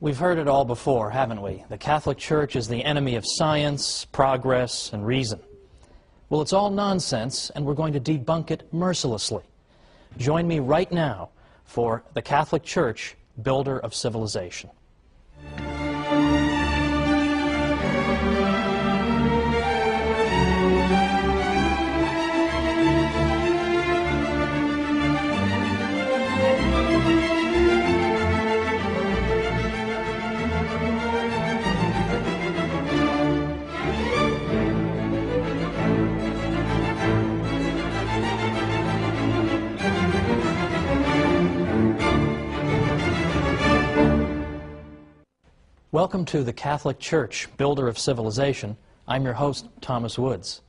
We've heard it all before, haven't we? The Catholic Church is the enemy of science, progress, and reason. Well, it's all nonsense, and we're going to debunk it mercilessly. Join me right now for the Catholic Church, Builder of Civilization. Welcome to the Catholic Church, Builder of Civilization. I'm your host, Thomas Woods.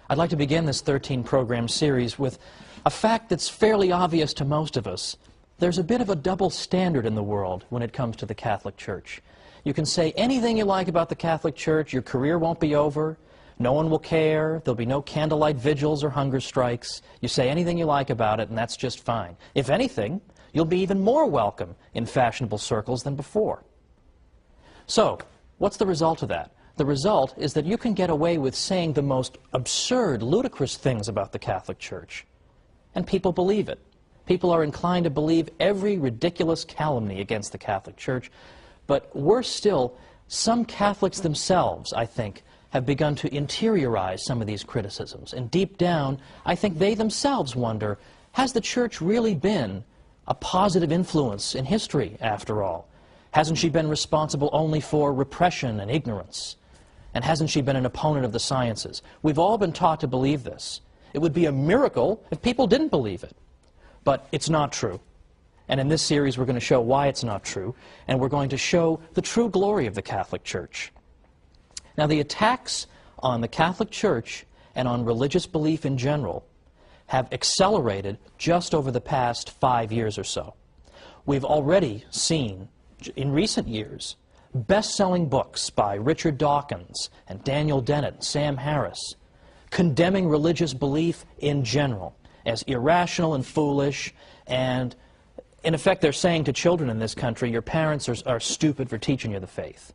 I'd like to begin this 13-program series with a fact that's fairly obvious to most of us. There's a bit of a double standard in the world when it comes to the Catholic Church. You can say anything you like about the Catholic Church, your career won't be over, no one will care, there'll be no candlelight vigils or hunger strikes. You say anything you like about it, and that's just fine. If anything, you'll be even more welcome in fashionable circles than before. So, what's the result of that? The result is that you can get away with saying the most absurd, ludicrous things about the Catholic Church. And people believe it. People are inclined to believe every ridiculous calumny against the Catholic Church. But worse still, some Catholics themselves, I think, have begun to interiorize some of these criticisms. And deep down, I think they themselves wonder, has the Church really been a positive influence in history, after all? Hasn't she been responsible only for repression and ignorance? And hasn't she been an opponent of the sciences? We've all been taught to believe this. It would be a miracle if people didn't believe it. But it's not true. And in this series, we're going to show why it's not true. And we're going to show the true glory of the Catholic Church. Now, the attacks on the Catholic Church and on religious belief in general have accelerated just over the past 5 years or so. We've already seen, in recent years, best-selling books by Richard Dawkins and Daniel Dennett and Sam Harris condemning religious belief in general as irrational and foolish, and in effect they're saying to children in this country, your parents are stupid for teaching you the faith.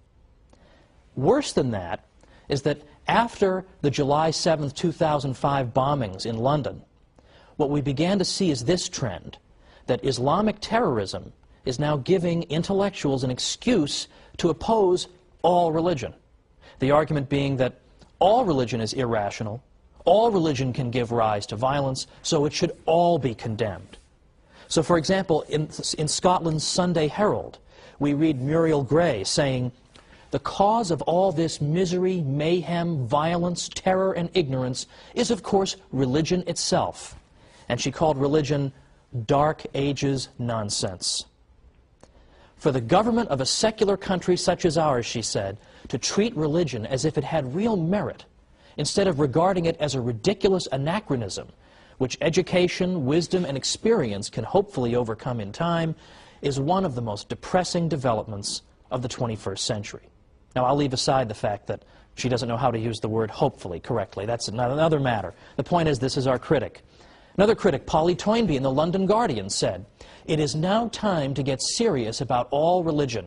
Worse than that is that after the July 7th, 2005 bombings in London, what we began to see is this trend, that Islamic terrorism is now giving intellectuals an excuse to oppose all religion. The argument being that all religion is irrational, all religion can give rise to violence, so it should all be condemned. So, for example, in Scotland's Sunday Herald, we read Muriel Gray saying, "The cause of all this misery, mayhem, violence, terror, and ignorance is, of course, religion itself." And she called religion Dark Ages nonsense. For the government of a secular country such as ours, she said, to treat religion as if it had real merit, instead of regarding it as a ridiculous anachronism, which education, wisdom, and experience can hopefully overcome in time, is one of the most depressing developments of the 21st century. Now, I'll leave aside the fact that she doesn't know how to use the word hopefully correctly. That's another matter. The point is, this is our critic. Another critic, Polly Toynbee in the London Guardian, said, "It is now time to get serious about all religion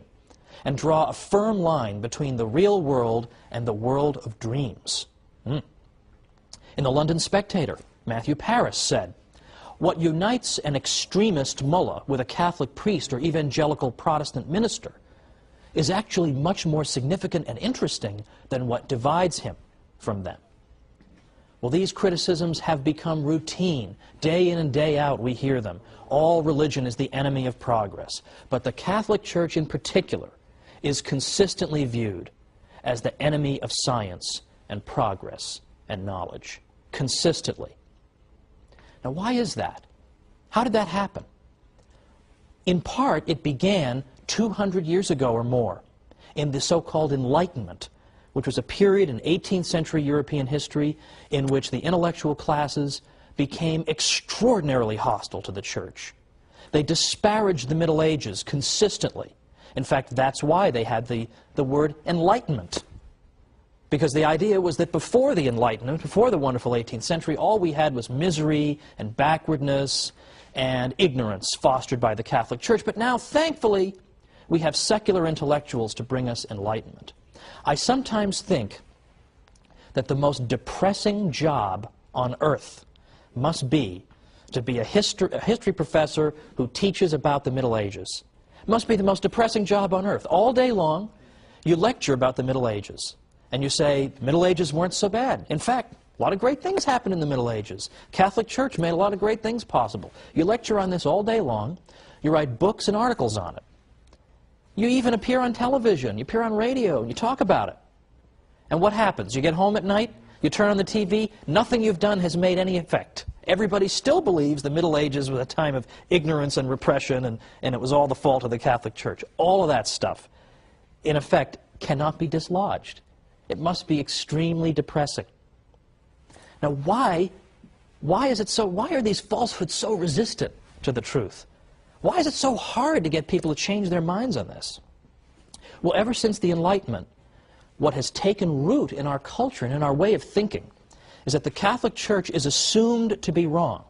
and draw a firm line between the real world and the world of dreams." In the London Spectator, Matthew Paris said, "What unites an extremist mullah with a Catholic priest or evangelical Protestant minister is actually much more significant and interesting than what divides him from them." Well, these criticisms have become routine. Day in and day out we hear them. All religion is the enemy of progress. But the Catholic Church in particular is consistently viewed as the enemy of science and progress and knowledge. Consistently. Now, why is that? How did that happen? In part, it began 200 years ago or more in the so-called Enlightenment, which was a period in 18th century European history in which the intellectual classes became extraordinarily hostile to the Church. They disparaged the Middle Ages consistently. In fact, that's why they had the word Enlightenment. Because the idea was that before the Enlightenment, before the wonderful 18th century, all we had was misery and backwardness and ignorance fostered by the Catholic Church. But now, thankfully, we have secular intellectuals to bring us enlightenment. I sometimes think that the most depressing job on earth must be to be a history professor who teaches about the Middle Ages. It must be the most depressing job on earth. All day long, you lecture about the Middle Ages, and you say the Middle Ages weren't so bad. In fact, a lot of great things happened in the Middle Ages. Catholic Church made a lot of great things possible. You lecture on this all day long. You write books and articles on it. You even appear on television. You appear on radio, and you talk about it. And what happens? You get home at night, you turn on the TV, nothing you've done has made any effect. Everybody still believes the Middle Ages was a time of ignorance and repression, and it was all the fault of the Catholic Church. All of that stuff, in effect, cannot be dislodged. It must be extremely depressing. Now, why are these falsehoods so resistant to the truth? Why is it so hard to get people to change their minds on this? Well, ever since the Enlightenment, what has taken root in our culture and in our way of thinking is that the Catholic Church is assumed to be wrong,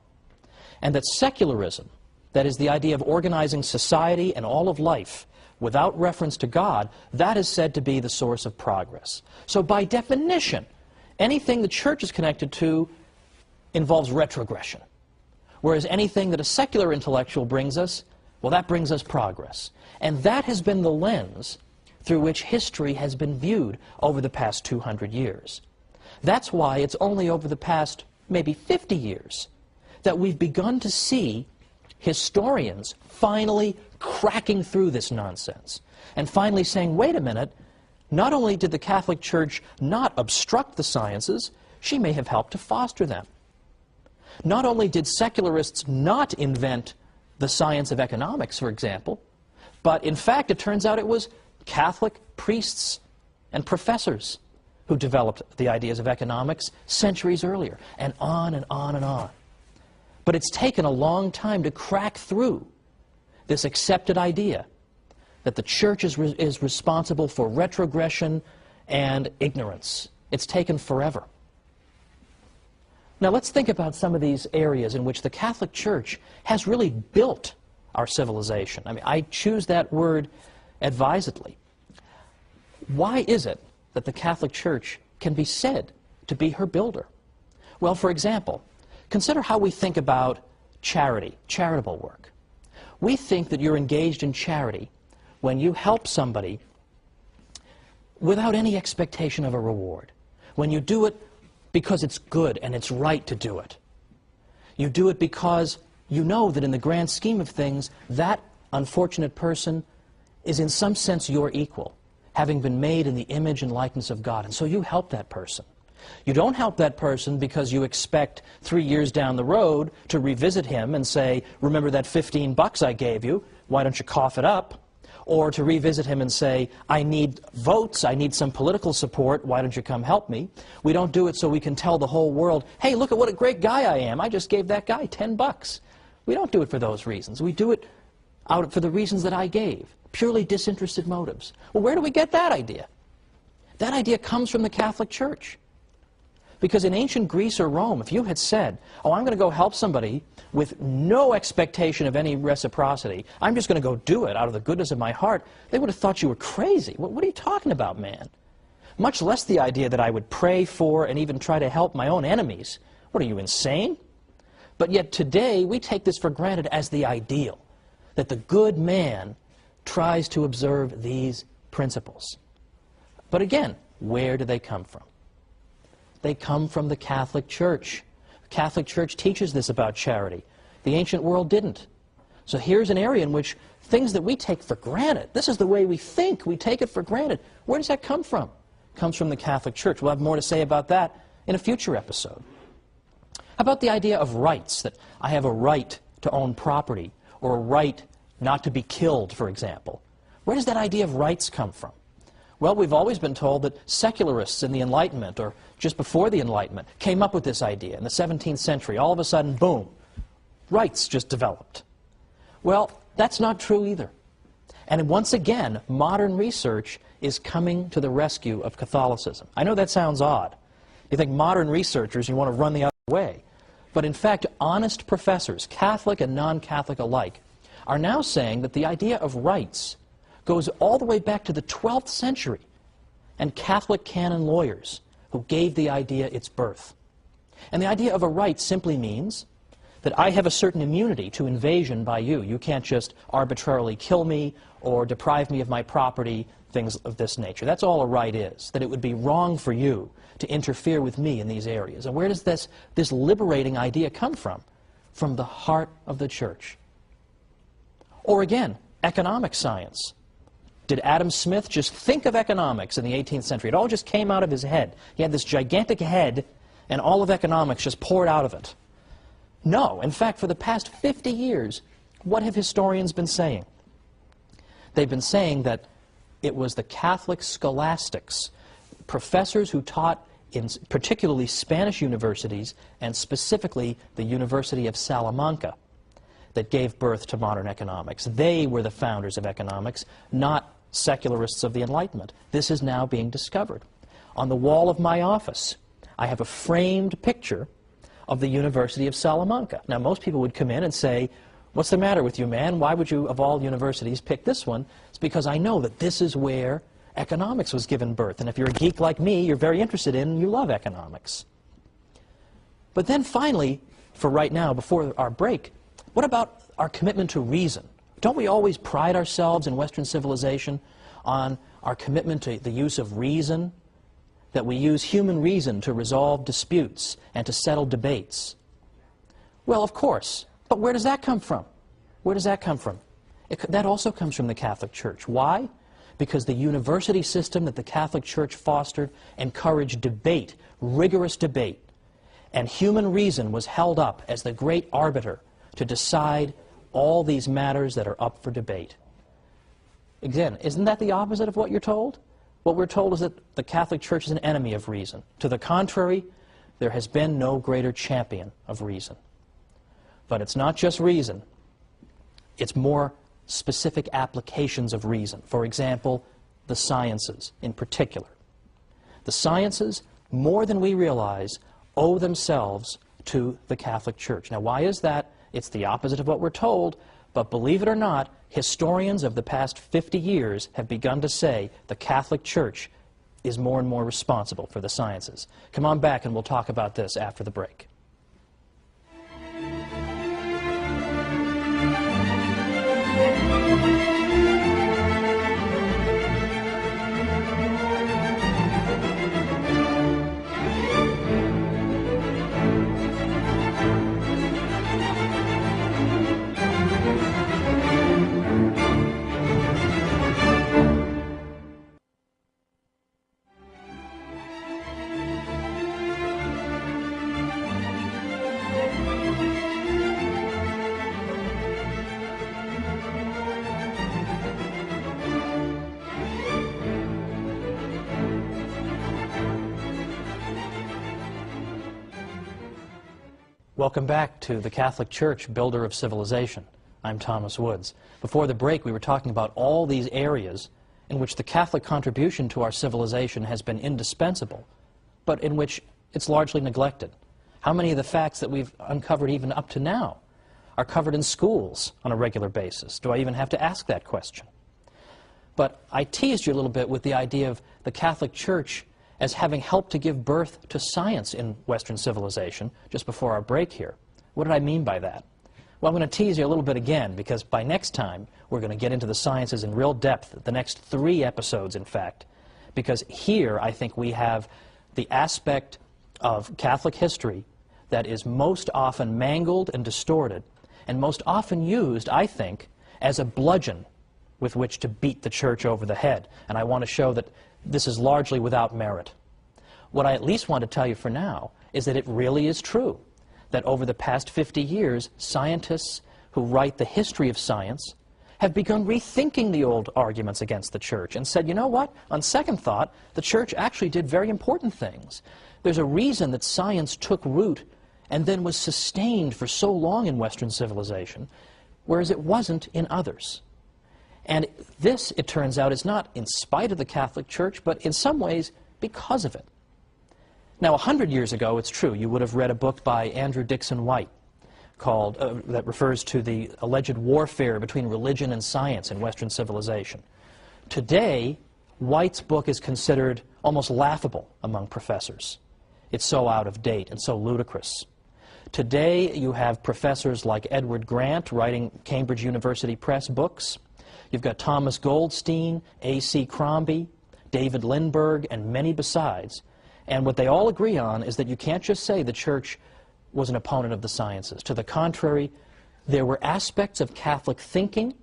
and that secularism, that is the idea of organizing society and all of life without reference to God, that is said to be the source of progress. So by definition, anything the Church is connected to involves retrogression, whereas anything that a secular intellectual brings us, well, that brings us progress. And that has been the lens through which history has been viewed over the past 200 years. That's why it's only over the past maybe 50 years that we've begun to see historians finally cracking through this nonsense and finally saying, wait a minute, not only did the Catholic Church not obstruct the sciences, she may have helped to foster them. Not only did secularists not invent the science of economics, for example, but in fact it turns out it was Catholic priests and professors who developed the ideas of economics centuries earlier, and on and on and on. But it's taken a long time to crack through this accepted idea that the Church is responsible for retrogression and ignorance. It's taken forever. Now let's think about some of these areas in which the Catholic Church has really built our civilization. I mean, I choose that word advisedly. Why is it that the Catholic Church can be said to be her builder? Well, for example, consider how we think about charity, charitable work. We think that you're engaged in charity when you help somebody without any expectation of a reward, when you do it because it's good and it's right to do it. You do it because you know that in the grand scheme of things, that unfortunate person is in some sense your equal, having been made in the image and likeness of God, and so you help that person. You don't help that person because you expect 3 years down the road to revisit him and say, remember that $15 I gave you, why don't you cough it up? Or to revisit him and say, I need votes, I need some political support, why don't you come help me? We don't do it so we can tell the whole world, hey, look at what a great guy I am, I just gave that guy $10. We don't do it for those reasons. We do it for the reasons that I gave, purely disinterested motives. Well, where do we get that idea? That idea comes from the Catholic Church. Because in ancient Greece or Rome, if you had said, oh, I'm going to go help somebody with no expectation of any reciprocity, I'm just going to go do it out of the goodness of my heart, they would have thought you were crazy. What are you talking about, man? Much less the idea that I would pray for and even try to help my own enemies. What, are you insane? But yet today, we take this for granted as the ideal, that the good man tries to observe these principles. But again, where do they come from? They come from the Catholic Church. The Catholic Church teaches this about charity. The ancient world didn't. So here's an area in which things that we take for granted, this is the way we think, we take it for granted. Where does that come from? It comes from the Catholic Church. We'll have more to say about that in a future episode. How about the idea of rights, that I have a right to own property, or a right not to be killed, for example? Where does that idea of rights come from? Well, we've always been told that secularists in the Enlightenment, or just before the Enlightenment, came up with this idea in the 17th century. All of a sudden, boom, rights just developed. Well, that's not true either. And once again, modern research is coming to the rescue of Catholicism. I know that sounds odd. You think modern researchers, you want to run the other way. But in fact, honest professors, Catholic and non-Catholic alike, are now saying that the idea of rights goes all the way back to the 12th century and Catholic canon lawyers who gave the idea its birth. And the idea of a right simply means that I have a certain immunity to invasion by you. You can't just arbitrarily kill me or deprive me of my property, things of this nature. That's all a right is, that it would be wrong for you to interfere with me in these areas. And where does this liberating idea come from? From the heart of the church. Or again, economic science. Did Adam Smith just think of economics in the 18th century? It all just came out of his head. He had this gigantic head, and all of economics just poured out of it. No. In fact, for the past 50 years, what have historians been saying? They've been saying that it was the Catholic scholastics, professors who taught in particularly Spanish universities, and specifically the University of Salamanca, that gave birth to modern economics. They were the founders of economics, not secularists of the Enlightenment. This is now being discovered. On the wall of my office, I have a framed picture of the University of Salamanca. Now, most people would come in and say, "What's the matter with you, man? Why would you, of all universities, pick this one?" It's because I know that this is where economics was given birth. And if you're a geek like me, you're very interested in, you love economics. But then finally, for right now, before our break, what about our commitment to reason? Don't we always pride ourselves in Western civilization on our commitment to the use of reason? That we use human reason to resolve disputes and to settle debates? Well, of course. But where does that come from? Where does that come from? That also comes from the Catholic Church. Why? Because the university system that the Catholic Church fostered encouraged debate, rigorous debate, and human reason was held up as the great arbiter to decide all these matters that are up for debate. Again, isn't that the opposite of what you're told? What we're told is that the Catholic Church is an enemy of reason. To the contrary, there has been no greater champion of reason. But it's not just reason. It's more specific applications of reason. For example, the sciences in particular. The sciences, more than we realize, owe themselves to the Catholic Church. Now, why is that? It's the opposite of what we're told, but believe it or not, historians of the past 50 years have begun to say the Catholic Church is more and more responsible for the sciences. Come on back and we'll talk about this after the break. Welcome back to the Catholic Church, Builder of Civilization. I'm Thomas Woods. Before the break, we were talking about all these areas in which the Catholic contribution to our civilization has been indispensable, but in which it's largely neglected. How many of the facts that we've uncovered even up to now are covered in schools on a regular basis? Do I even have to ask that question? But I teased you a little bit with the idea of the Catholic Church as having helped to give birth to science in Western civilization just before our break here. What did I mean by that? Well, I'm going to tease you a little bit again, because by next time we're going to get into the sciences in real depth, the next 3 episodes, in fact, because here I think we have the aspect of Catholic history that is most often mangled and distorted, and most often used, I think, as a bludgeon with which to beat the Church over the head. And I want to show that this is largely without merit. What I at least want to tell you for now is that it really is true that over the past 50 years, scientists who write the history of science have begun rethinking the old arguments against the Church and said, you know what, on second thought, the Church actually did very important things. There's a reason that science took root and then was sustained for so long in Western civilization, whereas it wasn't in others. And this, it turns out, is not in spite of the Catholic Church, but in some ways because of it. Now, 100 years ago, it's true, you would have read a book by Andrew Dixon White called, that refers to the alleged warfare between religion and science in Western civilization. Today, White's book is considered almost laughable among professors. It's so out of date and so ludicrous. Today, you have professors like Edward Grant writing Cambridge University Press books. You've got Thomas Goldstein, A.C. Crombie, David Lindbergh, and many besides. And what they all agree on is that you can't just say the Church was an opponent of the sciences. To the contrary, there were aspects of Catholic thinking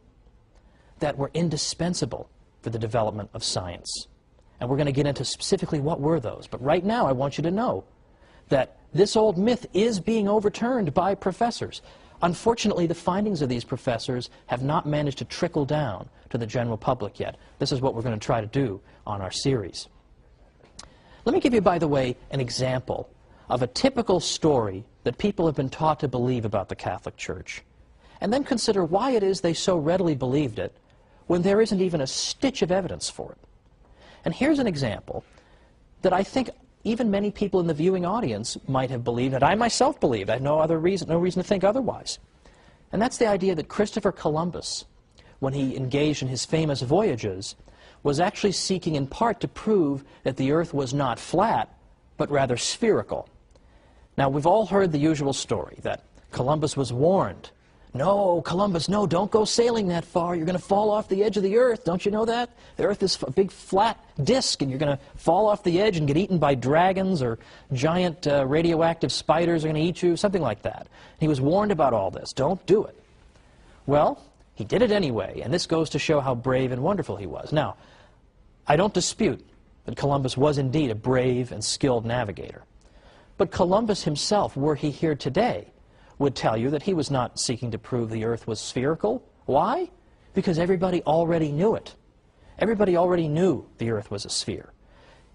that were indispensable for the development of science. And we're going to get into specifically what were those. But right now, I want you to know that this old myth is being overturned by professors. Unfortunately, the findings of these professors have not managed to trickle down to the general public yet. This is what we're going to try to do on our series. Let me give you, by the way, an example of a typical story that people have been taught to believe about the Catholic Church, and then consider why it is they so readily believed it when there isn't even a stitch of evidence for it. And here's an example that I think even many people in the viewing audience might have believed, and I myself believed. I have no reason to think otherwise. And that's the idea that Christopher Columbus, when he engaged in his famous voyages, was actually seeking in part to prove that the Earth was not flat, but rather spherical. Now, we've all heard the usual story that Columbus was warned. No, Columbus, no, don't go sailing that far. You're going to fall off the edge of the Earth. Don't you know that? The Earth is a big flat disk, and you're going to fall off the edge and get eaten by dragons, or giant radioactive spiders are going to eat you, something like that. He was warned about all this. Don't do it. Well, he did it anyway, and this goes to show how brave and wonderful he was. Now, I don't dispute that Columbus was indeed a brave and skilled navigator. But Columbus himself, were he here today, would tell you that he was not seeking to prove the Earth was spherical. Why? Because everybody already knew it. Everybody already knew the Earth was a sphere.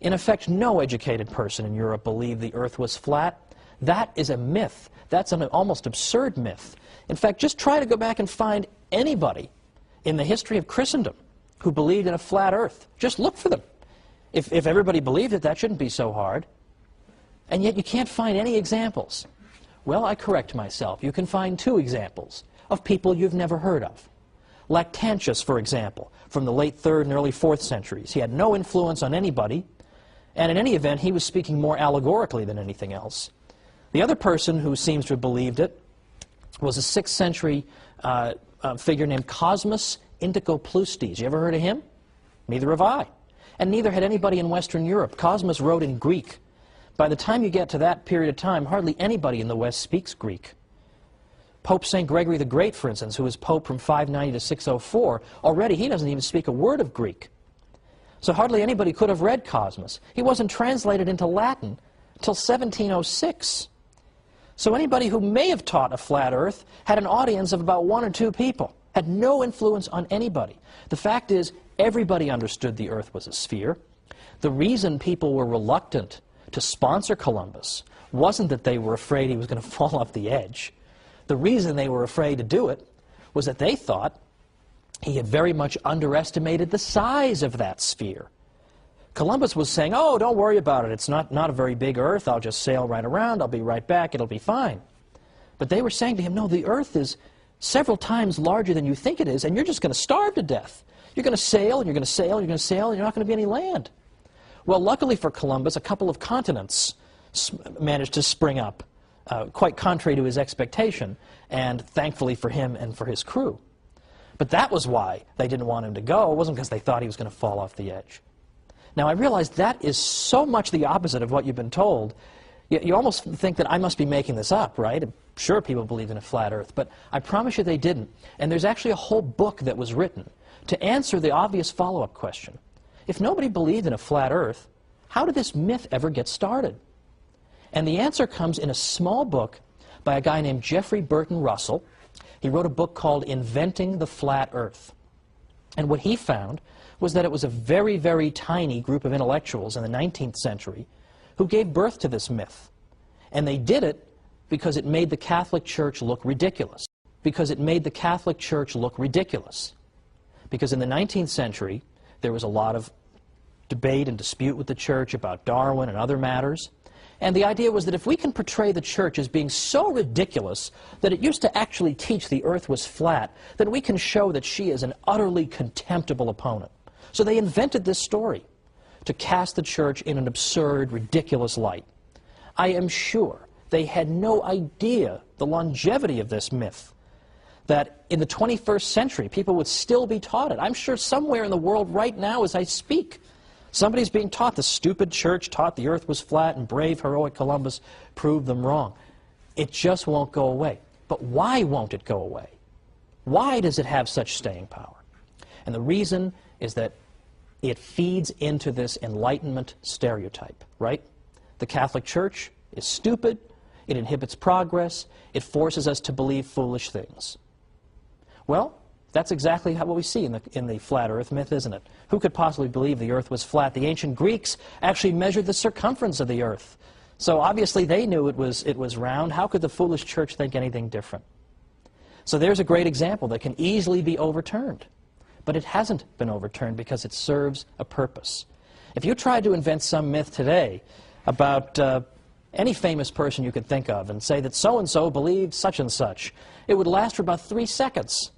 In effect, no educated person in Europe believed the Earth was flat. That is a myth. That's an almost absurd myth. In fact, just try to go back and find anybody in the history of Christendom who believed in a flat Earth. Just look for them. If everybody believed it, that shouldn't be so hard. And yet you can't find any examples. Well, I correct myself. You can find two examples of people you've never heard of. Lactantius, for example, from the late 3rd and early 4th centuries. He had no influence on anybody, and in any event, he was speaking more allegorically than anything else. The other person who seems to have believed it was a 6th century figure named Cosmas Indicopleustes. You ever heard of him? Neither have I. And neither had anybody in Western Europe. Cosmas wrote in Greek. By the time you get to that period of time, hardly anybody in the West speaks Greek. Pope St. Gregory the Great, for instance, who was Pope from 590 to 604, already he doesn't even speak a word of Greek. So hardly anybody could have read Cosmas. He wasn't translated into Latin until 1706. So anybody who may have taught a flat Earth had an audience of about 1 or 2 people, had no influence on anybody. The fact is, everybody understood the Earth was a sphere. The reason people were reluctant to sponsor Columbus wasn't that they were afraid he was going to fall off the edge. The reason they were afraid to do it was that they thought he had very much underestimated the size of that sphere. Columbus was saying, oh, don't worry about it. It's not a very big Earth. I'll just sail right around. I'll be right back. It'll be fine. But they were saying to him, no, the Earth is several times larger than you think it is, and you're just going to starve to death. You're going to sail, and you're going to sail, and you're going to sail, and you're not going to be any land. Well, luckily for Columbus, a couple of continents managed to spring up, quite contrary to his expectation, and thankfully for him and for his crew. But that was why they didn't want him to go. It wasn't because they thought he was going to fall off the edge. Now, I realize that is so much the opposite of what you've been told. You almost think that I must be making this up, right? I'm sure people believe in a flat Earth, but I promise you they didn't. And there's actually a whole book that was written to answer the obvious follow-up question. If nobody believed in a flat Earth, how did this myth ever get started? And the answer comes in a small book by a guy named Jeffrey Burton Russell. He wrote a book called Inventing the Flat Earth. And what he found was that it was a very, very tiny group of intellectuals in the 19th century who gave birth to this myth. And they did it because it made the Catholic Church look ridiculous. Because it made the Catholic Church look ridiculous. Because in the 19th century, there was a lot of debate and dispute with the Church about Darwin and other matters. And the idea was that if we can portray the Church as being so ridiculous that it used to actually teach the Earth was flat, then we can show that she is an utterly contemptible opponent. So they invented this story to cast the church in an absurd, ridiculous light. I am sure they had no idea the longevity of this myth, that in the 21st century people would still be taught it. I'm sure somewhere in the world right now as I speak, somebody's being taught the stupid church taught the earth was flat and brave, heroic Columbus proved them wrong. It just won't go away. But why won't it go away? Why does it have such staying power? And the reason is that it feeds into this Enlightenment stereotype, right? The Catholic Church is stupid, it inhibits progress, it forces us to believe foolish things. Well, that's exactly what we see in the flat earth myth, isn't it? Who could possibly believe the earth was flat? The ancient Greeks actually measured the circumference of the earth. So obviously they knew it was round. How could the foolish church think anything different? So there's a great example that can easily be overturned. But it hasn't been overturned because it serves a purpose. If you tried to invent some myth today about any famous person you could think of and say that so-and-so believed such and such, it would last for about 3 seconds.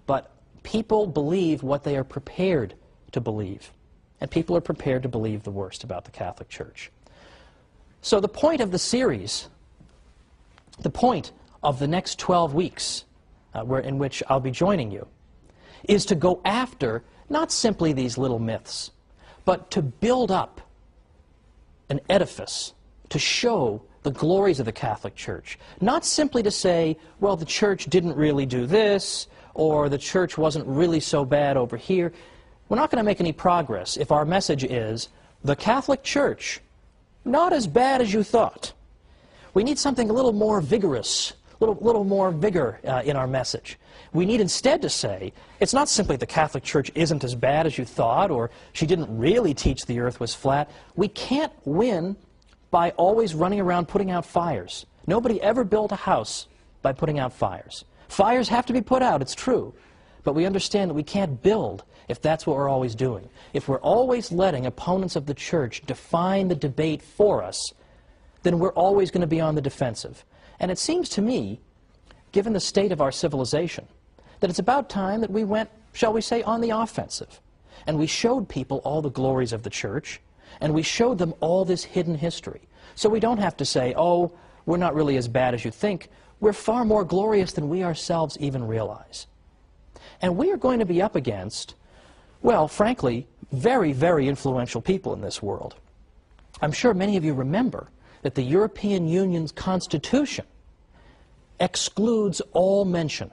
But people believe what they are prepared to believe. And people are prepared to believe the worst about the Catholic Church. So the point of the series, the point of the next 12 weeks in which I'll be joining you, is to go after not simply these little myths, but to build up an edifice to show the glories of the Catholic Church. Not simply to say, well, the church didn't really do this, or the church wasn't really so bad over here. We're not going to make any progress if our message is, the Catholic Church, not as bad as you thought. We need something a little more vigorous, a little more vigor in our message. We need instead to say, it's not simply the Catholic Church isn't as bad as you thought, or she didn't really teach the earth was flat. We can't win by always running around putting out fires. Nobody ever built a house by putting out fires. Fires have to be put out, it's true. But we understand that we can't build if that's what we're always doing. If we're always letting opponents of the church define the debate for us, then we're always going to be on the defensive. And it seems to me, given the state of our civilization, that it's about time that we went, shall we say, on the offensive. And we showed people all the glories of the church, and we showed them all this hidden history. So we don't have to say, oh, we're not really as bad as you think. We're far more glorious than we ourselves even realize. And we are going to be up against, well, frankly, very, very influential people in this world. I'm sure many of you remember that the European Union's Constitution excludes all mention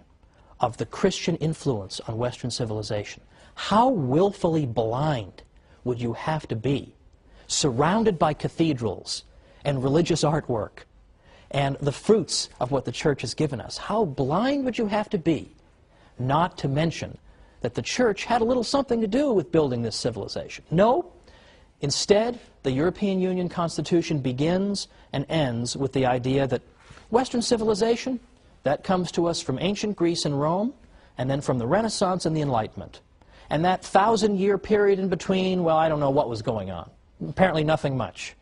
of the Christian influence on Western civilization. How willfully blind would you have to be, surrounded by cathedrals and religious artwork and the fruits of what the church has given us? How blind would you have to be not to mention that the church had a little something to do with building this civilization? No. Instead, the European Union Constitution begins and ends with the idea that Western civilization, that comes to us from ancient Greece and Rome, and then from the Renaissance and the Enlightenment. And that 1,000-year period in between, well, I don't know what was going on. Apparently nothing much.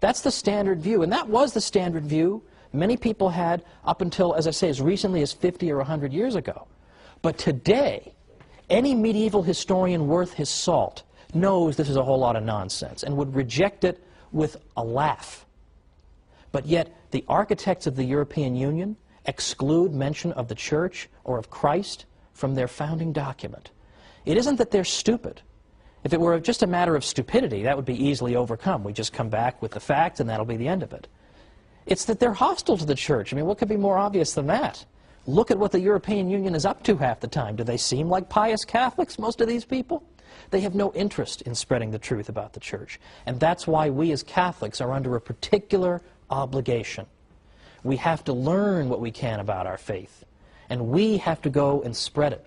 That's the standard view, and that was the standard view many people had up until, as I say, as recently as 50 or 100 years ago. But today, any medieval historian worth his salt knows this is a whole lot of nonsense and would reject it with a laugh. But yet, the architects of the European Union exclude mention of the church or of Christ from their founding document. It isn't that they're stupid. If it were just a matter of stupidity, that would be easily overcome. We just come back with the facts and that'll be the end of it. It's that they're hostile to the church. I mean, what could be more obvious than that? Look at what the European Union is up to half the time. Do they seem like pious Catholics, most of these people? They have no interest in spreading the truth about the church. And that's why we as Catholics are under a particular obligation. We have to learn what we can about our faith. And we have to go and spread it.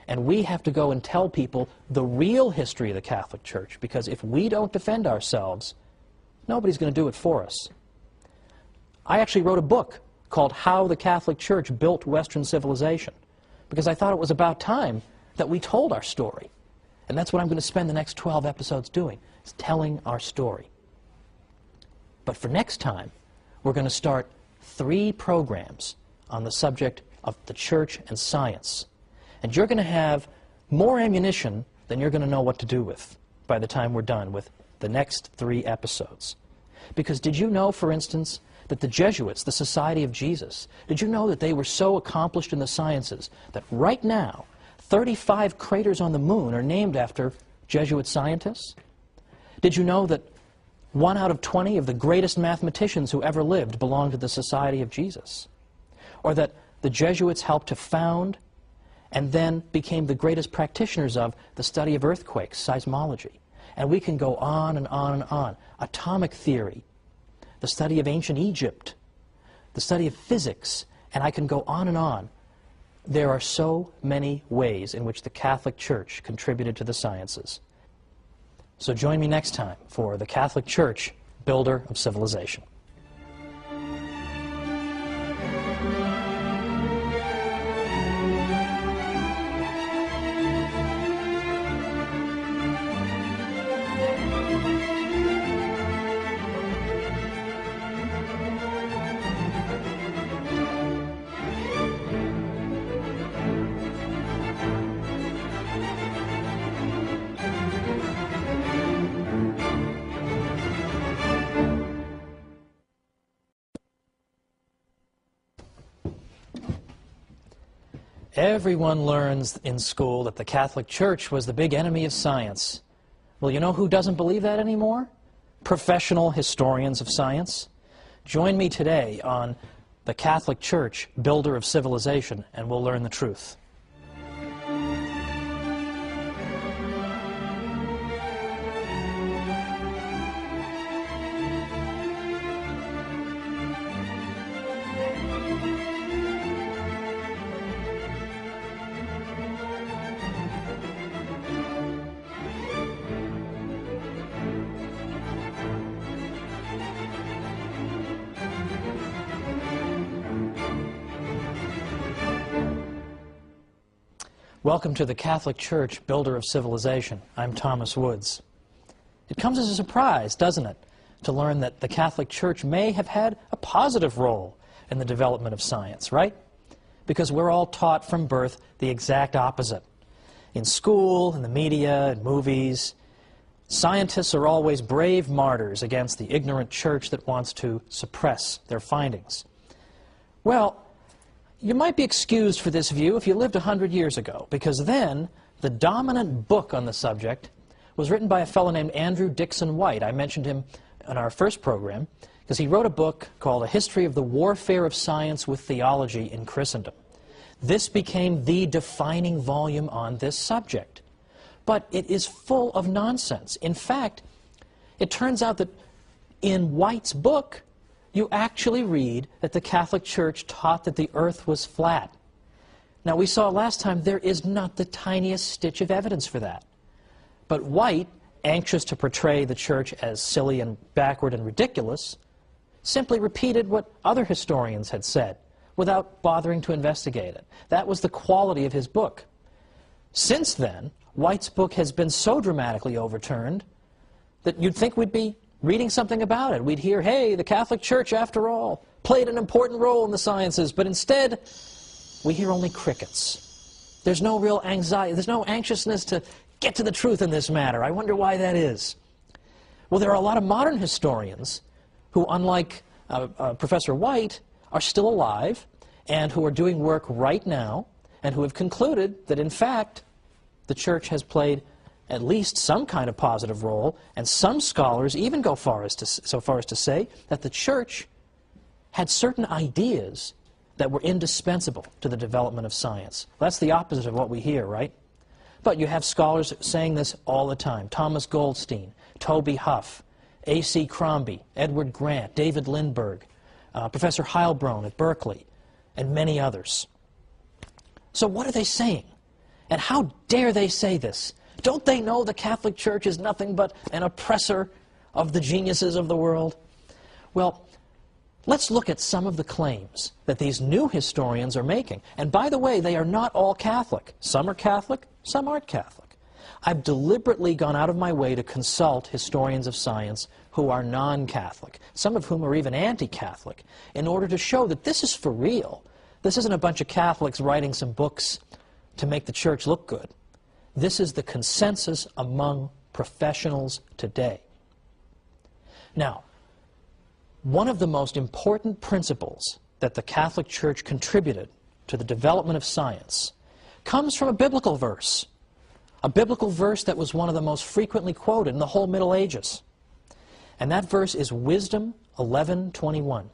And we have to go and tell people the real history of the Catholic Church. Because if we don't defend ourselves, nobody's going to do it for us. I actually wrote a book called How the Catholic Church Built Western Civilization, because I thought it was about time that we told our story. And that's what I'm going to spend the next 12 episodes doing, is telling our story. But for next time, we're going to start 3 programs on the subject of the church and science. And you're going to have more ammunition than then you're going to know what to do with by the time we're done with the next 3 episodes. Because did you know, for instance, that the Jesuits, the Society of Jesus, did you know that they were so accomplished in the sciences that right now 35 craters on the moon are named after Jesuit scientists? Did you know that 1 out of 20 of the greatest mathematicians who ever lived belonged to the Society of Jesus? Or that the Jesuits helped to found and then became the greatest practitioners of the study of earthquakes, seismology. And we can go on and on and on. Atomic theory, the study of ancient Egypt, the study of physics, and I can go on and on. There are so many ways in which the Catholic Church contributed to the sciences. So join me next time for the Catholic Church, Builder of Civilization. Everyone learns in school that the Catholic Church was the big enemy of science. Well, you know who doesn't believe that anymore? Professional historians of science. Join me today on the Catholic Church, Builder of Civilization, and we'll learn the truth. Welcome to the Catholic Church, Builder of Civilization. I'm Thomas Woods. It comes as a surprise, doesn't it, to learn that the Catholic Church may have had a positive role in the development of science, right? Because we're all taught from birth the exact opposite. In school, in the media, in movies, scientists are always brave martyrs against the ignorant church that wants to suppress their findings. Well, you might be excused for this view if you lived 100 years ago, because then the dominant book on the subject was written by a fellow named Andrew Dixon White. I mentioned him in our first program because he wrote a book called A History of the Warfare of Science with Theology in Christendom. This became the defining volume on this subject. But it is full of nonsense. In fact, it turns out that in White's book, you actually read that the Catholic Church taught that the earth was flat. Now, we saw last time there is not the tiniest stitch of evidence for that. But White, anxious to portray the church as silly and backward and ridiculous, simply repeated what other historians had said without bothering to investigate it. That was the quality of his book. Since then, White's book has been so dramatically overturned that you'd think we'd be reading something about it. We'd hear, hey, the Catholic Church, after all, played an important role in the sciences, but instead, we hear only crickets. There's no real anxiety, there's no anxiousness to get to the truth in this matter. I wonder why that is. Well, there are a lot of modern historians who, unlike Professor White, are still alive and who are doing work right now and who have concluded that, in fact, the Church has played at least some kind of positive role, and some scholars even go so far as to say that the Church had certain ideas that were indispensable to the development of science. That's the opposite of what we hear, right? But you have scholars saying this all the time. Thomas Goldstein, Toby Huff, A.C. Crombie, Edward Grant, David Lindbergh, Professor Heilbronn at Berkeley, and many others. So what are they saying? And how dare they say this? Don't they know the Catholic Church is nothing but an oppressor of the geniuses of the world? Well, let's look at some of the claims that these new historians are making. And by the way, they are not all Catholic. Some are Catholic, some aren't Catholic. I've deliberately gone out of my way to consult historians of science who are non-Catholic, some of whom are even anti-Catholic, in order to show that this is for real. This isn't a bunch of Catholics writing some books to make the Church look good. This is the consensus among professionals today. Now, one of the most important principles that the Catholic Church contributed to the development of science comes from a biblical verse that was one of the most frequently quoted in the whole Middle Ages. And that verse is Wisdom 11:21.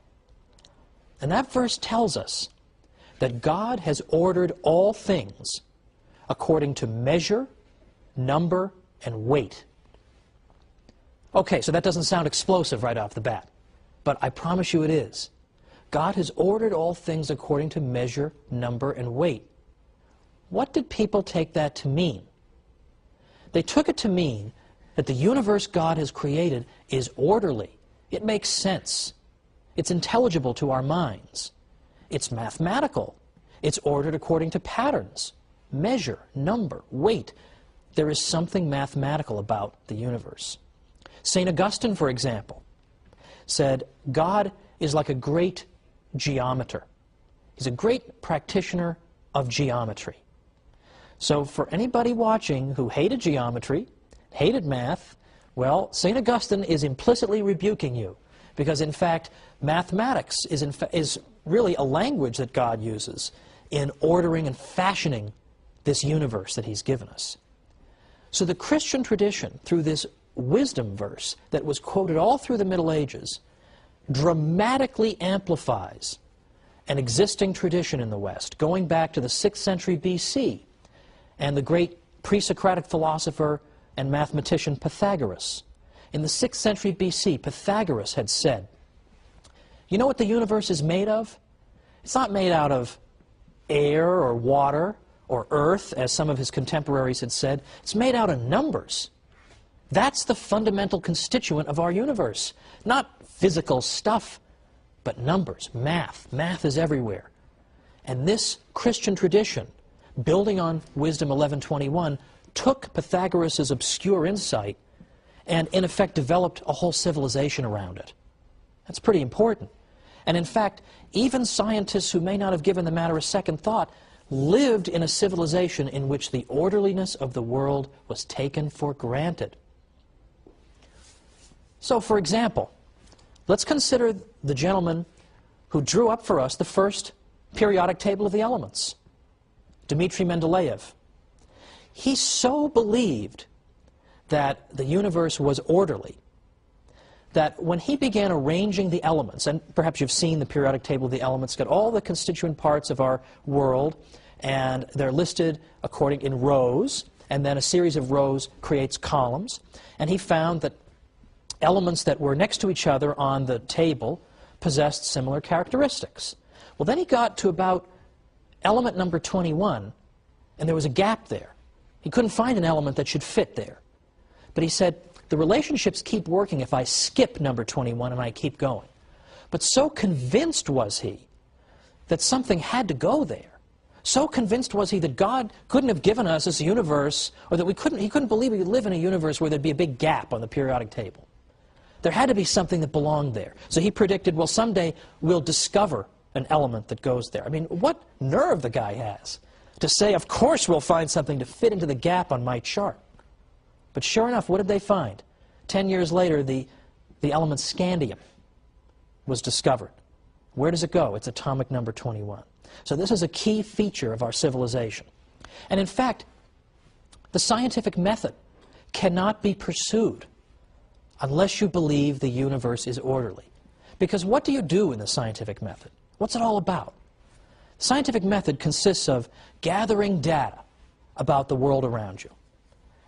And that verse tells us that God has ordered all things according to measure, number, and weight. Okay, so that doesn't sound explosive right off the bat, but I promise you it is. God has ordered all things according to measure, number, and weight. What did people take that to mean? They took it to mean that the universe God has created is orderly. It makes sense. It's intelligible to our minds. It's mathematical. It's ordered according to patterns, measure, number, weight. There is something mathematical about the universe. St. Augustine, for example, said God is like a great geometer. He's a great practitioner of geometry. So for anybody watching who hated geometry, hated math, well, St. Augustine is implicitly rebuking you, because in fact mathematics is really a language that God uses in ordering and fashioning this universe that He's given us. So the Christian tradition, through this wisdom verse that was quoted all through the Middle Ages, dramatically amplifies an existing tradition in the West, going back to the 6th century BC, and the great pre-Socratic philosopher and mathematician Pythagoras. In the 6th century BC, Pythagoras had said, you know what the universe is made of? It's not made out of air or water or earth, as some of his contemporaries had said. It's made out of numbers. That's the fundamental constituent of our universe. Not physical stuff, but numbers, math. Math is everywhere. And this Christian tradition, building on Wisdom 11:21, took Pythagoras' obscure insight and in effect developed a whole civilization around it. That's pretty important. And in fact, even scientists who may not have given the matter a second thought lived in a civilization in which the orderliness of the world was taken for granted. So, for example, let's consider the gentleman who drew up for us the first periodic table of the elements, Dmitri Mendeleev. He so believed that the universe was orderly that when he began arranging the elements, and perhaps you've seen the periodic table of the elements, got all the constituent parts of our world, and they're listed according in rows, and then a series of rows creates columns, and he found that elements that were next to each other on the table possessed similar characteristics. Well, then he got to about element number 21, and there was a gap there. He couldn't find an element that should fit there. But he said, the relationships keep working if I skip number 21 and I keep going. But so convinced was he that something had to go there. So convinced was he that God couldn't have given us this universe, or that he couldn't believe we could live in a universe where there'd be a big gap on the periodic table. There had to be something that belonged there. So he predicted, well, someday we'll discover an element that goes there. I mean, what nerve the guy has to say, of course we'll find something to fit into the gap on my chart. But sure enough, what did they find? 10 years later, the element scandium was discovered. Where does it go? It's atomic number 21. So this is a key feature of our civilization. And in fact, the scientific method cannot be pursued unless you believe the universe is orderly. Because what do you do in the scientific method? What's it all about? The scientific method consists of gathering data about the world around you,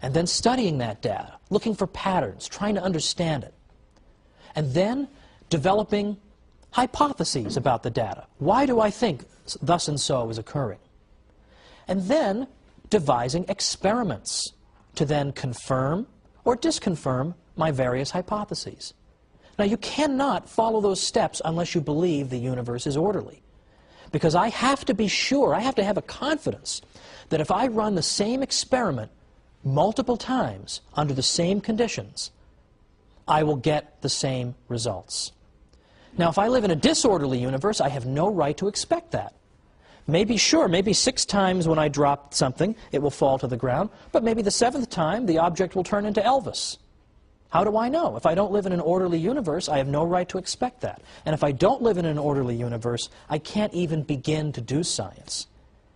and then studying that data, looking for patterns, trying to understand it, and then developing hypotheses about the data. Why do I think thus and so is occurring? And then devising experiments to then confirm or disconfirm my various hypotheses. Now, you cannot follow those steps unless you believe the universe is orderly. Because I have to be sure, I have to have a confidence that if I run the same experiment multiple times under the same conditions, I will get the same results. Now, if I live in a disorderly universe, I have no right to expect that. maybe 6 times when I drop something, it will fall to the ground, but maybe the 7th time, the object will turn into Elvis. How do I know? If I don't live in an orderly universe, I have no right to expect that. And if I don't live in an orderly universe, I can't even begin to do science.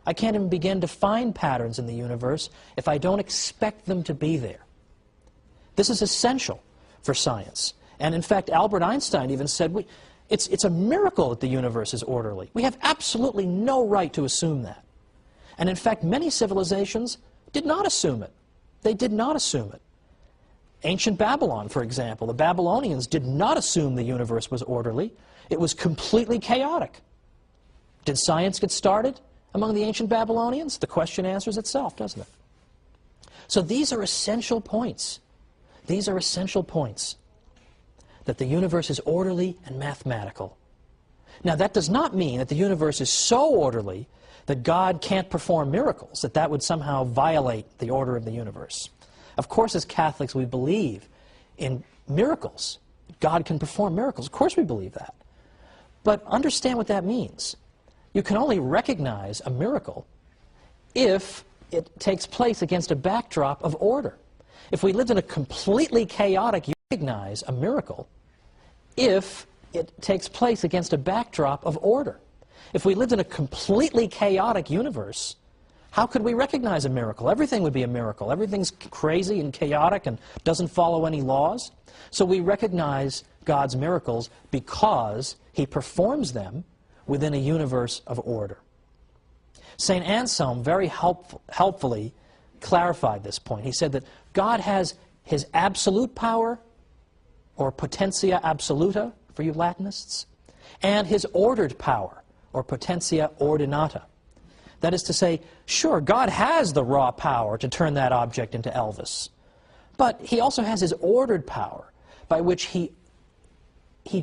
I can't even begin to find patterns in the universe if I don't expect them to be there. This is essential for science. And in fact, Albert Einstein even said, it's a miracle that the universe is orderly. We have absolutely no right to assume that. And in fact, many civilizations did not assume it. They did not assume it. Ancient Babylon, for example, the Babylonians did not assume the universe was orderly. It was completely chaotic. Did science get started among the ancient Babylonians? The question answers itself, doesn't it? So these are essential points. These are essential points. That the universe is orderly and mathematical. Now, that does not mean that the universe is so orderly that God can't perform miracles, that would somehow violate the order of the universe. Of course, as Catholics, we believe in miracles. God can perform miracles. Of course we believe that. But understand what that means. You can only recognize a miracle if it takes place against a backdrop of order. If we lived in a completely chaotic, you recognize a miracle if it takes place against a backdrop of order. If we lived in a completely chaotic universe, how could we recognize a miracle? Everything would be a miracle. Everything's crazy and chaotic and doesn't follow any laws. So we recognize God's miracles because He performs them within a universe of order. St. Anselm very helpfully clarified this point. He said that God has His absolute power, or potentia absoluta for you Latinists, and His ordered power, or potentia ordinata. That is to say, sure, God has the raw power to turn that object into Elvis, but He also has His ordered power by which He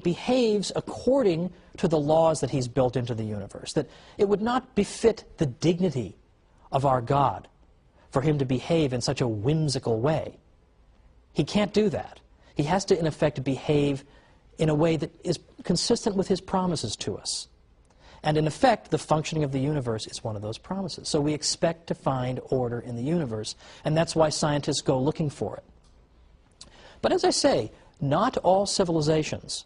behaves according to the laws that He's built into the universe, that it would not befit the dignity of our God for Him to behave in such a whimsical way. He can't do that. He has to, in effect, behave in a way that is consistent with His promises to us. And in effect, the functioning of the universe is one of those promises. So we expect to find order in the universe, and that's why scientists go looking for it. But as I say, not all civilizations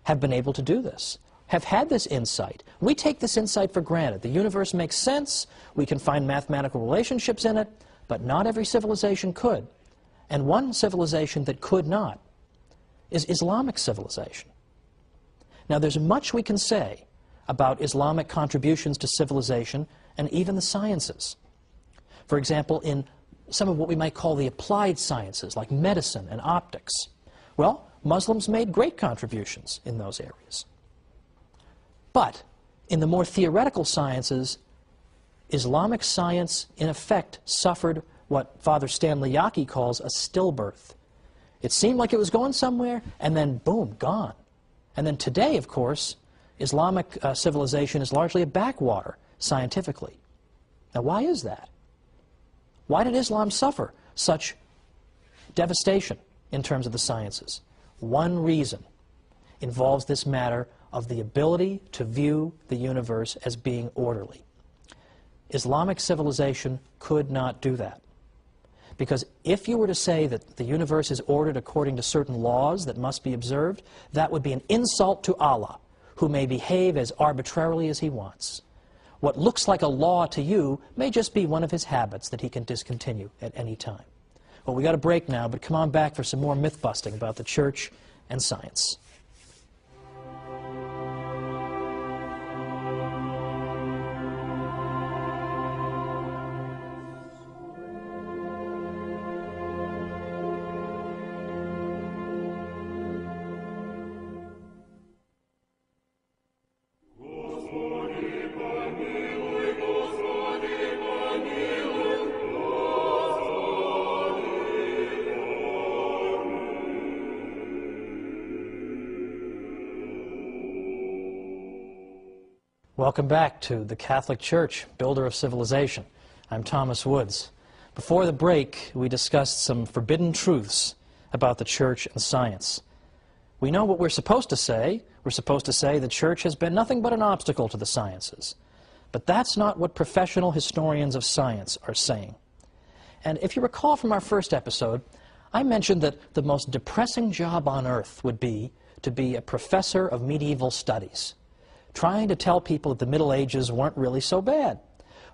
have been able to do this, have had this insight. We take this insight for granted. The universe makes sense, we can find mathematical relationships in it, but not every civilization could. And one civilization that could not is Islamic civilization. Now, there's much we can say about Islamic contributions to civilization and even the sciences. For example, in some of what we might call the applied sciences, like medicine and optics. Well, Muslims made great contributions in those areas. But in the more theoretical sciences, Islamic science, in effect, suffered what Father Stanley Yaki calls a stillbirth. It seemed like it was going somewhere, and then boom, gone. And then today, of course, Islamic civilization is largely a backwater, scientifically. Now, why is that? Why did Islam suffer such devastation in terms of the sciences? One reason involves this matter of the ability to view the universe as being orderly. Islamic civilization could not do that. Because if you were to say that the universe is ordered according to certain laws that must be observed, that would be an insult to Allah, who may behave as arbitrarily as He wants. What looks like a law to you may just be one of His habits that He can discontinue at any time. Well, we got a break now, but come on back for some more myth-busting about the church and science. Welcome back to the Catholic Church, Builder of Civilization. I'm Thomas Woods. Before the break, we discussed some forbidden truths about the church and science. We know what we're supposed to say. We're supposed to say the church has been nothing but an obstacle to the sciences. But that's not what professional historians of science are saying. And if you recall from our first episode, I mentioned that the most depressing job on earth would be to be a professor of medieval studies, trying to tell people that the Middle Ages weren't really so bad.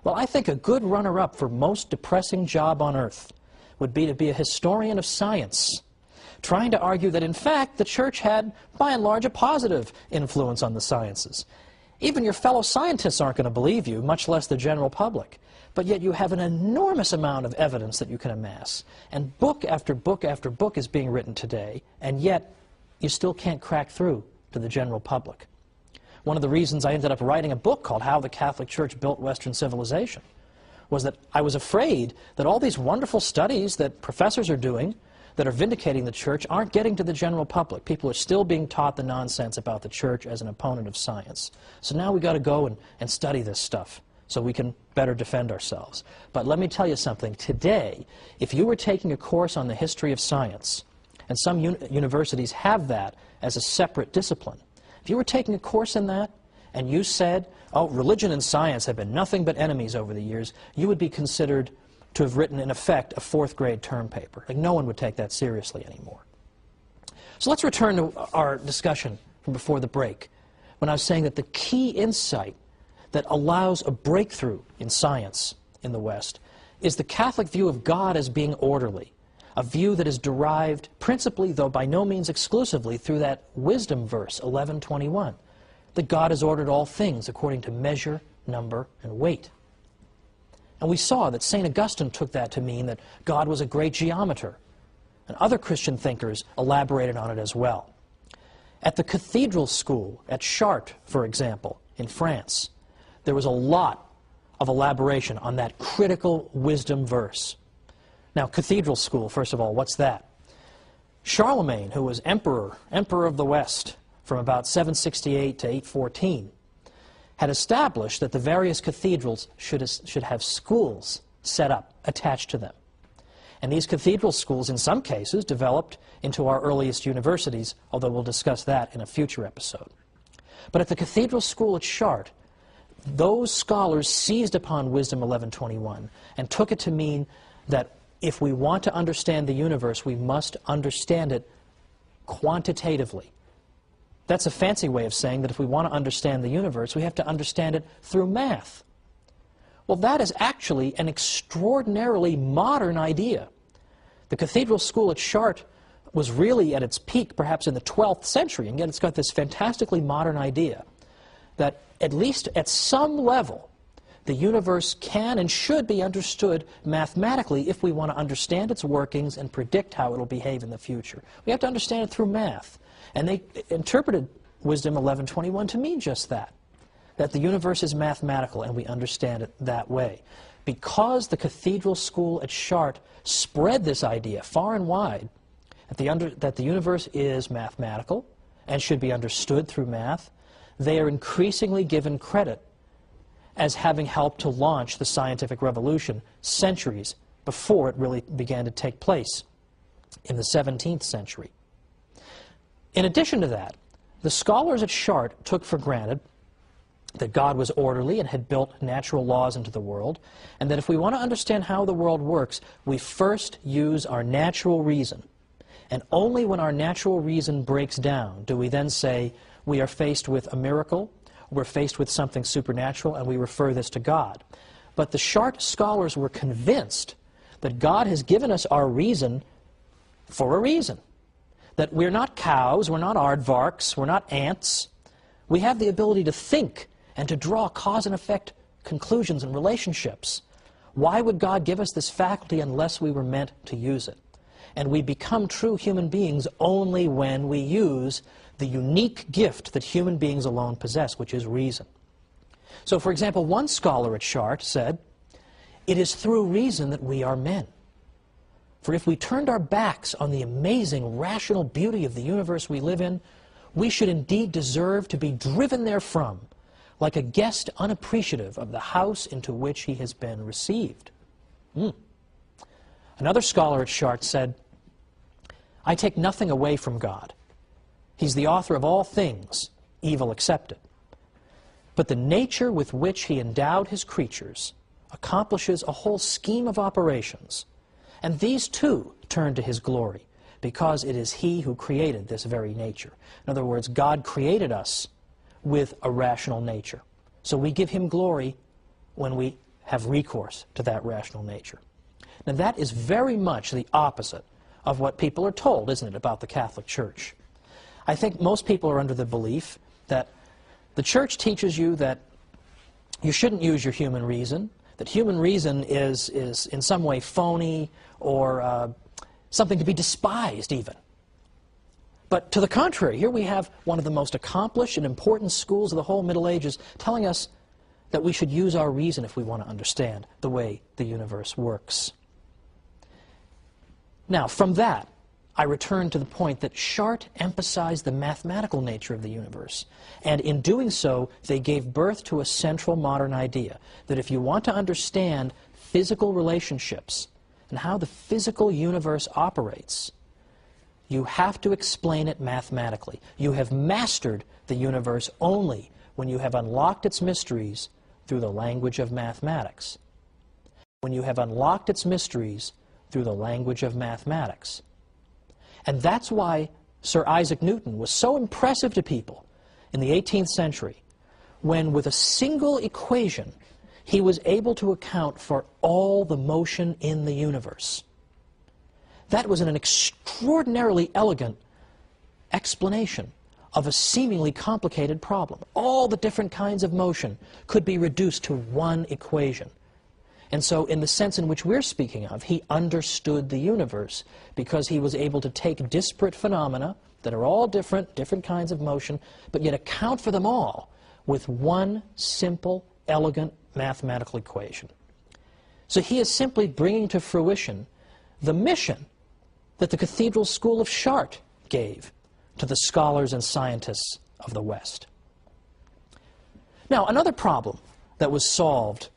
Well, I think a good runner-up for most depressing job on earth would be to be a historian of science, trying to argue that, in fact, the church had, by and large, a positive influence on the sciences. Even your fellow scientists aren't going to believe you, much less the general public. But yet you have an enormous amount of evidence that you can amass. And book after book after book is being written today, and yet you still can't crack through to the general public. One of the reasons I ended up writing a book called How the Catholic Church Built Western Civilization was that I was afraid that all these wonderful studies that professors are doing that are vindicating the church aren't getting to the general public. People are still being taught the nonsense about the church as an opponent of science. So now we've got to go and study this stuff so we can better defend ourselves. But let me tell you something. Today, if you were taking a course on the history of science, and some universities have that as a separate discipline, if you were taking a course in that and you said, oh, religion and science have been nothing but enemies over the years, you would be considered to have written, in effect, a fourth-grade term paper. Like, no one would take that seriously anymore. So let's return to our discussion from before the break, when I was saying that the key insight that allows a breakthrough in science in the West is the Catholic view of God as being orderly, a view that is derived principally, though by no means exclusively, through that wisdom verse, 11:21, that God has ordered all things according to measure, number, and weight. And we saw that St. Augustine took that to mean that God was a great geometer, and other Christian thinkers elaborated on it as well. At the cathedral school at Chartres, for example, in France, there was a lot of elaboration on that critical wisdom verse. Now, cathedral school, first of all, what's that? Charlemagne, who was emperor of the West from about 768 to 814, had established that the various cathedrals should have schools set up, attached to them. And these cathedral schools, in some cases, developed into our earliest universities, although we'll discuss that in a future episode. But at the cathedral school at Chartres, those scholars seized upon Wisdom 11:21 and took it to mean that if we want to understand the universe, we must understand it quantitatively. That's a fancy way of saying that if we want to understand the universe, we have to understand it through math. Well, that is actually an extraordinarily modern idea. The cathedral school at Chartres was really at its peak perhaps in the 12th century, and yet it's got this fantastically modern idea that at least at some level, the universe can and should be understood mathematically if we want to understand its workings and predict how it will behave in the future. We have to understand it through math. And they interpreted Wisdom 11:21 to mean just that the universe is mathematical and we understand it that way. Because the cathedral school at Chartres spread this idea far and wide that the universe is mathematical and should be understood through math, they are increasingly given credit as having helped to launch the scientific revolution centuries before it really began to take place in the 17th century. In addition to that, the scholars at Chartres took for granted that God was orderly and had built natural laws into the world, and that if we want to understand how the world works, we first use our natural reason. And only when our natural reason breaks down do we then say we are faced with a miracle, we're faced with something supernatural, and we refer this to God. But the Chartres scholars were convinced that God has given us our reason for a reason. That we're not cows, we're not aardvarks, we're not ants. We have the ability to think and to draw cause and effect conclusions and relationships. Why would God give us this faculty unless we were meant to use it? And we become true human beings only when we use the unique gift that human beings alone possess, which is reason. So, for example, one scholar at Chartres said, "It is through reason that we are men. For if we turned our backs on the amazing rational beauty of the universe we live in, we should indeed deserve to be driven therefrom, like a guest unappreciative of the house into which he has been received." Another scholar at Chartres said, "I take nothing away from God. He's the author of all things, evil excepted. but the nature with which he endowed his creatures accomplishes a whole scheme of operations, and these too turn to his glory, because it is he who created this very nature. In other words, God created us with a rational nature. So we give him glory when we have recourse to that rational nature. Now that is very much the opposite of what people are told, isn't it, about the Catholic Church? I think most people are under the belief that the Church teaches you that you shouldn't use your human reason, that human reason is in some way phony or something to be despised even. But to the contrary, here we have one of the most accomplished and important schools of the whole Middle Ages telling us that we should use our reason if we want to understand the way the universe works. Now, from that, I return to the point that Chart emphasized the mathematical nature of the universe, and in doing so, they gave birth to a central modern idea, that if you want to understand physical relationships and how the physical universe operates, you have to explain it mathematically. You have mastered the universe only when you have unlocked its mysteries through the language of mathematics. When you have unlocked its mysteries through the language of mathematics. And that's why Sir Isaac Newton was so impressive to people in the 18th century, when with a single equation he was able to account for all the motion in the universe. That was an extraordinarily elegant explanation of a seemingly complicated problem. All the different kinds of motion could be reduced to one equation. And so in the sense in which we're speaking of, he understood the universe because he was able to take disparate phenomena that are all different kinds of motion, but yet account for them all with one simple, elegant mathematical equation. So he is simply bringing to fruition the mission that the Cathedral School of Chartres gave to the scholars and scientists of the West. Now, another problem that was solved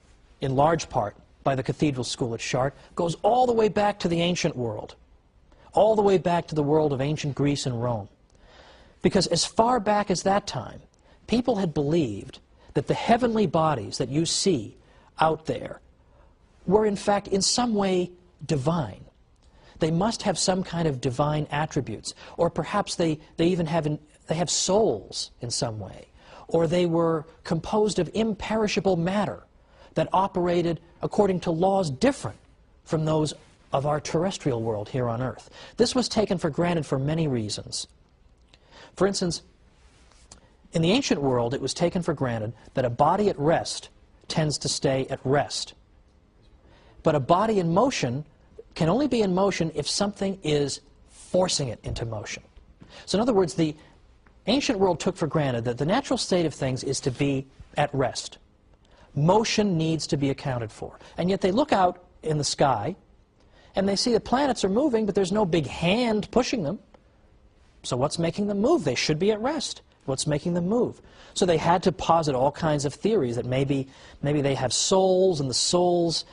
in large part by the Cathedral School at Chartres goes all the way back to the ancient world, all the way back to the world of ancient Greece and Rome. Because as far back as that time, people had believed that the heavenly bodies that you see out there were in fact in some way divine. They must have some kind of divine attributes, or perhaps they even have souls in some way, or they were composed of imperishable matter that operated according to laws different from those of our terrestrial world here on Earth. This was taken for granted for many reasons. For instance, in the ancient world, it was taken for granted that a body at rest tends to stay at rest. But a body in motion can only be in motion if something is forcing it into motion. So in other words, the ancient world took for granted that the natural state of things is to be at rest. Motion needs to be accounted for. And yet they look out in the sky and they see the planets are moving, but there's no big hand pushing them. So what's making them move? They should be at rest. What's making them move? So they had to posit all kinds of theories that maybe they have souls and the souls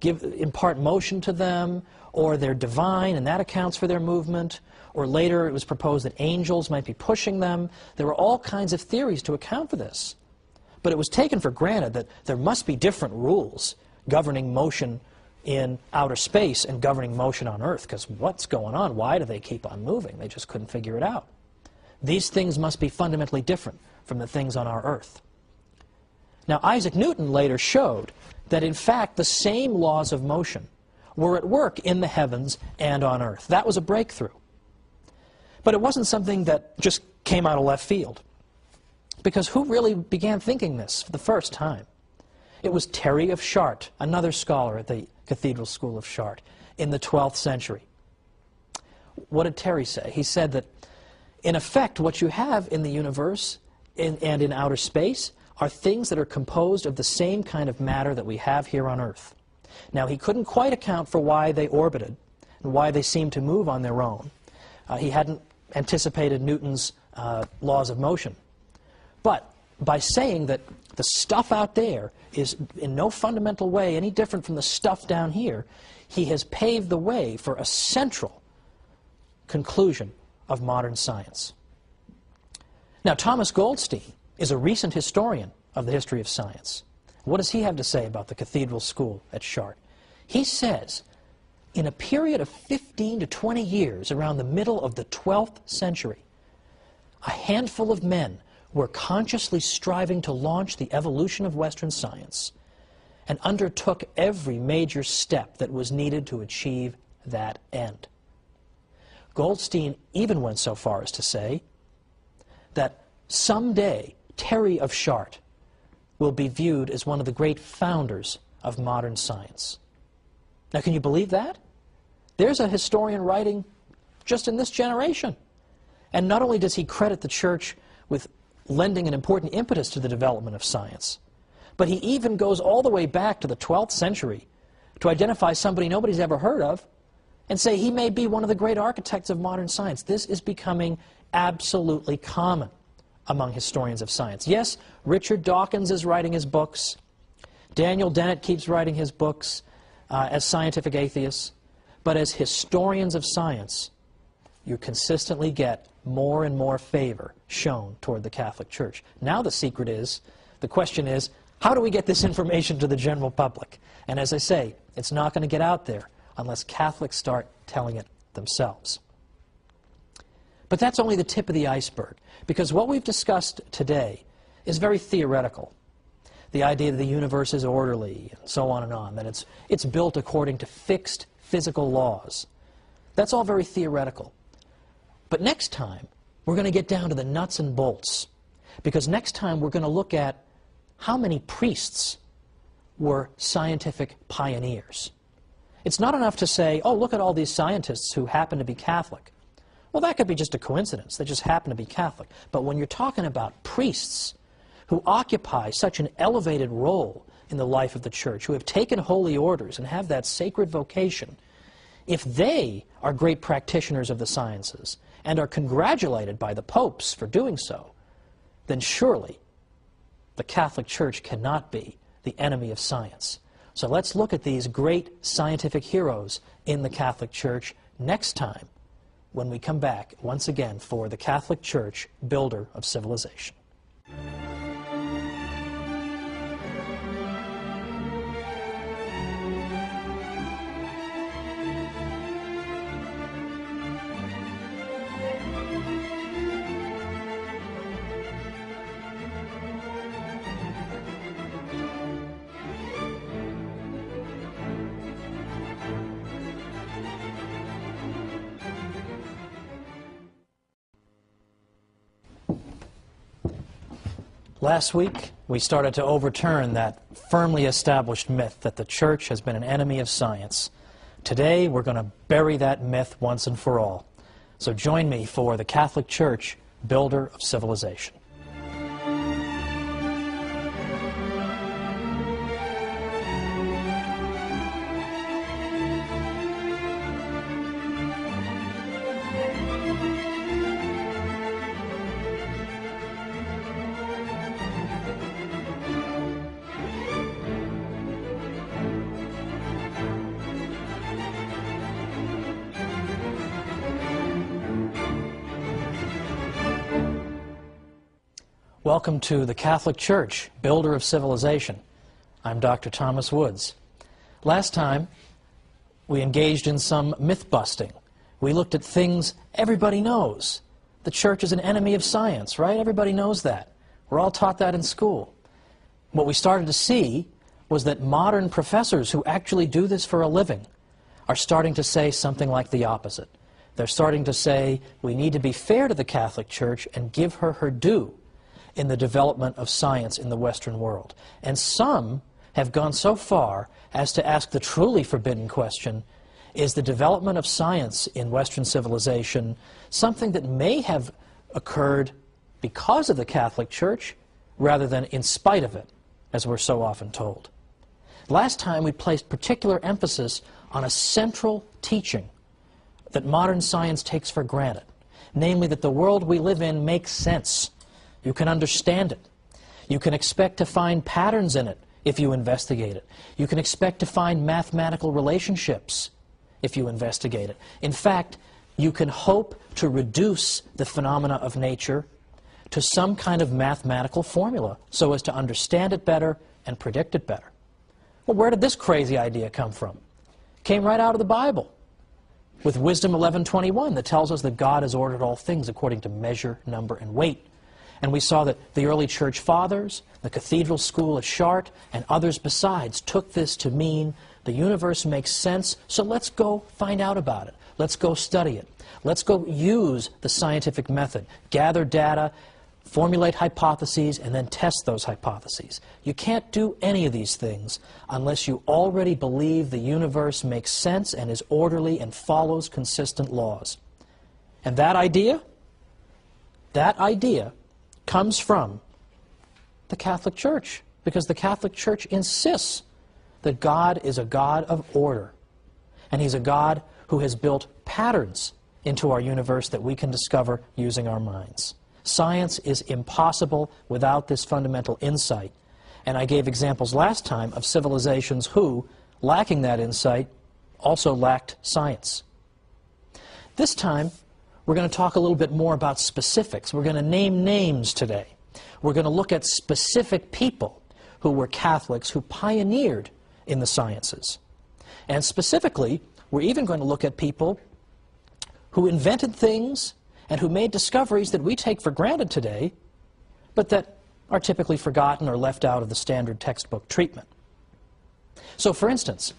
impart motion to them, or they're divine and that accounts for their movement, or later it was proposed that angels might be pushing them. There were all kinds of theories to account for this. But it was taken for granted that there must be different rules governing motion in outer space and governing motion on Earth, because what's going on? Why do they keep on moving? They just couldn't figure it out. These things must be fundamentally different from the things on our Earth. Now, Isaac Newton later showed that, in fact, the same laws of motion were at work in the heavens and on Earth. That was a breakthrough. But it wasn't something that just came out of left field. Because who really began thinking this for the first time? It was Terry of Chartres, another scholar at the Cathedral School of Chartres, in the 12th century. What did Terry say? He said that, in effect, what you have in the universe and in outer space are things that are composed of the same kind of matter that we have here on Earth. Now, he couldn't quite account for why they orbited and why they seemed to move on their own. He hadn't anticipated Newton's laws of motion. But by saying that the stuff out there is in no fundamental way any different from the stuff down here, he has paved the way for a central conclusion of modern science. Now, Thomas Goldstein is a recent historian of the history of science. What does he have to say about the cathedral school at Chartres? He says, in a period of 15 to 20 years, around the middle of the 12th century, a handful of men were consciously striving to launch the evolution of Western science and undertook every major step that was needed to achieve that end. Goldstein even went so far as to say that someday Terry of Chartres will be viewed as one of the great founders of modern science. Now, can you believe that? There's a historian writing just in this generation. And not only does he credit the church with lending an important impetus to the development of science, but he even goes all the way back to the 12th century to identify somebody nobody's ever heard of and say he may be one of the great architects of modern science. This is becoming absolutely common among historians of science. Yes, Richard Dawkins is writing his books. Daniel Dennett keeps writing his books as scientific atheists. But as historians of science, you consistently get more and more favor shown toward the Catholic Church. Now the question is, how do we get this information to the general public? And as I say, it's not going to get out there unless Catholics start telling it themselves. But that's only the tip of the iceberg, because what we've discussed today is very theoretical. The idea that the universe is orderly, and so on and on, that it's built according to fixed physical laws. That's all very theoretical. But next time, we're going to get down to the nuts and bolts, because next time we're going to look at how many priests were scientific pioneers. It's not enough to say, oh, look at all these scientists who happen to be Catholic. Well, that could be just a coincidence. They just happen to be Catholic. But when you're talking about priests who occupy such an elevated role in the life of the church, who have taken holy orders and have that sacred vocation, if they are great practitioners of the sciences and are congratulated by the popes for doing so, then surely the Catholic Church cannot be the enemy of science. So let's look at these great scientific heroes in the Catholic Church next time when we come back once again for the Catholic Church, builder of civilization. Last week, we started to overturn that firmly established myth that the church has been an enemy of science. Today, we're going to bury that myth once and for all. So join me for the Catholic Church, builder of civilization. Welcome to the Catholic Church, builder of civilization. I'm Dr. Thomas Woods. Last time, we engaged in some myth-busting. We looked at things everybody knows. The church is an enemy of science, right? Everybody knows that. We're all taught that in school. What we started to see was that modern professors who actually do this for a living are starting to say something like the opposite. They're starting to say, we need to be fair to the Catholic Church and give her her due in the development of science in the Western world. And some have gone so far as to ask the truly forbidden question, is the development of science in Western civilization something that may have occurred because of the Catholic Church rather than in spite of it, as we're so often told? Last time we placed particular emphasis on a central teaching that modern science takes for granted, namely that the world we live in makes sense. You can understand it. You can expect to find patterns in it if you investigate it. You can expect to find mathematical relationships if you investigate it. In fact, you can hope to reduce the phenomena of nature to some kind of mathematical formula so as to understand it better and predict it better. Well, where did this crazy idea come from? It came right out of the Bible with Wisdom 11:21 that tells us that God has ordered all things according to measure, number, and weight. And we saw that the early church fathers, the cathedral school at Chartres, and others besides took this to mean the universe makes sense, so let's go find out about it. Let's go study it. Let's go use the scientific method, gather data, formulate hypotheses, and then test those hypotheses. You can't do any of these things unless you already believe the universe makes sense and is orderly and follows consistent laws. And that idea comes from the Catholic Church, because the Catholic Church insists that God is a God of order, and He's a God who has built patterns into our universe that we can discover using our minds. Science is impossible without this fundamental insight, and I gave examples last time of civilizations who, lacking that insight, also lacked science. This time, we're going to talk a little bit more about specifics. We're going to name names today. We're going to look at specific people who were Catholics who pioneered in the sciences. And specifically, we're even going to look at people who invented things and who made discoveries that we take for granted today, but that are typically forgotten or left out of the standard textbook treatment. So, for instance,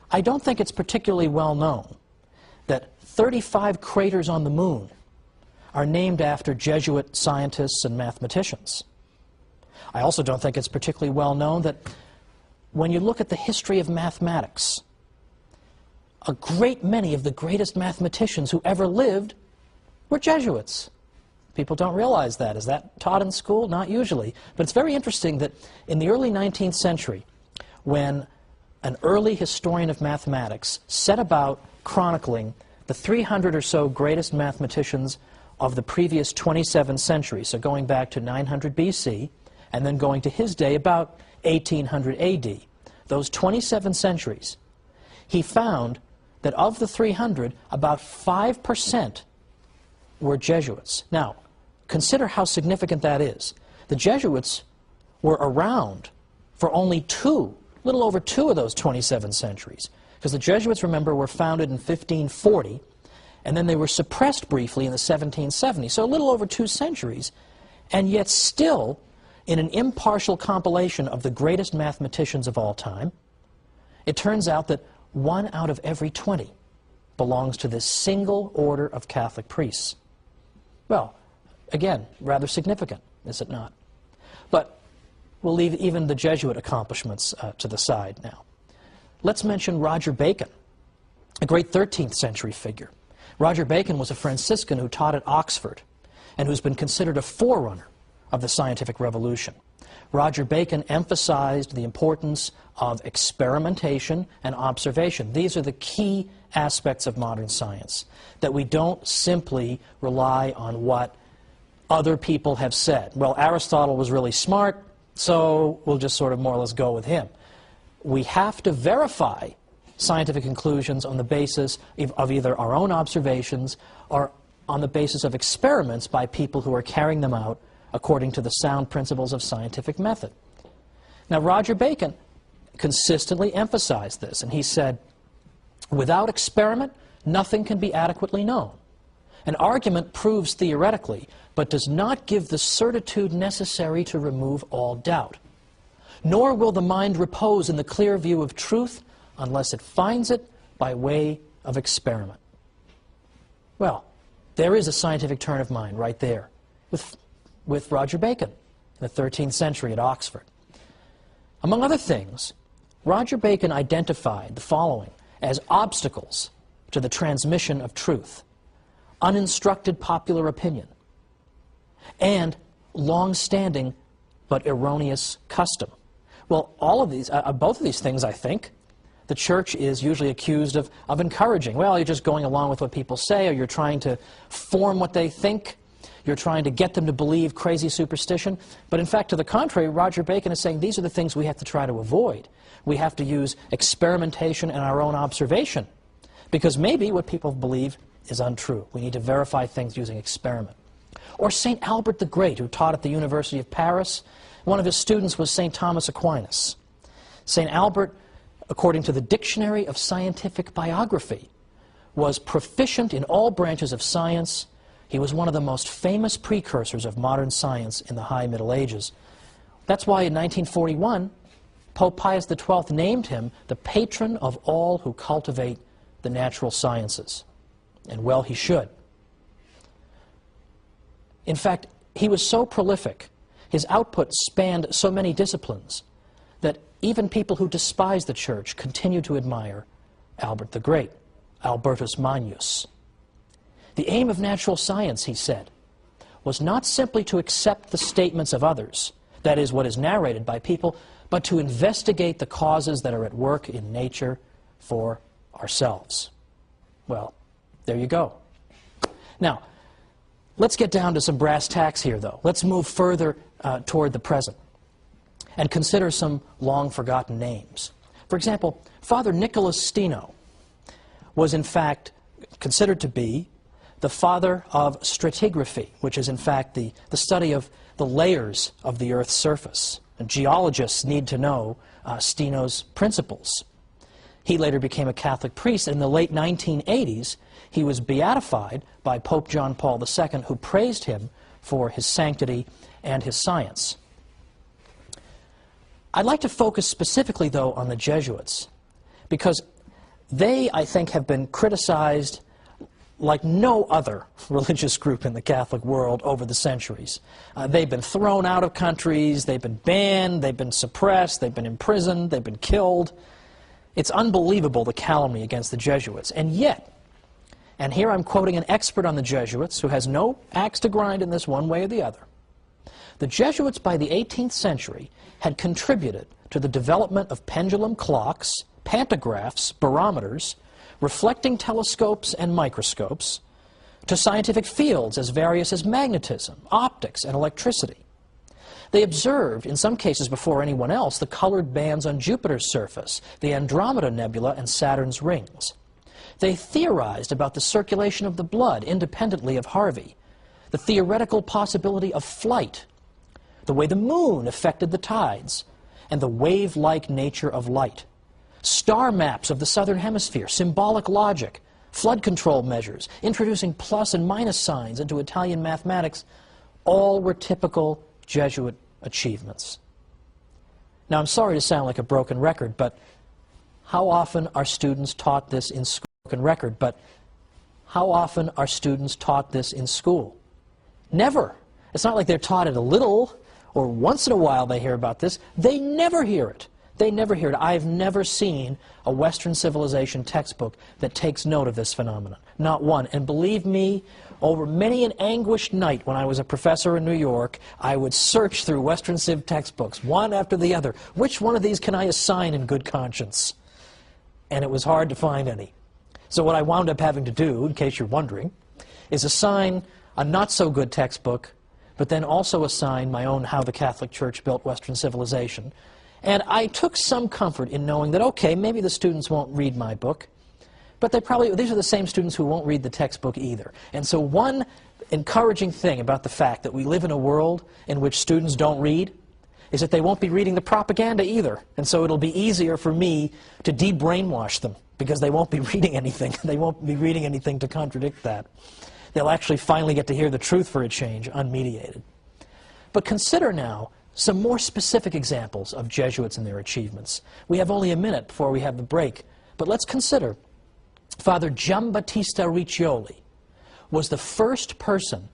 I don't think it's particularly well known that 35 craters on the moon are named after Jesuit scientists and mathematicians. I also don't think it's particularly well known that when you look at the history of mathematics, a great many of the greatest mathematicians who ever lived were Jesuits. People don't realize that. Is that taught in school? Not usually. But it's very interesting that in the early 19th century, when an early historian of mathematics set about chronicling the 300 or so greatest mathematicians of the previous 27 centuries, so going back to 900 BC, and then going to his day about 1800 AD, those 27 centuries, he found that of the 300, about 5% were Jesuits. Now, consider how significant that is. The Jesuits were around for only little over two of those 27 centuries. Because the Jesuits, remember, were founded in 1540, and then they were suppressed briefly in the 1770s, so a little over 2 centuries, and yet still, in an impartial compilation of the greatest mathematicians of all time, it turns out that 1 out of every 20 belongs to this single order of Catholic priests. Well, again, rather significant, is it not? But we'll leave even the Jesuit accomplishments to the side now. Let's mention Roger Bacon, a great 13th century figure. Roger Bacon was a Franciscan who taught at Oxford and who's been considered a forerunner of the scientific revolution. Roger Bacon emphasized the importance of experimentation and observation. These are the key aspects of modern science, that we don't simply rely on what other people have said. Well, Aristotle was really smart, so we'll just sort of more or less go with him. We have to verify scientific conclusions on the basis of either our own observations or on the basis of experiments by people who are carrying them out according to the sound principles of scientific method. Now, Roger Bacon consistently emphasized this, and he said, without experiment, nothing can be adequately known. An argument proves theoretically, but does not give the certitude necessary to remove all doubt. Nor will the mind repose in the clear view of truth unless it finds it by way of experiment. Well, there is a scientific turn of mind right there with Roger Bacon in the 13th century at Oxford. Among other things, Roger Bacon identified the following as obstacles to the transmission of truth: uninstructed popular opinion and long-standing but erroneous custom. Well, all of these, both of these things, I think, the church is usually accused of encouraging. Well, you're just going along with what people say, or you're trying to form what they think. You're trying to get them to believe crazy superstition. But in fact, to the contrary, Roger Bacon is saying these are the things we have to try to avoid. We have to use experimentation and our own observation, because maybe what people believe is untrue. We need to verify things using experiment. Or St. Albert the Great, who taught at the University of Paris. One of his students was St. Thomas Aquinas. St. Albert, according to the Dictionary of Scientific Biography, was proficient in all branches of science. He was one of the most famous precursors of modern science in the High Middle Ages. That's why in 1941, Pope Pius XII named him the patron of all who cultivate the natural sciences. And well, he should. In fact, he was so prolific, his output spanned so many disciplines, that even people who despise the Church continue to admire Albert the Great, Albertus Magnus. The aim of natural science, he said, was not simply to accept the statements of others, that is, what is narrated by people, but to investigate the causes that are at work in nature for ourselves. Well, there you go. Now, let's get down to some brass tacks here, though. Let's move further toward the present and consider some long-forgotten names. For example, Father Nicholas Steno was, in fact, considered to be the father of stratigraphy, which is, in fact, the study of the layers of the Earth's surface. And geologists need to know Steno's principles. He later became a Catholic priest, and in the late 1980s, he was beatified by Pope John Paul II, who praised him for his sanctity and his science. I'd like to focus specifically, though, on the Jesuits, because they, I think, have been criticized like no other religious group in the Catholic world over the centuries. They've been thrown out of countries, they've been banned, they've been suppressed, they've been imprisoned, they've been killed. It's unbelievable, the calumny against the Jesuits. And yet, and here I'm quoting an expert on the Jesuits who has no axe to grind in this one way or the other, the Jesuits by the 18th century had contributed to the development of pendulum clocks, pantographs, barometers, reflecting telescopes and microscopes, to scientific fields as various as magnetism, optics, and electricity. They observed, in some cases before anyone else, the colored bands on Jupiter's surface, the Andromeda Nebula, and Saturn's rings. They theorized about the circulation of the blood independently of Harvey, the theoretical possibility of flight, the way the moon affected the tides, and the wave-like nature of light. Star maps of the southern hemisphere, symbolic logic, flood control measures, introducing plus and minus signs into Italian mathematics, all were typical Jesuit achievements. Now, I'm sorry to sound like a broken record, but how often are students taught this in school? How often are students taught this in school? Never. It's not like they're taught it a little, or once in a while they hear about this. They never hear it. They never hear it. I've never seen a Western civilization textbook that takes note of this phenomenon. Not one. And believe me, over many an anguished night when I was a professor in New York, I would search through Western Civ textbooks, one after the other. Which one of these can I assign in good conscience? And it was hard to find any. So what I wound up having to do, in case you're wondering, is assign a not-so-good textbook, but then also assign my own How the Catholic Church Built Western Civilization. And I took some comfort in knowing that, okay, maybe the students won't read my book, but these are the same students who won't read the textbook either. And so one encouraging thing about the fact that we live in a world in which students don't read is that they won't be reading the propaganda either. And so it'll be easier for me to de-brainwash them, because they won't be reading anything. They won't be reading anything to contradict that. They'll actually finally get to hear the truth for a change, unmediated. But consider now some more specific examples of Jesuits and their achievements. We have only a minute before we have the break, but let's consider Father Giambattista Riccioli was the first person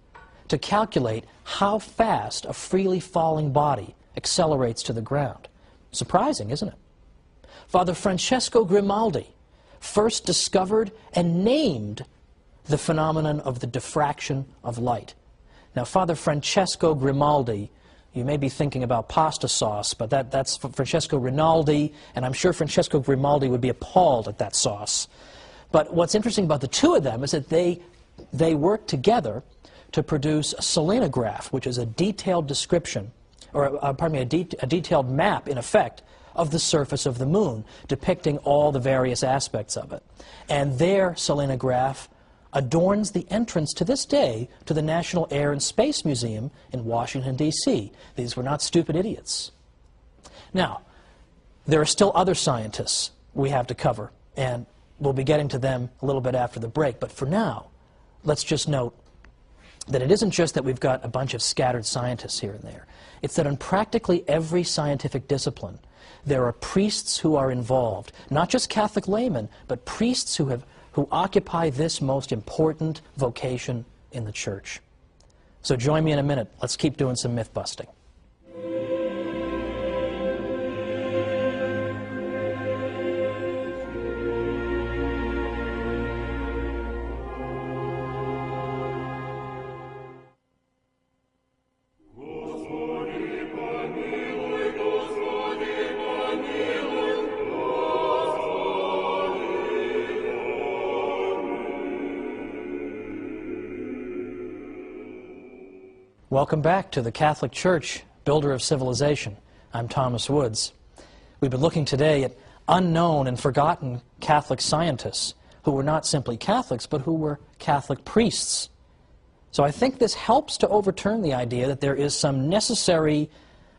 to calculate how fast a freely falling body accelerates to the ground. Surprising, isn't it? Father Francesco Grimaldi first discovered and named the phenomenon of the diffraction of light. Now, Father Francesco Grimaldi, you may be thinking about pasta sauce, but that's Francesco Rinaldi, and I'm sure Francesco Grimaldi would be appalled at that sauce. But what's interesting about the two of them is that they worked together to produce a selenograph, which is a detailed description, or pardon me, a detailed map, in effect, of the surface of the moon, depicting all the various aspects of it. And their selenograph adorns the entrance to this day to the National Air and Space Museum in Washington, D.C. These were not stupid idiots. Now, there are still other scientists we have to cover, and we'll be getting to them a little bit after the break. But for now, let's just note that it isn't just that we've got a bunch of scattered scientists here and there. It's that in practically every scientific discipline, there are priests who are involved, not just Catholic laymen, but priests who occupy this most important vocation in the Church. So join me in a minute. Let's keep doing some myth-busting. Welcome back to the Catholic Church, builder of civilization. I'm Thomas Woods. We've been looking today at unknown and forgotten Catholic scientists who were not simply Catholics, but who were Catholic priests. So I think this helps to overturn the idea that there is some necessary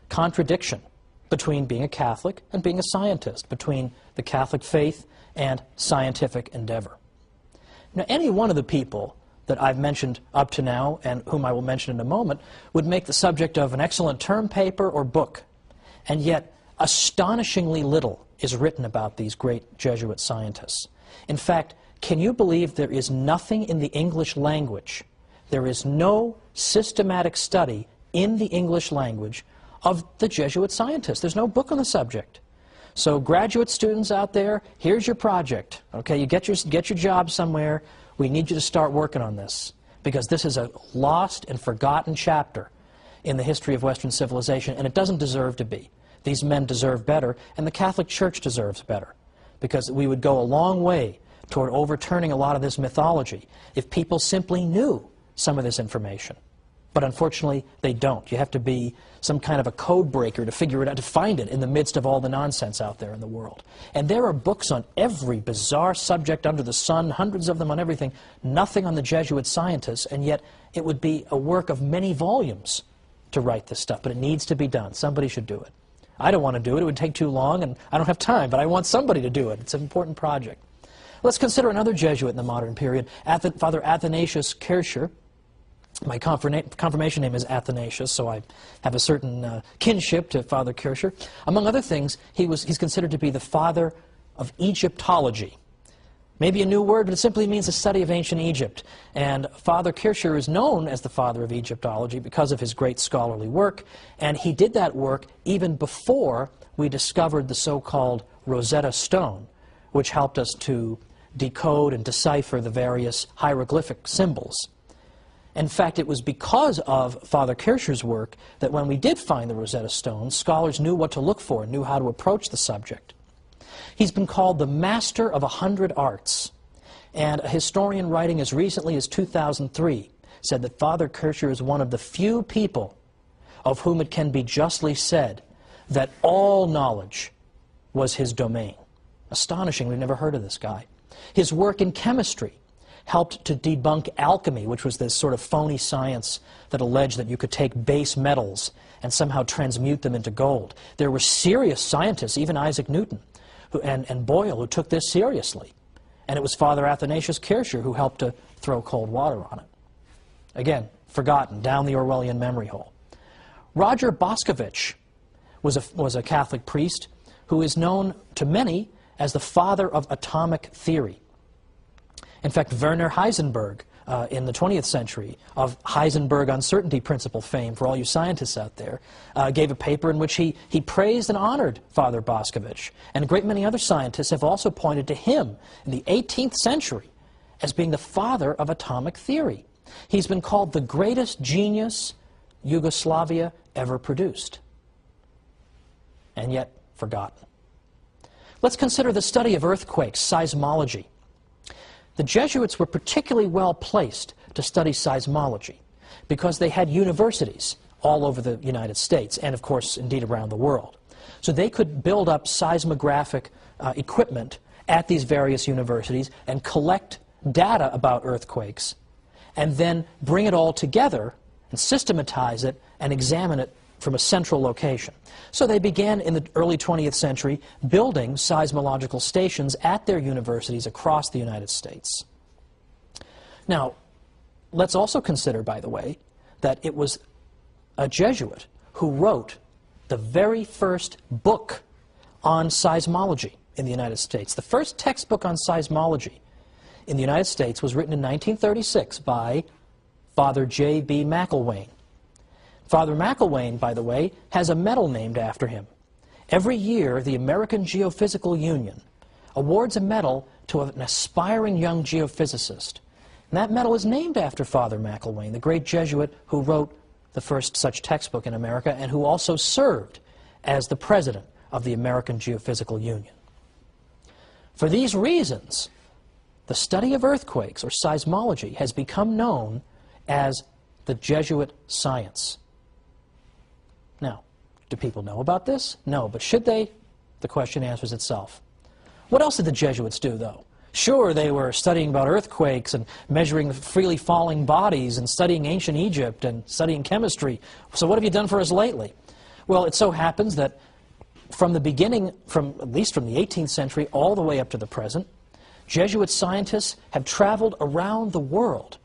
contradiction between being a Catholic and being a scientist, between the Catholic faith and scientific endeavor. Now, any one of the people that I've mentioned up to now, and whom I will mention in a moment, would make the subject of an excellent term paper or book. And yet, astonishingly little is written about these great Jesuit scientists. In fact, can you believe there is nothing in the English language, there is no systematic study in the English language of the Jesuit scientists? There's no book on the subject. So graduate students out there, here's your project. Okay, you get your job somewhere. We need you to start working on this, because this is a lost and forgotten chapter in the history of Western civilization, and it doesn't deserve to be. These men deserve better, and the Catholic Church deserves better, because we would go a long way toward overturning a lot of this mythology if people simply knew some of this information. But unfortunately, they don't. You have to be some kind of a code breaker to figure it out, to find it in the midst of all the nonsense out there in the world. And there are books on every bizarre subject under the sun, hundreds of them on everything, nothing on the Jesuit scientists, and yet it would be a work of many volumes to write this stuff. But it needs to be done. Somebody should do it. I don't want to do it. It would take too long, and I don't have time, but I want somebody to do it. It's an important project. Let's consider another Jesuit in the modern period, Father Athanasius Kircher. My confirmation name is Athanasius, so I have a certain kinship to Father Kircher. Among other things, he's considered to be the father of Egyptology. Maybe a new word, but it simply means the study of ancient Egypt. And Father Kircher is known as the father of Egyptology because of his great scholarly work, and he did that work even before we discovered the so-called Rosetta Stone, which helped us to decode and decipher the various hieroglyphic symbols. In fact, it was because of Father Kircher's work that when we did find the Rosetta Stone, scholars knew what to look for, knew how to approach the subject. He's been called the master of 100 arts, and a historian writing as recently as 2003 said that Father Kircher is one of the few people of whom it can be justly said that all knowledge was his domain. Astonishing, we've never heard of this guy. His work in chemistry helped to debunk alchemy, which was this sort of phony science that alleged that you could take base metals and somehow transmute them into gold. There were serious scientists, even Isaac Newton and Boyle, who took this seriously. And it was Father Athanasius Kircher who helped to throw cold water on it. Again, forgotten, down the Orwellian memory hole. Roger Boscovich was a Catholic priest who is known to many as the father of atomic theory. In fact, Werner Heisenberg, in the 20th century, of Heisenberg uncertainty principle fame for all you scientists out there, gave a paper in which he praised and honored Father Boscovich. And a great many other scientists have also pointed to him in the 18th century as being the father of atomic theory. He's been called the greatest genius Yugoslavia ever produced, and yet forgotten. Let's consider the study of earthquakes, seismology. The Jesuits were particularly well placed to study seismology because they had universities all over the United States and, of course, indeed around the world. So they could build up seismographic equipment at these various universities and collect data about earthquakes and then bring it all together and systematize it and examine it from a central location. So they began in the early 20th century building seismological stations at their universities across the United States. Now, let's also consider, by the way, that it was a Jesuit who wrote the very first book on seismology in the United States. The first textbook on seismology in the United States was written in 1936 by Father J.B. McIlwain. Father McIlwain, by the way, has a medal named after him. Every year, the American Geophysical Union awards a medal to an aspiring young geophysicist. And that medal is named after Father McIlwain, the great Jesuit who wrote the first such textbook in America and who also served as the president of the American Geophysical Union. For these reasons, the study of earthquakes, or seismology, has become known as the Jesuit science. Now, do people know about this? No, but should they? The question answers itself. What else did the Jesuits do, though? Sure, they were studying about earthquakes and measuring freely falling bodies and studying ancient Egypt and studying chemistry. So what have you done for us lately? Well, it so happens that from the beginning, at least from the 18th century all the way up to the present, Jesuit scientists have traveled around the world,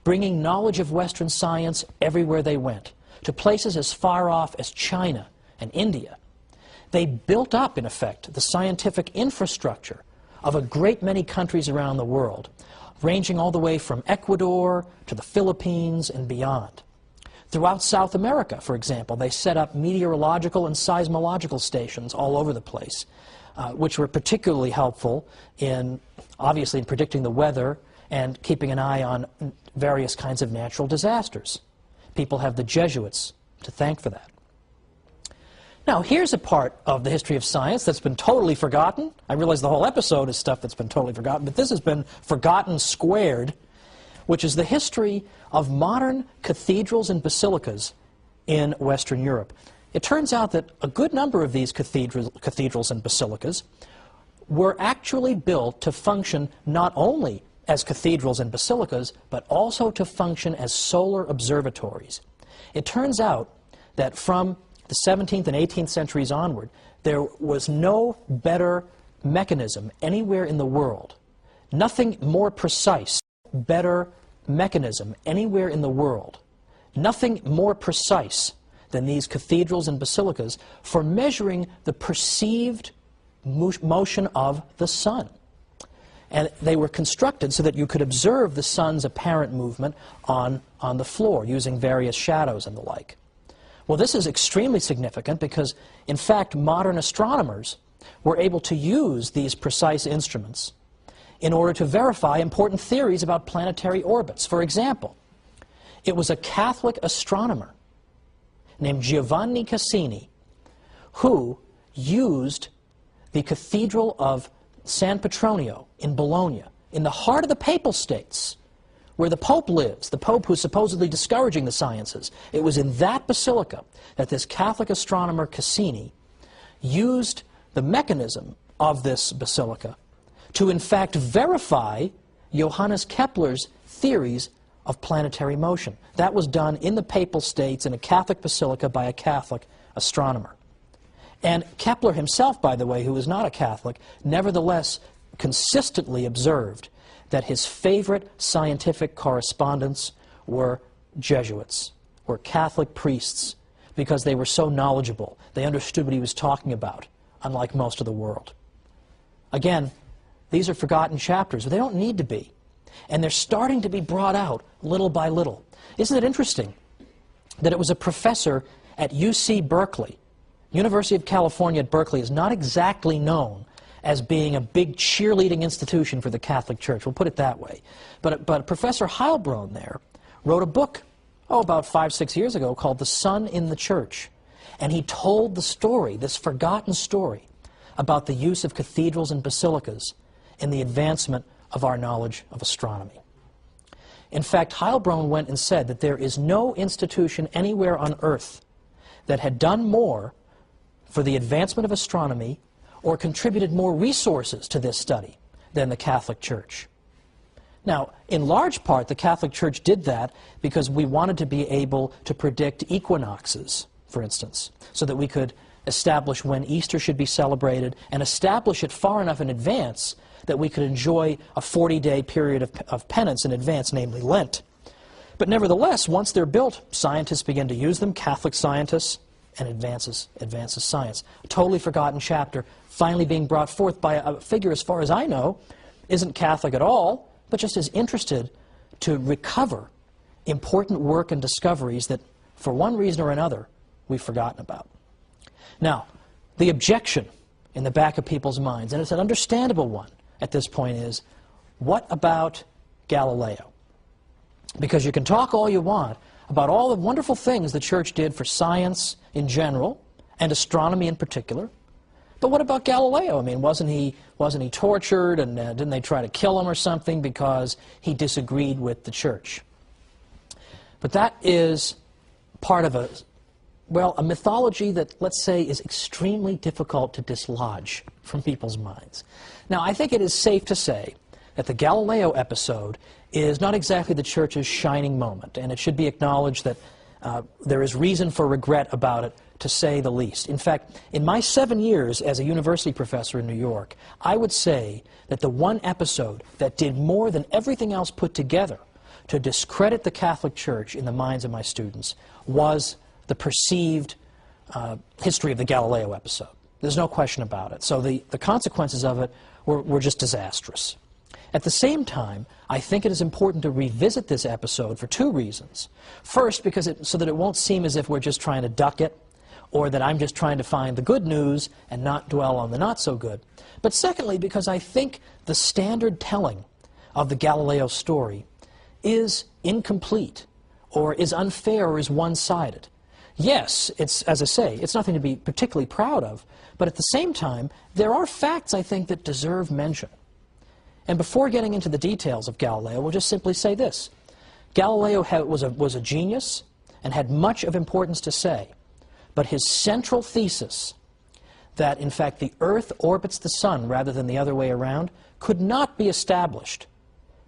bringing knowledge of Western science everywhere they went, to places as far off as China and India. They built up, in effect, the scientific infrastructure of a great many countries around the world, ranging all the way from Ecuador to the Philippines and beyond. Throughout South America, for example, they set up meteorological and seismological stations all over the place, which were particularly helpful in, obviously, in predicting the weather and keeping an eye on various kinds of natural disasters. People have the Jesuits to thank for that. Now, here's a part of the history of science that's been totally forgotten. I realize the whole episode is stuff that's been totally forgotten, but this has been forgotten squared, which is the history of modern cathedrals and basilicas in Western Europe. It turns out that a good number of these cathedrals and basilicas were actually built to function not only as cathedrals and basilicas, but also to function as solar observatories. It turns out that from the 17th and 18th centuries onward, there was no better mechanism anywhere in the world, nothing more precise, better mechanism anywhere in the world, nothing more precise than these cathedrals and basilicas for measuring the perceived motion of the sun. And they were constructed so that you could observe the sun's apparent movement on the floor using various shadows and the like. Well, this is extremely significant because, in fact, modern astronomers were able to use these precise instruments in order to verify important theories about planetary orbits. For example, it was a Catholic astronomer named Giovanni Cassini who used the Cathedral of San Petronio in Bologna, in the heart of the Papal States, where the Pope lives, the Pope who's supposedly discouraging the sciences. It was in that basilica that this Catholic astronomer Cassini used the mechanism of this basilica to in fact verify Johannes Kepler's theories of planetary motion. That was done in the Papal States in a Catholic basilica by a Catholic astronomer. And Kepler himself, by the way, who was not a Catholic, nevertheless consistently observed that his favorite scientific correspondents were Jesuits, were Catholic priests, because they were so knowledgeable. They understood what he was talking about, unlike most of the world. Again, these are forgotten chapters, but they don't need to be. And they're starting to be brought out little by little. Isn't it interesting that it was a professor at UC Berkeley, University of California at Berkeley is not exactly known as being a big cheerleading institution for the Catholic Church. We'll put it that way. But Professor Heilbronn there wrote a book, about 5-6 years ago, called The Sun in the Church. And he told the story, this forgotten story, about the use of cathedrals and basilicas in the advancement of our knowledge of astronomy. In fact, Heilbronn went and said that there is no institution anywhere on earth that had done more for the advancement of astronomy or contributed more resources to this study than the Catholic Church. Now, in large part, the Catholic Church did that because we wanted to be able to predict equinoxes, for instance, so that we could establish when Easter should be celebrated and establish it far enough in advance that we could enjoy a 40-day period of penance in advance, namely Lent. But nevertheless, once they're built, scientists begin to use them, Catholic scientists, and advances science. A totally forgotten chapter, finally being brought forth by a figure, as far as I know, isn't Catholic at all, but just is interested to recover important work and discoveries that, for one reason or another, we've forgotten about. Now, the objection in the back of people's minds, and it's an understandable one at this point, is, what about Galileo? Because you can talk all you want about all the wonderful things the Church did for science in general, and astronomy in particular, but what about Galileo? I mean, wasn't he tortured, and didn't they try to kill him or something because he disagreed with the Church? But that is part of a mythology that, let's say, is extremely difficult to dislodge from people's minds. Now, I think it is safe to say that the Galileo episode is not exactly the Church's shining moment, and it should be acknowledged that there is reason for regret about it, to say the least. In fact, in my 7 years as a university professor in New York, I would say that the one episode that did more than everything else put together to discredit the Catholic Church in the minds of my students was the perceived history of the Galileo episode. There's no question about it. So the consequences of it were just disastrous. At the same time, I think it is important to revisit this episode for two reasons. First, because so that it won't seem as if we're just trying to duck it, or that I'm just trying to find the good news and not dwell on the not so good. But secondly, because I think the standard telling of the Galileo story is incomplete, or is unfair, or is one-sided. Yes, it's, as I say, it's nothing to be particularly proud of, but at the same time, there are facts, I think, that deserve mention. And before getting into the details of Galileo, we'll just simply say this. Galileo was a genius and had much of importance to say, but his central thesis, that in fact the Earth orbits the Sun rather than the other way around, could not be established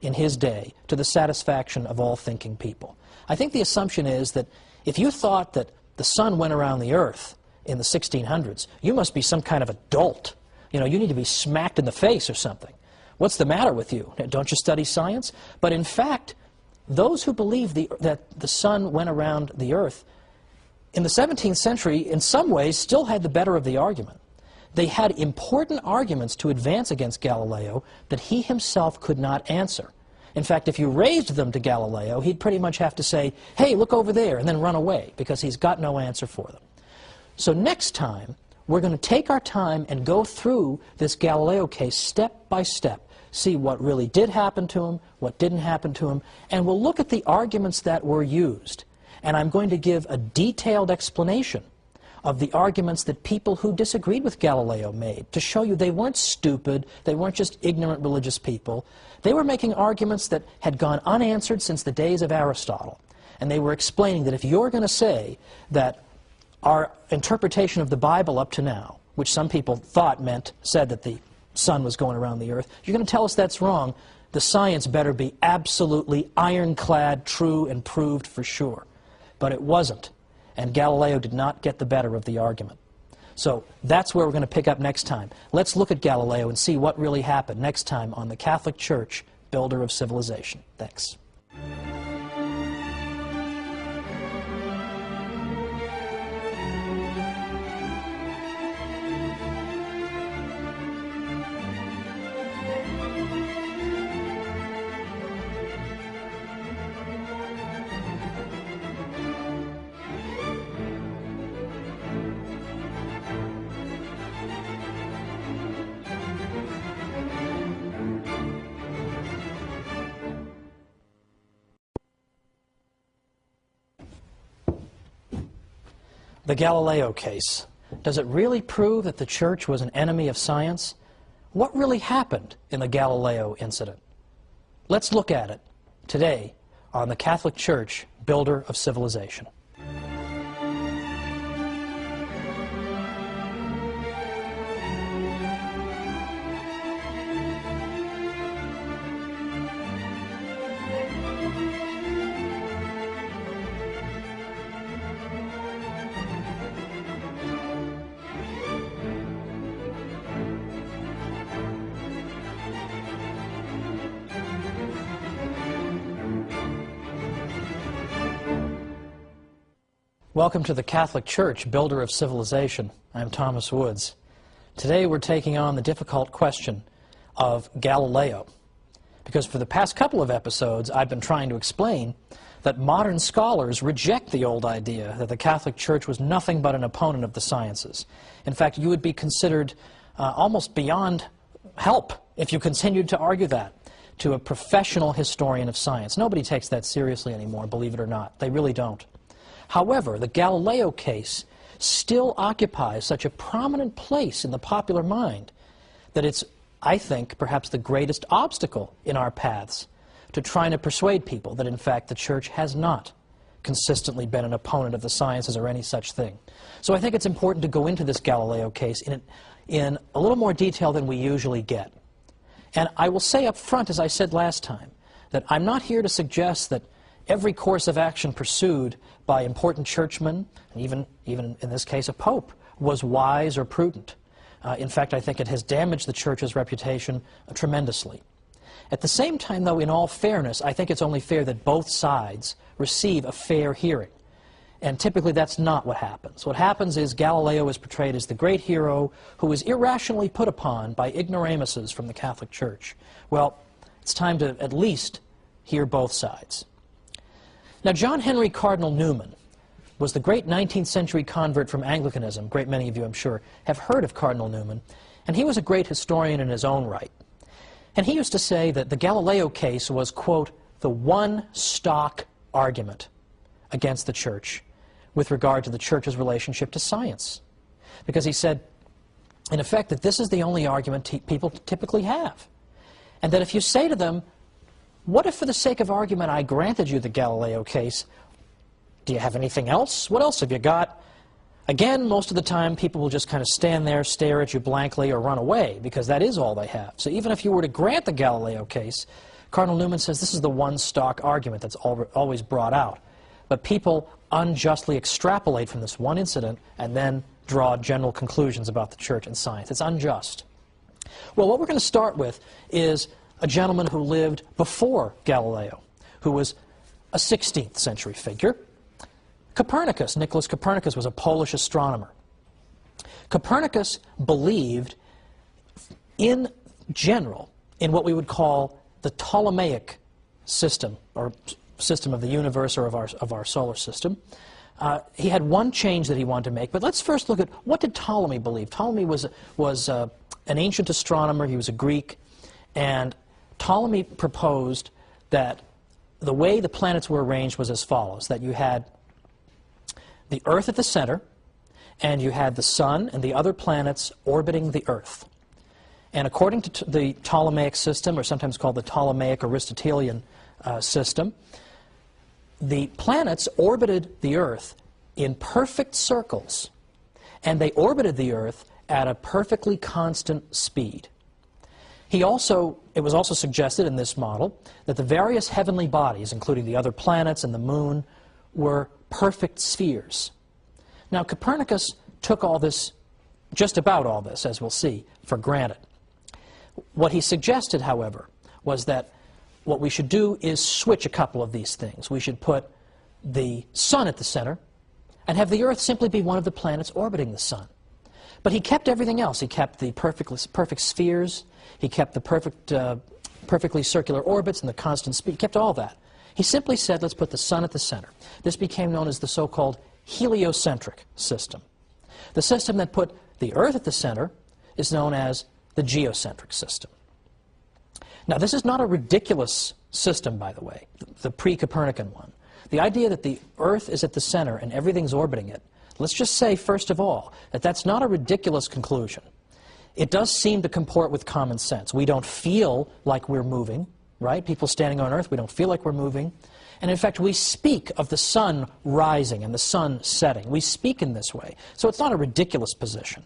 in his day to the satisfaction of all thinking people. I think the assumption is that if you thought that the Sun went around the Earth in the 1600s, you must be some kind of a dolt. You know, you need to be smacked in the face or something. What's the matter with you? Don't you study science? But in fact, those who believe that the Sun went around the Earth in the 17th century, in some ways, still had the better of the argument. They had important arguments to advance against Galileo that he himself could not answer. In fact, if you raised them to Galileo, he'd pretty much have to say, hey, look over there, and then run away, because he's got no answer for them. So next time, we're going to take our time and go through this Galileo case step by step, see what really did happen to him, what didn't happen to him, and we'll look at the arguments that were used. And I'm going to give a detailed explanation of the arguments that people who disagreed with Galileo made, to show you they weren't stupid, they weren't just ignorant religious people. They were making arguments that had gone unanswered since the days of Aristotle. And they were explaining that if you're going to say that our interpretation of the Bible up to now, which some people thought said that the Sun was going around the Earth, you're going to tell us that's wrong, the science better be absolutely ironclad, true, and proved for sure. But it wasn't, and Galileo did not get the better of the argument. So that's where we're going to pick up next time. Let's look at Galileo and see what really happened next time on the Catholic Church, Builder of Civilization. Thanks. The Galileo case. Does it really prove that the Church was an enemy of science? What really happened in the Galileo incident? Let's look at it today on the Catholic Church, Builder of Civilization. Welcome to the Catholic Church, builder of civilization. I'm Thomas Woods. Today we're taking on the difficult question of Galileo, because for the past couple of episodes I've been trying to explain that modern scholars reject the old idea that the Catholic Church was nothing but an opponent of the sciences. In fact, you would be considered almost beyond help if you continued to argue that to a professional historian of science. Nobody takes that seriously anymore, believe it or not. They really don't. However, the Galileo case still occupies such a prominent place in the popular mind that it's, I think, perhaps the greatest obstacle in our paths to trying to persuade people that, in fact, the Church has not consistently been an opponent of the sciences or any such thing. So I think it's important to go into this Galileo case in a little more detail than we usually get. And I will say up front, as I said last time, that I'm not here to suggest that every course of action pursued by important churchmen, and even in this case a pope, was wise or prudent. In fact, I think it has damaged the Church's reputation tremendously. At the same time, though, in all fairness, I think it's only fair that both sides receive a fair hearing. And typically that's not what happens. What happens is Galileo is portrayed as the great hero who is irrationally put upon by ignoramuses from the Catholic Church. Well, it's time to at least hear both sides. Now, John Henry Cardinal Newman was the great 19th century convert from Anglicanism. A great many of you, I'm sure, have heard of Cardinal Newman. And he was a great historian in his own right. And he used to say that the Galileo case was, quote, the one stock argument against the Church with regard to the Church's relationship to science. Because he said, in effect, that this is the only argument people typically have. And that if you say to them, what if for the sake of argument I granted you the Galileo case, do you have anything else? What else have you got? Again, most of the time people will just kind of stand there, stare at you blankly, or run away, because that is all they have. So even if you were to grant the Galileo case, Cardinal Newman says this is the one stock argument that's always brought out. But people unjustly extrapolate from this one incident and then draw general conclusions about the Church and science. It's unjust. Well, what we're going to start with is a gentleman who lived before Galileo, who was a 16th century figure. Copernicus, Nicholas Copernicus, was a Polish astronomer. Copernicus believed, in general, in what we would call the Ptolemaic system, or system of the universe or of our solar system. He had one change that he wanted to make, but let's first look at what did Ptolemy believe. Ptolemy was an ancient astronomer. He was a Greek, and Ptolemy proposed that the way the planets were arranged was as follows, that you had the Earth at the center, and you had the Sun and the other planets orbiting the Earth. And according to the Ptolemaic system, or sometimes called the Ptolemaic Aristotelian system, the planets orbited the Earth in perfect circles, and they orbited the Earth at a perfectly constant speed. It was also suggested in this model that the various heavenly bodies, including the other planets and the moon, were perfect spheres. Now, Copernicus took all this, just about all this, as we'll see, for granted. What he suggested, however, was that what we should do is switch a couple of these things. We should put the Sun at the center and have the Earth simply be one of the planets orbiting the Sun. But he kept everything else. He kept the perfect spheres. He kept the perfectly circular orbits and the constant speed. He kept all that. He simply said, let's put the Sun at the center. This became known as the so-called heliocentric system. The system that put the Earth at the center is known as the geocentric system. Now, this is not a ridiculous system, by the way, the pre-Copernican one. The idea that the Earth is at the center and everything's orbiting it, let's just say, first of all, that that's not a ridiculous conclusion. It does seem to comport with common sense. We don't feel like we're moving, right? People standing on Earth, we don't feel like we're moving. And in fact, we speak of the sun rising and the sun setting. We speak in this way. So it's not a ridiculous position.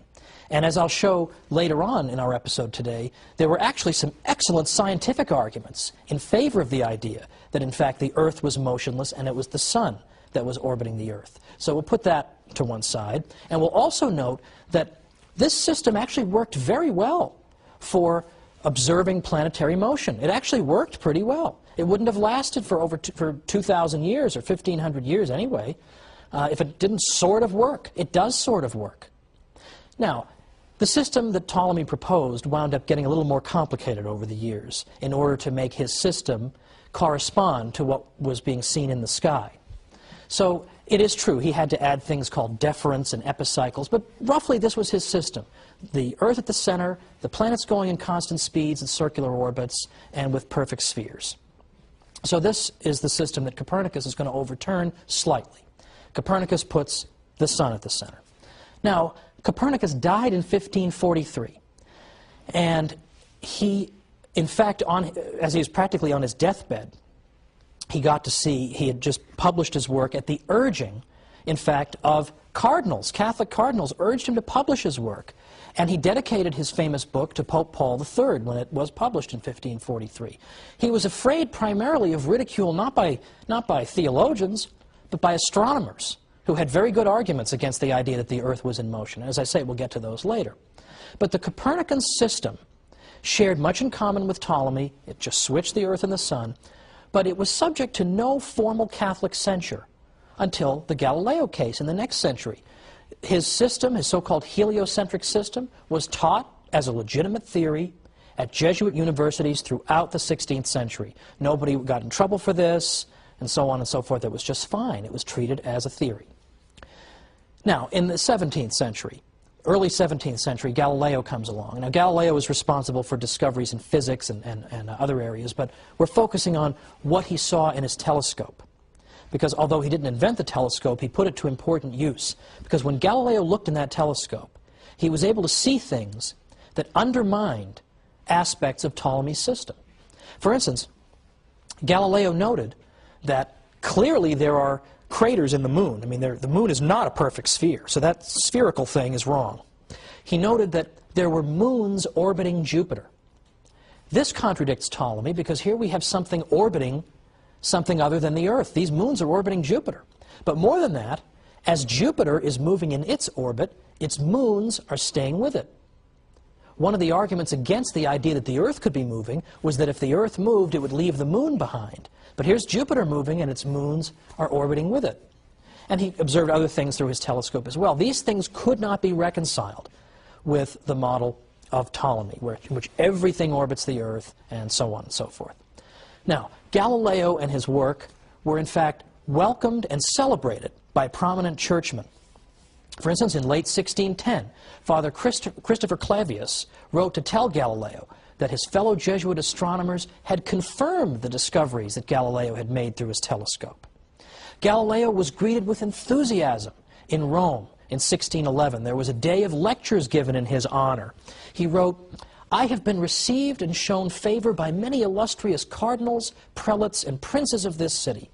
And as I'll show later on in our episode today, there were actually some excellent scientific arguments in favor of the idea that, in fact, the Earth was motionless and it was the sun that was orbiting the Earth. So we'll put that to one side. And we'll also note that this system actually worked very well for observing planetary motion. It actually worked pretty well. It wouldn't have lasted for 2,000 years or 1,500 years anyway. if it didn't sort of work. It does sort of work. Now, the system that Ptolemy proposed wound up getting a little more complicated over the years in order to make his system correspond to what was being seen in the sky. So it is true, he had to add things called deferents and epicycles, but roughly this was his system. The Earth at the center, the planets going in constant speeds and circular orbits, and with perfect spheres. So this is the system that Copernicus is going to overturn slightly. Copernicus puts the sun at the center. Now, Copernicus died in 1543, and he, in fact, as he was practically on his deathbed, he got to see, he had just published his work at the urging, in fact, of cardinals. Catholic cardinals urged him to publish his work, and he dedicated his famous book to Pope Paul III when it was published in 1543. He was afraid primarily of ridicule not by theologians, but by astronomers, who had very good arguments against the idea that the Earth was in motion. As I say, we'll get to those later. But the Copernican system shared much in common with Ptolemy. It just switched the Earth and the sun, but it was subject to no formal Catholic censure until the Galileo case in the next century. His system, his so-called heliocentric system, was taught as a legitimate theory at Jesuit universities throughout the 16th century. Nobody got in trouble for this, and so on and so forth. It was just fine. It was treated as a theory. Now, in the 17th century, early 17th century, Galileo comes along. Now, Galileo is responsible for discoveries in physics and other areas, but we're focusing on what he saw in his telescope. Because although he didn't invent the telescope, he put it to important use. Because when Galileo looked in that telescope, he was able to see things that undermined aspects of Ptolemy's system. For instance, Galileo noted that clearly there are craters in the moon. I mean, the moon is not a perfect sphere, so that spherical thing is wrong. He noted that there were moons orbiting Jupiter. This contradicts Ptolemy because here we have something orbiting something other than the Earth. These moons are orbiting Jupiter. But more than that, as Jupiter is moving in its orbit, its moons are staying with it. One of the arguments against the idea that the Earth could be moving was that if the Earth moved, it would leave the moon behind. But here's Jupiter moving, and its moons are orbiting with it. And he observed other things through his telescope as well. These things could not be reconciled with the model of Ptolemy, in which everything orbits the Earth, and so on and so forth. Now, Galileo and his work were in fact welcomed and celebrated by prominent churchmen. For instance, in late 1610, Father Christopher Clavius wrote to tell Galileo that his fellow Jesuit astronomers had confirmed the discoveries that Galileo had made through his telescope. Galileo was greeted with enthusiasm in Rome in 1611. There was a day of lectures given in his honor. He wrote, "I have been received and shown favor by many illustrious cardinals, prelates, and princes of this city."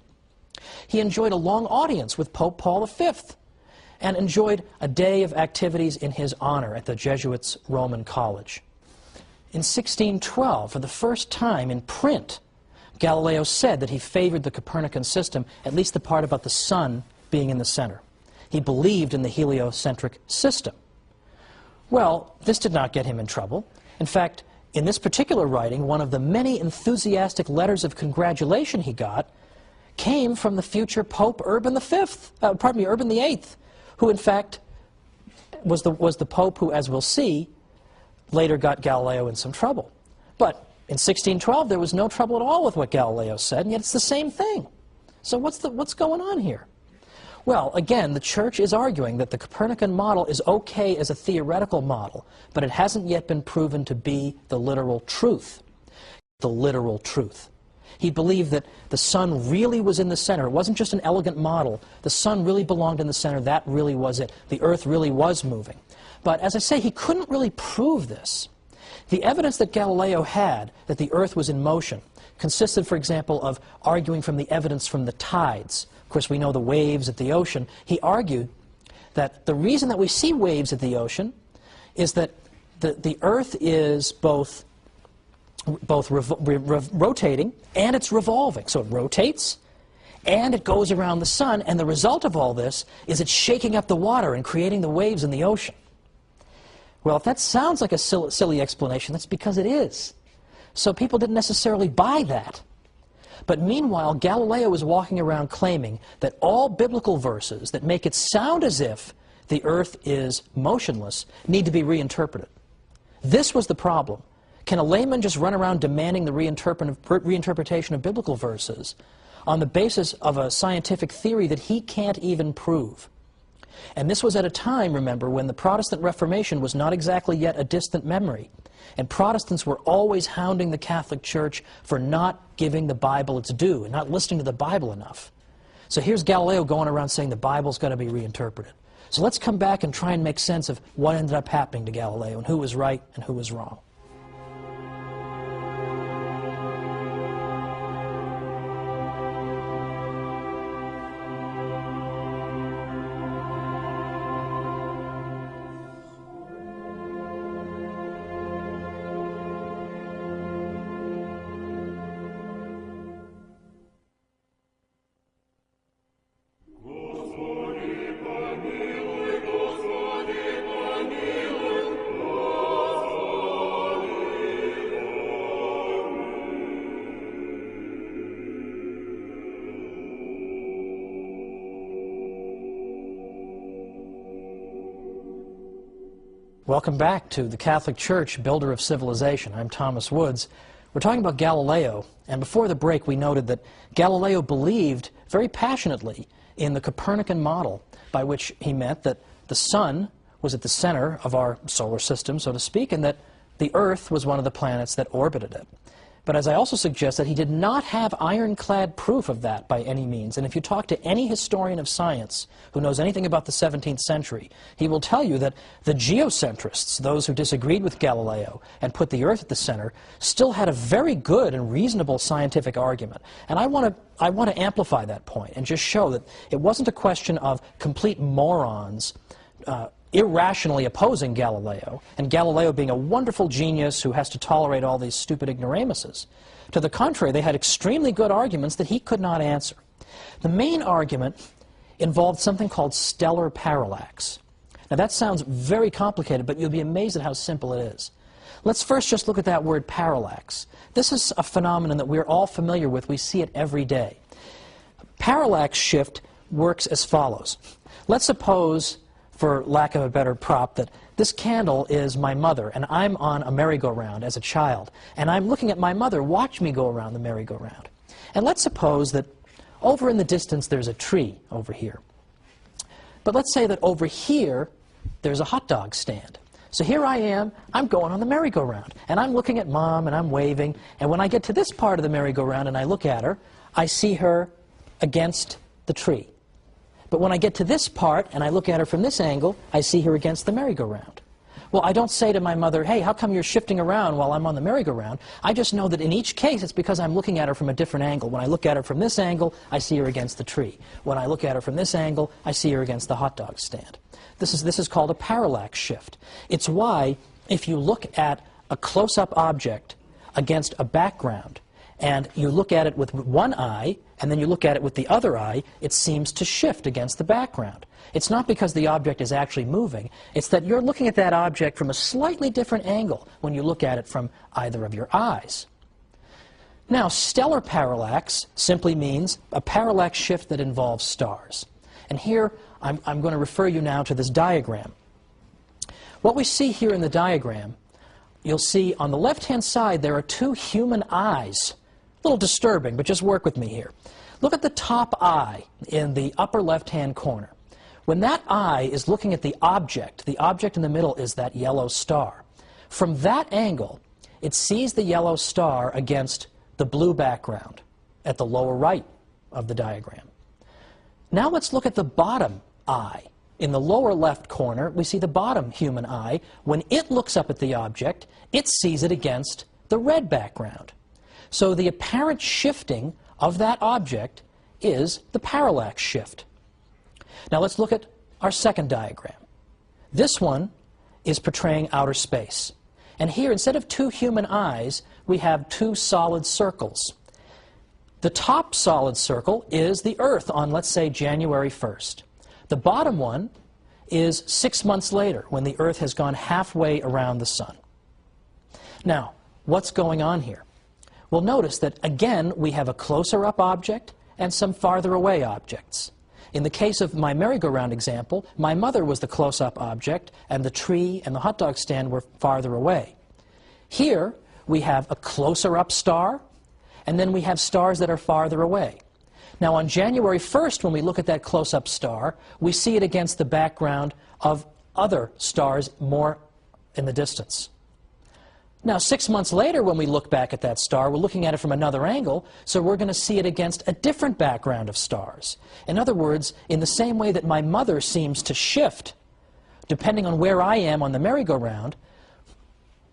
He enjoyed a long audience with Pope Paul V and enjoyed a day of activities in his honor at the Jesuits' Roman College. In 1612, for the first time in print, Galileo said that he favored the Copernican system, at least the part about the sun being in the center. He believed in the heliocentric system. Well, this did not get him in trouble. In fact, in this particular writing, one of the many enthusiastic letters of congratulation he got came from the future Pope Urban VIII, who in fact was the Pope who, as we'll see, later got Galileo in some trouble. But in 1612, there was no trouble at all with what Galileo said, and yet it's the same thing. So what's going on here? Well, again, the Church is arguing that the Copernican model is okay as a theoretical model, but it hasn't yet been proven to be the literal truth. The literal truth. He believed that the sun really was in the center. It wasn't just an elegant model. The sun really belonged in the center. That really was it. The Earth really was moving. But as I say, he couldn't really prove this. The evidence that Galileo had that the Earth was in motion consisted, for example, of arguing from the evidence from the tides. Of course, we know the waves at the ocean. He argued that the reason that we see waves at the ocean is that the Earth is both rotating and it's revolving. So it rotates and it goes around the sun, and the result of all this is it's shaking up the water and creating the waves in the ocean. Well, if that sounds like a silly explanation, that's because it is. So people didn't necessarily buy that. But meanwhile, Galileo is walking around claiming that all biblical verses that make it sound as if the earth is motionless need to be reinterpreted. This was the problem. Can a layman just run around demanding the reinterpretation of biblical verses on the basis of a scientific theory that he can't even prove? And this was at a time, remember, when the Protestant Reformation was not exactly yet a distant memory. And Protestants were always hounding the Catholic Church for not giving the Bible its due and not listening to the Bible enough. So here's Galileo going around saying the Bible's got to be reinterpreted. So let's come back and try and make sense of what ended up happening to Galileo and who was right and who was wrong. Welcome back to the Catholic Church, Builder of Civilization. I'm Thomas Woods. We're talking about Galileo, and before the break we noted that Galileo believed very passionately in the Copernican model, by which he meant that the sun was at the center of our solar system, so to speak, and that the Earth was one of the planets that orbited it. But as I also suggest, that he did not have ironclad proof of that by any means. And if you talk to any historian of science who knows anything about the 17th century, he will tell you that the geocentrists, those who disagreed with Galileo and put the Earth at the center, still had a very good and reasonable scientific argument. And I want to amplify that point and just show that it wasn't a question of complete morons irrationally opposing Galileo, and Galileo being a wonderful genius who has to tolerate all these stupid ignoramuses. To the contrary, they had extremely good arguments that he could not answer. The main argument involved something called stellar parallax. Now that sounds very complicated, but you'll be amazed at how simple it is. Let's first just look at that word parallax. This is a phenomenon that we're all familiar with. We see it every day. Parallax shift works as follows. Let's suppose, for lack of a better prop, that this candle is my mother, and I'm on a merry-go-round as a child, and I'm looking at my mother watch me go around the merry-go-round. And let's suppose that over in the distance there's a tree over here. But let's say that over here there's a hot dog stand. So here I am, I'm going on the merry-go-round, and I'm looking at Mom, and I'm waving, and when I get to this part of the merry-go-round and I look at her, I see her against the tree. But when I get to this part, and I look at her from this angle, I see her against the merry-go-round. Well, I don't say to my mother, hey, how come you're shifting around while I'm on the merry-go-round? I just know that in each case, it's because I'm looking at her from a different angle. When I look at her from this angle, I see her against the tree. When I look at her from this angle, I see her against the hot dog stand. This is called a parallax shift. It's why, if you look at a close-up object against a background, and you look at it with one eye, and then you look at it with the other eye, it seems to shift against the background. It's not because the object is actually moving, it's that you're looking at that object from a slightly different angle when you look at it from either of your eyes. Now, stellar parallax simply means a parallax shift that involves stars. And here, I'm going to refer you now to this diagram. What we see here in the diagram, you'll see on the left-hand side there are two human eyes. A little disturbing, but just work with me here. Look at the top eye in the upper left-hand corner. When that eye is looking at the object in the middle is that yellow star. From that angle, it sees the yellow star against the blue background at the lower right of the diagram. Now let's look at the bottom eye. In the lower left corner, we see the bottom human eye. When it looks up at the object, it sees it against the red background. So the apparent shifting of that object is the parallax shift. Now let's look at our second diagram. This one is portraying outer space. And here, instead of two human eyes, we have two solid circles. The top solid circle is the Earth on, let's say, January 1st. The bottom one is 6 months later, when the Earth has gone halfway around the sun. Now, what's going on here? Well, notice that, again, we have a closer-up object and some farther-away objects. In the case of my merry-go-round example, my mother was the close-up object, and the tree and the hot dog stand were farther away. Here, we have a closer-up star, and then we have stars that are farther away. Now, on January 1st, when we look at that close-up star, we see it against the background of other stars more in the distance. Now, 6 months later, when we look back at that star, we're looking at it from another angle, so we're going to see it against a different background of stars. In other words, in the same way that my mother seems to shift, depending on where I am on the merry-go-round,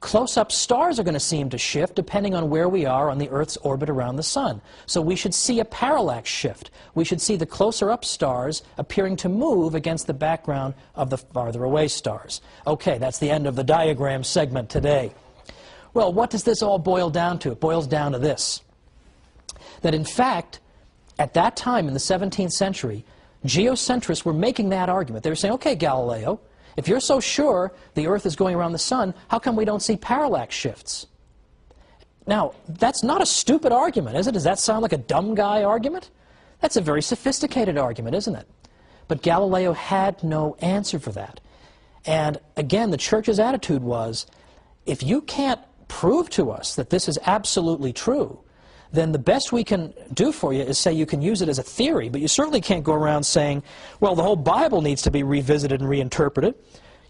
close-up stars are going to seem to shift depending on where we are on the Earth's orbit around the Sun. So we should see a parallax shift. We should see the closer-up stars appearing to move against the background of the farther-away stars. Okay, that's the end of the diagram segment today. Well, what does this all boil down to? It boils down to this, that in fact, at that time in the 17th century, geocentrists were making that argument. They were saying, okay, Galileo, if you're so sure the Earth is going around the Sun, how come we don't see parallax shifts? Now, that's not a stupid argument, is it? Does that sound like a dumb guy argument? That's a very sophisticated argument, isn't it? But Galileo had no answer for that. And again, the Church's attitude was, if you can't prove to us that this is absolutely true, then the best we can do for you is say you can use it as a theory, but you certainly can't go around saying, well, the whole Bible needs to be revisited and reinterpreted.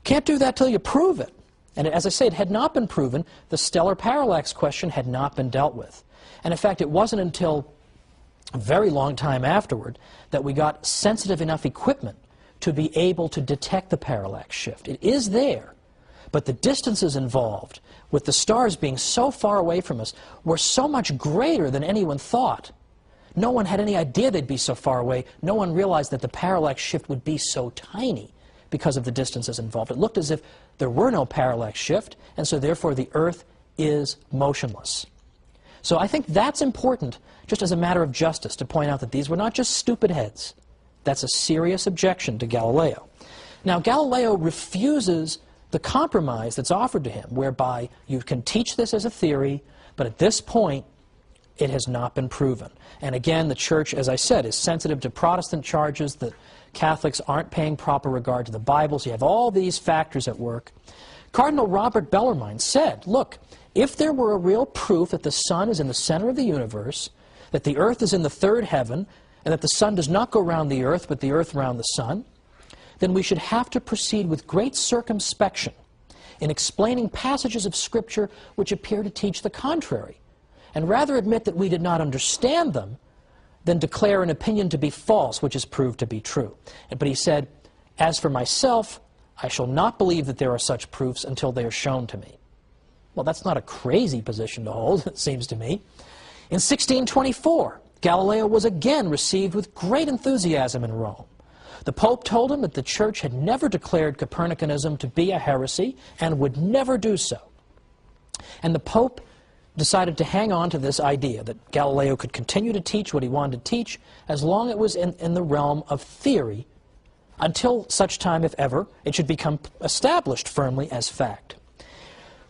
Can't do that till you prove it. And as I say, it had not been proven. The stellar parallax question had not been dealt with. And in fact, it wasn't until a very long time afterward that we got sensitive enough equipment to be able to detect the parallax shift. It is there, but the distances involved, with the stars being so far away from us, were so much greater than anyone thought. No one had any idea they'd be so far away. No one realized that the parallax shift would be so tiny because of the distances involved. It looked as if there were no parallax shift, and so therefore the Earth is motionless. So I think that's important, just as a matter of justice, to point out that these were not just stupid heads. That's a serious objection to Galileo. Now, Galileo refuses the compromise that's offered to him, whereby you can teach this as a theory, but at this point, it has not been proven. And again, the Church, as I said, is sensitive to Protestant charges that Catholics aren't paying proper regard to the Bible, so you have all these factors at work. Cardinal Robert Bellarmine said, look, if there were a real proof that the Sun is in the center of the universe, that the Earth is in the third heaven, and that the Sun does not go around the Earth, but the Earth around the Sun, then we should have to proceed with great circumspection in explaining passages of Scripture which appear to teach the contrary, and rather admit that we did not understand them than declare an opinion to be false which is proved to be true. But he said, as for myself, I shall not believe that there are such proofs until they are shown to me. Well, that's not a crazy position to hold, it seems to me. In 1624, Galileo was again received with great enthusiasm in Rome. The Pope told him that the Church had never declared Copernicanism to be a heresy and would never do so. And the Pope decided to hang on to this idea that Galileo could continue to teach what he wanted to teach as long as it was in the realm of theory, until such time, if ever, it should become established firmly as fact.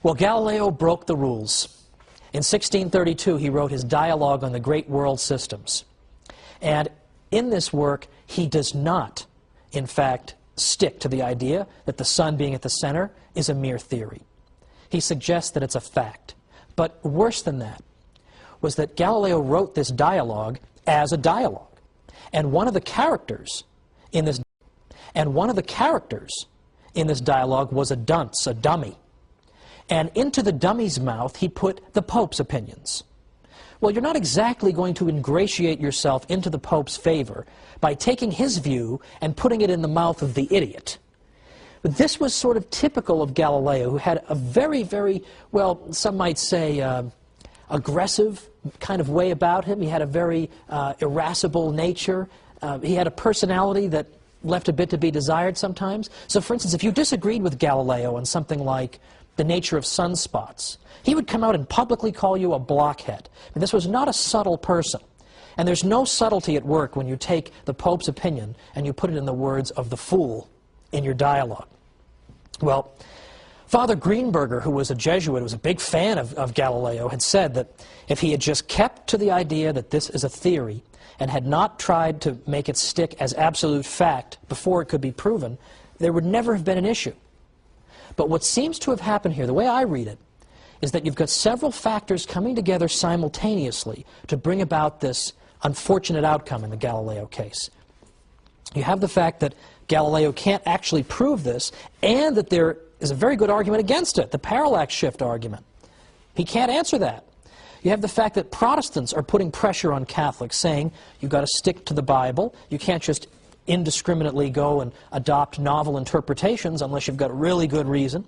Well, Galileo broke the rules. In 1632, he wrote his Dialogue on the Great World Systems. And in this work, he does not, in fact, stick to the idea that the Sun being at the center is a mere theory. He suggests that it's a fact. But worse than that was that Galileo wrote this dialogue as a dialogue. And one of the characters in this dialogue was a dunce, a dummy. And into the dummy's mouth, he put the Pope's opinions. Well, you're not exactly going to ingratiate yourself into the Pope's favor by taking his view and putting it in the mouth of the idiot. But this was sort of typical of Galileo, who had a very, very, well, some might say, aggressive kind of way about him. He had a very irascible nature. He had a personality that left a bit to be desired sometimes. So, for instance, if you disagreed with Galileo on something like the nature of sunspots, he would come out and publicly call you a blockhead. And this was not a subtle person. And there's no subtlety at work when you take the Pope's opinion and you put it in the words of the fool in your dialogue. Well, Father Greenberger, who was a Jesuit, who was a big fan of Galileo, had said that if he had just kept to the idea that this is a theory and had not tried to make it stick as absolute fact before it could be proven, there would never have been an issue. But what seems to have happened here, the way I read it, is that you've got several factors coming together simultaneously to bring about this unfortunate outcome in the Galileo case. You have the fact that Galileo can't actually prove this, and that there is a very good argument against it, the parallax shift argument. He can't answer that. You have the fact that Protestants are putting pressure on Catholics, saying you've got to stick to the Bible, you can't just indiscriminately go and adopt novel interpretations unless you've got really good reason.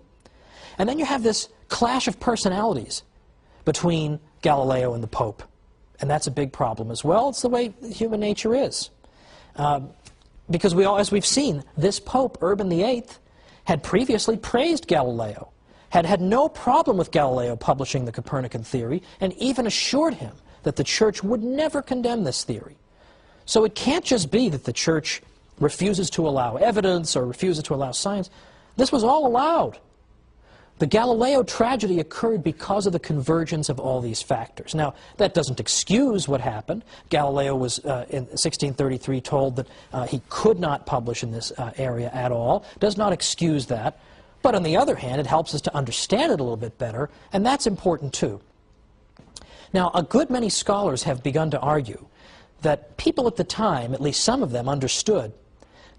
And then you have this clash of personalities between Galileo and the Pope. And that's a big problem as well. It's the way human nature is. Because as we've seen, this Pope, Urban VIII, had previously praised Galileo, had had no problem with Galileo publishing the Copernican theory, and even assured him that the Church would never condemn this theory. So it can't just be that the Church refuses to allow evidence or refuses to allow science. This was all allowed. The Galileo tragedy occurred because of the convergence of all these factors. Now, that doesn't excuse what happened. Galileo was, in 1633, told that he could not publish in this area at all. Does not excuse that. But on the other hand, it helps us to understand it a little bit better, and that's important too. Now, a good many scholars have begun to argue that people at the time, at least some of them, understood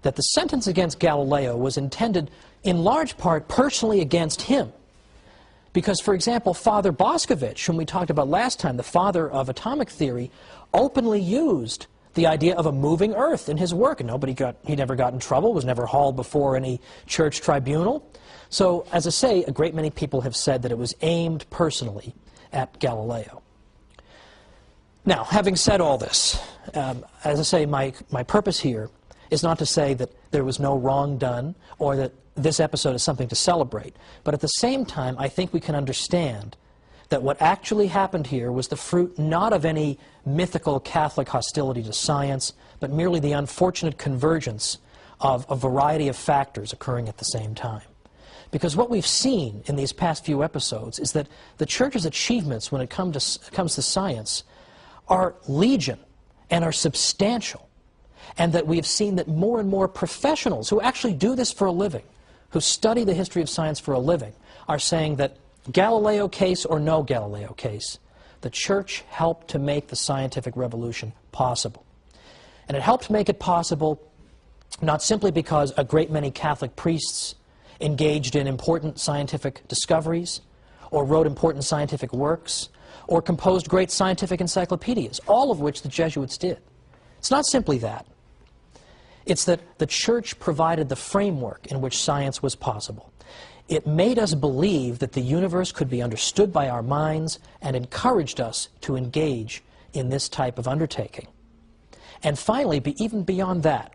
that the sentence against Galileo was intended in large part personally against him. Because, for example, Father Boscovich, whom we talked about last time, the father of atomic theory, openly used the idea of a moving earth in his work. And he never got in trouble, was never hauled before any church tribunal. So, as I say, a great many people have said that it was aimed personally at Galileo. Now, having said all this, as I say, my purpose here is not to say that there was no wrong done or that this episode is something to celebrate. But at the same time, I think we can understand that what actually happened here was the fruit not of any mythical Catholic hostility to science, but merely the unfortunate convergence of a variety of factors occurring at the same time. Because what we've seen in these past few episodes is that the Church's achievements when it comes to science are legion and are substantial. And that we have seen that more and more professionals who actually do this for a living, who study the history of science for a living, are saying that Galileo case or no Galileo case, the Church helped to make the scientific revolution possible. And it helped make it possible not simply because a great many Catholic priests engaged in important scientific discoveries, or wrote important scientific works, or composed great scientific encyclopedias, all of which the Jesuits did. It's not simply that. It's that the Church provided the framework in which science was possible. It made us believe that the universe could be understood by our minds and encouraged us to engage in this type of undertaking. And finally, even beyond that,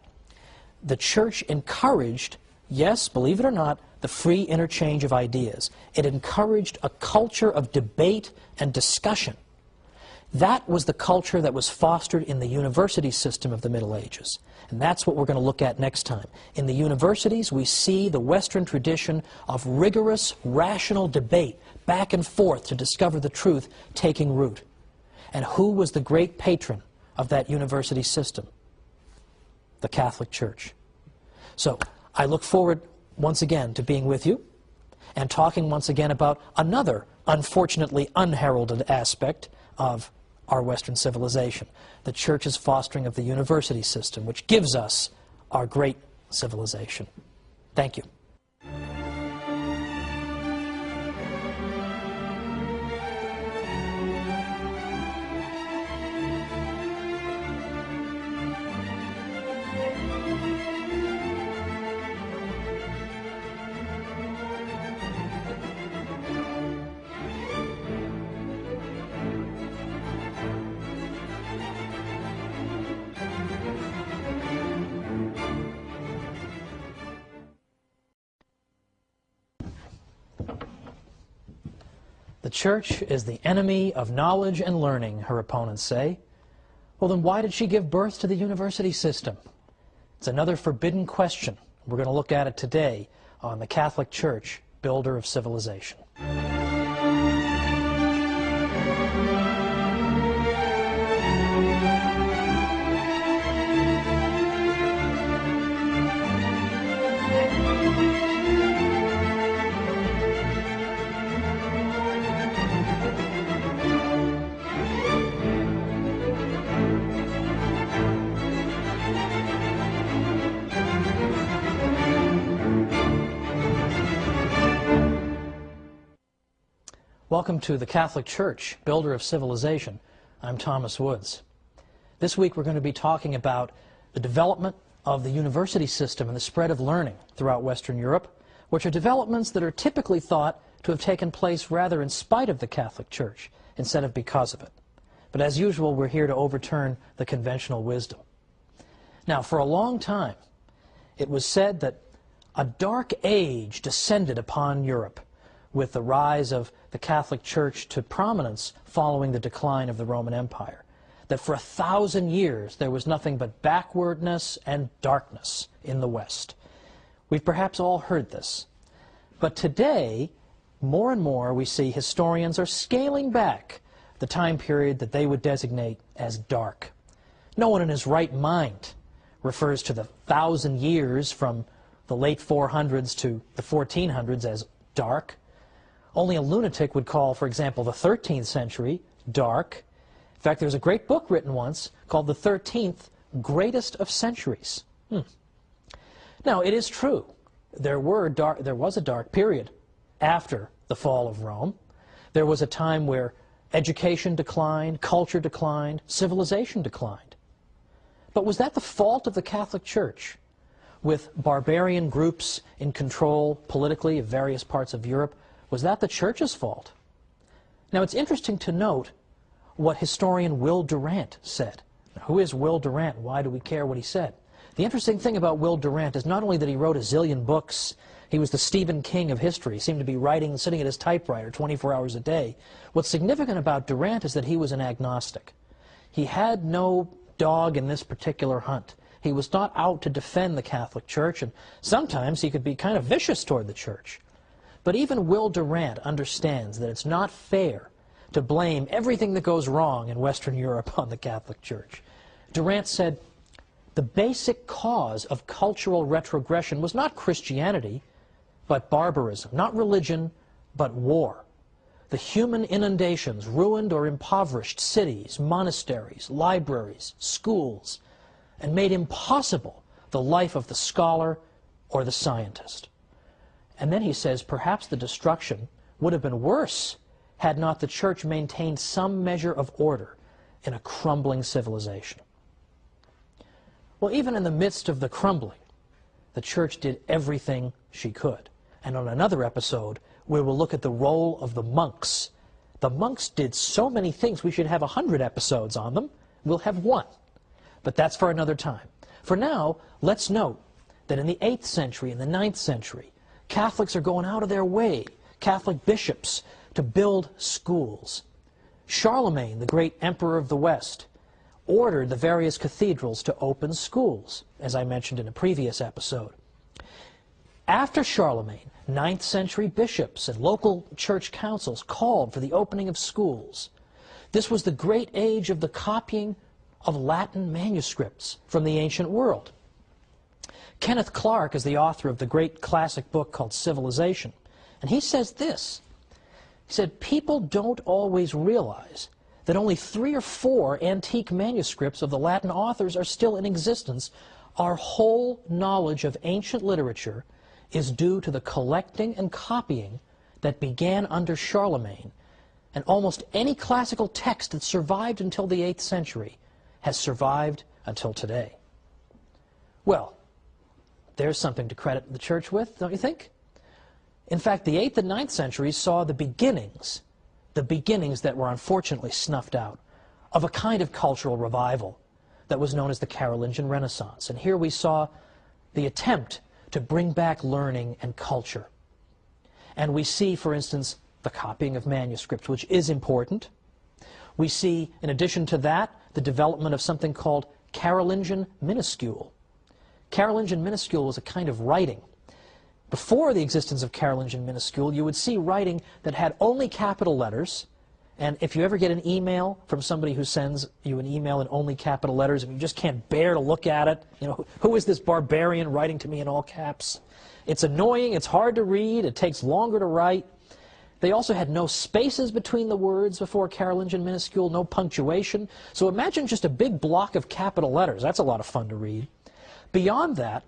the Church encouraged, yes, believe it or not, the free interchange of ideas. It encouraged a culture of debate and discussion. That was the culture that was fostered in the university system of the Middle Ages. And that's what we're going to look at next time. In the universities, we see the Western tradition of rigorous, rational debate, back and forth to discover the truth, taking root. And who was the great patron of that university system? The Catholic Church. So, I look forward once again to being with you and talking once again about another unfortunately unheralded aspect of our Western civilization, the Church's fostering of the university system, which gives us our great civilization. Thank you. The Church is the enemy of knowledge and learning, her opponents say. Well, then why did she give birth to the university system? It's another forbidden question. We're going to look at it today on the Catholic Church builder of civilization. Welcome to the Catholic Church, builder of civilization. I'm Thomas Woods. This week we're going to be talking about the development of the university system and the spread of learning throughout Western Europe, which are developments that are typically thought to have taken place rather in spite of the Catholic Church instead of because of it. But as usual, we're here to overturn the conventional wisdom. Now, for a long time, it was said that a dark age descended upon Europe with the rise of the Catholic Church to prominence following the decline of the Roman Empire. That for 1,000 years there was nothing but backwardness and darkness in the West. We've perhaps all heard this. But today, more and more we see historians are scaling back the time period that they would designate as dark. No one in his right mind refers to the 1,000 years from the late 400s to the 1400s as dark. Only a lunatic would call, for example, the 13th century dark. In fact, there's a great book written once called The 13th Greatest of Centuries. Now, it is true. There was a dark period after the fall of Rome. There was a time where education declined, culture declined, civilization declined. But was that the fault of the Catholic Church, with barbarian groups in control politically of various parts of Europe? Was that the Church's fault? Now, it's interesting to note what historian Will Durant said. Now, who is Will Durant? Why do we care what he said? The interesting thing about Will Durant is not only that he wrote a zillion books, he was the Stephen King of history, he seemed to be writing, sitting at his typewriter 24 hours a day. What's significant about Durant is that he was an agnostic. He had no dog in this particular hunt. He was not out to defend the Catholic Church, and sometimes he could be kind of vicious toward the Church. But even Will Durant understands that it's not fair to blame everything that goes wrong in Western Europe on the Catholic Church. Durant said, the basic cause of cultural retrogression was not Christianity, but barbarism. Not religion, but war. The human inundations ruined or impoverished cities, monasteries, libraries, schools, and made impossible the life of the scholar or the scientist. And then he says, perhaps the destruction would have been worse had not the Church maintained some measure of order in a crumbling civilization. Well, even in the midst of the crumbling, the Church did everything she could. And on another episode, we will look at the role of the monks. The monks did so many things, we should have 100 episodes on them. We'll have one. But that's for another time. For now, let's note that in the 8th century and the 9th century, Catholics are going out of their way, Catholic bishops, to build schools. Charlemagne, the great emperor of the West, ordered the various cathedrals to open schools, as I mentioned in a previous episode. After Charlemagne, 9th century bishops and local church councils called for the opening of schools. This was the great age of the copying of Latin manuscripts from the ancient world. Kenneth Clark is the author of the great classic book called Civilization, and he says this. He said, people don't always realize that only 3 or 4 antique manuscripts of the Latin authors are still in existence. Our whole knowledge of ancient literature is due to the collecting and copying that began under Charlemagne, and almost any classical text that survived until the 8th century has survived until today. Well, there's something to credit the Church with, don't you think? In fact, the 8th and 9th centuries saw the beginnings that were unfortunately snuffed out, of a kind of cultural revival that was known as the Carolingian Renaissance. And here we saw the attempt to bring back learning and culture. And we see, for instance, the copying of manuscripts, which is important. We see, in addition to that, the development of something called Carolingian minuscule. Carolingian minuscule was a kind of writing before the existence of Carolingian minuscule, you would see writing that had only capital letters. And if you ever get an email from somebody who sends you an email in only capital letters and you just can't bear to look at it, you know, who is this barbarian writing to me in all caps? It's annoying, it's hard to read, it takes longer to write. They also had no spaces between the words before Carolingian minuscule, no punctuation. So imagine just a big block of capital letters. That's a lot of fun to read. Beyond that,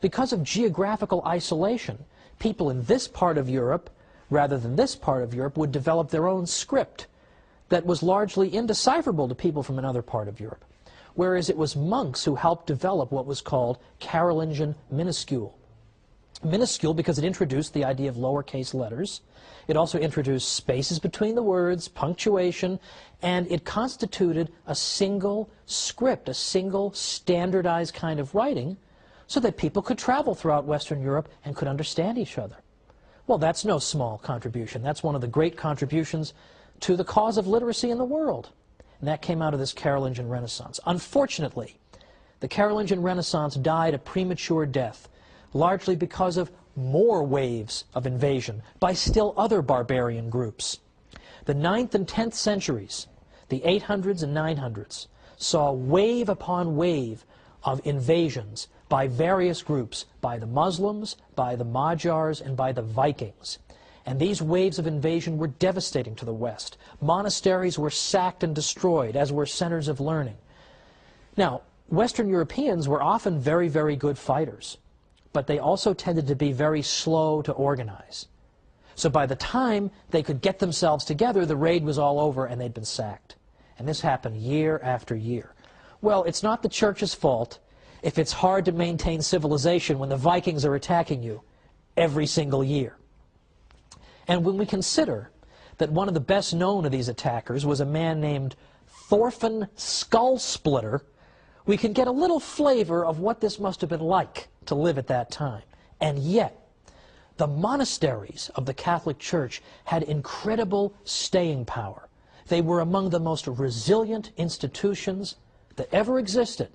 because of geographical isolation, people in this part of Europe, rather than this part of Europe, would develop their own script that was largely indecipherable to people from another part of Europe. Whereas it was monks who helped develop what was called Carolingian minuscule. Minuscule because it introduced the idea of lowercase letters. It also introduced spaces between the words, punctuation, and it constituted a single script, a single standardized kind of writing, so that people could travel throughout Western Europe and could understand each other. Well, that's no small contribution. That's one of the great contributions to the cause of literacy in the world. And that came out of this Carolingian Renaissance. Unfortunately, the Carolingian Renaissance died a premature death, largely because of more waves of invasion by still other barbarian groups. The 9th and 10th centuries, the 800s and 900s, saw wave upon wave of invasions by various groups, by the Muslims, by the Magyars, and by the Vikings. And these waves of invasion were devastating to the West. Monasteries were sacked and destroyed, as were centers of learning. Now, Western Europeans were often very, very good fighters, but they also tended to be very slow to organize. So by the time they could get themselves together, the raid was all over and they'd been sacked. And this happened year after year. Well, it's not the Church's fault if it's hard to maintain civilization when the Vikings are attacking you every single year. And when we consider that one of the best known of these attackers was a man named Thorfinn Skullsplitter, we can get a little flavor of what this must have been like to live at that time. And yet, the monasteries of the Catholic Church had incredible staying power. They were among the most resilient institutions that ever existed,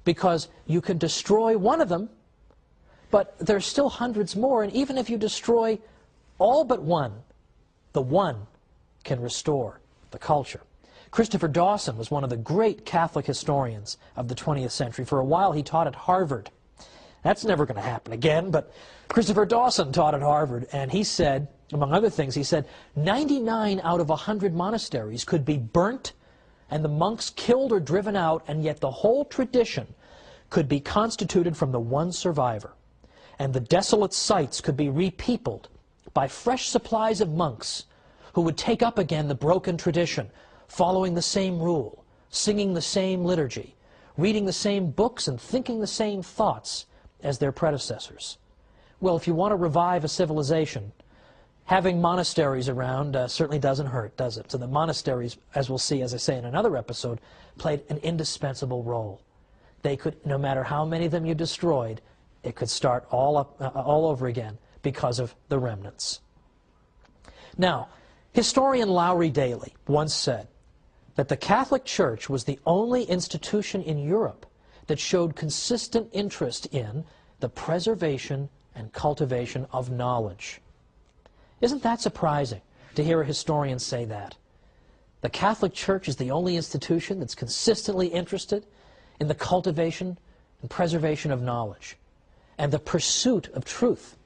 because you can destroy one of them, but there's still hundreds more, and even if you destroy all but one, the one can restore the culture. Christopher Dawson was one of the great Catholic historians of the 20th century. For a while he taught at Harvard. That's never going to happen again, but Christopher Dawson taught at Harvard, and he said, among other things, he said, 99 out of 100 monasteries could be burnt and the monks killed or driven out, and yet the whole tradition could be constituted from the one survivor. And the desolate sites could be repeopled by fresh supplies of monks who would take up again the broken tradition, following the same rule, singing the same liturgy, reading the same books and thinking the same thoughts as their predecessors. Well, if you want to revive a civilization, having monasteries around certainly doesn't hurt, does it? So the monasteries, as we'll see, as I say in another episode, played an indispensable role. They could, no matter how many of them you destroyed, it could start all over again because of the remnants. Now, historian Lowry Daly once said that the Catholic Church was the only institution in Europe that showed consistent interest in the preservation and cultivation of knowledge. Isn't that surprising to hear a historian say that? The Catholic Church is the only institution that's consistently interested in the cultivation and preservation of knowledge and the pursuit of truth.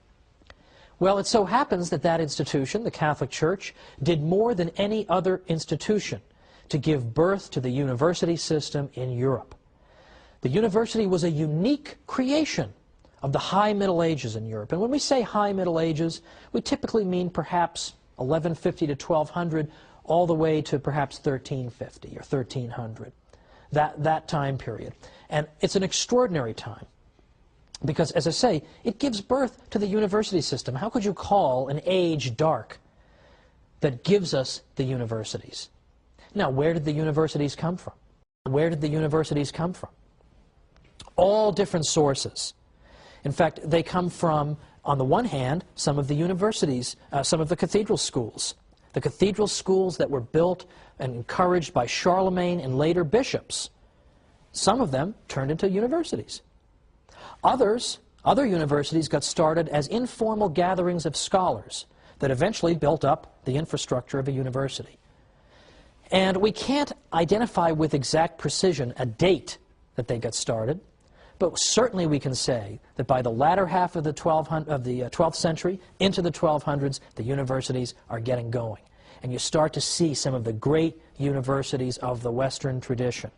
Well, it so happens that that institution, the Catholic Church, did more than any other institution to give birth to the university system in Europe. The university was a unique creation of the High Middle Ages in Europe. And when we say High Middle Ages, we typically mean perhaps 1150 to 1200, all the way to perhaps 1350 or 1300, that time period. And it's an extraordinary time because, as I say, it gives birth to the university system. How could you call an age dark that gives us the universities? Now, where did the universities come from? Where did the universities come from? All different sources. In fact, they come from, on the one hand, some of the universities, some of the cathedral schools. The cathedral schools that were built and encouraged by Charlemagne and later bishops. Some of them turned into universities. Others Other universities got started as informal gatherings of scholars that eventually built up the infrastructure of a university. And we can't identify with exact precision a date that they got started, but certainly we can say that by the latter half of the 12th century into the 1200s, the universities are getting going. And you start to see some of the great universities of the Western tradition.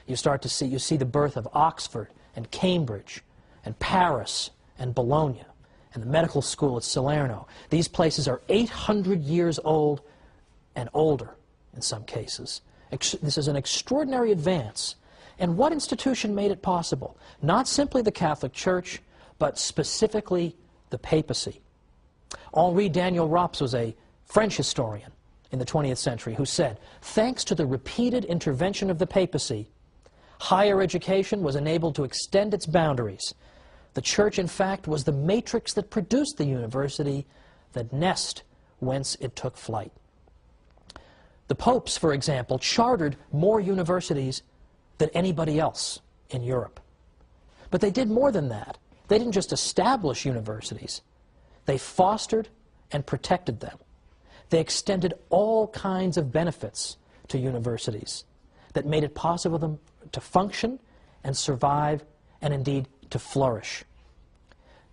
You see the birth of Oxford and Cambridge and Paris and Bologna and the medical school at Salerno. These places are 800 years old and older in some cases. This is an extraordinary advance. And what institution made it possible? Not simply the Catholic Church, but specifically the papacy. Henri Daniel Rops was a French historian in the 20th century who said, thanks to the repeated intervention of the papacy, higher education was enabled to extend its boundaries. The Church, in fact, was the matrix that produced the university, the nest whence it took flight. The popes, for example, chartered more universities than anybody else in Europe. But they did more than that. They didn't just establish universities. They fostered and protected them. They extended all kinds of benefits to universities that made it possible for them to function and survive and indeed to flourish.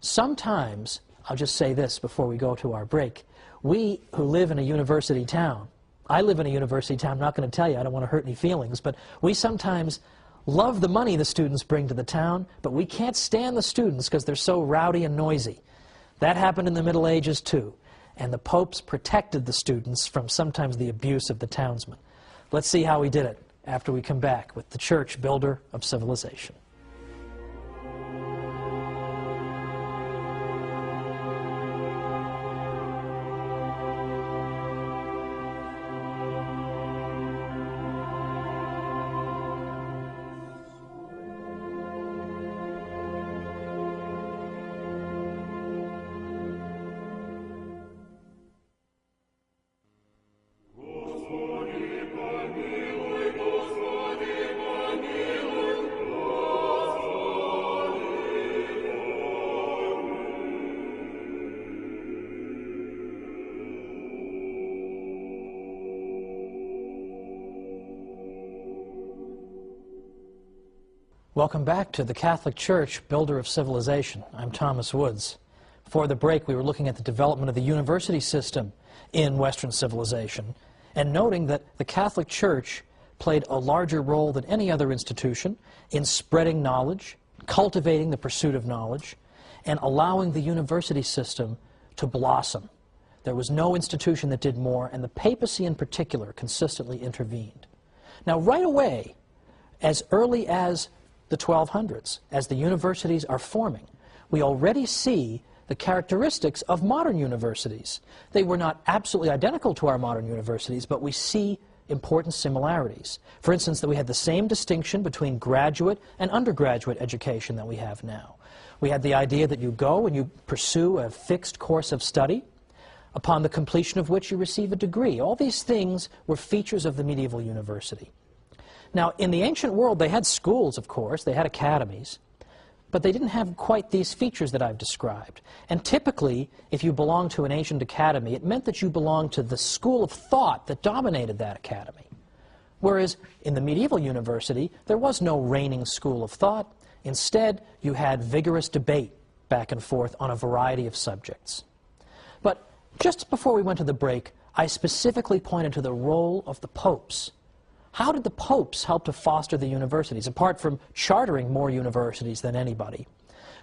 Sometimes, I'll just say this before we go to our break, we who live in a university town, I live in a university town, I'm not going to tell you, I don't want to hurt any feelings, but we sometimes love the money the students bring to the town, but we can't stand the students because they're so rowdy and noisy. That happened in the Middle Ages too, and the popes protected the students from sometimes the abuse of the townsmen. Let's see how he did it after we come back with the Church, builder of civilization. Welcome back to the Catholic Church, builder of civilization. I'm Thomas Woods. Before the break, we were looking at the development of the university system in Western civilization and noting that the Catholic Church played a larger role than any other institution in spreading knowledge, cultivating the pursuit of knowledge, and allowing the university system to blossom. There was no institution that did more, and the papacy in particular consistently intervened. Now, right away, as early as the 1200s, as the universities are forming, we already see the characteristics of modern universities. They were not absolutely identical to our modern universities, but we see important similarities. For instance, that we had the same distinction between graduate and undergraduate education that we have now. We had the idea that you go and you pursue a fixed course of study, upon the completion of which you receive a degree. All these things were features of the medieval university. Now, in the ancient world, they had schools, of course, they had academies, but they didn't have quite these features that I've described. And typically, if you belonged to an ancient academy, it meant that you belonged to the school of thought that dominated that academy. Whereas in the medieval university, there was no reigning school of thought. Instead, you had vigorous debate back and forth on a variety of subjects. But just before we went to the break, I specifically pointed to the role of the popes. How did the popes help to foster the universities, apart from chartering more universities than anybody?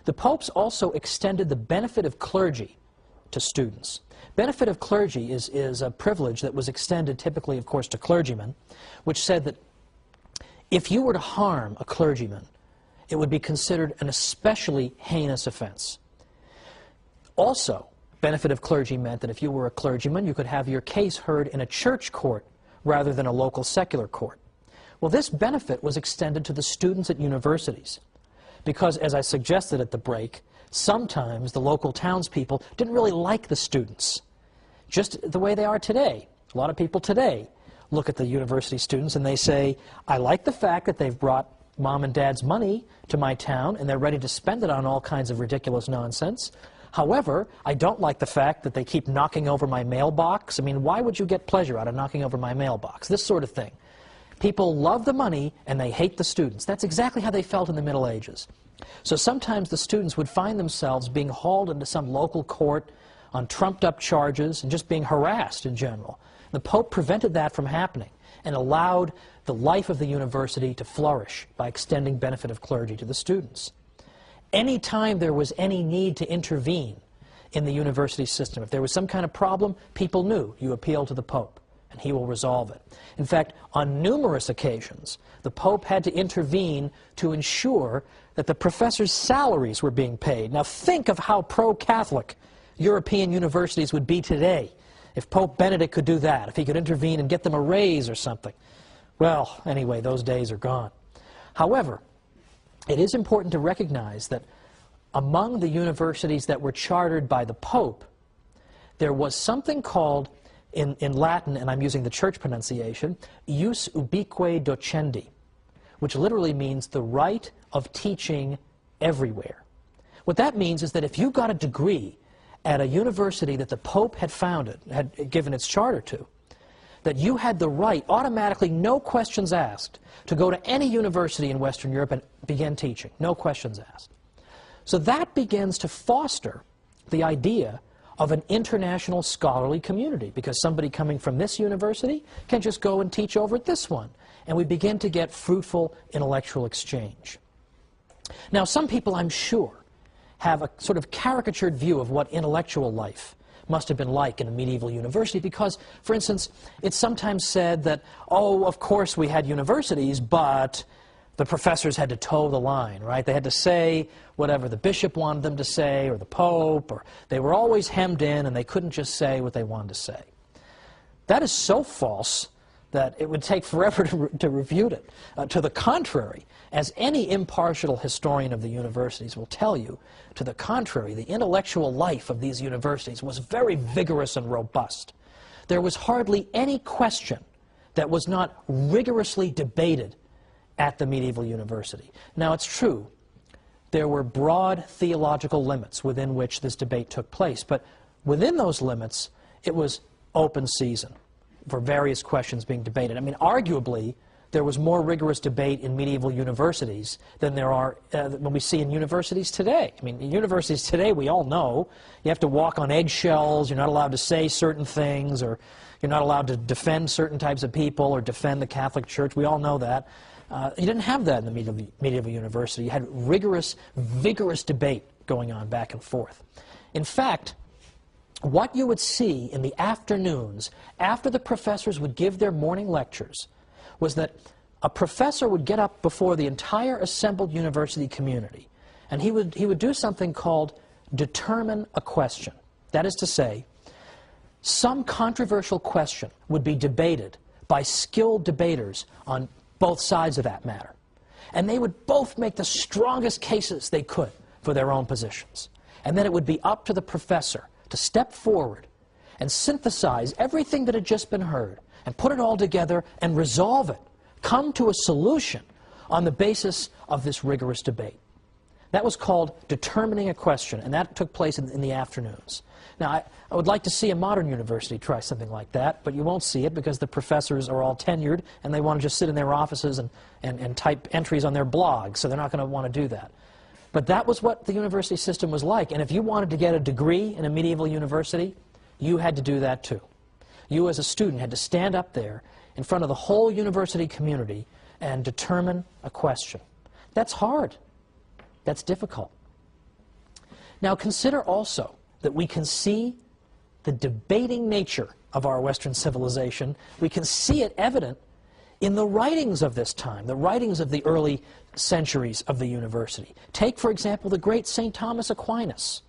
The popes also extended the benefit of clergy to students. Benefit of clergy is a privilege that was extended typically, of course, to clergymen, which said that if you were to harm a clergyman, it would be considered an especially heinous offense. Also, benefit of clergy meant that if you were a clergyman, you could have your case heard in a church court rather than a local secular court. Well, this benefit was extended to the students at universities because, as I suggested at the break, sometimes the local townspeople didn't really like the students, just the way they are today. A lot of people today look at the university students and they say, I like the fact that they've brought mom and dad's money to my town, and they're ready to spend it on all kinds of ridiculous nonsense. However, I don't like the fact that they keep knocking over my mailbox. I mean, why would you get pleasure out of knocking over my mailbox? This sort of thing. People love the money, and they hate the students. That's exactly how they felt in the Middle Ages. So sometimes the students would find themselves being hauled into some local court on trumped-up charges and just being harassed in general. The Pope prevented that from happening and allowed the life of the university to flourish by extending benefit of clergy to the students. Any time there was any need to intervene in the university system, if there was some kind of problem, people knew you appeal to the Pope and he will resolve it. In fact, on numerous occasions, the Pope had to intervene to ensure that the professors' salaries were being paid. Now think of how pro-Catholic European universities would be today if Pope Benedict could do that, if he could intervene and get them a raise or something. Well, anyway, those days are gone. However, it is important to recognize that among the universities that were chartered by the Pope, there was something called, in Latin, and I'm using the church pronunciation, ius ubique docendi, which literally means the right of teaching everywhere. What that means is that if you got a degree at a university that the Pope had founded, had given its charter to, that you had the right, automatically, no questions asked, to go to any university in Western Europe and begin teaching. No questions asked. So that begins to foster the idea of an international scholarly community, because somebody coming from this university can just go and teach over at this one. And we begin to get fruitful intellectual exchange. Now, some people, I'm sure, have a sort of caricatured view of what intellectual life must have been like in a medieval university because, for instance, it's sometimes said that, oh, of course we had universities, but the professors had to toe the line, right? They had to say whatever the bishop wanted them to say, or the Pope, or they were always hemmed in and they couldn't just say what they wanted to say. That is so false that it would take forever to refute it. To the contrary, as any impartial historian of the universities will tell you, to the contrary, the intellectual life of these universities was very vigorous and robust. There was hardly any question that was not rigorously debated at the medieval university. Now, it's true, there were broad theological limits within which this debate took place, but within those limits, it was open season for various questions being debated. I mean, arguably, there was more rigorous debate in medieval universities than there are when we see in universities today. I mean, in universities today, we all know you have to walk on eggshells, you're not allowed to say certain things, or you're not allowed to defend certain types of people or defend the Catholic Church. We all know that. You didn't have that in the medieval university. You had rigorous, vigorous debate going on back and forth. In fact, what you would see in the afternoons after the professors would give their morning lectures was that a professor would get up before the entire assembled university community, and he would do something called determine a question. That is to say, some controversial question would be debated by skilled debaters on both sides of that matter. And they would both make the strongest cases they could for their own positions. And then it would be up to the professor to step forward and synthesize everything that had just been heard and put it all together and resolve it, come to a solution on the basis of this rigorous debate. That was called determining a question, and that took place in the afternoons. Now, I would like to see a modern university try something like that, but you won't see it because the professors are all tenured and they want to just sit in their offices and type entries on their blogs, so they're not going to want to do that. But that was what the university system was like, and if you wanted to get a degree in a medieval university, you had to do that too. You as a student had to stand up there in front of the whole university community and determine a question. That's hard. That's difficult. Now consider also that we can see the debating nature of our Western civilization. We can see it evident in the writings of this time, the writings of the early centuries of the university. Take, for example, the great St. Thomas Aquinas,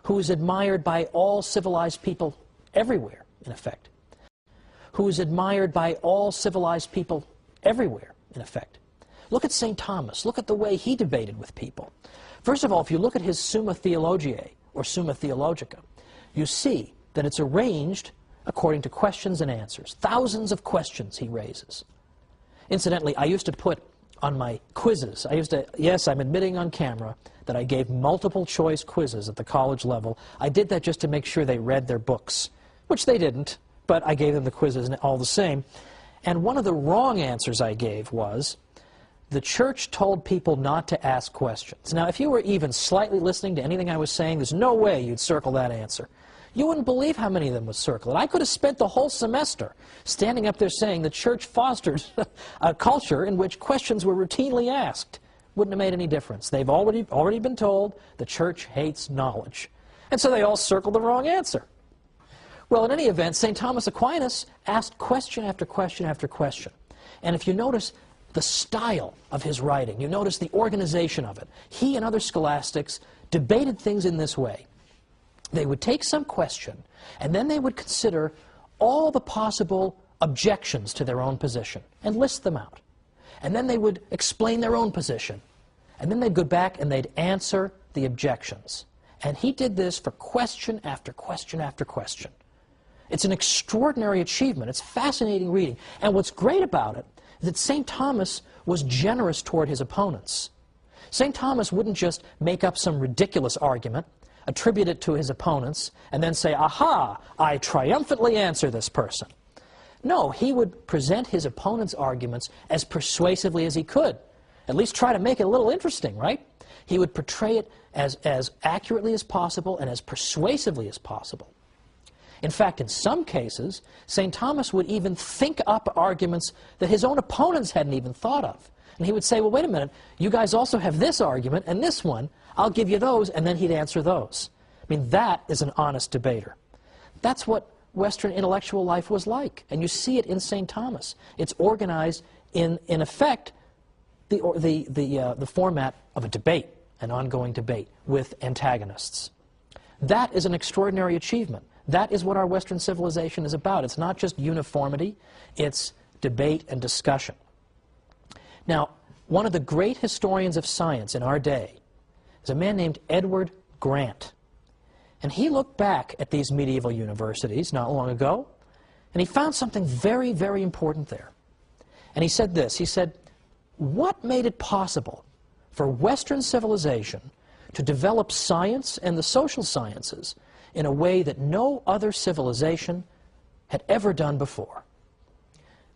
who is admired by all civilized people everywhere, in effect. Who is admired by all civilized people everywhere, in effect. Look at St. Thomas. Look at the way he debated with people. First of all, if you look at his Summa Theologiae, or Summa Theologica, you see that it's arranged according to questions and answers. Thousands of questions he raises. Incidentally, I used to put on my quizzes. I used to, yes, I'm admitting on camera that I gave multiple choice quizzes at the college level. I did that just to make sure they read their books, which they didn't, but I gave them the quizzes all the same. And one of the wrong answers I gave was, the church told people not to ask questions. Now, if you were even slightly listening to anything I was saying, there's no way you'd circle that answer. You wouldn't believe how many of them would circle it. I could have spent the whole semester standing up there saying the church fostered a culture in which questions were routinely asked. Wouldn't have made any difference. They've already been told the church hates knowledge. And so they all circled the wrong answer. Well, in any event, St. Thomas Aquinas asked question after question after question. And if you notice the style of his writing, you notice the organization of it, he and other scholastics debated things in this way. They would take some question, and then they would consider all the possible objections to their own position and list them out. And then they would explain their own position. And then they'd go back and they'd answer the objections. And he did this for question after question after question. It's an extraordinary achievement. It's fascinating reading. And what's great about it is that St. Thomas was generous toward his opponents. St. Thomas wouldn't just make up some ridiculous argument, attribute it to his opponents, and then say, aha, I triumphantly answer this person. No, he would present his opponent's arguments as persuasively as he could. At least try to make it a little interesting, right? He would portray it as accurately as possible and as persuasively as possible. In fact, in some cases, St. Thomas would even think up arguments that his own opponents hadn't even thought of. And he would say, well, wait a minute, you guys also have this argument and this one. I'll give you those, and then he'd answer those. I mean, that is an honest debater. That's what Western intellectual life was like, and you see it in St. Thomas. It's organized in effect, the format of a debate, an ongoing debate with antagonists. That is an extraordinary achievement. That is what our Western civilization is about. It's not just uniformity, it's debate and discussion. Now, one of the great historians of science in our day is a man named Edward Grant. And he looked back at these medieval universities not long ago, and he found something very, very important there. And he said this, he said, what made it possible for Western civilization to develop science and the social sciences in a way that no other civilization had ever done before?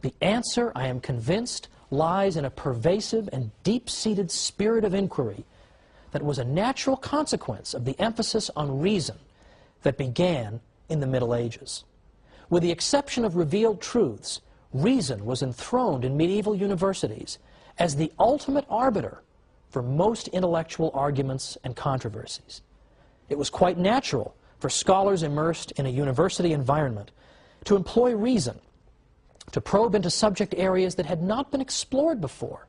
The answer, I am convinced, lies in a pervasive and deep-seated spirit of inquiry that was a natural consequence of the emphasis on reason that began in the Middle Ages. With the exception of revealed truths, reason was enthroned in medieval universities as the ultimate arbiter for most intellectual arguments and controversies. It was quite natural for scholars immersed in a university environment to employ reason, to probe into subject areas that had not been explored before,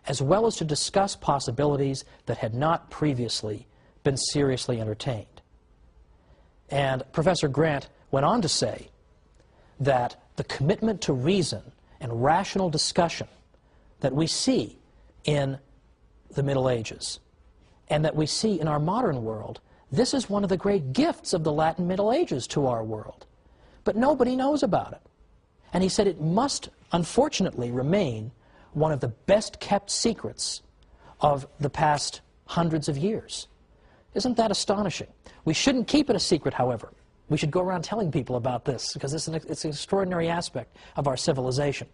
as well as to discuss possibilities that had not previously been seriously entertained. And Professor Grant went on to say that the commitment to reason and rational discussion that we see in the Middle Ages and that we see in our modern world, this is one of the great gifts of the Latin Middle Ages to our world. But nobody knows about it. And he said it must, unfortunately, remain one of the best-kept secrets of the past hundreds of years. Isn't that astonishing? We shouldn't keep it a secret, however. We should go around telling people about this, because it's an extraordinary aspect of our civilization.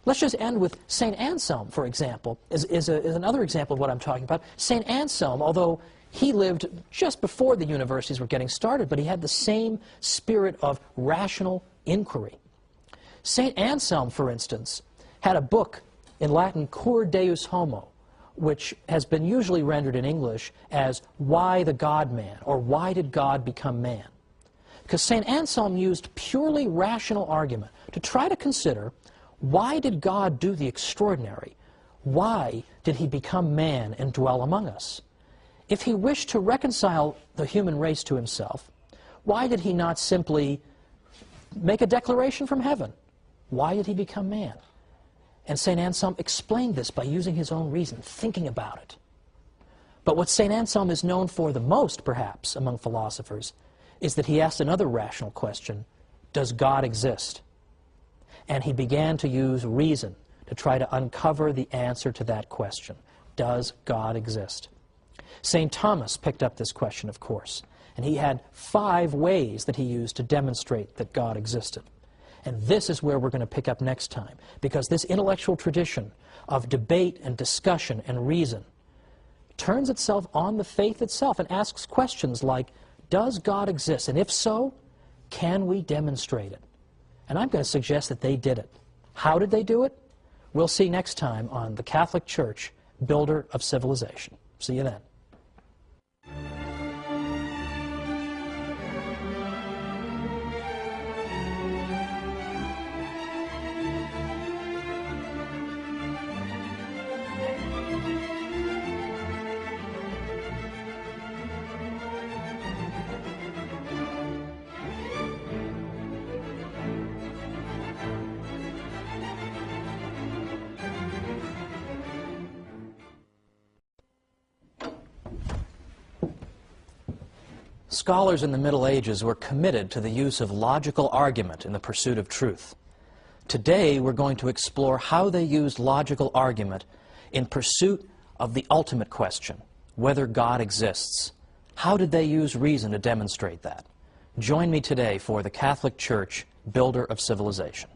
Let's just end with St. Anselm, for example, is another example of what I'm talking about. St. Anselm, although he lived just before the universities were getting started, but he had the same spirit of rational inquiry. St. Anselm, for instance, had a book in Latin, Cur Deus Homo, which has been usually rendered in English as Why the God-Man, or Why Did God Become Man? Because St. Anselm used purely rational argument to try to consider, why did God do the extraordinary? Why did he become man and dwell among us? If he wished to reconcile the human race to himself, why did he not simply make a declaration from heaven? Why did he become man? And St. Anselm explained this by using his own reason, thinking about it. But what St. Anselm is known for the most, perhaps, among philosophers, is that he asked another rational question, does God exist? And he began to use reason to try to uncover the answer to that question. Does God exist? St. Thomas picked up this question, of course, and he had 5 ways that he used to demonstrate that God existed. And this is where we're going to pick up next time, because this intellectual tradition of debate and discussion and reason turns itself on the faith itself and asks questions like, does God exist? And if so, can we demonstrate it? And I'm going to suggest that they did it. How did they do it? We'll see next time on The Catholic Church, Builder of Civilization. See you then. Scholars in the Middle Ages were committed to the use of logical argument in the pursuit of truth. Today, we're going to explore how they used logical argument in pursuit of the ultimate question, whether God exists. How did they use reason to demonstrate that? Join me today for The Catholic Church, Builder of Civilization.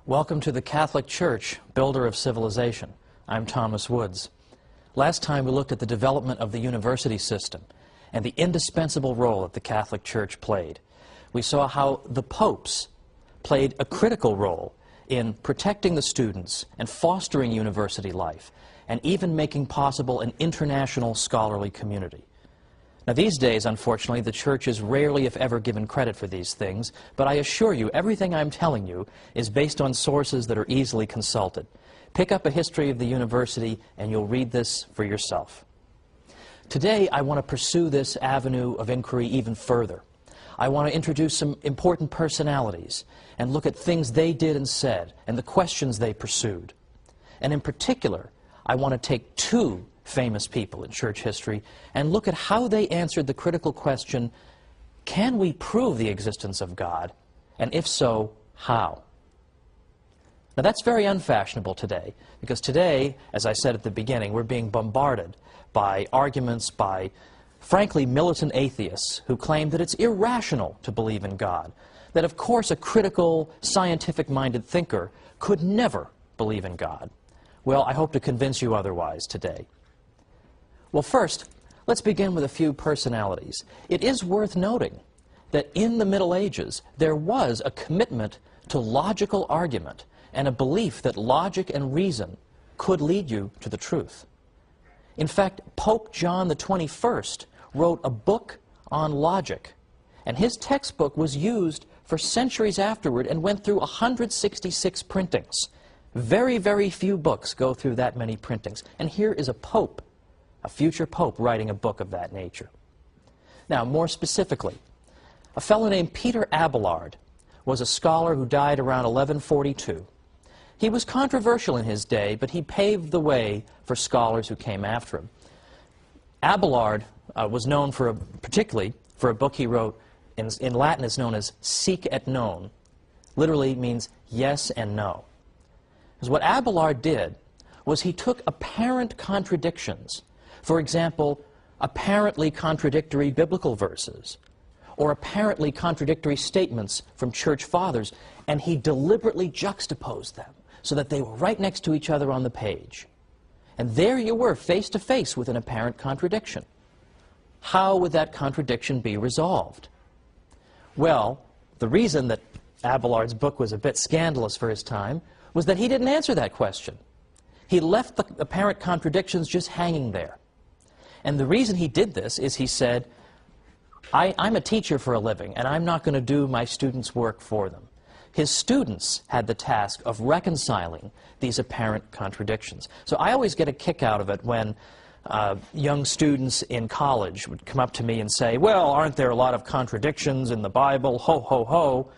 Welcome to the Catholic Church, Builder of Civilization. I'm Thomas Woods. Last time we looked at the development of the university system and the indispensable role that the Catholic Church played. We saw how the popes played a critical role in protecting the students and fostering university life, and even making possible an international scholarly community. Now, these days, unfortunately, the Church is rarely, if ever, given credit for these things, but I assure you, everything I'm telling you is based on sources that are easily consulted. Pick up a history of the university, and you'll read this for yourself. Today, I want to pursue this avenue of inquiry even further. I want to introduce some important personalities and look at things they did and said, and the questions they pursued. And in particular, I want to take 2 famous people in church history and look at how they answered the critical question, can we prove the existence of God? And if so, how? Now that's very unfashionable today, because today, as I said at the beginning, we're being bombarded by arguments by, frankly, militant atheists who claim that it's irrational to believe in God, that of course a critical, scientific-minded thinker could never believe in God. Well, I hope to convince you otherwise today. Well, first, let's begin with a few personalities. It is worth noting that in the Middle Ages, there was a commitment to logical argument and a belief that logic and reason could lead you to the truth. In fact, Pope John the 21st wrote a book on logic, and his textbook was used for centuries afterward and went through 166 printings. Very, very few books go through that many printings. And here is a pope, a future pope, writing a book of that nature. Now, more specifically, a fellow named Peter Abelard was a scholar who died around 1142. He was controversial in his day, but he paved the way for scholars who came after him. Abelard was known particularly for a book he wrote, in Latin it's known as Sic et Non. Literally means yes and no. Because what Abelard did was he took apparent contradictions, for example, apparently contradictory biblical verses, or apparently contradictory statements from church fathers, and he deliberately juxtaposed them so that they were right next to each other on the page. And there you were, face to face with an apparent contradiction. How would that contradiction be resolved? Well, the reason that Abelard's book was a bit scandalous for his time was that he didn't answer that question. He left the apparent contradictions just hanging there. And the reason he did this is he said, I'm a teacher for a living, and I'm not going to do my students' work for them. his students had the task of reconciling these apparent contradictions. So I always get a kick out of it when young students in college would come up to me and say, well, aren't there a lot of contradictions in the Bible? Ho, ho, ho.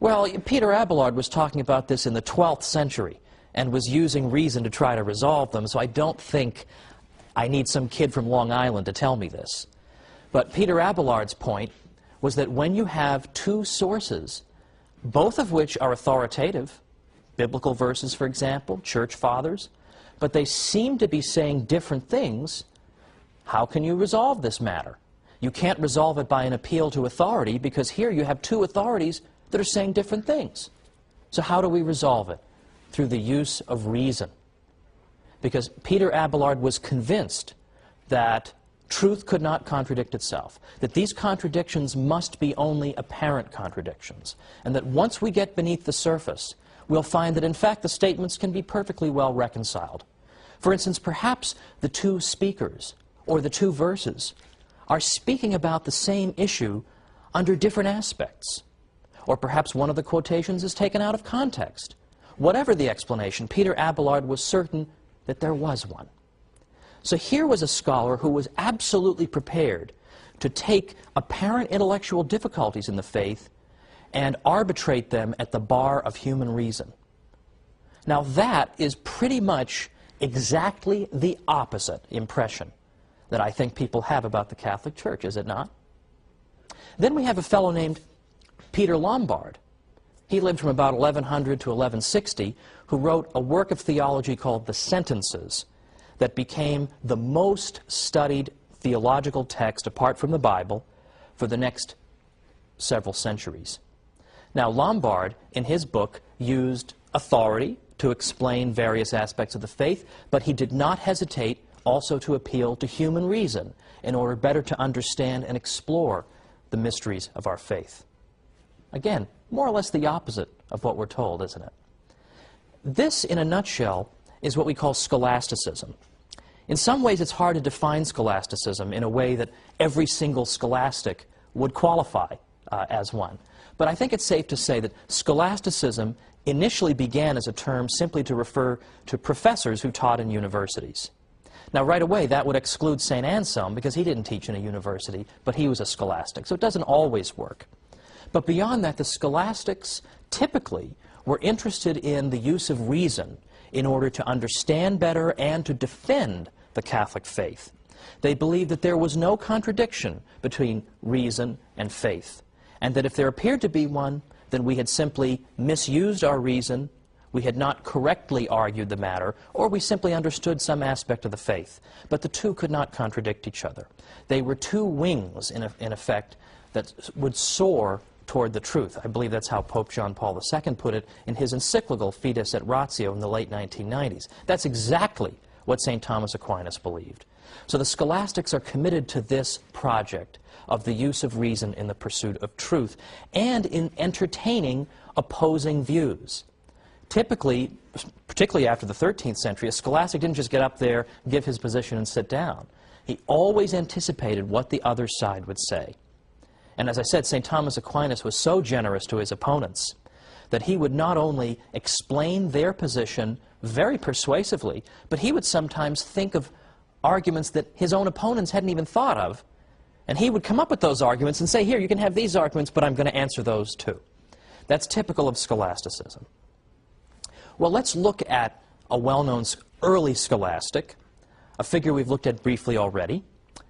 Well, Peter Abelard was talking about this in the 12th century and was using reason to try to resolve them, so I don't think I need some kid from Long Island to tell me this. But Peter Abelard's point was that when you have two sources, both of which are authoritative, biblical verses, for example, church fathers, but they seem to be saying different things, how can you resolve this matter? You can't resolve it by an appeal to authority, because here you have two authorities that are saying different things. So how do we resolve it? Through the use of reason. Because Peter Abelard was convinced that truth could not contradict itself, that these contradictions must be only apparent contradictions, and that once we get beneath the surface, we'll find that in fact the statements can be perfectly well reconciled. For instance, perhaps the two speakers, or the two verses, are speaking about the same issue under different aspects. Or perhaps one of the quotations is taken out of context. Whatever the explanation, Peter Abelard was certain that there was one. So here was a scholar who was absolutely prepared to take apparent intellectual difficulties in the faith and arbitrate them at the bar of human reason. Now that is pretty much exactly the opposite impression that I think people have about the Catholic Church, is it not? Then we have a fellow named Peter Lombard. He lived from about 1100 to 1160, who wrote a work of theology called the Sentences that became the most studied theological text, apart from the Bible, for the next several centuries. Now, Lombard, in his book, used authority to explain various aspects of the faith, but he did not hesitate also to appeal to human reason in order better to understand and explore the mysteries of our faith. Again, more or less the opposite of what we're told, isn't it? This, in a nutshell, is what we call scholasticism. In some ways, it's hard to define scholasticism in a way that every single scholastic would qualify as one. But I think it's safe to say that scholasticism initially began as a term simply to refer to professors who taught in universities. Now, right away, that would exclude St. Anselm, because he didn't teach in a university, but he was a scholastic, so it doesn't always work. But beyond that, the scholastics typically were interested in the use of reason in order to understand better and to defend the Catholic faith. They believed that there was no contradiction between reason and faith, and that if there appeared to be one, then we had simply misused our reason, we had not correctly argued the matter, or we simply understood some aspect of the faith. But the two could not contradict each other. They were two wings, in effect, that would soar toward the truth. I believe that's how Pope John Paul II put it in his encyclical Fides et Ratio in the late 1990s. That's exactly what St. Thomas Aquinas believed. So the scholastics are committed to this project of the use of reason in the pursuit of truth and in entertaining opposing views. Typically, particularly after the 13th century, a scholastic didn't just get up there, give his position, and sit down. He always anticipated what the other side would say. And as I said, St. Thomas Aquinas was so generous to his opponents that he would not only explain their position very persuasively, but he would sometimes think of arguments that his own opponents hadn't even thought of, and he would come up with those arguments and say, here, you can have these arguments, but I'm going to answer those too. That's typical of scholasticism. Well, let's look at a well-known early scholastic, a figure we've looked at briefly already,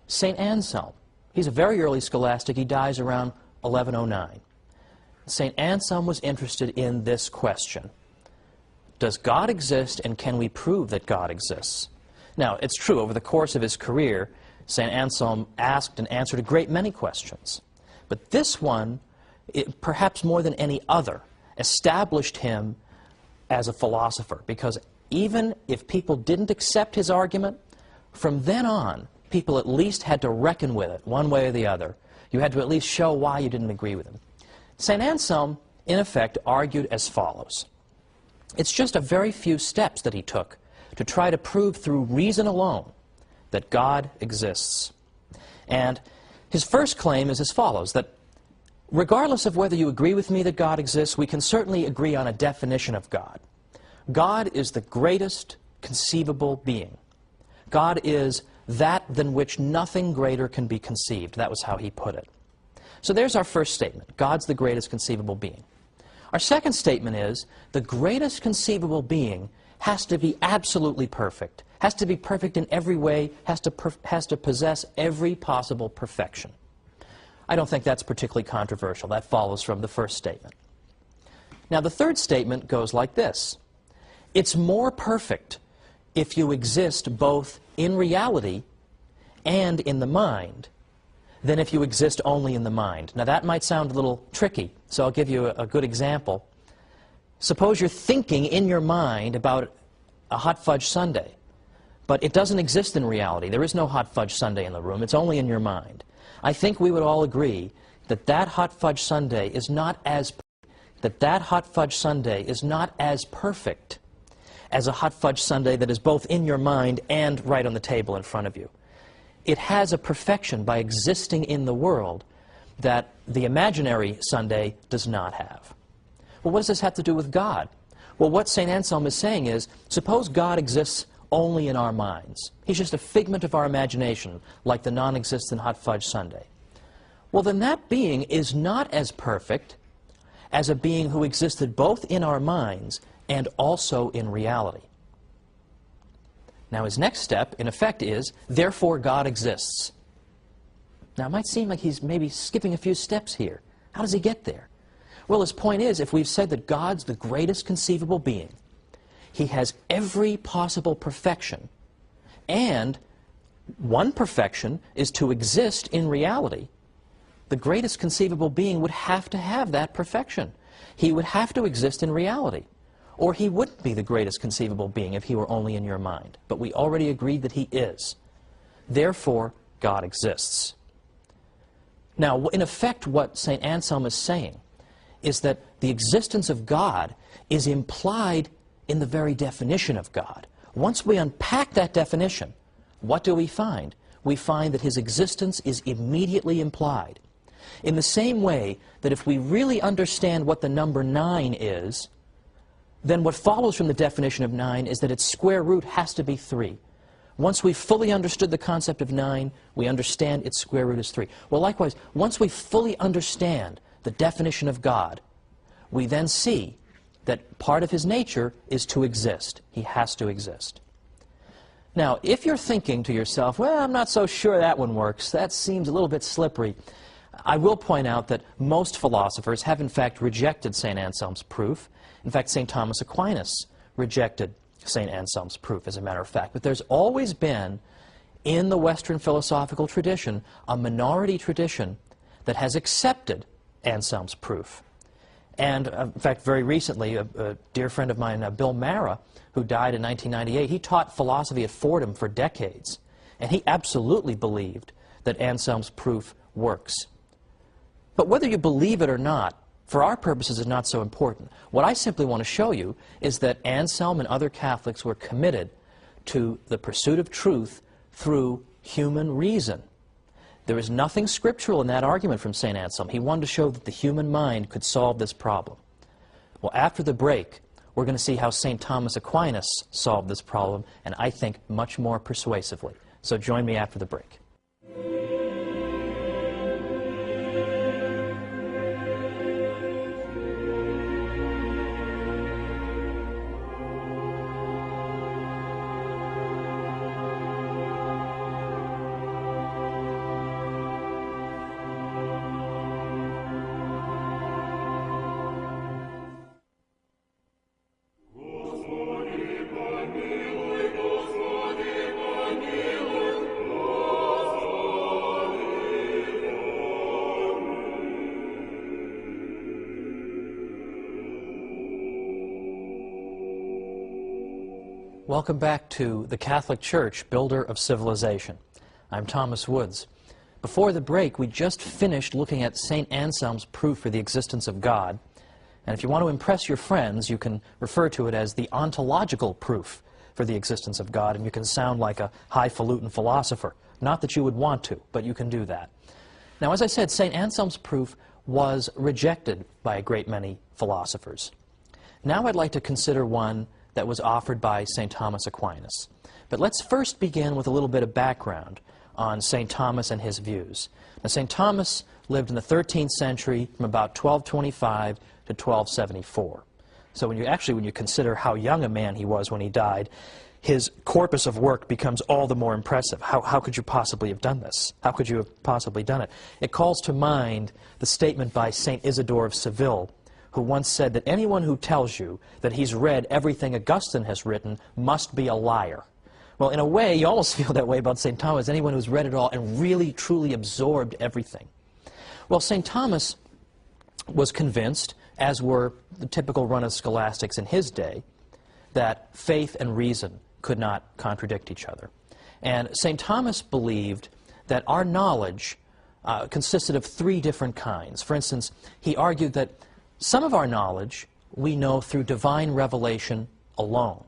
St. Anselm. He's a very early scholastic. He dies around 1109. St. Anselm was interested in this question: does God exist, and can we prove that God exists? Now, it's true, over the course of his career, St. Anselm asked and answered a great many questions. But this one, perhaps more than any other, established him as a philosopher, because even if people didn't accept his argument, from then on, people at least had to reckon with it one way or the other. You had to at least show why you didn't agree with him. St. Anselm, in effect, argued as follows. It's just a very few steps that he took to try to prove through reason alone that God exists. And his first claim is as follows, that regardless of whether you agree with me that God exists, we can certainly agree on a definition of God. God is the greatest conceivable being. God is that than which nothing greater can be conceived. That was how he put it. So there's our first statement. God's the greatest conceivable being. Our second statement is the greatest conceivable being has to be absolutely perfect, has to be perfect in every way, has to possess every possible perfection. I don't think that's particularly controversial. That follows from the first statement. Now, the third statement goes like this. It's more perfect if you exist both in reality and in the mind than if you exist only in the mind. Now, that might sound a little tricky, so I'll give you a good example. Suppose you're thinking in your mind about a hot fudge sundae, but it doesn't exist in reality. There is no hot fudge sundae in the room. It's only in your mind. I think we would all agree that that hot fudge sundae is not as perfect as a hot fudge sundae that is both in your mind and right on the table in front of you. It has a perfection by existing in the world that the imaginary sundae does not have. Well, what does this have to do with God? Well, what St. Anselm is saying is, suppose God exists only in our minds. He's just a figment of our imagination, like the non-existent hot fudge sundae. Well, then that being is not as perfect as a being who existed both in our minds and also in reality. Now, his next step, in effect, is, therefore God exists. Now, it might seem like he's maybe skipping a few steps here. How does he get there? Well, his point is, if we've said that God's the greatest conceivable being, he has every possible perfection, and one perfection is to exist in reality, the greatest conceivable being would have to have that perfection. He would have to exist in reality, or he wouldn't be the greatest conceivable being if he were only in your mind. But we already agreed that he is. Therefore, God exists. Now, in effect, what St. Anselm is saying is that the existence of God is implied in the very definition of God. Once we unpack that definition, what do we find? We find that his existence is immediately implied. In the same way that if we really understand what the number 9 is, then what follows from the definition of 9 is that its square root has to be 3. Once we've fully understood the concept of 9, we understand its square root is 3. Well, likewise, once we fully understand the definition of God, we then see that part of his nature is to exist. He has to exist. Now, if you're thinking to yourself, well, I'm not so sure that one works, that seems a little bit slippery, I will point out that most philosophers have in fact rejected St. Anselm's proof. In fact, St. Thomas Aquinas rejected St. Anselm's proof, as a matter of fact. But there's always been, in the Western philosophical tradition, a minority tradition that has accepted Anselm's proof. And, in fact, very recently, a dear friend of mine, Bill Mara, who died in 1998, he taught philosophy at Fordham for decades. And he absolutely believed that Anselm's proof works. But whether you believe it or not, for our purposes, is not so important. What I simply want to show you is that Anselm and other Catholics were committed to the pursuit of truth through human reason. There is nothing scriptural in that argument from St. Anselm. He wanted to show that the human mind could solve this problem. Well, after the break, we're going to see how St. Thomas Aquinas solved this problem, and I think much more persuasively. So join me after the break. Welcome back to the Catholic Church, Builder of Civilization. I'm Thomas Woods. Before the break, we just finished looking at St. Anselm's proof for the existence of God. And if you want to impress your friends, you can refer to it as the ontological proof for the existence of God, and you can sound like a highfalutin philosopher. Not that you would want to, but you can do that. Now, as I said, St. Anselm's proof was rejected by a great many philosophers. Now I'd like to consider one that was offered by St. Thomas Aquinas. But let's first begin with a little bit of background on St. Thomas and his views. Now, St. Thomas lived in the 13th century from about 1225 to 1274. So when you consider how young a man he was when he died, his corpus of work becomes all the more impressive. How could you possibly have done this? How could you have possibly done it? It calls to mind the statement by St. Isidore of Seville, who once said that anyone who tells you that he's read everything Augustine has written must be a liar. Well, in a way, you almost feel that way about St. Thomas, anyone who's read it all and really, truly absorbed everything. Well, St. Thomas was convinced, as were the typical run of scholastics in his day, that faith and reason could not contradict each other. And St. Thomas believed that our knowledge consisted of three different kinds. For instance, he argued that some of our knowledge we know through divine revelation alone.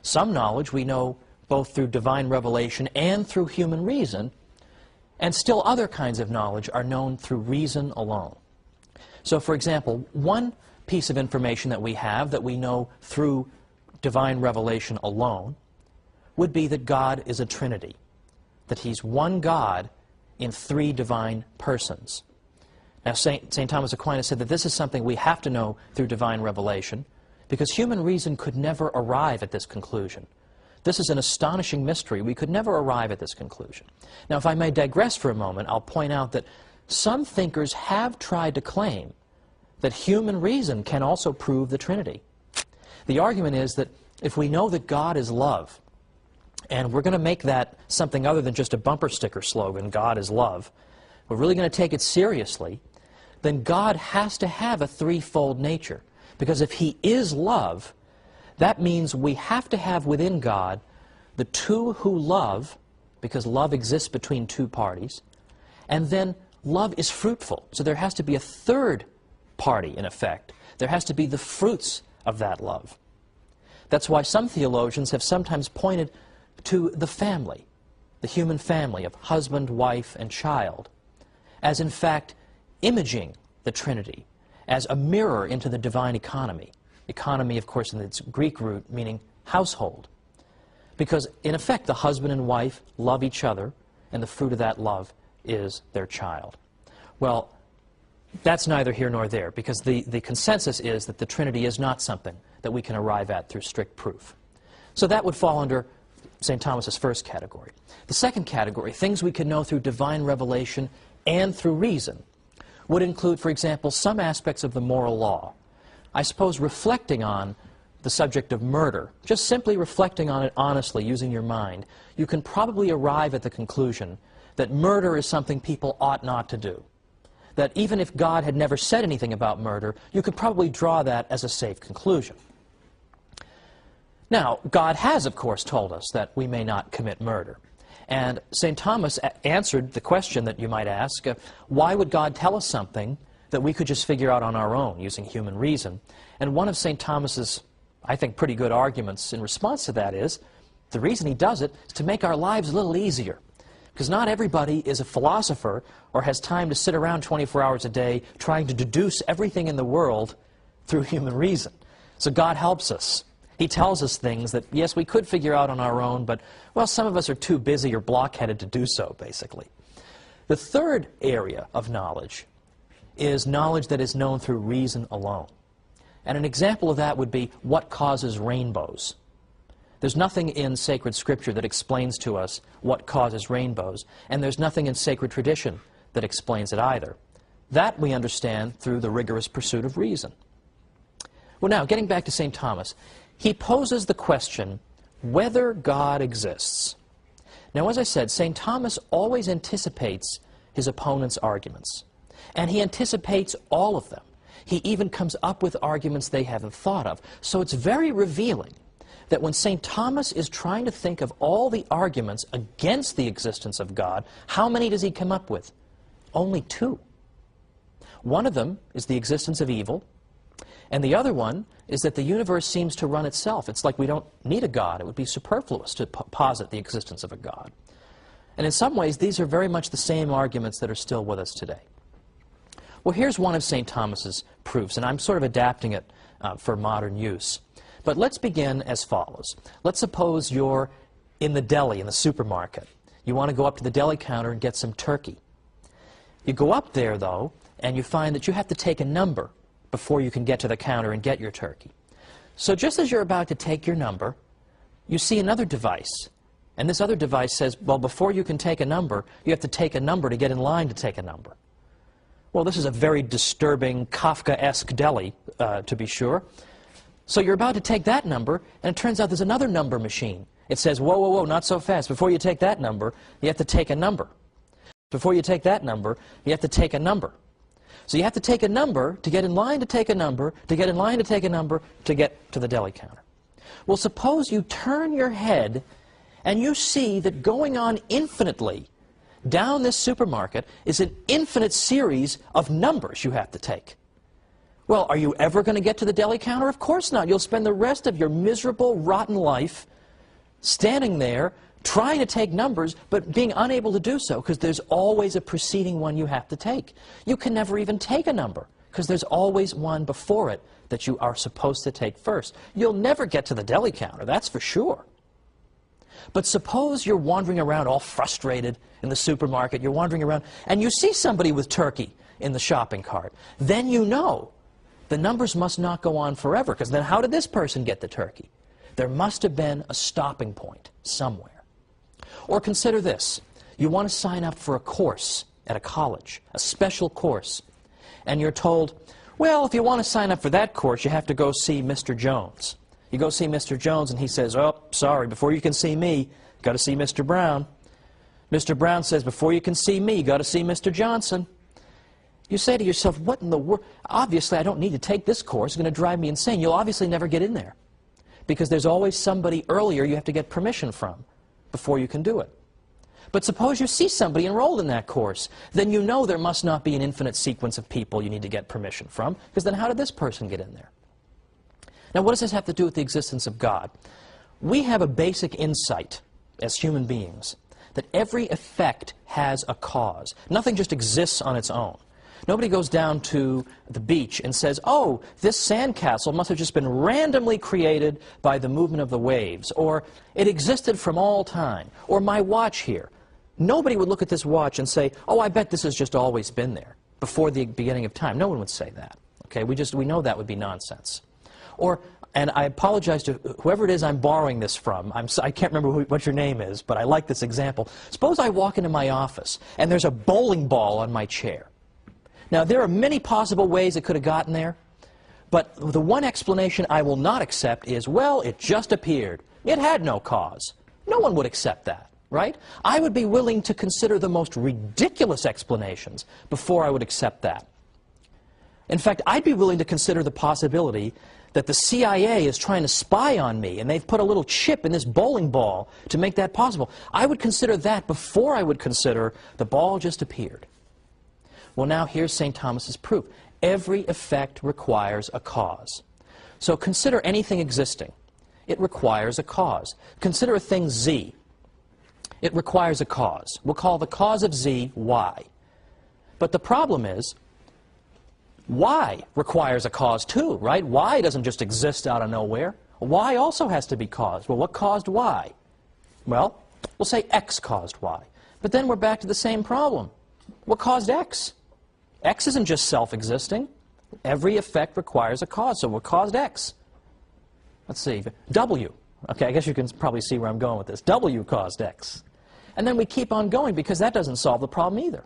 Some knowledge we know both through divine revelation and through human reason, and still other kinds of knowledge are known through reason alone. So, for example, one piece of information that we have that we know through divine revelation alone would be that God is a Trinity, that He's one God in three divine persons. Now, St. Thomas Aquinas said that this is something we have to know through divine revelation because human reason could never arrive at this conclusion. This is an astonishing mystery. We could never arrive at this conclusion. Now, if I may digress for a moment, I'll point out that some thinkers have tried to claim that human reason can also prove the Trinity. The argument is that if we know that God is love, and we're going to make that something other than just a bumper sticker slogan, God is love, we're really going to take it seriously, then God has to have a threefold nature. Because if He is love, that means we have to have within God the two who love, because love exists between two parties, and then love is fruitful. So there has to be a third party, in effect. There has to be the fruits of that love. That's why some theologians have sometimes pointed to the family, the human family of husband, wife, and child, as in fact imaging the Trinity, as a mirror into the divine economy. Economy, of course, in its Greek root, meaning household. Because, in effect, the husband and wife love each other, and the fruit of that love is their child. Well, that's neither here nor there, because the consensus is that the Trinity is not something that we can arrive at through strict proof. So that would fall under St. Thomas's first category. The second category, things we can know through divine revelation and through reason, would include, for example, some aspects of the moral law. I suppose reflecting on the subject of murder, just simply reflecting on it honestly, using your mind, you can probably arrive at the conclusion that murder is something people ought not to do. That even if God had never said anything about murder, you could probably draw that as a safe conclusion. Now, God has, of course, told us that we may not commit murder. And St. Thomas answered the question that you might ask, why would God tell us something that we could just figure out on our own using human reason? And one of St. Thomas's, I think, pretty good arguments in response to that is, the reason he does it is to make our lives a little easier. Because not everybody is a philosopher or has time to sit around 24 hours a day trying to deduce everything in the world through human reason. So God helps us. He tells us things that, yes, we could figure out on our own, but, well, some of us are too busy or blockheaded to do so, basically. The third area of knowledge is knowledge that is known through reason alone. And an example of that would be what causes rainbows. There's nothing in sacred scripture that explains to us what causes rainbows, and there's nothing in sacred tradition that explains it either. That we understand through the rigorous pursuit of reason. Well, now, getting back to St. Thomas, he poses the question whether God exists. Now, as I said, St. Thomas always anticipates his opponent's arguments, and he anticipates all of them. He even comes up with arguments they haven't thought of. So it's very revealing that when St. Thomas is trying to think of all the arguments against the existence of God, how many does he come up with? Only two. One of them is the existence of evil, and the other one is that the universe seems to run itself. It's like we don't need a God. It would be superfluous to posit the existence of a God. And in some ways, these are very much the same arguments that are still with us today. Well, here's one of St. Thomas's proofs, and I'm sort of adapting it for modern use. But let's begin as follows. Let's suppose you're in the deli, in the supermarket. You want to go up to the deli counter and get some turkey. You go up there, though, and you find that you have to take a number before you can get to the counter and get your turkey. So just as you're about to take your number, you see another device. And this other device says, well, before you can take a number, you have to take a number to get in line to take a number. Well, this is a very disturbing, Kafka-esque deli, to be sure. So you're about to take that number, and it turns out there's another number machine. It says, whoa, whoa, whoa, not so fast. Before you take that number, you have to take a number. Before you take that number, you have to take a number. So you have to take a number to get in line to take a number, to get in line to take a number, to get to the deli counter. Well, suppose you turn your head and you see that going on infinitely down this supermarket is an infinite series of numbers you have to take. Well, are you ever going to get to the deli counter? Of course not. You'll spend the rest of your miserable, rotten life standing there trying to take numbers, but being unable to do so because there's always a preceding one you have to take. You can never even take a number because there's always one before it that you are supposed to take first. You'll never get to the deli counter, that's for sure. But suppose you're wandering around all frustrated in the supermarket, you're wandering around, and you see somebody with turkey in the shopping cart. Then you know the numbers must not go on forever, because then how did this person get the turkey? There must have been a stopping point somewhere. Or consider this. You want to sign up for a course at a college, a special course, and you're told, well, if you want to sign up for that course, you have to go see Mr. Jones. You go see Mr. Jones, and he says, oh, sorry, before you can see me, you've got to see Mr. Brown. Mr. Brown says, before you can see me, you've got to see Mr. Johnson. You say to yourself, what in the world? Obviously, I don't need to take this course. It's going to drive me insane. You'll obviously never get in there because there's always somebody earlier you have to get permission from before you can do it. But suppose you see somebody enrolled in that course. Then you know there must not be an infinite sequence of people you need to get permission from, because then how did this person get in there? Now, what does this have to do with the existence of God? We have a basic insight as human beings that every effect has a cause. Nothing just exists on its own. Nobody goes down to the beach and says, oh, this sandcastle must have just been randomly created by the movement of the waves, or it existed from all time, or my watch here. Nobody would look at this watch and say, oh, I bet this has just always been there before the beginning of time. No one would say that. Okay, we know that would be nonsense. Or, and I apologize to whoever it is I'm borrowing this from. I can't remember what your name is, but I like this example. Suppose I walk into my office and there's a bowling ball on my chair. Now, there are many possible ways it could have gotten there, but the one explanation I will not accept is, well, it just appeared. It had no cause. No one would accept that, right? I would be willing to consider the most ridiculous explanations before I would accept that. In fact, I'd be willing to consider the possibility that the CIA is trying to spy on me, and they've put a little chip in this bowling ball to make that possible. I would consider that before I would consider the ball just appeared. Well, now here's St. Thomas's proof. Every effect requires a cause. So consider anything existing. It requires a cause. Consider a thing Z. It requires a cause. We'll call the cause of Z Y. But the problem is, Y requires a cause too, right? Y doesn't just exist out of nowhere. Y also has to be caused. Well, what caused Y? Well, we'll say X caused Y. But then we're back to the same problem. What caused X? X isn't just self-existing. Every effect requires a cause. So what caused X? Let's see. W. Okay, I guess you can probably see where I'm going with this. W caused X. And then we keep on going because that doesn't solve the problem either.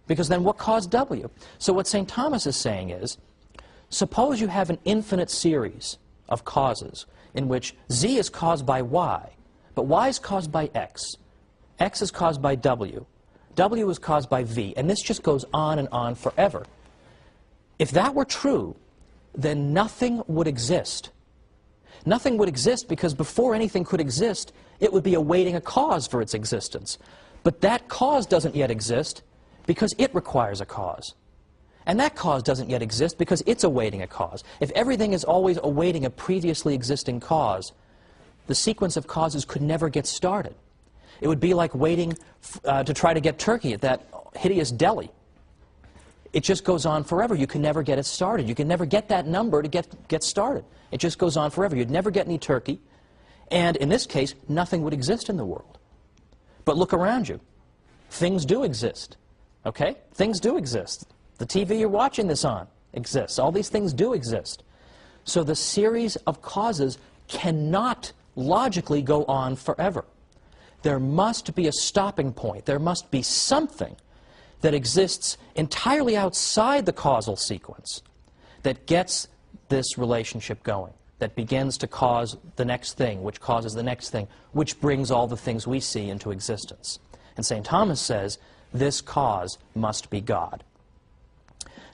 Because then what caused W? So what St. Thomas is saying is, suppose you have an infinite series of causes in which Z is caused by Y, but Y is caused by X. X is caused by W. W is caused by V. And this just goes on and on forever. If that were true, then nothing would exist. Nothing would exist because before anything could exist, it would be awaiting a cause for its existence. But that cause doesn't yet exist because it requires a cause. And that cause doesn't yet exist because it's awaiting a cause. If everything is always awaiting a previously existing cause, the sequence of causes could never get started. It would be like waiting to try to get turkey at that hideous deli. it just goes on forever. You can never get it started. You can never get that number to get started. It just goes on forever. You'd never get any turkey. And in this case, nothing would exist in the world. But look around you. Things do exist. Okay? Things do exist. The TV you're watching this on exists. All these things do exist. So the series of causes cannot logically go on forever. There must be a stopping point. There must be something that exists entirely outside the causal sequence that gets this relationship going, that begins to cause the next thing, which causes the next thing, which brings all the things we see into existence. And St. Thomas says, this cause must be God.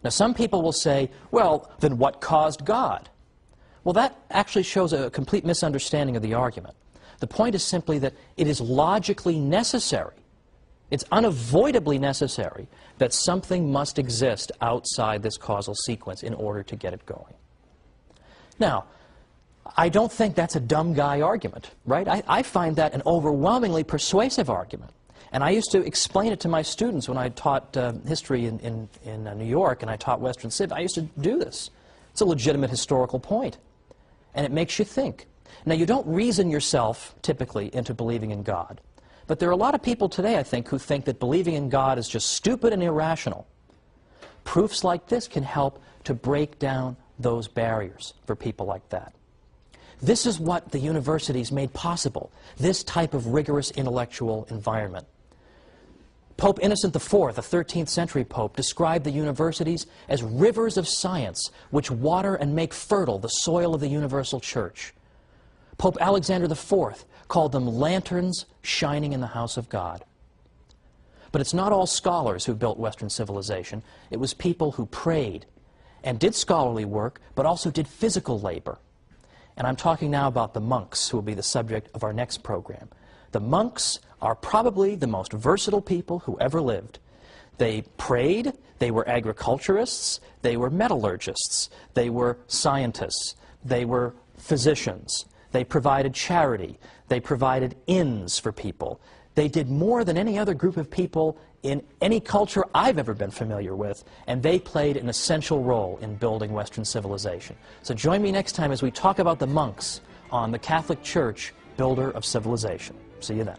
Now, some people will say, well, then what caused God? Well, that actually shows a complete misunderstanding of the argument. The point is simply that it is logically necessary, it's unavoidably necessary, that something must exist outside this causal sequence in order to get it going. Now, I don't think that's a dumb guy argument, right? I find that an overwhelmingly persuasive argument. And I used to explain it to my students when I taught history in New York and I taught Western Civ. I used to do this. It's a legitimate historical point. And it makes you think. Now, you don't reason yourself, typically, into believing in God. But there are a lot of people today, I think, who think that believing in God is just stupid and irrational. Proofs like this can help to break down those barriers for people like that. This is what the universities made possible, this type of rigorous intellectual environment. Pope Innocent IV, a 13th century pope, described the universities as rivers of science which water and make fertile the soil of the universal church. Pope Alexander IV called them lanterns shining in the house of God. But it's not all scholars who built Western civilization. It was people who prayed and did scholarly work, but also did physical labor. And I'm talking now about the monks, who will be the subject of our next program. The monks are probably the most versatile people who ever lived. They prayed, they were agriculturists, they were metallurgists, they were scientists, they were physicians, they provided charity, they provided inns for people. They did more than any other group of people in any culture I've ever been familiar with, and they played an essential role in building Western civilization. So join me next time as we talk about the monks on the Catholic Church, Builder of Civilization. See you then.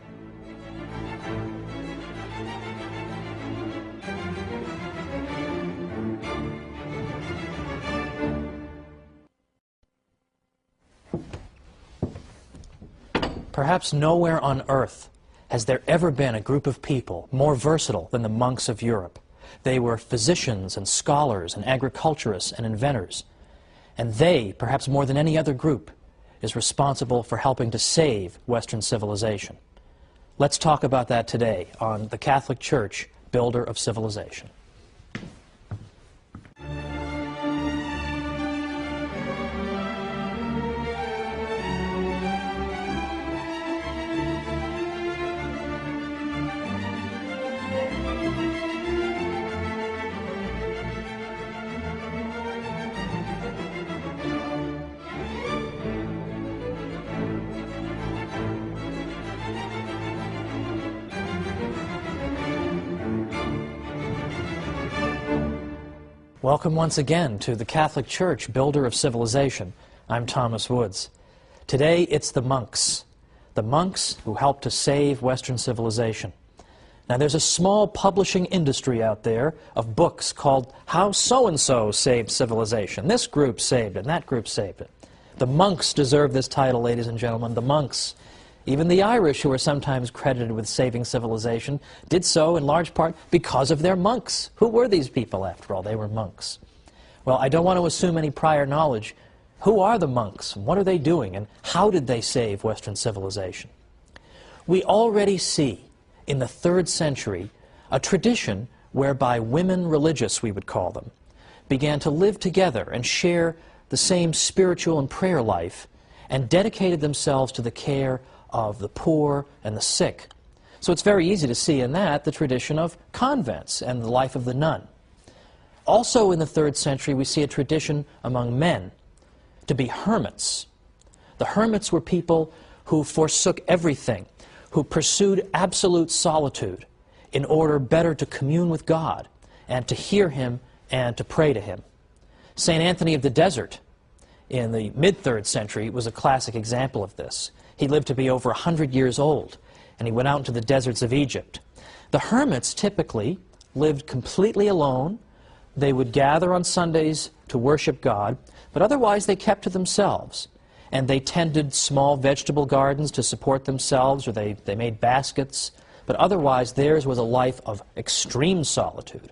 Perhaps nowhere on earth has there ever been a group of people more versatile than the monks of Europe. They were physicians and scholars and agriculturists and inventors. And they, perhaps more than any other group, is responsible for helping to save Western civilization. Let's talk about that today on the Catholic Church, Builder of Civilization. Welcome once again to the Catholic Church, Builder of Civilization. I'm Thomas Woods. Today it's the monks who helped to save Western civilization. Now there's a small publishing industry out there of books called How So-and-so Saved Civilization. This group saved it, and that group saved it. The monks deserve this title, ladies and gentlemen, the monks. Even the Irish, who are sometimes credited with saving civilization, did so in large part because of their monks. Who were these people, after all? They were monks. Well, I don't want to assume any prior knowledge. Who are the monks? What are they doing? And how did they save Western civilization? We already see in the 3rd century a tradition whereby women religious, we would call them, began to live together and share the same spiritual and prayer life and dedicated themselves to the care of the poor and the sick. So it's very easy to see in that the tradition of convents and the life of the nun. Also in the 3rd century we see a tradition among men to be hermits. The hermits were people who forsook everything, who pursued absolute solitude in order better to commune with God and to hear Him and to pray to him. St. Anthony of the Desert in the mid-3rd century was a classic example of this. He lived to be over 100 years old, and he went out into the deserts of Egypt. The hermits typically lived completely alone. They would gather on Sundays to worship God, but otherwise they kept to themselves. And they tended small vegetable gardens to support themselves, or they made baskets, but otherwise theirs was a life of extreme solitude.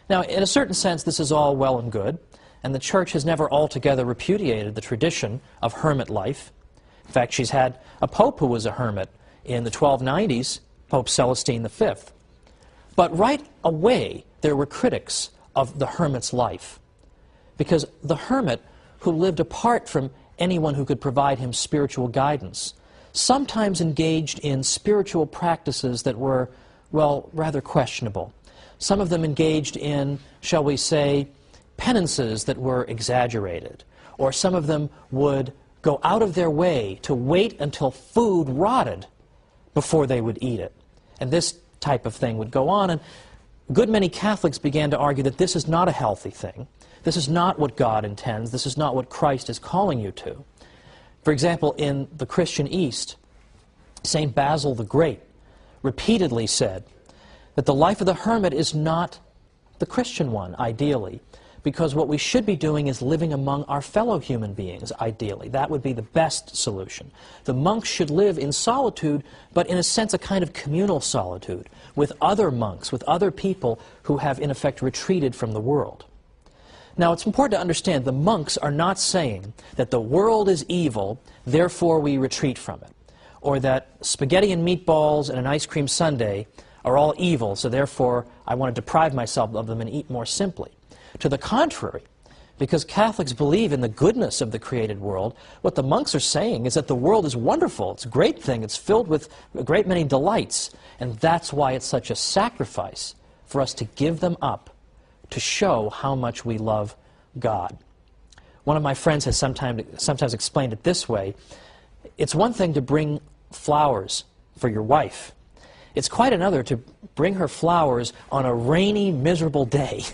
Now, in a certain sense, this is all well and good, and the Church has never altogether repudiated the tradition of hermit life. In fact, she's had a pope who was a hermit in the 1290s, Pope Celestine V. But right away, there were critics of the hermit's life, because the hermit, who lived apart from anyone who could provide him spiritual guidance, sometimes engaged in spiritual practices that were, well, rather questionable. Some of them engaged in, shall we say, penances that were exaggerated, or some of them would go out of their way to wait until food rotted before they would eat it. And this type of thing would go on, and a good many Catholics began to argue that this is not a healthy thing. This is not what God intends. This is not what Christ is calling you to. For example, in the Christian East, St. Basil the Great repeatedly said that the life of the hermit is not the Christian one, ideally, because what we should be doing is living among our fellow human beings, ideally. That would be the best solution. The monks should live in solitude, but in a sense a kind of communal solitude, with other monks, with other people who have in effect retreated from the world. Now, it's important to understand the monks are not saying that the world is evil, therefore we retreat from it, or that spaghetti and meatballs and an ice cream sundae are all evil, so therefore I want to deprive myself of them and eat more simply. To the contrary, because Catholics believe in the goodness of the created world, what the monks are saying is that the world is wonderful, it's a great thing, it's filled with a great many delights, and that's why it's such a sacrifice for us to give them up to show how much we love God. One of my friends has sometimes explained it this way: it's one thing to bring flowers for your wife. It's quite another to bring her flowers on a rainy, miserable day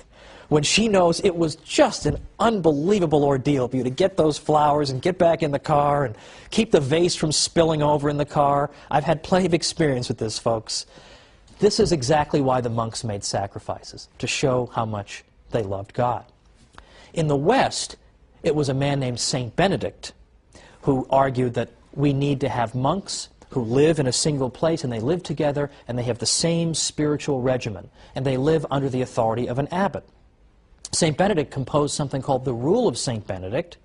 when she knows it was just an unbelievable ordeal for you to get those flowers and get back in the car and keep the vase from spilling over in the car. I've had plenty of experience with this, folks. This is exactly why the monks made sacrifices, to show how much they loved God. In the West, it was a man named St. Benedict who argued that we need to have monks who live in a single place, and they live together, and they have the same spiritual regimen, and they live under the authority of an abbot. St. Benedict composed something called the Rule of St. Benedict,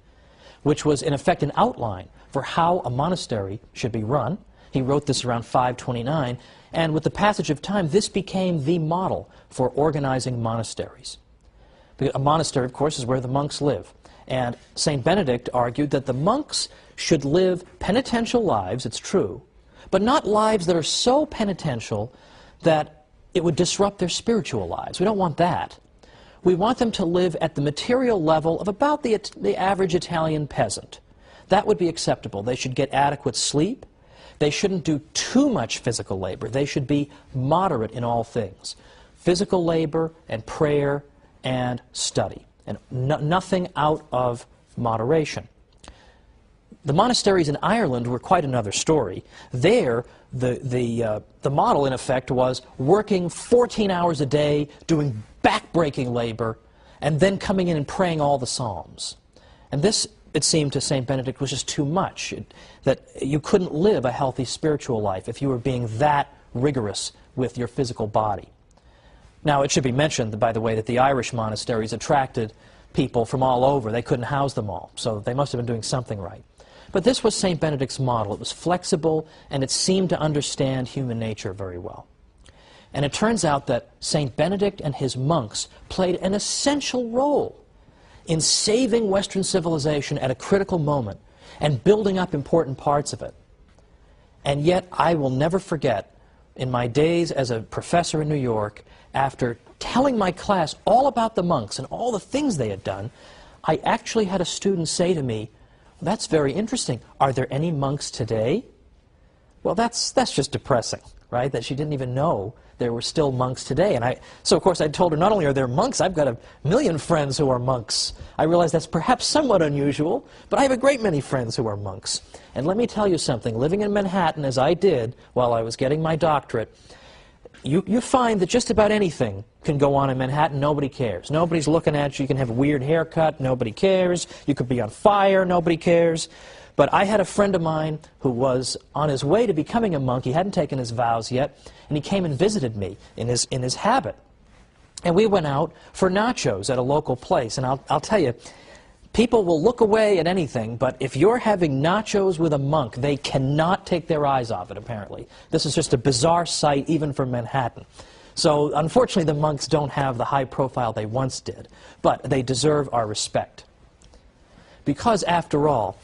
which was in effect an outline for how a monastery should be run. He wrote this around 529, and with the passage of time, this became the model for organizing monasteries. A monastery, of course, is where the monks live. And St. Benedict argued that the monks should live penitential lives, it's true, but not lives that are so penitential that it would disrupt their spiritual lives. We don't want that. We want them to live at the material level of about the average Italian peasant. That would be acceptable. They should get adequate sleep. They shouldn't do too much physical labor. They should be moderate in all things. Physical labor and prayer and study, and nothing out of moderation. The monasteries in Ireland were quite another story. There, the model, in effect, was working 14 hours a day, doing back-breaking labor, and then coming in and praying all the psalms. And this, it seemed to St. Benedict, was just too much, that you couldn't live a healthy spiritual life if you were being that rigorous with your physical body. Now, it should be mentioned, by the way, that the Irish monasteries attracted people from all over. They couldn't house them all, so they must have been doing something right. But this was St. Benedict's model. It was flexible, and it seemed to understand human nature very well. And it turns out that St. Benedict and his monks played an essential role in saving Western civilization at a critical moment and building up important parts of it. And yet, I will never forget, in my days as a professor in New York, after telling my class all about the monks and all the things they had done, I actually had a student say to me, "That's very interesting. Are there any monks today?" Well, that's just depressing. right? That she didn't even know there were still monks today. So of course I told her, not only are there monks, I've got 1,000,000 friends who are monks. I realize that's perhaps somewhat unusual, but I have a great many friends who are monks. And let me tell you something, living in Manhattan as I did while I was getting my doctorate, you find that just about anything can go on in Manhattan, nobody cares. Nobody's looking at you, you can have a weird haircut, nobody cares. You could be on fire, nobody cares. But I had a friend of mine who was on his way to becoming a monk. He hadn't taken his vows yet, and he came and visited me in his habit. And we went out for nachos at a local place. And I'll tell you, people will look away at anything, but if you're having nachos with a monk, they cannot take their eyes off it, apparently. This is just a bizarre sight, even for Manhattan. So, unfortunately, the monks don't have the high profile they once did, but they deserve our respect. Because, after all,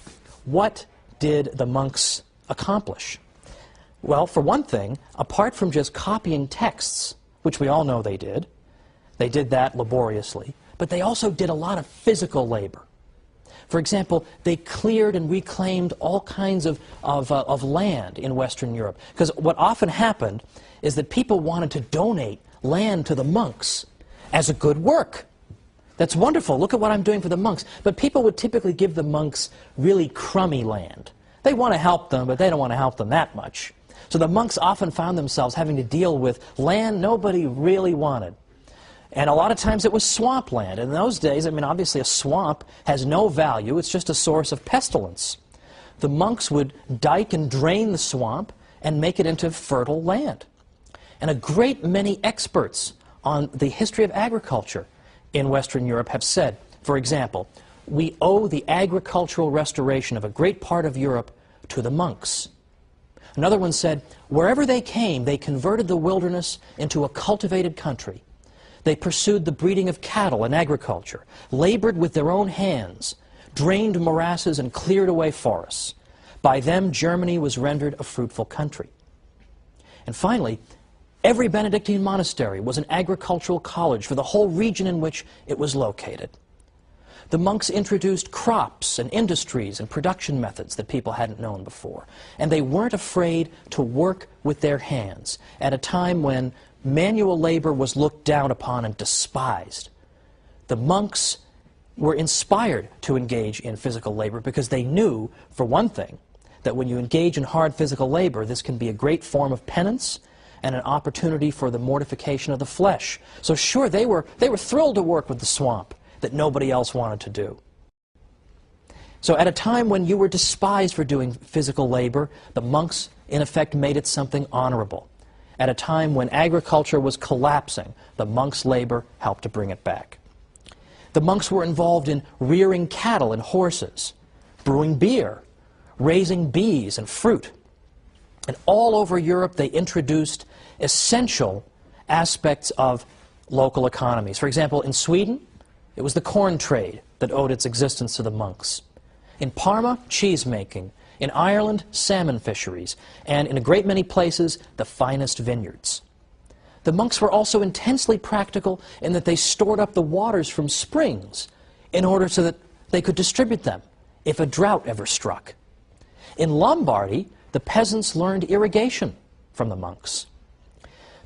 what did the monks accomplish? Well, for one thing, apart from just copying texts, which we all know they did that laboriously, but they also did a lot of physical labor. For example, they cleared and reclaimed all kinds of land in Western Europe. Because what often happened is that people wanted to donate land to the monks as a good work. That's wonderful, look at what I'm doing for the monks. But people would typically give the monks really crummy land. They want to help them, but they don't want to help them that much. So the monks often found themselves having to deal with land nobody really wanted. And a lot of times it was swampland. In those days, I mean, obviously a swamp has no value. It's just a source of pestilence. The monks would dike and drain the swamp and make it into fertile land. And a great many experts on the history of agriculture in Western Europe have said, for example, we owe the agricultural restoration of a great part of Europe to the monks. Another one said, wherever they came, they converted the wilderness into a cultivated country. They pursued the breeding of cattle and agriculture, labored with their own hands, drained morasses and cleared away forests. By them, Germany was rendered a fruitful country. And finally, every Benedictine monastery was an agricultural college for the whole region in which it was located. The monks introduced crops and industries and production methods that people hadn't known before. And they weren't afraid to work with their hands at a time when manual labor was looked down upon and despised. The monks were inspired to engage in physical labor because they knew, for one thing, that when you engage in hard physical labor, this can be a great form of penance and an opportunity for the mortification of the flesh. So sure, they were thrilled to work with the swamp that nobody else wanted to do. So at a time when you were despised for doing physical labor, the monks, in effect, made it something honorable. At a time when agriculture was collapsing, the monks' labor helped to bring it back. The monks were involved in rearing cattle and horses, brewing beer, raising bees and fruit. And all over Europe, they introduced essential aspects of local economies. For example, in Sweden, it was the corn trade that owed its existence to the monks. In Parma, cheese making. In Ireland, salmon fisheries. And in a great many places, the finest vineyards. The monks were also intensely practical in that they stored up the waters from springs in order so that they could distribute them if a drought ever struck. In Lombardy, the peasants learned irrigation from the monks.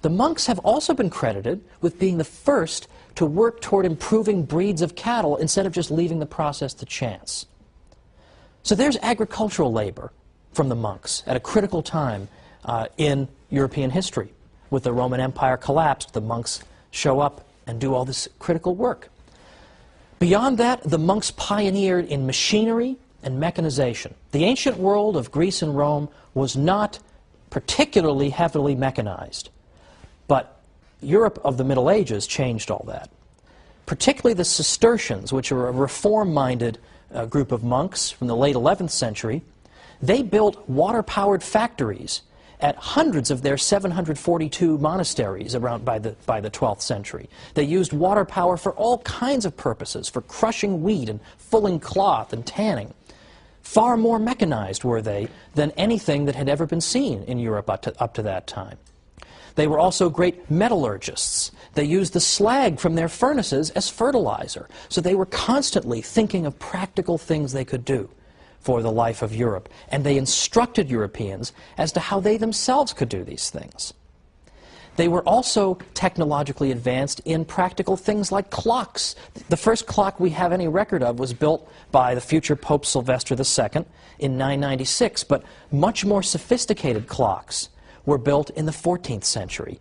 The monks have also been credited with being the first to work toward improving breeds of cattle instead of just leaving the process to chance. So there's agricultural labor from the monks at a critical time in European history. With the Roman Empire collapsed, the monks show up and do all this critical work. Beyond that, the monks pioneered in machinery and mechanization. The ancient world of Greece and Rome was not particularly heavily mechanized, but Europe of the Middle Ages changed all that. Particularly the Cistercians, which are a reform-minded group of monks from the late 11th century, they built water-powered factories at hundreds of their 742 monasteries around by the 12th century. They used water power for all kinds of purposes, for crushing wheat and fulling cloth and tanning. Far more mechanized were they than anything that had ever been seen in Europe up to that time. They were also great metallurgists. They used the slag from their furnaces as fertilizer. So they were constantly thinking of practical things they could do for the life of Europe, and they instructed Europeans as to how they themselves could do these things. They were also technologically advanced in practical things like clocks. The first clock we have any record of was built by the future Pope Sylvester II in 996, but much more sophisticated clocks were built in the 14th century.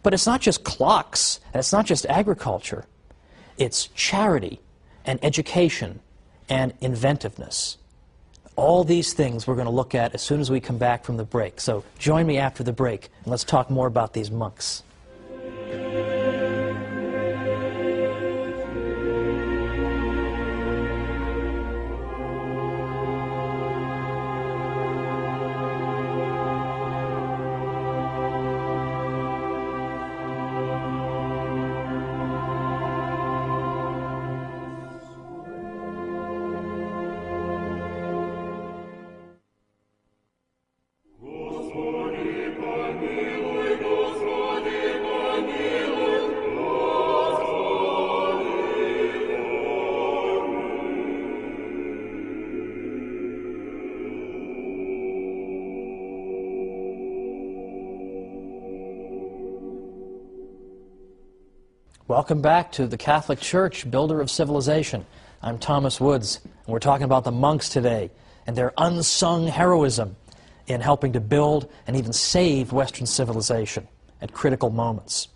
But it's not just clocks, and it's not just agriculture. It's charity and education and inventiveness. All these things we're going to look at as soon as we come back from the break. So join me after the break, and let's talk more about these monks. Welcome back to the Catholic Church, builder of civilization. I'm Thomas Woods, and we're talking about the monks today and their unsung heroism in helping to build and even save Western civilization at critical moments.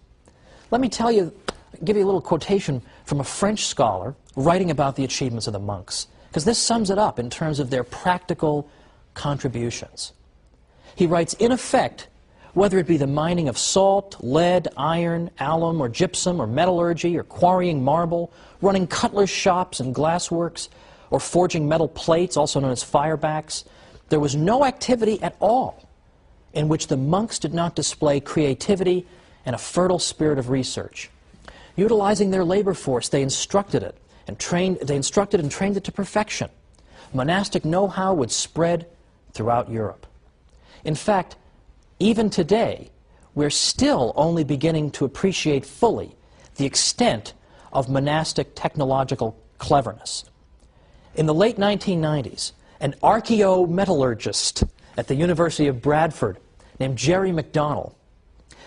Let me give you a little quotation from a French scholar writing about the achievements of the monks, because this sums it up in terms of their practical contributions. He writes, in effect, whether it be the mining of salt, lead, iron, alum, or gypsum, or metallurgy, or quarrying marble, running cutler's shops and glassworks, or forging metal plates, also known as firebacks, there was no activity at all in which the monks did not display creativity and a fertile spirit of research. Utilizing their labor force, they instructed and trained it to perfection. Monastic know-how would spread throughout Europe. In fact, even today, we're still only beginning to appreciate fully the extent of monastic technological cleverness. In the late 1990s, an archaeometallurgist at the University of Bradford named Jerry MacDonald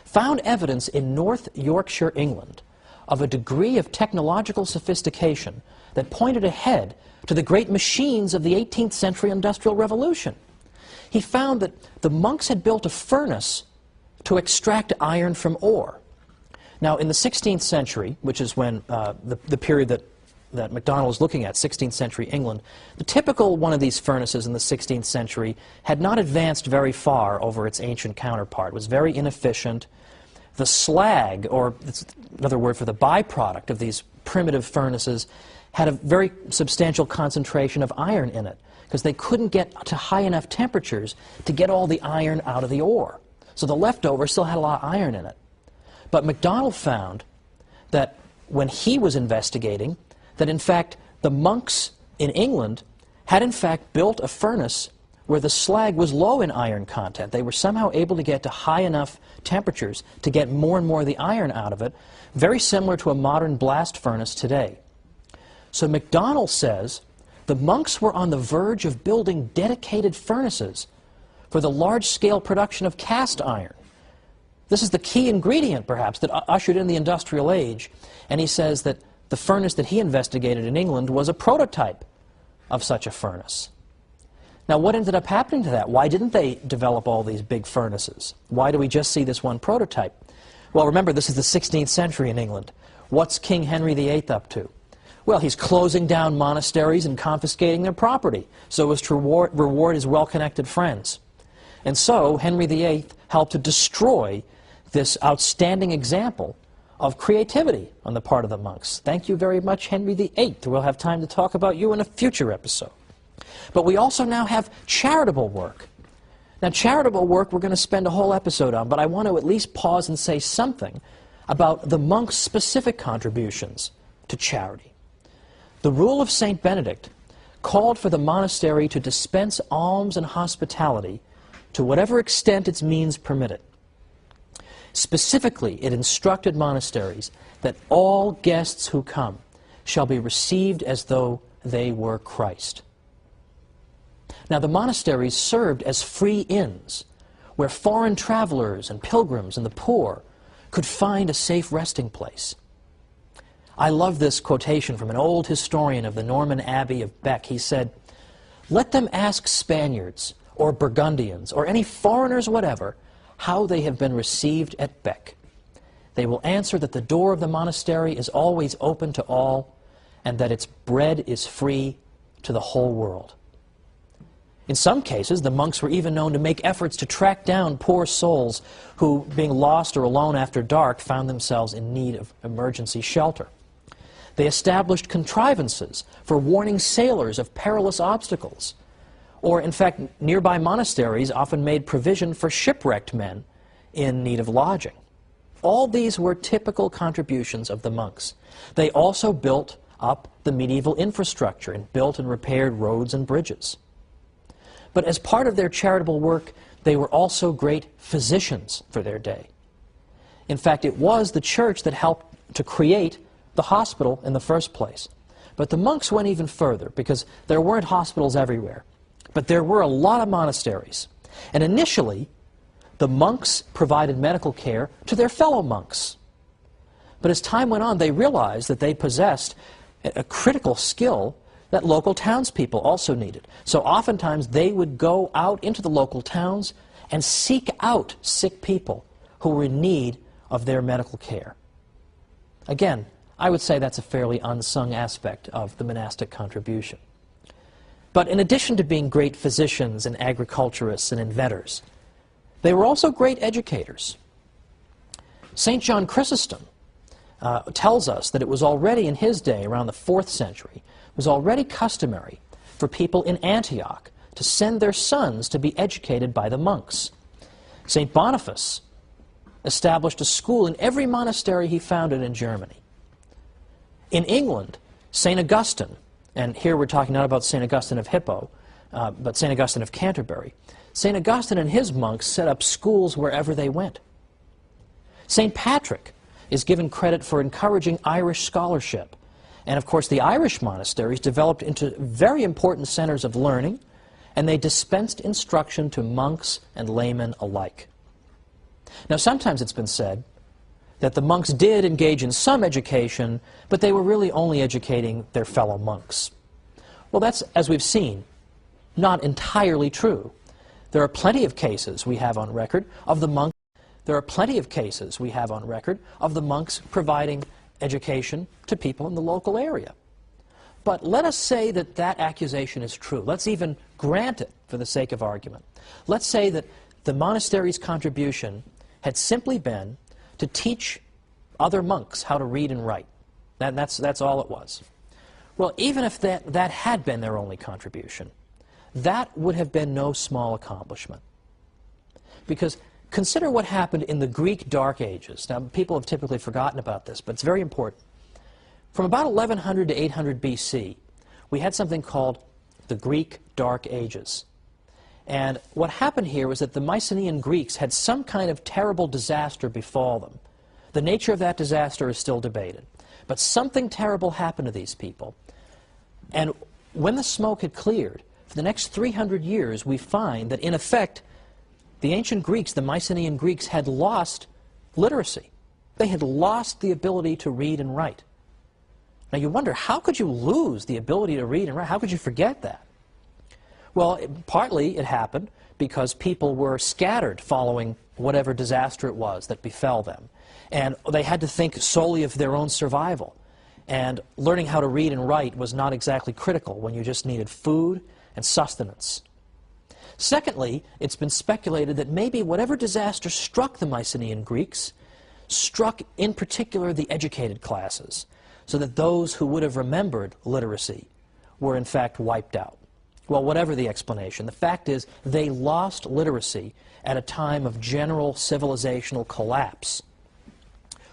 found evidence in North Yorkshire, England, of a degree of technological sophistication that pointed ahead to the great machines of the 18th century Industrial Revolution. He found that the monks had built a furnace to extract iron from ore. Now, in the 16th century, which is when the period that MacDonald was looking at, 16th century England, the typical one of these furnaces in the 16th century had not advanced very far over its ancient counterpart. It was very inefficient. The slag, or it's another word for the byproduct of these primitive furnaces, had a very substantial concentration of iron in it, because they couldn't get to high enough temperatures to get all the iron out of the ore. So the leftover still had a lot of iron in it. But MacDonald found that when he was investigating, that in fact the monks in England had in fact built a furnace where the slag was low in iron content. They were somehow able to get to high enough temperatures to get more and more of the iron out of it, very similar to a modern blast furnace today. So MacDonald says the monks were on the verge of building dedicated furnaces for the large-scale production of cast iron. This is the key ingredient, perhaps, that ushered in the industrial age. And he says that the furnace that he investigated in England was a prototype of such a furnace. Now, what ended up happening to that? Why didn't they develop all these big furnaces? Why do we just see this one prototype? Well, remember, this is the 16th century in England. What's King Henry VIII up to? Well, he's closing down monasteries and confiscating their property so as to reward his well-connected friends. And so Henry VIII helped to destroy this outstanding example of creativity on the part of the monks. Thank you very much, Henry VIII. We'll have time to talk about you in a future episode. But we also now have charitable work. Now, charitable work we're going to spend a whole episode on, but I want to at least pause and say something about the monks' specific contributions to charity. The rule of St. Benedict called for the monastery to dispense alms and hospitality to whatever extent its means permitted. Specifically, it instructed monasteries that all guests who come shall be received as though they were Christ. Now, the monasteries served as free inns where foreign travelers and pilgrims and the poor could find a safe resting place. I love this quotation from an old historian of the Norman Abbey of Bec. He said, "Let them ask Spaniards or Burgundians or any foreigners whatever how they have been received at Bec. They will answer that the door of the monastery is always open to all and that its bread is free to the whole world." In some cases, the monks were even known to make efforts to track down poor souls who, being lost or alone after dark, found themselves in need of emergency shelter. They established contrivances for warning sailors of perilous obstacles, or, in fact, nearby monasteries often made provision for shipwrecked men in need of lodging. All these were typical contributions of the monks. They also built up the medieval infrastructure and built and repaired roads and bridges. But as part of their charitable work, they were also great physicians for their day. In fact, it was the church that helped to create the hospital in the first place. But the monks went even further, because there weren't hospitals everywhere. But there were a lot of monasteries. And initially, the monks provided medical care to their fellow monks. But as time went on, they realized that they possessed a critical skill that local townspeople also needed. So oftentimes they would go out into the local towns and seek out sick people who were in need of their medical care. Again, I would say that's a fairly unsung aspect of the monastic contribution. But in addition to being great physicians and agriculturists and inventors, they were also great educators. St. John Chrysostom tells us that it was already in his day, around the 4th century, was already customary for people in Antioch to send their sons to be educated by the monks. St. Boniface established a school in every monastery he founded in Germany. In England, St. Augustine, and here we're talking not about St. Augustine of Hippo, but St. Augustine of Canterbury, St. Augustine and his monks set up schools wherever they went. St. Patrick is given credit for encouraging Irish scholarship. And of course, the Irish monasteries developed into very important centers of learning, and they dispensed instruction to monks and laymen alike. Now, sometimes it's been said that the monks did engage in some education, but they were really only educating their fellow monks. Well, that's, as we've seen, not entirely true. There are plenty of cases we have on record of the monks. There are plenty of cases we have on record of the monks providing education to people in the local area. But let us say that that accusation is true. Let's even grant it for the sake of argument. Let's say that the monastery's contribution had simply been to teach other monks how to read and write. That's all it was. Well, even if that had been their only contribution, that would have been no small accomplishment. Because consider what happened in the Greek Dark Ages. Now, people have typically forgotten about this, but it's very important. From about 1100 to 800 BC, we had something called the Greek Dark Ages. And what happened here was that the Mycenaean Greeks had some kind of terrible disaster befall them. The nature of that disaster is still debated. But something terrible happened to these people. And when the smoke had cleared, for the next 300 years, we find that, in effect, the ancient Greeks, the Mycenaean Greeks, had lost literacy. They had lost the ability to read and write. Now you wonder, how could you lose the ability to read and write? How could you forget that? Well, partly it happened because people were scattered following whatever disaster it was that befell them. And they had to think solely of their own survival. And learning how to read and write was not exactly critical when you just needed food and sustenance. Secondly, it's been speculated that maybe whatever disaster struck the Mycenaean Greeks struck in particular the educated classes, so that those who would have remembered literacy were in fact wiped out. Well, whatever the explanation, the fact is they lost literacy at a time of general civilizational collapse.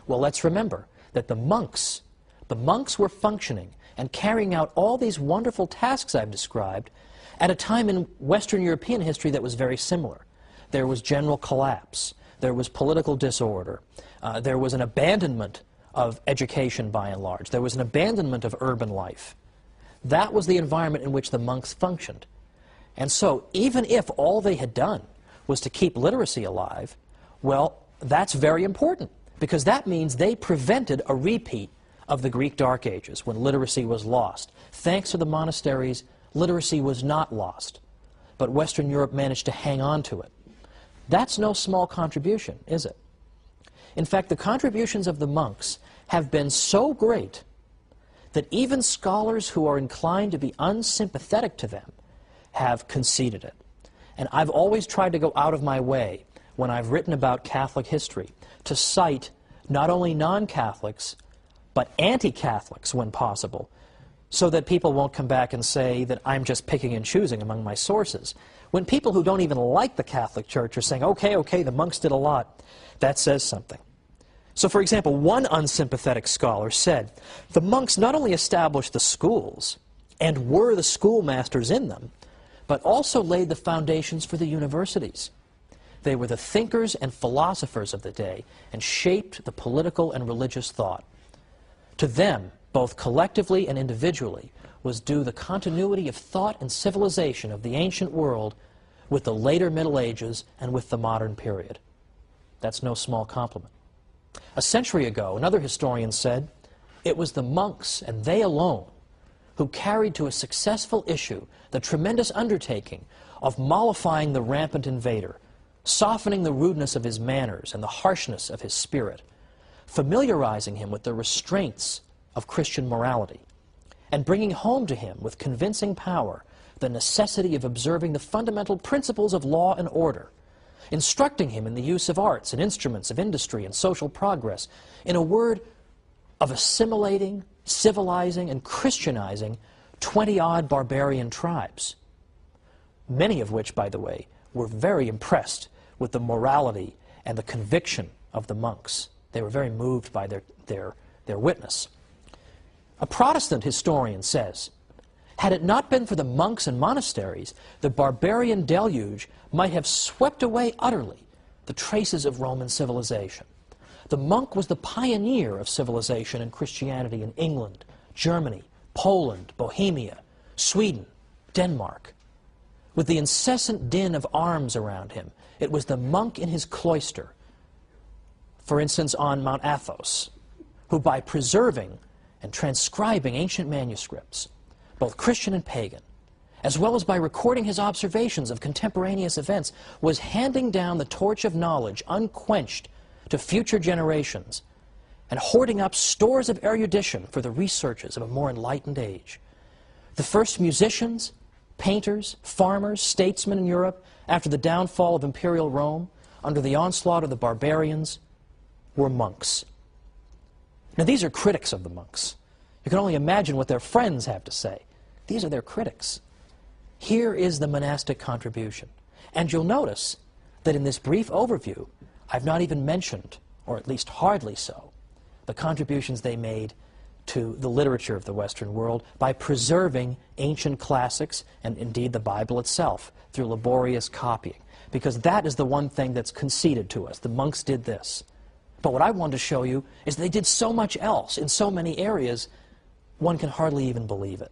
Well, let's remember that the monks were functioning and carrying out all these wonderful tasks I've described at a time in Western European history that was very similar. There was general collapse. There was political disorder. There was an abandonment of education by and large. There was an abandonment of urban life. That was the environment in which the monks functioned. And so, even if all they had done was to keep literacy alive, well, that's very important, because that means they prevented a repeat of the Greek Dark Ages, when literacy was lost. Thanks to the monasteries, literacy was not lost, but Western Europe managed to hang on to it. That's no small contribution, is it? In fact, the contributions of the monks have been so great that even scholars who are inclined to be unsympathetic to them have conceded it. And I've always tried to go out of my way, when I've written about Catholic history, to cite not only non-Catholics, but anti-Catholics when possible, so that people won't come back and say that I'm just picking and choosing among my sources. When people who don't even like the Catholic Church are saying, okay, the monks did a lot, that says something. So, for example, one unsympathetic scholar said, the monks not only established the schools, and were the schoolmasters in them, but also laid the foundations for the universities. They were the thinkers and philosophers of the day, and shaped the political and religious thought. To them, both collectively and individually, was due the continuity of thought and civilization of the ancient world with the later Middle Ages and with the modern period. That's no small compliment. A century ago, another historian said, it was the monks, and they alone, who carried to a successful issue the tremendous undertaking of mollifying the rampant invader, softening the rudeness of his manners and the harshness of his spirit, familiarizing him with the restraints of Christian morality, and bringing home to him with convincing power the necessity of observing the fundamental principles of law and order, instructing him in the use of arts and instruments of industry and social progress, in a word, of assimilating, civilizing, and Christianizing 20-odd barbarian tribes, many of which, by the way, were very impressed with the morality and the conviction of the monks. They were very moved by their witness. A Protestant historian says, had it not been for the monks and monasteries, the barbarian deluge might have swept away utterly the traces of Roman civilization. The monk was the pioneer of civilization and Christianity in England, Germany, Poland, Bohemia, Sweden, Denmark. With the incessant din of arms around him, it was the monk in his cloister, for instance on Mount Athos, who by preserving and transcribing ancient manuscripts, both Christian and pagan, as well as by recording his observations of contemporaneous events, was handing down the torch of knowledge unquenched to future generations, and hoarding up stores of erudition for the researches of a more enlightened age. The first musicians, painters, farmers, statesmen in Europe, after the downfall of imperial Rome, under the onslaught of the barbarians, were monks. Now, these are critics of the monks. You can only imagine what their friends have to say. These are their critics. Here is the monastic contribution. And you'll notice that in this brief overview, I've not even mentioned, or at least hardly so, the contributions they made to the literature of the Western world by preserving ancient classics and indeed the Bible itself through laborious copying. Because that is the one thing that's conceded to us. The monks did this. But what I want to show you is they did so much else in so many areas, one can hardly even believe it.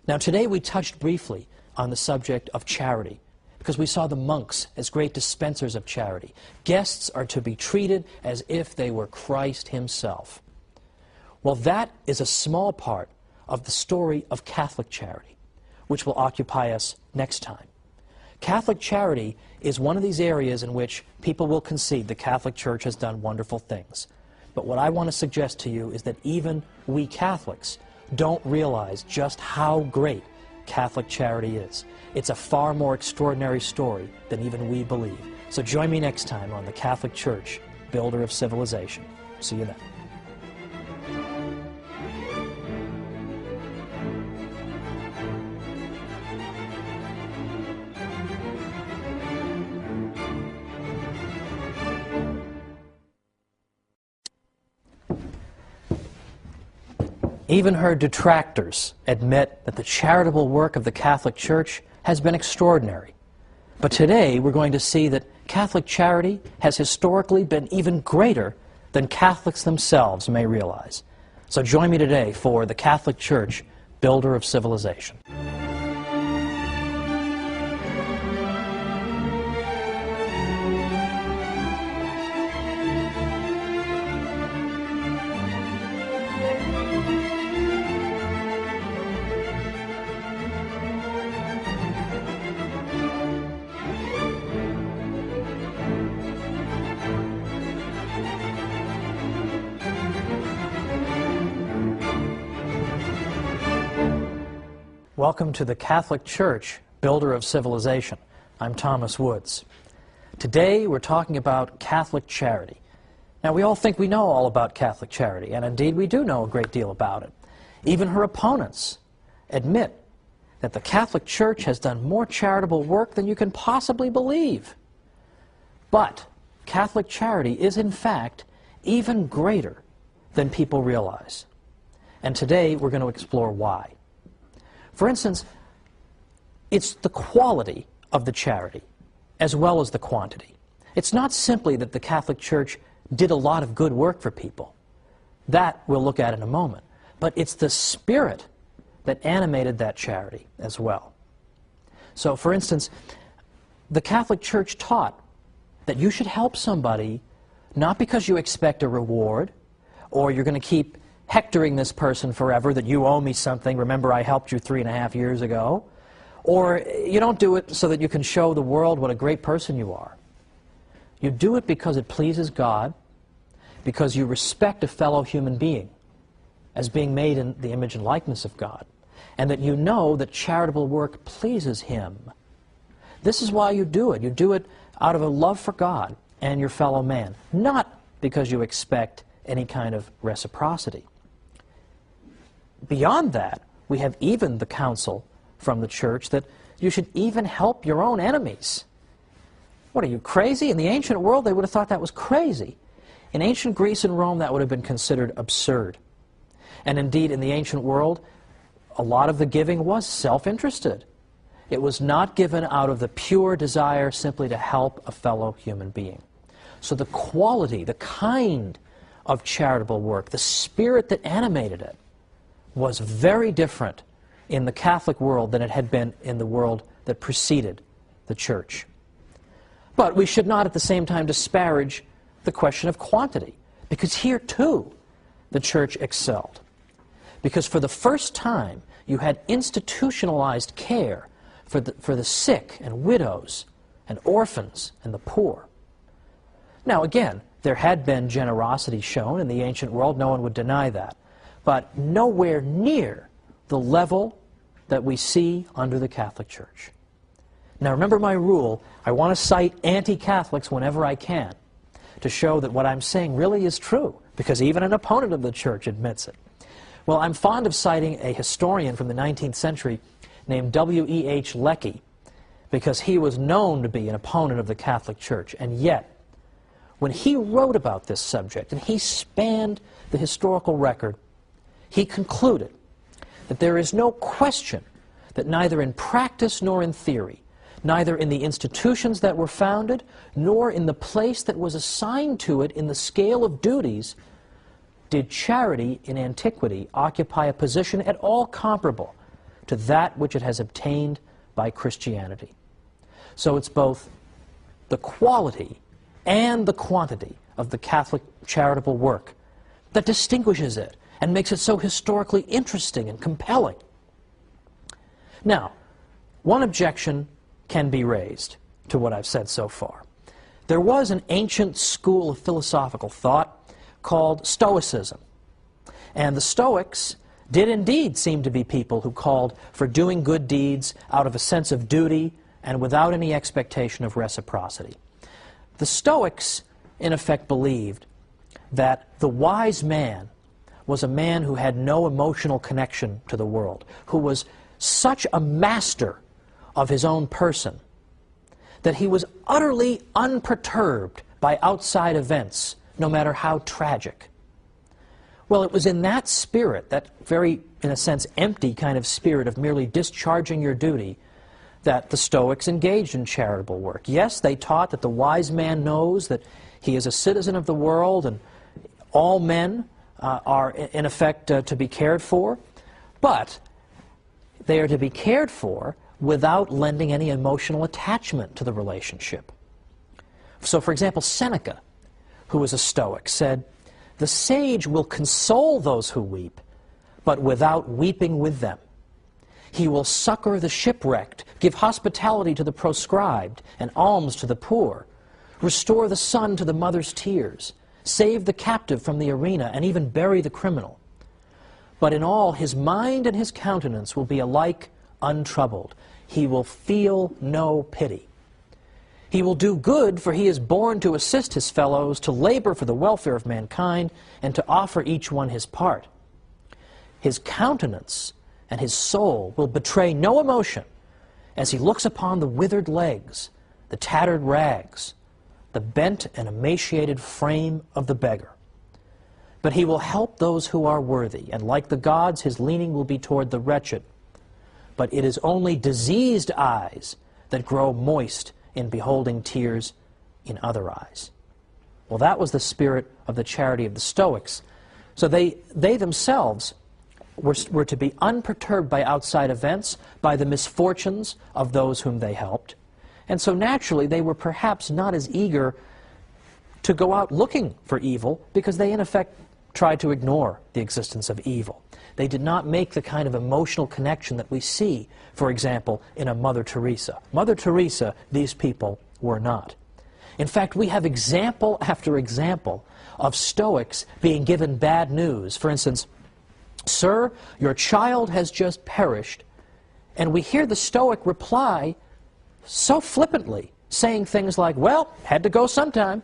Now, today we touched briefly on the subject of charity, because we saw the monks as great dispensers of charity. Guests are to be treated as if they were Christ himself. Well, that is a small part of the story of Catholic charity, which will occupy us next time. Catholic charity is one of these areas in which people will concede the Catholic Church has done wonderful things. But what I want to suggest to you is that even we Catholics don't realize just how great Catholic charity is. It's a far more extraordinary story than even we believe. So join me next time on the Catholic Church, Builder of Civilization. See you then. Even her detractors admit that the charitable work of the Catholic Church has been extraordinary. But today we're going to see that Catholic charity has historically been even greater than Catholics themselves may realize. So join me today for the Catholic Church, Builder of Civilization. Welcome to the Catholic Church, builder of civilization. I'm Thomas Woods. Today we're talking about Catholic charity. Now we all think we know all about Catholic charity, and indeed we do know a great deal about it. Even her opponents admit that the Catholic Church has done more charitable work than you can possibly believe. But Catholic charity is in fact even greater than people realize. And today we're going to explore why. For instance, it's the quality of the charity as well as the quantity. It's not simply that the Catholic Church did a lot of good work for people. That we'll look at in a moment. But it's the spirit that animated that charity as well. So, for instance, the Catholic Church taught that you should help somebody not because you expect a reward or you're going to keep hectoring this person forever that you owe me something, remember I helped you 3.5 years ago, or you don't do it so that you can show the world what a great person you are. You do it because it pleases God, because you respect a fellow human being as being made in the image and likeness of God, and that you know that charitable work pleases Him. This is why you do it. You do it out of a love for God and your fellow man, not because you expect any kind of reciprocity. Beyond that, we have even the counsel from the Church that you should even help your own enemies. What are you, crazy? In the ancient world, they would have thought that was crazy. In ancient Greece and Rome, that would have been considered absurd. And indeed, in the ancient world, a lot of the giving was self-interested. It was not given out of the pure desire simply to help a fellow human being. So the quality, the kind of charitable work, the spirit that animated it, was very different in the Catholic world than it had been in the world that preceded the Church. But we should not at the same time disparage the question of quantity, because here too the Church excelled. Because for the first time you had institutionalized care for the sick and widows and orphans and the poor. Now again, there had been generosity shown in the ancient world, no one would deny that, but nowhere near the level that we see under the Catholic Church. Now remember my rule, I want to cite anti-Catholics whenever I can to show that what I'm saying really is true, because even an opponent of the Church admits it. Well, I'm fond of citing a historian from the 19th century named W.E.H. Lecky, because he was known to be an opponent of the Catholic Church, and yet, when he wrote about this subject, and he spanned the historical record, he concluded that there is no question that neither in practice nor in theory, neither in the institutions that were founded, nor in the place that was assigned to it in the scale of duties, did charity in antiquity occupy a position at all comparable to that which it has obtained by Christianity. So it's both the quality and the quantity of the Catholic charitable work that distinguishes it and makes it so historically interesting and compelling. Now, one objection can be raised to what I've said so far. There was an ancient school of philosophical thought called Stoicism. And the Stoics did indeed seem to be people who called for doing good deeds out of a sense of duty and without any expectation of reciprocity. The Stoics, in effect, believed that the wise man was a man who had no emotional connection to the world, who was such a master of his own person that he was utterly unperturbed by outside events, no matter how tragic. Well, it was in that spirit, that very, in a sense, empty kind of spirit of merely discharging your duty, that the Stoics engaged in charitable work. Yes, they taught that the wise man knows that he is a citizen of the world and all men are, in effect, to be cared for, but they are to be cared for without lending any emotional attachment to the relationship. So, for example, Seneca, who was a Stoic, said, "The sage will console those who weep, but without weeping with them. He will succor the shipwrecked, give hospitality to the proscribed, and alms to the poor, restore the son to the mother's tears, save the captive from the arena, and even bury the criminal. But in all, his mind and his countenance will be alike untroubled. He will feel no pity. He will do good, for he is born to assist his fellows, to labor for the welfare of mankind, and to offer each one his part. His countenance and his soul will betray no emotion as he looks upon the withered legs, the tattered rags, the bent and emaciated frame of the beggar. But he will help those who are worthy, and like the gods, his leaning will be toward the wretched. But it is only diseased eyes that grow moist in beholding tears in other eyes. Well, that was the spirit of the charity of the Stoics. So they themselves were to be unperturbed by outside events, by the misfortunes of those whom they helped. And so naturally, they were perhaps not as eager to go out looking for evil, because they in effect tried to ignore the existence of evil. They did not make the kind of emotional connection that we see, for example, in a Mother Teresa. Mother Teresa, these people were not. In fact, we have example after example of Stoics being given bad news. For instance, "Sir, your child has just perished," and we hear the Stoic reply so flippantly, saying things like, "Well, had to go sometime."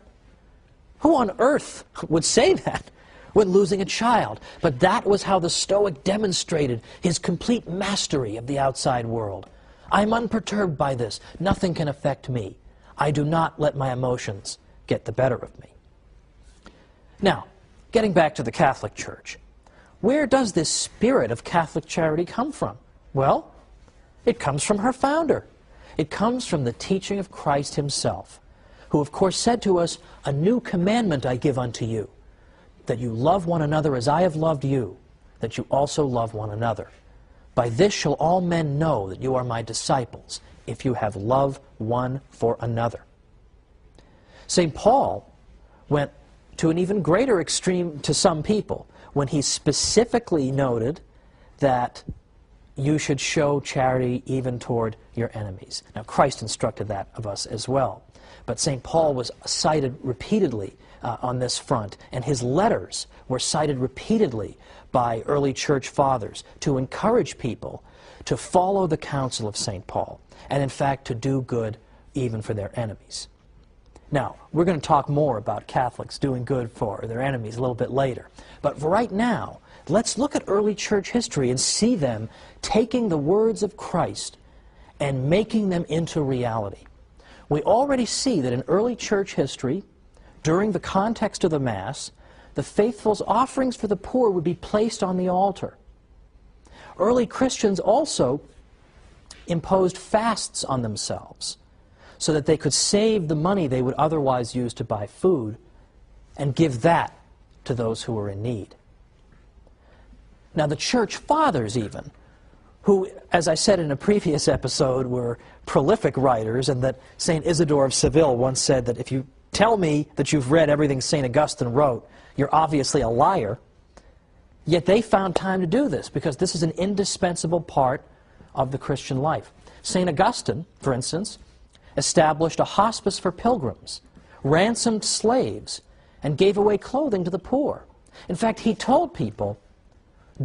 Who on earth would say that when losing a child? But that was how the Stoic demonstrated his complete mastery of the outside world. I'm unperturbed by this. Nothing can affect me. I do not let my emotions get the better of me. Now, getting back to the Catholic Church, where does this spirit of Catholic charity come from? Well, it comes from her founder. It comes from the teaching of Christ himself, who of course said to us, "A new commandment I give unto you, that you love one another as I have loved you, that you also love one another. By this shall all men know that you are my disciples, if you have love one for another." St. Paul went to an even greater extreme to some people when he specifically noted that you should show charity even toward your enemies. Now, Christ instructed that of us as well. But St. Paul was cited repeatedly on this front, and his letters were cited repeatedly by early church fathers to encourage people to follow the counsel of St. Paul, and in fact to do good even for their enemies. Now, we're going to talk more about Catholics doing good for their enemies a little bit later. But for right now, let's look at early church history and see them taking the words of Christ and making them into reality. We already see that in early church history, during the context of the Mass, the faithful's offerings for the poor would be placed on the altar. Early Christians also imposed fasts on themselves so that they could save the money they would otherwise use to buy food and give that to those who were in need. Now, the church fathers even, who, as I said in a previous episode, were prolific writers, and that St. Isidore of Seville once said that if you tell me that you've read everything St. Augustine wrote, you're obviously a liar. Yet they found time to do this, because this is an indispensable part of the Christian life. St. Augustine, for instance, established a hospice for pilgrims, ransomed slaves, and gave away clothing to the poor. In fact, he told people,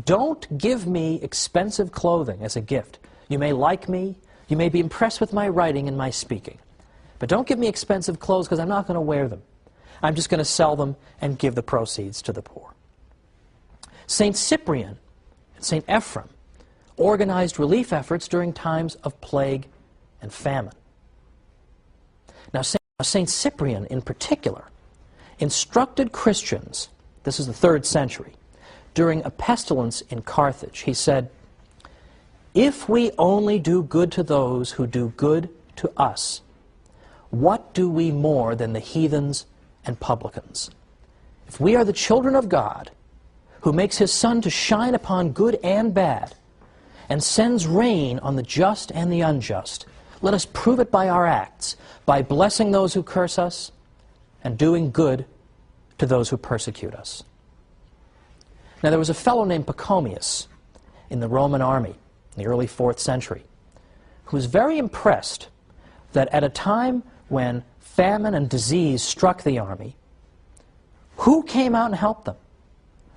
"Don't give me expensive clothing as a gift. You may like me, you may be impressed with my writing and my speaking, but don't give me expensive clothes, because I'm not going to wear them. I'm just going to sell them and give the proceeds to the poor." St. Cyprian and St. Ephrem organized relief efforts during times of plague and famine. Now, St. Cyprian in particular instructed Christians, this is the 3rd century, during a pestilence in Carthage. He said, "If we only do good to those who do good to us, what do we more than the heathens and publicans? If we are the children of God, who makes his sun to shine upon good and bad, and sends rain on the just and the unjust, let us prove it by our acts, by blessing those who curse us, and doing good to those who persecute us." Now, there was a fellow named Pachomius in the Roman army in the early 4th century who was very impressed that at a time when famine and disease struck the army, who came out and helped them?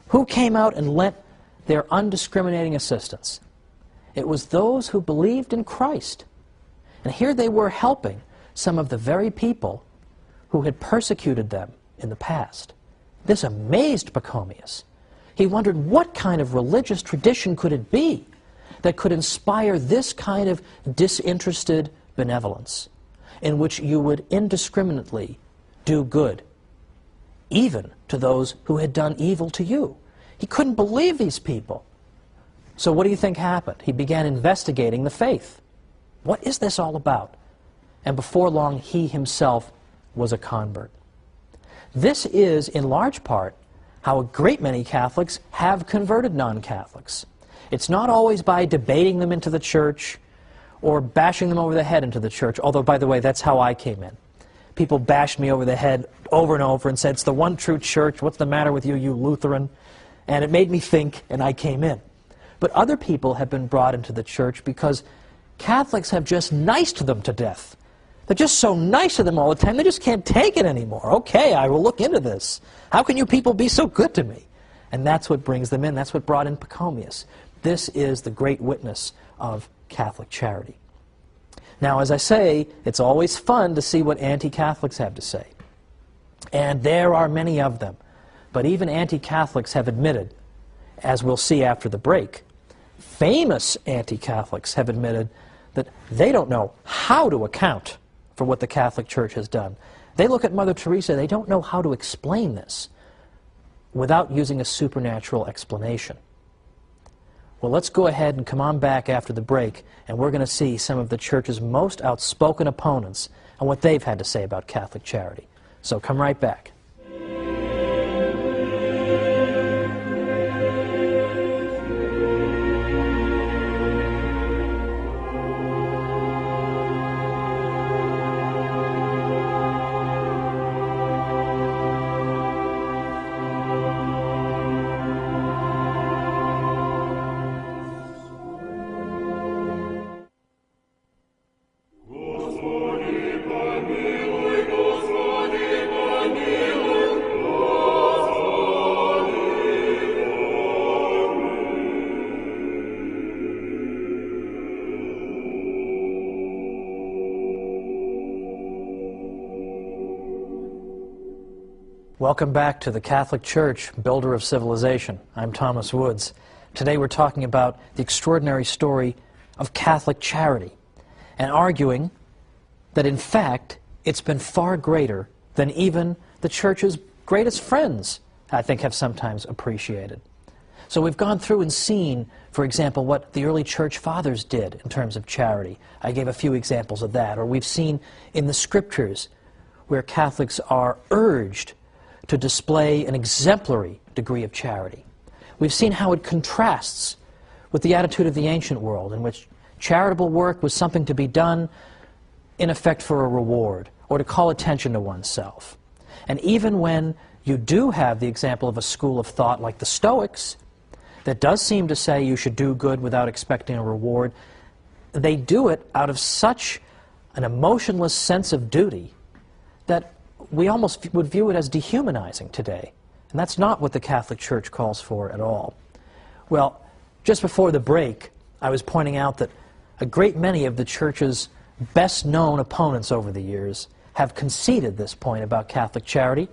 Who came out and lent their undiscriminating assistance? It was those who believed in Christ. And here they were helping some of the very people who had persecuted them in the past. This amazed Pachomius. He wondered, what kind of religious tradition could it be that could inspire this kind of disinterested benevolence, in which you would indiscriminately do good, even to those who had done evil to you? He couldn't believe these people. So what do you think happened? He began investigating the faith. What is this all about? And before long, he himself was a convert. This is, in large part, how a great many Catholics have converted non-Catholics. It's not always by debating them into the church or bashing them over the head into the church, although, by the way, that's how I came in. People bashed me over the head over and over and said, it's the one true church, what's the matter with you, you Lutheran? And it made me think, and I came in. But other people have been brought into the church because Catholics have just niced them to death. They're just so nice to them all the time, they just can't take it anymore. Okay, I will look into this. How can you people be so good to me? And that's what brings them in. That's what brought in Pachomius. This is the great witness of Catholic charity. Now, as I say, it's always fun to see what anti-Catholics have to say. And there are many of them. But even anti-Catholics have admitted, as we'll see after the break, famous anti-Catholics have admitted that they don't know how to account for what the Catholic Church has done. They look at Mother Teresa, they don't know how to explain this without using a supernatural explanation. Well, let's go ahead and come on back after the break, and we're going to see some of the Church's most outspoken opponents and what they've had to say about Catholic charity. So come right back. Welcome back to the Catholic Church, builder of civilization. I'm Thomas Woods. Today we're talking about the extraordinary story of Catholic charity and arguing that in fact it's been far greater than even the Church's greatest friends, I think, have sometimes appreciated. So we've gone through and seen, for example, what the early Church Fathers did in terms of charity. I gave a few examples of that. Or we've seen in the Scriptures where Catholics are urged to display an exemplary degree of charity. We've seen how it contrasts with the attitude of the ancient world, in which charitable work was something to be done, in effect, for a reward, or to call attention to oneself. And even when you do have the example of a school of thought like the Stoics, that does seem to say you should do good without expecting a reward, they do it out of such an emotionless sense of duty that we almost would view it as dehumanizing today. And that's not what the Catholic Church calls for at all. Well, just before the break, I was pointing out that a great many of the Church's best-known opponents over the years have conceded this point about Catholic charity.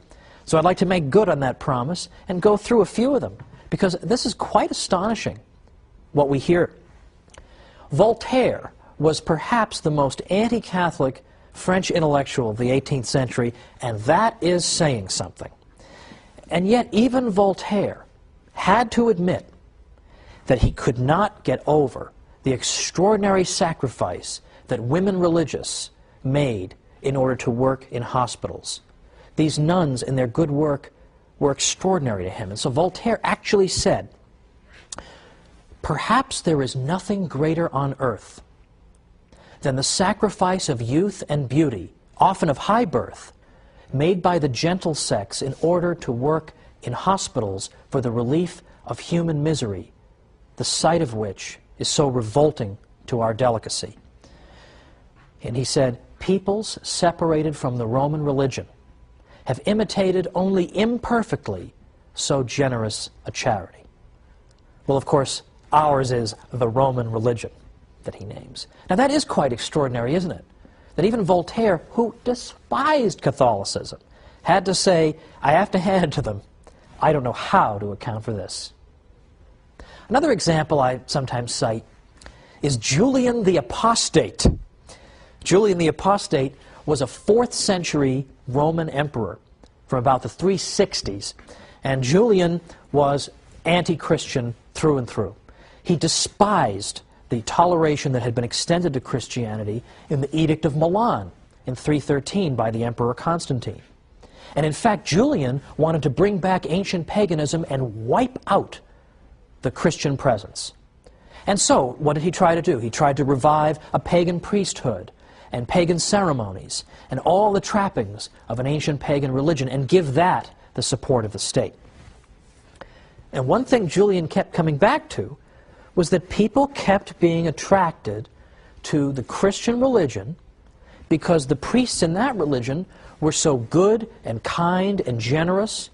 So I'd like to make good on that promise and go through a few of them, because this is quite astonishing, what we hear. Voltaire was perhaps the most anti-Catholic French intellectual of the 18th century, and that is saying something. And yet even Voltaire had to admit that he could not get over the extraordinary sacrifice that women religious made in order to work in hospitals. These nuns in their good work were extraordinary to him. And so Voltaire actually said, "Perhaps there is nothing greater on earth than the sacrifice of youth and beauty, often of high birth, made by the gentle sex in order to work in hospitals for the relief of human misery, the sight of which is so revolting to our delicacy." And he said, "Peoples separated from the Roman religion have imitated only imperfectly so generous a charity." Well, of course, Ours is the Roman religion that he names. Now that is quite extraordinary, isn't it? That even Voltaire, who despised Catholicism, had to say, I have to hand it to them, I don't know how to account for this. Another example I sometimes cite is Julian the Apostate. Julian the Apostate was a 4th century Roman emperor from about the 360s. And Julian was anti-Christian through and through. He despised the toleration that had been extended to Christianity in the Edict of Milan in 313 by the Emperor Constantine. And in fact, Julian wanted to bring back ancient paganism and wipe out the Christian presence. And so, what did he try to do? He tried to revive a pagan priesthood and pagan ceremonies and all the trappings of an ancient pagan religion and give that the support of the state. And one thing Julian kept coming back to was that people kept being attracted to the Christian religion because the priests in that religion were so good and kind and generous,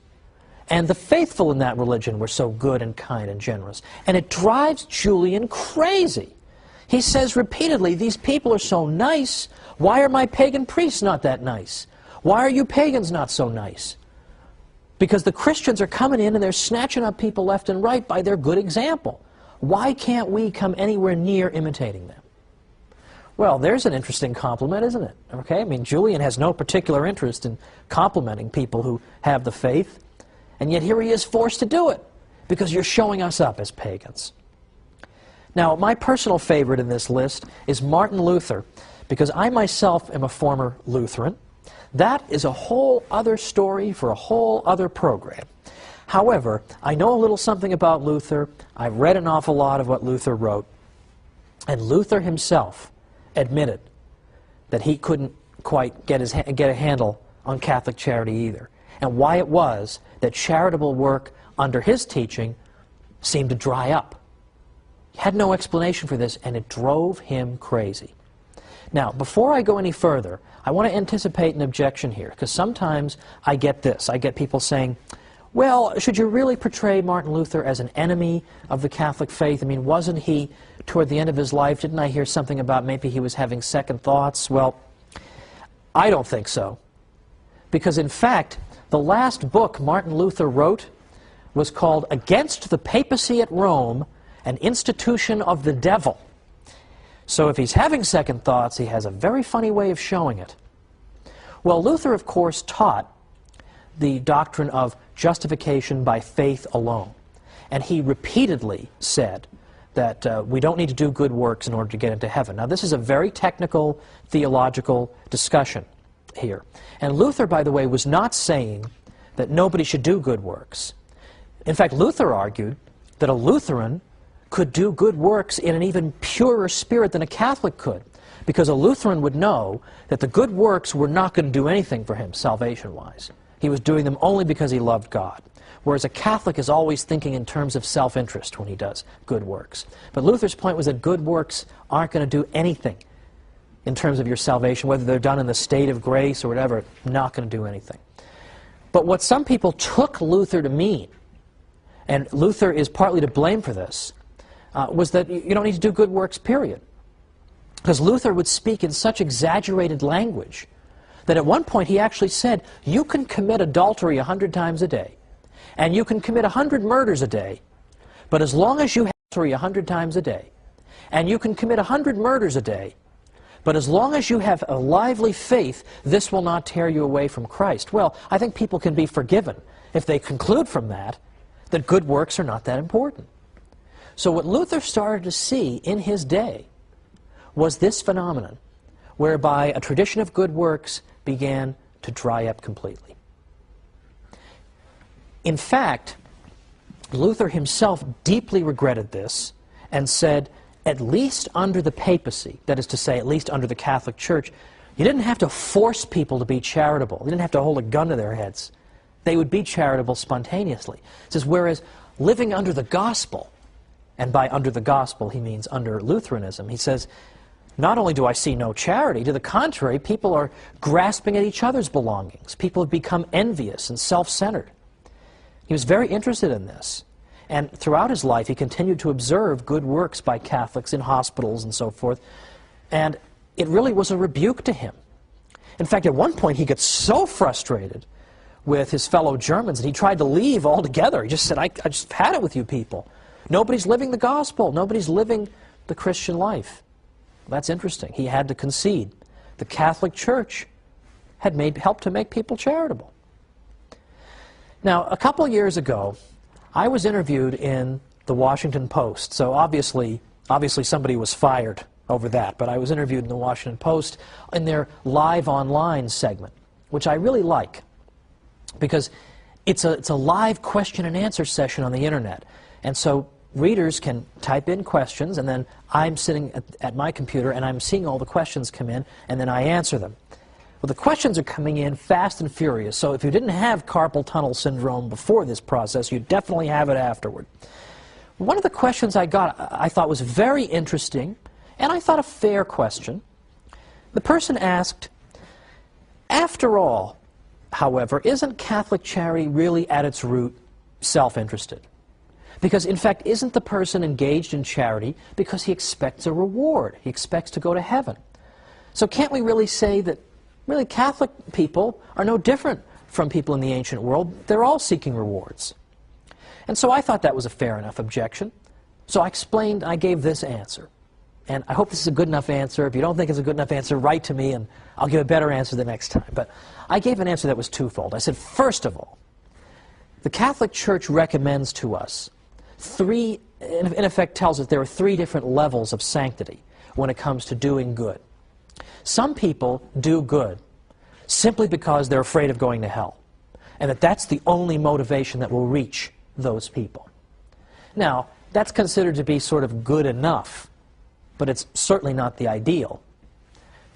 and the faithful in that religion were so good and kind and generous. And it drives Julian crazy. He says repeatedly, these people are so nice, why are my pagan priests not that nice? Why are you pagans not so nice? Because the Christians are coming in and they're snatching up people left and right by their good example. Why can't we come anywhere near imitating them? Well, there's an interesting compliment, isn't it? Okay, I mean, Julian has no particular interest in complimenting people who have the faith, and yet here he is forced to do it because you're showing us up as pagans. Now, my personal favorite in this list is Martin Luther, because I myself am a former Lutheran. That is a whole other story for a whole other program. However, I know a little something about Luther. I've read an awful lot of what Luther wrote. And Luther himself admitted that he couldn't quite get a handle on Catholic charity either, and why it was that charitable work under his teaching seemed to dry up. He had no explanation for this, and it drove him crazy. Now, before I go any further, I want to anticipate an objection here, because sometimes I get this. I get people saying, well, should you really portray Martin Luther as an enemy of the Catholic faith? I mean, wasn't he, toward the end of his life, didn't I hear something about maybe he was having second thoughts? Well, I don't think so. Because in fact, the last book Martin Luther wrote was called Against the Papacy at Rome, an Institution of the Devil. So if he's having second thoughts, he has a very funny way of showing it. Well, Luther, of course, taught the doctrine of justification by faith alone. And he repeatedly said that we don't need to do good works in order to get into heaven. Now, this is a very technical theological discussion here. And Luther, by the way, was not saying that nobody should do good works. In fact, Luther argued that a Lutheran could do good works in an even purer spirit than a Catholic could, because a Lutheran would know that the good works were not going to do anything for him salvation-wise. He was doing them only because he loved God. Whereas a Catholic is always thinking in terms of self-interest when he does good works. But Luther's point was that good works aren't going to do anything in terms of your salvation, whether they're done in the state of grace or whatever, not going to do anything. But what some people took Luther to mean, and Luther is partly to blame for this, was that you don't need to do good works, period. Because Luther would speak in such exaggerated language that at one point he actually said, you can commit adultery 100 times a day, and you can commit 100 murders a day, but as long as you have adultery 100 times a day, and you can commit 100 murders a day, but as long as you have a lively faith, this will not tear you away from Christ. Well, I think people can be forgiven if they conclude from that that good works are not that important. So what Luther started to see in his day was this phenomenon, whereby a tradition of good works began to dry up completely. In fact, Luther himself deeply regretted this and said, at least under the papacy, that is to say, at least under the Catholic Church, you didn't have to force people to be charitable. You didn't have to hold a gun to their heads. They would be charitable spontaneously. He says, whereas living under the gospel, and by under the gospel he means under Lutheranism, he says, not only do I see no charity, to the contrary, people are grasping at each other's belongings. People have become envious and self-centered. He was very interested in this. And throughout his life, he continued to observe good works by Catholics in hospitals and so forth. And it really was a rebuke to him. In fact, at one point, he got so frustrated with his fellow Germans that he tried to leave altogether. He just said, I just had it with you people. Nobody's living the gospel. Nobody's living the Christian life. That's interesting. He had to concede. The Catholic Church had helped to make people charitable. Now, a couple years ago, I was interviewed in the Washington Post. So obviously somebody was fired over that, but I was interviewed in the Washington Post in their live online segment, which I really like, because it's a live question and answer session on the internet. And so readers can type in questions, and then I'm sitting at my computer and I'm seeing all the questions come in, and then I answer them. Well, the questions are coming in fast and furious, so if you didn't have carpal tunnel syndrome before this process, you definitely have it afterward. One of the questions I got I thought was very interesting, and I thought a fair question. The person asked, after all, however, isn't Catholic charity really at its root self-interested? Because, in fact, isn't the person engaged in charity because he expects a reward? He expects to go to heaven. So can't we really say that really Catholic people are no different from people in the ancient world? They're all seeking rewards. And so I thought that was a fair enough objection. So I gave this answer. And I hope this is a good enough answer. If you don't think it's a good enough answer, write to me and I'll give a better answer the next time. But I gave an answer that was twofold. I said, first of all, the Catholic Church recommends to us in effect tells us there are three different levels of sanctity when it comes to doing good. Some people do good simply because they're afraid of going to hell, and that's the only motivation that will reach those people. Now, that's considered to be sort of good enough, but it's certainly not the ideal.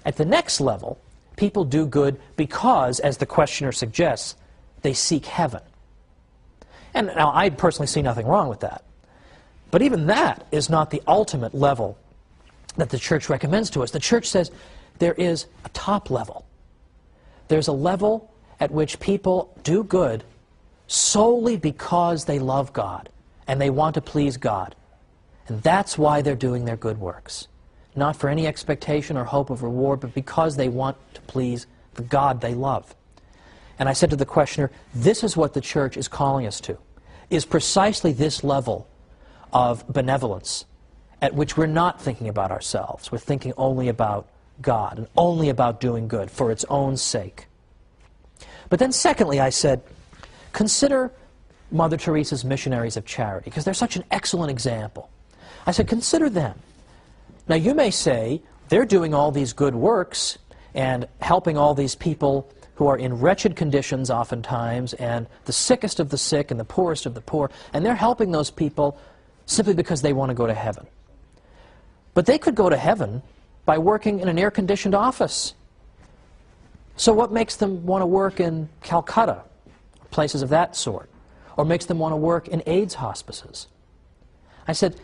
At the next level, people do good because, as the questioner suggests, they seek heaven. And now, I personally see nothing wrong with that. But even that is not the ultimate level that the Church recommends to us. The Church says there is a top level. There's a level at which people do good solely because they love God and they want to please God. And that's why they're doing their good works. Not for any expectation or hope of reward, but because they want to please the God they love. And I said to the questioner, this is what the Church is calling us to, is precisely this level of benevolence at which we're not thinking about ourselves. We're thinking only about God and only about doing good for its own sake. But then secondly, I said, consider Mother Teresa's missionaries of charity, because they're such an excellent example. I said, consider them. Now you may say, they're doing all these good works and helping all these people who are in wretched conditions oftentimes, and the sickest of the sick and the poorest of the poor, and they're helping those people simply because they want to go to heaven. But they could go to heaven by working in an air-conditioned office. So what makes them want to work in Calcutta, places of that sort, or makes them want to work in AIDS hospices? I said,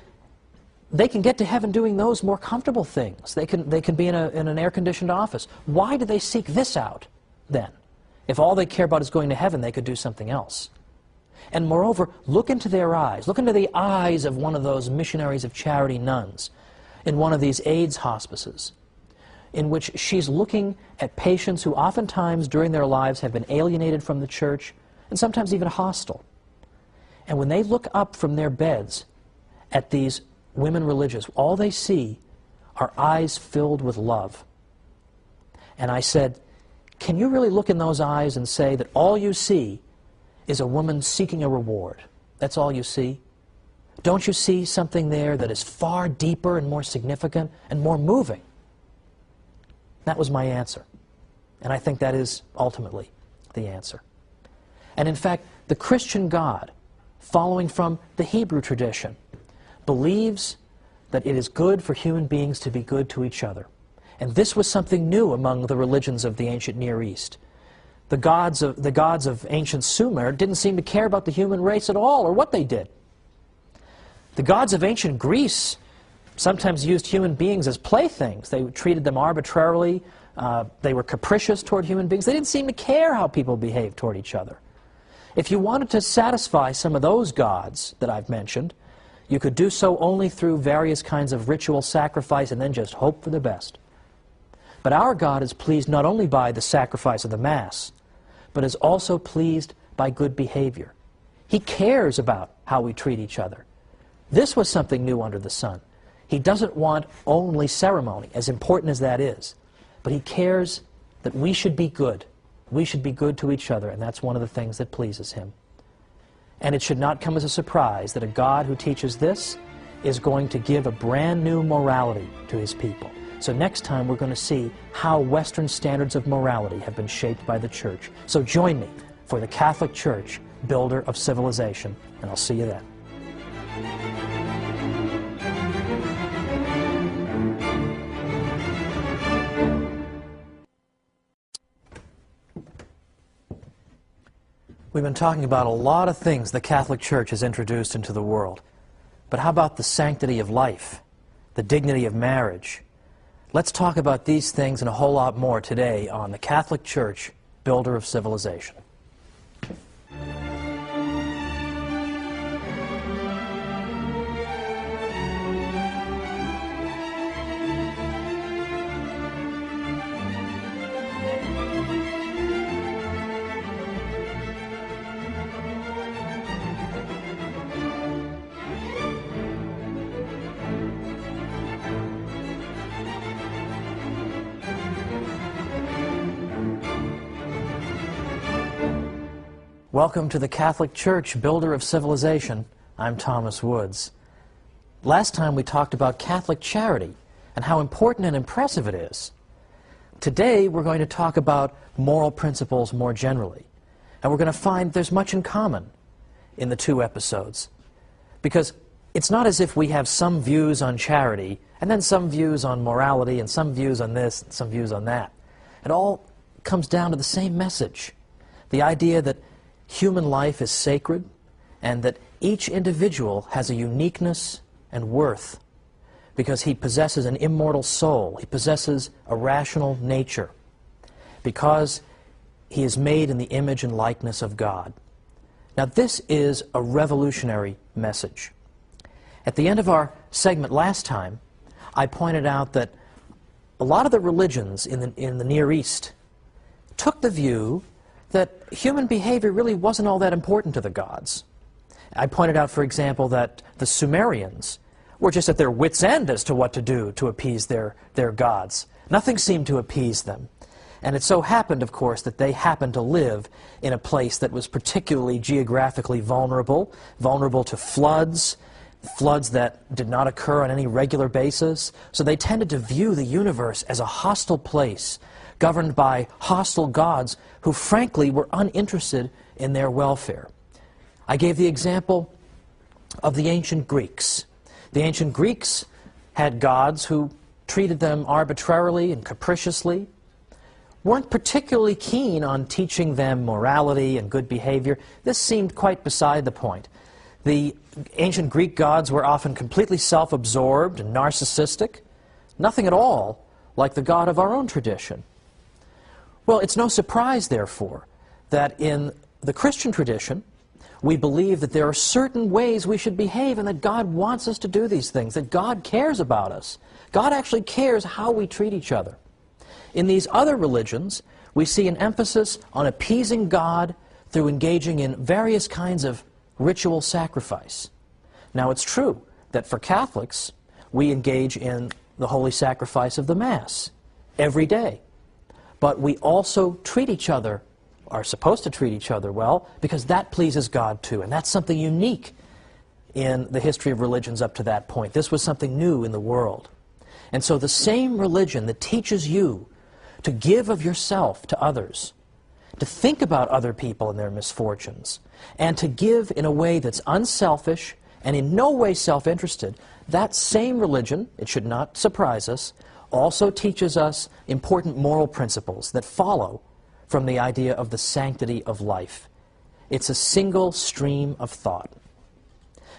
they can get to heaven doing those more comfortable things. They can be in an air-conditioned office. Why do they seek this out, then? If all they care about is going to heaven, they could do something else. And moreover, look into their eyes. Look into the eyes of one of those missionaries of charity nuns in one of these AIDS hospices, in which she's looking at patients who oftentimes during their lives have been alienated from the Church and sometimes even hostile. And when they look up from their beds at these women religious, all they see are eyes filled with love. And I said, can you really look in those eyes and say that all you see is a woman seeking a reward? That's all you see? Don't you see something there that is far deeper and more significant and more moving? That was my answer. And I think that is ultimately the answer. And in fact, the Christian God, following from the Hebrew tradition, believes that it is good for human beings to be good to each other. And this was something new among the religions of the ancient Near East. The gods of ancient Sumer didn't seem to care about the human race at all, or what they did. The gods of ancient Greece sometimes used human beings as playthings. They treated them arbitrarily. They were capricious toward human beings. They didn't seem to care how people behaved toward each other. If you wanted to satisfy some of those gods that I've mentioned, you could do so only through various kinds of ritual sacrifice and then just hope for the best. But our God is pleased not only by the sacrifice of the Mass, but is also pleased by good behavior. He cares about how we treat each other. This was something new under the sun. He doesn't want only ceremony, as important as that is, but he cares that we should be good. We should be good to each other, and that's one of the things that pleases him. And it should not come as a surprise that a God who teaches this is going to give a brand new morality to his people. So next time we're going to see how Western standards of morality have been shaped by the Church. So join me for the Catholic Church, builder of civilization, and I'll see you then. We've been talking about a lot of things the Catholic Church has introduced into the world. But how about the sanctity of life, the dignity of marriage? Let's talk about these things and a whole lot more today on the Catholic Church, builder of civilization. Welcome to the Catholic Church, builder of civilization. I'm Thomas Woods. Last time we talked about Catholic charity and how important and impressive it is. Today we're going to talk about moral principles more generally. And we're going to find there's much in common in the two episodes. Because it's not as if we have some views on charity and then some views on morality and some views on this and some views on that. It all comes down to the same message. The idea that human life is sacred, and that each individual has a uniqueness and worth because he possesses an immortal soul, he possesses a rational nature, because he is made in the image and likeness of God. Now this is a revolutionary message. At the end of our segment last time, I pointed out that a lot of the religions in the Near East took the view that human behavior really wasn't all that important to the gods. I pointed out, for example, that the Sumerians were just at their wits' end as to what to do to appease their gods. Nothing seemed to appease them. And it so happened, of course, that they happened to live in a place that was particularly geographically vulnerable to floods that did not occur on any regular basis. So they tended to view the universe as a hostile place, governed by hostile gods who frankly were uninterested in their welfare. I gave the example of the ancient Greeks. The ancient Greeks had gods who treated them arbitrarily and capriciously, weren't particularly keen on teaching them morality and good behavior. This seemed quite beside the point. The ancient Greek gods were often completely self-absorbed and narcissistic, nothing at all like the God of our own tradition. Well, it's no surprise, therefore, that in the Christian tradition, we believe that there are certain ways we should behave and that God wants us to do these things, that God cares about us. God actually cares how we treat each other. In these other religions, we see an emphasis on appeasing God through engaging in various kinds of ritual sacrifice. Now, it's true that for Catholics, we engage in the holy sacrifice of the Mass every day. But we also treat each other, are supposed to treat each other well, because that pleases God too. And that's something unique in the history of religions up to that point. This was something new in the world. And so the same religion that teaches you to give of yourself to others, to think about other people and their misfortunes, and to give in a way that's unselfish and in no way self-interested, that same religion, it should not surprise us, also teaches us important moral principles that follow from the idea of the sanctity of life. It's a single stream of thought.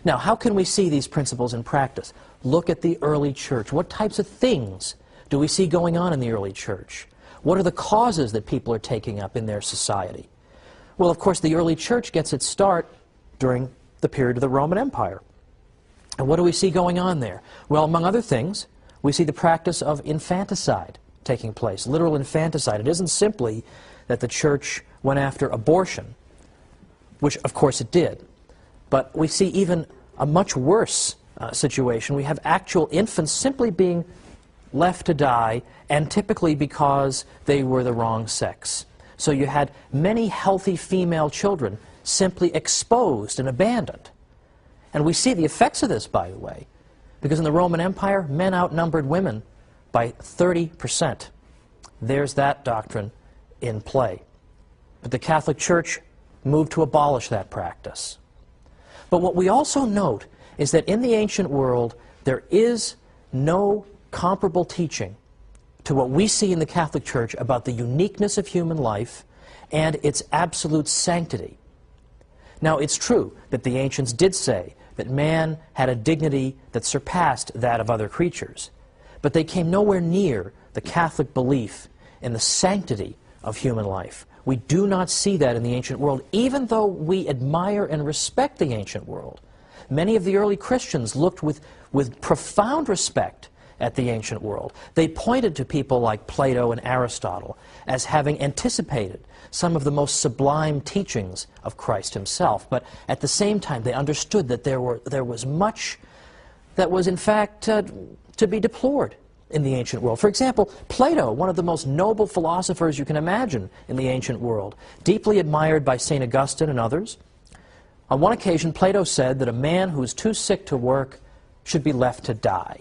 Now, how can we see these principles in practice? Look at the early church. What types of things do we see going on in the early church? What are the causes that people are taking up in their society? Well, of course, the early church gets its start during the period of the Roman Empire. And what do we see going on there? Well, among other things, we see the practice of infanticide taking place, literal infanticide. It isn't simply that the church went after abortion, which of course it did, but we see even a much worse situation. We have actual infants simply being left to die, and typically because they were the wrong sex. So you had many healthy female children simply exposed and abandoned. And we see the effects of this, by the way, because in the Roman Empire, men outnumbered women by 30%. There's that doctrine in play. But the Catholic Church moved to abolish that practice. But what we also note is that in the ancient world, there is no comparable teaching to what we see in the Catholic Church about the uniqueness of human life and its absolute sanctity. Now, it's true that the ancients did say that man had a dignity that surpassed that of other creatures, but they came nowhere near the Catholic belief in the sanctity of human life. We do not see that in the ancient world, even though we admire and respect the ancient world. Many of the early Christians looked with profound respect at the ancient world. They pointed to people like Plato and Aristotle as having anticipated some of the most sublime teachings of Christ himself, but at the same time they understood that there was much that was in fact to be deplored in the ancient world. For example, Plato, one of the most noble philosophers you can imagine in the ancient world, deeply admired by St. Augustine and others. On one occasion, Plato said that a man who is too sick to work should be left to die.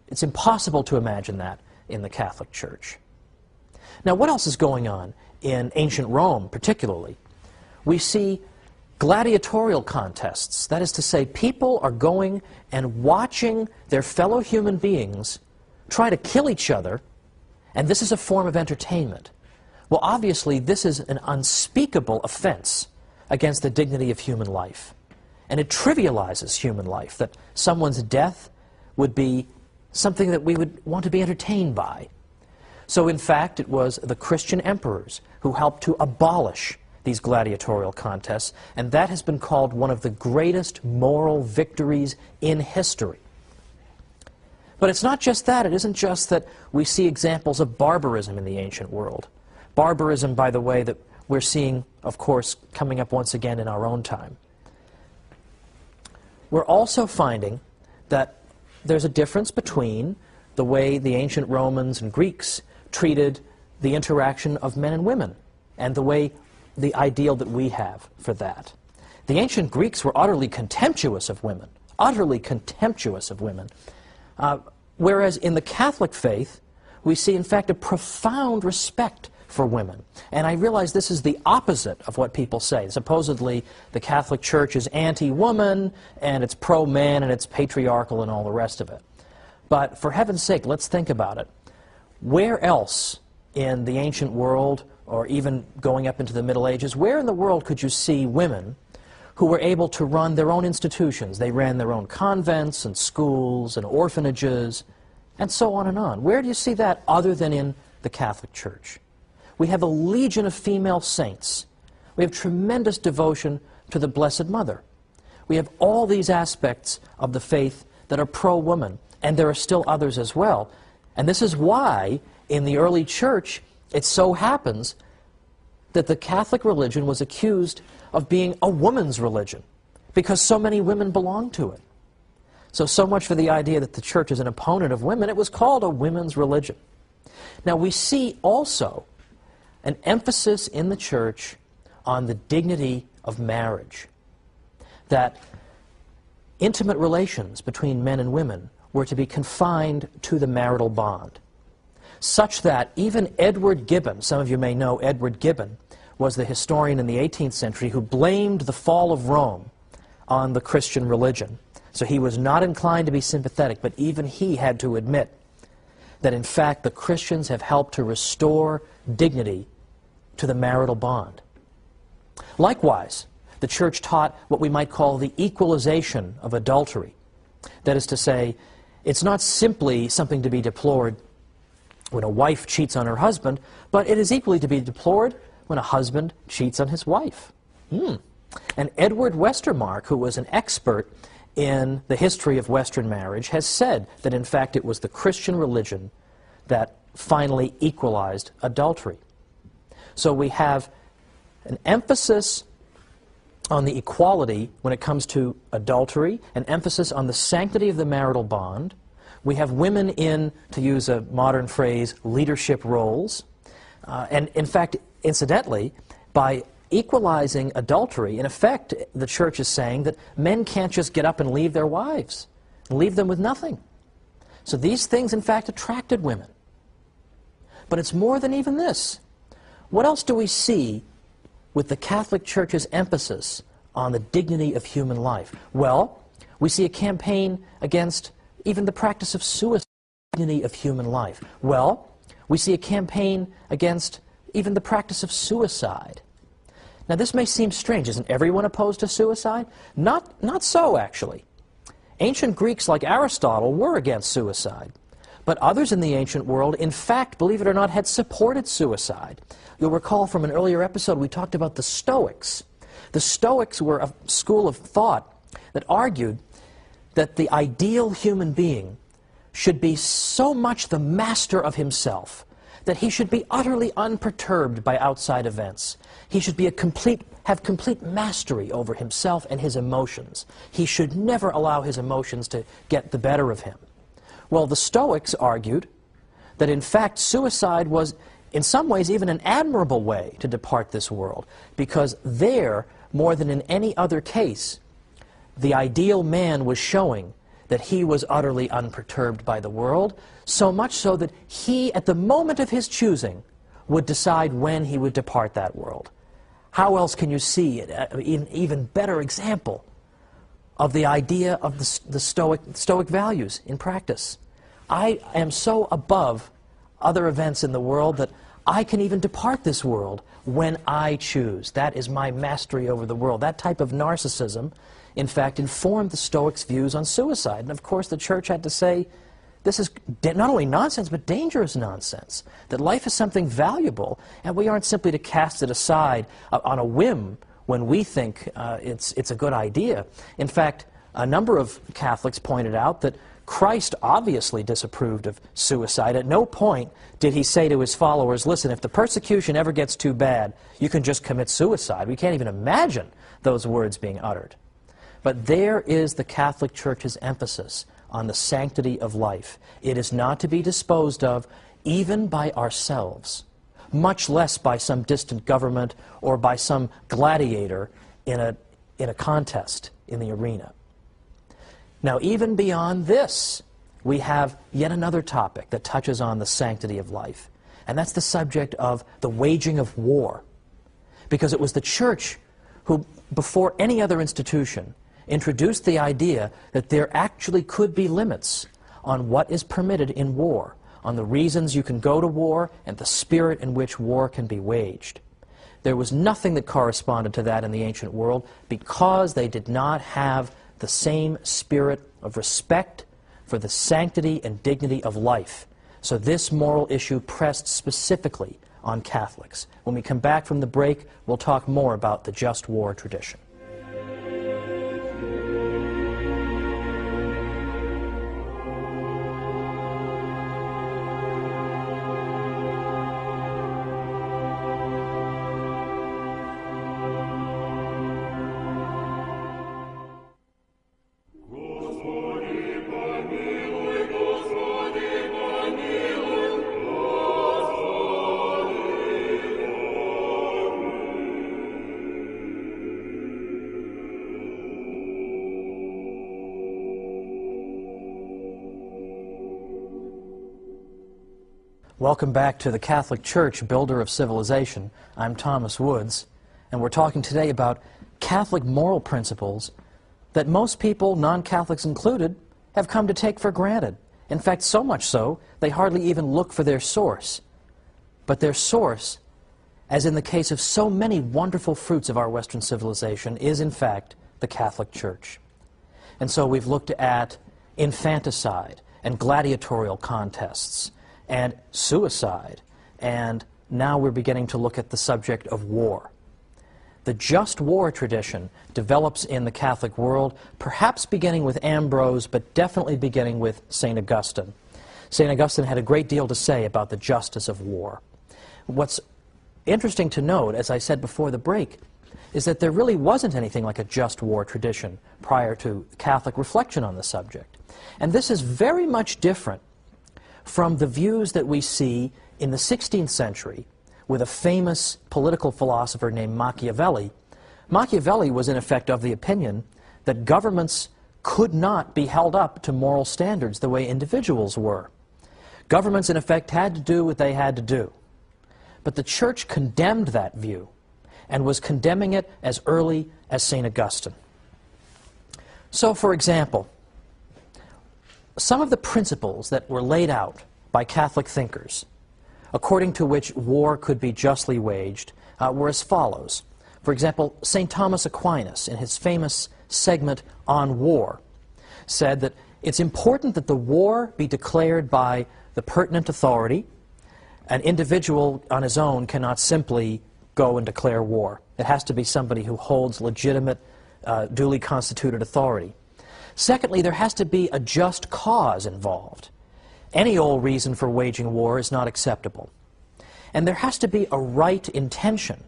It's impossible to imagine that in the Catholic Church. Now, what else is going on in ancient Rome, particularly? We see gladiatorial contests. That is to say, people are going and watching their fellow human beings try to kill each other, and this is a form of entertainment. Well, obviously, this is an unspeakable offense against the dignity of human life. And it trivializes human life, that someone's death would be something that we would want to be entertained by. So, in fact, it was the Christian emperors who helped to abolish these gladiatorial contests, and that has been called one of the greatest moral victories in history. But it's not just that. It isn't just that we see examples of barbarism in the ancient world. Barbarism, by the way, that we're seeing, of course, coming up once again in our own time. We're also finding that there's a difference between the way the ancient Romans and Greeks treated the interaction of men and women and the ideal that we have for that. The ancient Greeks were utterly contemptuous of women, whereas in the Catholic faith, we see, in fact, a profound respect for women. And I realize this is the opposite of what people say. Supposedly, the Catholic Church is anti-woman, and it's pro-man, and it's patriarchal, and all the rest of it. But for heaven's sake, let's think about it. Where else in the ancient world, or even going up into the Middle Ages, where in the world could you see women who were able to run their own institutions? They ran their own convents and schools and orphanages, and so on and on. Where do you see that other than in the Catholic Church? We have a legion of female saints. We have tremendous devotion to the Blessed Mother. We have all these aspects of the faith that are pro-woman, and there are still others as well. And this is why, in the early church, it so happens that the Catholic religion was accused of being a woman's religion, because so many women belonged to it. So much for the idea that the church is an opponent of women. It was called a women's religion. Now, we see also an emphasis in the church on the dignity of marriage, that intimate relations between men and women were to be confined to the marital bond, such that even Edward Gibbon, some of you may know Edward Gibbon, was the historian in the 18th century who blamed the fall of Rome on the Christian religion. So he was not inclined to be sympathetic, but even he had to admit that in fact the Christians have helped to restore dignity to the marital bond. Likewise, the church taught what we might call the equalization of adultery. That is to say, it's not simply something to be deplored when a wife cheats on her husband, but it is equally to be deplored when a husband cheats on his wife. And Edward Westermarck, who was an expert in the history of Western marriage, has said that in fact it was the Christian religion that finally equalized adultery. So we have an emphasis on the equality when it comes to adultery, an emphasis on the sanctity of the marital bond. We have women in, to use a modern phrase, leadership roles. And in fact, incidentally, by equalizing adultery, in effect, the church is saying that men can't just get up and leave their wives, and leave them with nothing. So these things, in fact, attracted women. But it's more than even this. What else do we see with the Catholic Church's emphasis on the dignity of human life? Well, we see a campaign against even the practice of suicide. Dignity of human life. Well, we see a campaign against even the practice of suicide. Now, this may seem strange. Isn't everyone opposed to suicide? Not so, actually. Ancient Greeks like Aristotle were against suicide. But others in the ancient world, in fact, believe it or not, had supported suicide. You'll recall from an earlier episode we talked about the Stoics. The Stoics were a school of thought that argued that the ideal human being should be so much the master of himself that he should be utterly unperturbed by outside events. He should be have complete mastery over himself and his emotions. He should never allow his emotions to get the better of him. Well, the Stoics argued that in fact suicide was in some ways even an admirable way to depart this world, because there, more than in any other case, the ideal man was showing that he was utterly unperturbed by the world, so much so that he, at the moment of his choosing, would decide when he would depart that world. How else can you see an even better example of the idea of the Stoic values in practice? I am so above other events in the world that I can even depart this world when I choose. That is my mastery over the world. That type of narcissism, in fact, informed the Stoics' views on suicide. And of course, the church had to say, this is not only nonsense, but dangerous nonsense. That life is something valuable, and we aren't simply to cast it aside on a whim when we think it's a good idea. In fact, a number of Catholics pointed out that Christ obviously disapproved of suicide. At no point did he say to his followers, listen, if the persecution ever gets too bad, you can just commit suicide. We can't even imagine those words being uttered. But there is the Catholic Church's emphasis on the sanctity of life. It is not to be disposed of even by ourselves, much less by some distant government or by some gladiator in a contest in the arena. Now, even beyond this, we have yet another topic that touches on the sanctity of life, and that's the subject of the waging of war. Because it was the Church who, before any other institution, introduced the idea that there actually could be limits on what is permitted in war, on the reasons you can go to war, and the spirit in which war can be waged. There was nothing that corresponded to that in the ancient world because they did not have the same spirit of respect for the sanctity and dignity of life. So this moral issue pressed specifically on Catholics. When we come back from the break, we'll talk more about the just war tradition. Welcome back to the Catholic Church, builder of civilization. I'm Thomas Woods, and we're talking today about Catholic moral principles that most people, non-Catholics included, have come to take for granted. In fact, so much so, they hardly even look for their source. But their source, as in the case of so many wonderful fruits of our Western civilization, is in fact the Catholic Church. And so we've looked at infanticide and gladiatorial contests, and suicide, and now we're beginning to look at the subject of war. The just war tradition develops in the Catholic world, perhaps beginning with Ambrose, but definitely beginning with St. Augustine. St. Augustine had a great deal to say about the justice of war. What's interesting to note, as I said before the break, is that there really wasn't anything like a just war tradition prior to Catholic reflection on the subject. And this is very much different from the views that we see in the 16th century with a famous political philosopher named Machiavelli. Machiavelli was in effect of the opinion that governments could not be held up to moral standards the way individuals were. Governments, in effect, had to do what they had to do. But the Church condemned that view and was condemning it as early as St. Augustine. So, for example, some of the principles that were laid out by Catholic thinkers, according to which war could be justly waged, were as follows. For example, St. Thomas Aquinas, in his famous segment on war, said that it's important that the war be declared by the pertinent authority. An individual on his own cannot simply go and declare war. It has to be somebody who holds legitimate, duly constituted authority. Secondly, there has to be a just cause involved. Any old reason for waging war is not acceptable. And there has to be a right intention.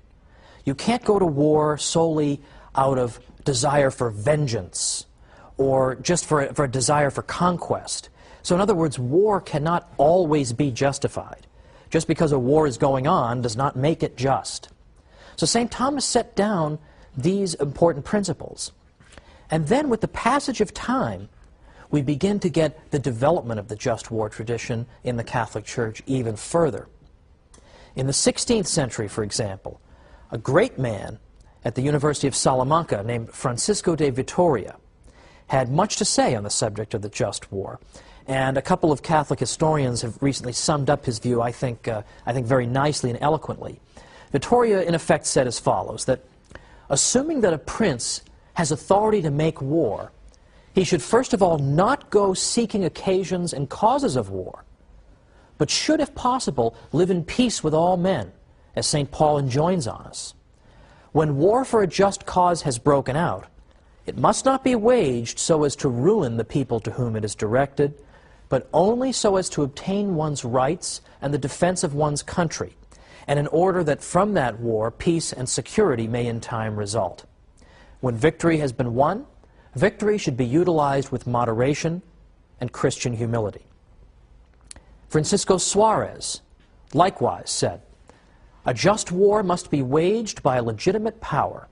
You can't go to war solely out of desire for vengeance or just for a desire for conquest. So in other words, war cannot always be justified. Just because a war is going on does not make it just. So St. Thomas set down these important principles. And then with the passage of time, we begin to get the development of the just war tradition in the Catholic Church even further. In the 16th century, for example, a great man at the University of Salamanca named Francisco de Vitoria had much to say on the subject of the just war. And a couple of Catholic historians have recently summed up his view, I think very nicely and eloquently. Vitoria, in effect, said as follows, that assuming that a prince has authority to make war, he should first of all not go seeking occasions and causes of war, but should, if possible, live in peace with all men, as St. Paul enjoins on us. When war for a just cause has broken out, it must not be waged so as to ruin the people to whom it is directed, but only so as to obtain one's rights and the defense of one's country, and in order that from that war peace and security may in time result. When victory has been won, victory should be utilized with moderation and Christian humility. Francisco Suarez likewise said, a just war must be waged by a legitimate power.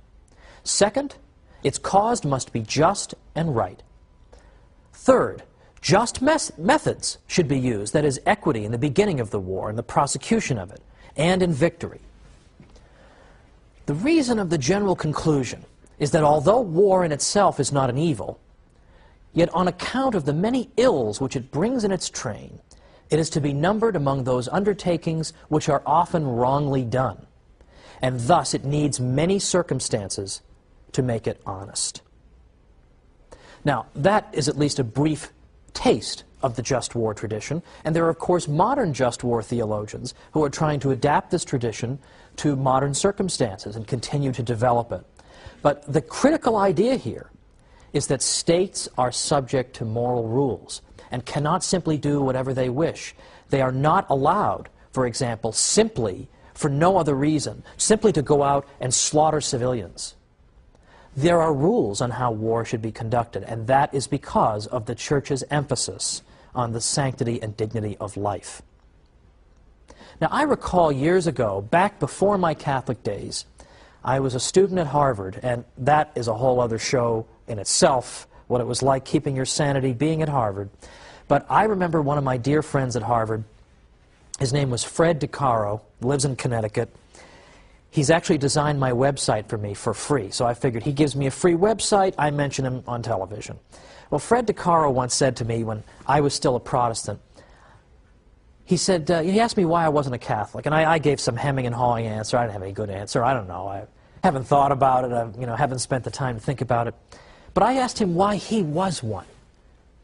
Second, its cause must be just and right. Third, just methods should be used, that is, equity in the beginning of the war and the prosecution of it, and in victory. The reason of the general conclusion is that although war in itself is not an evil, yet on account of the many ills which it brings in its train, it is to be numbered among those undertakings which are often wrongly done, and thus it needs many circumstances to make it honest. Now, that is at least a brief taste of the just war tradition, and there are, of course, modern just war theologians who are trying to adapt this tradition to modern circumstances and continue to develop it. But the critical idea here is that states are subject to moral rules and cannot simply do whatever they wish. They are not allowed, for example, simply, for no other reason, simply to go out and slaughter civilians. There are rules on how war should be conducted, and that is because of the Church's emphasis on the sanctity and dignity of life. Now, I recall years ago, back before my Catholic days, I was a student at Harvard, and that is a whole other show in itself, what it was like keeping your sanity being at Harvard. But I remember one of my dear friends at Harvard. His name was Fred DeCaro, lives in Connecticut. He's actually designed my website for me for free, so I figured he gives me a free website, I mention him on television. Well, Fred DeCaro once said to me when I was still a Protestant, he said, he asked me why I wasn't a Catholic, and I gave some hemming and hawing answer. I didn't have any good answer. I don't know. I haven't thought about it. I haven't spent the time to think about it. But I asked him why he was one.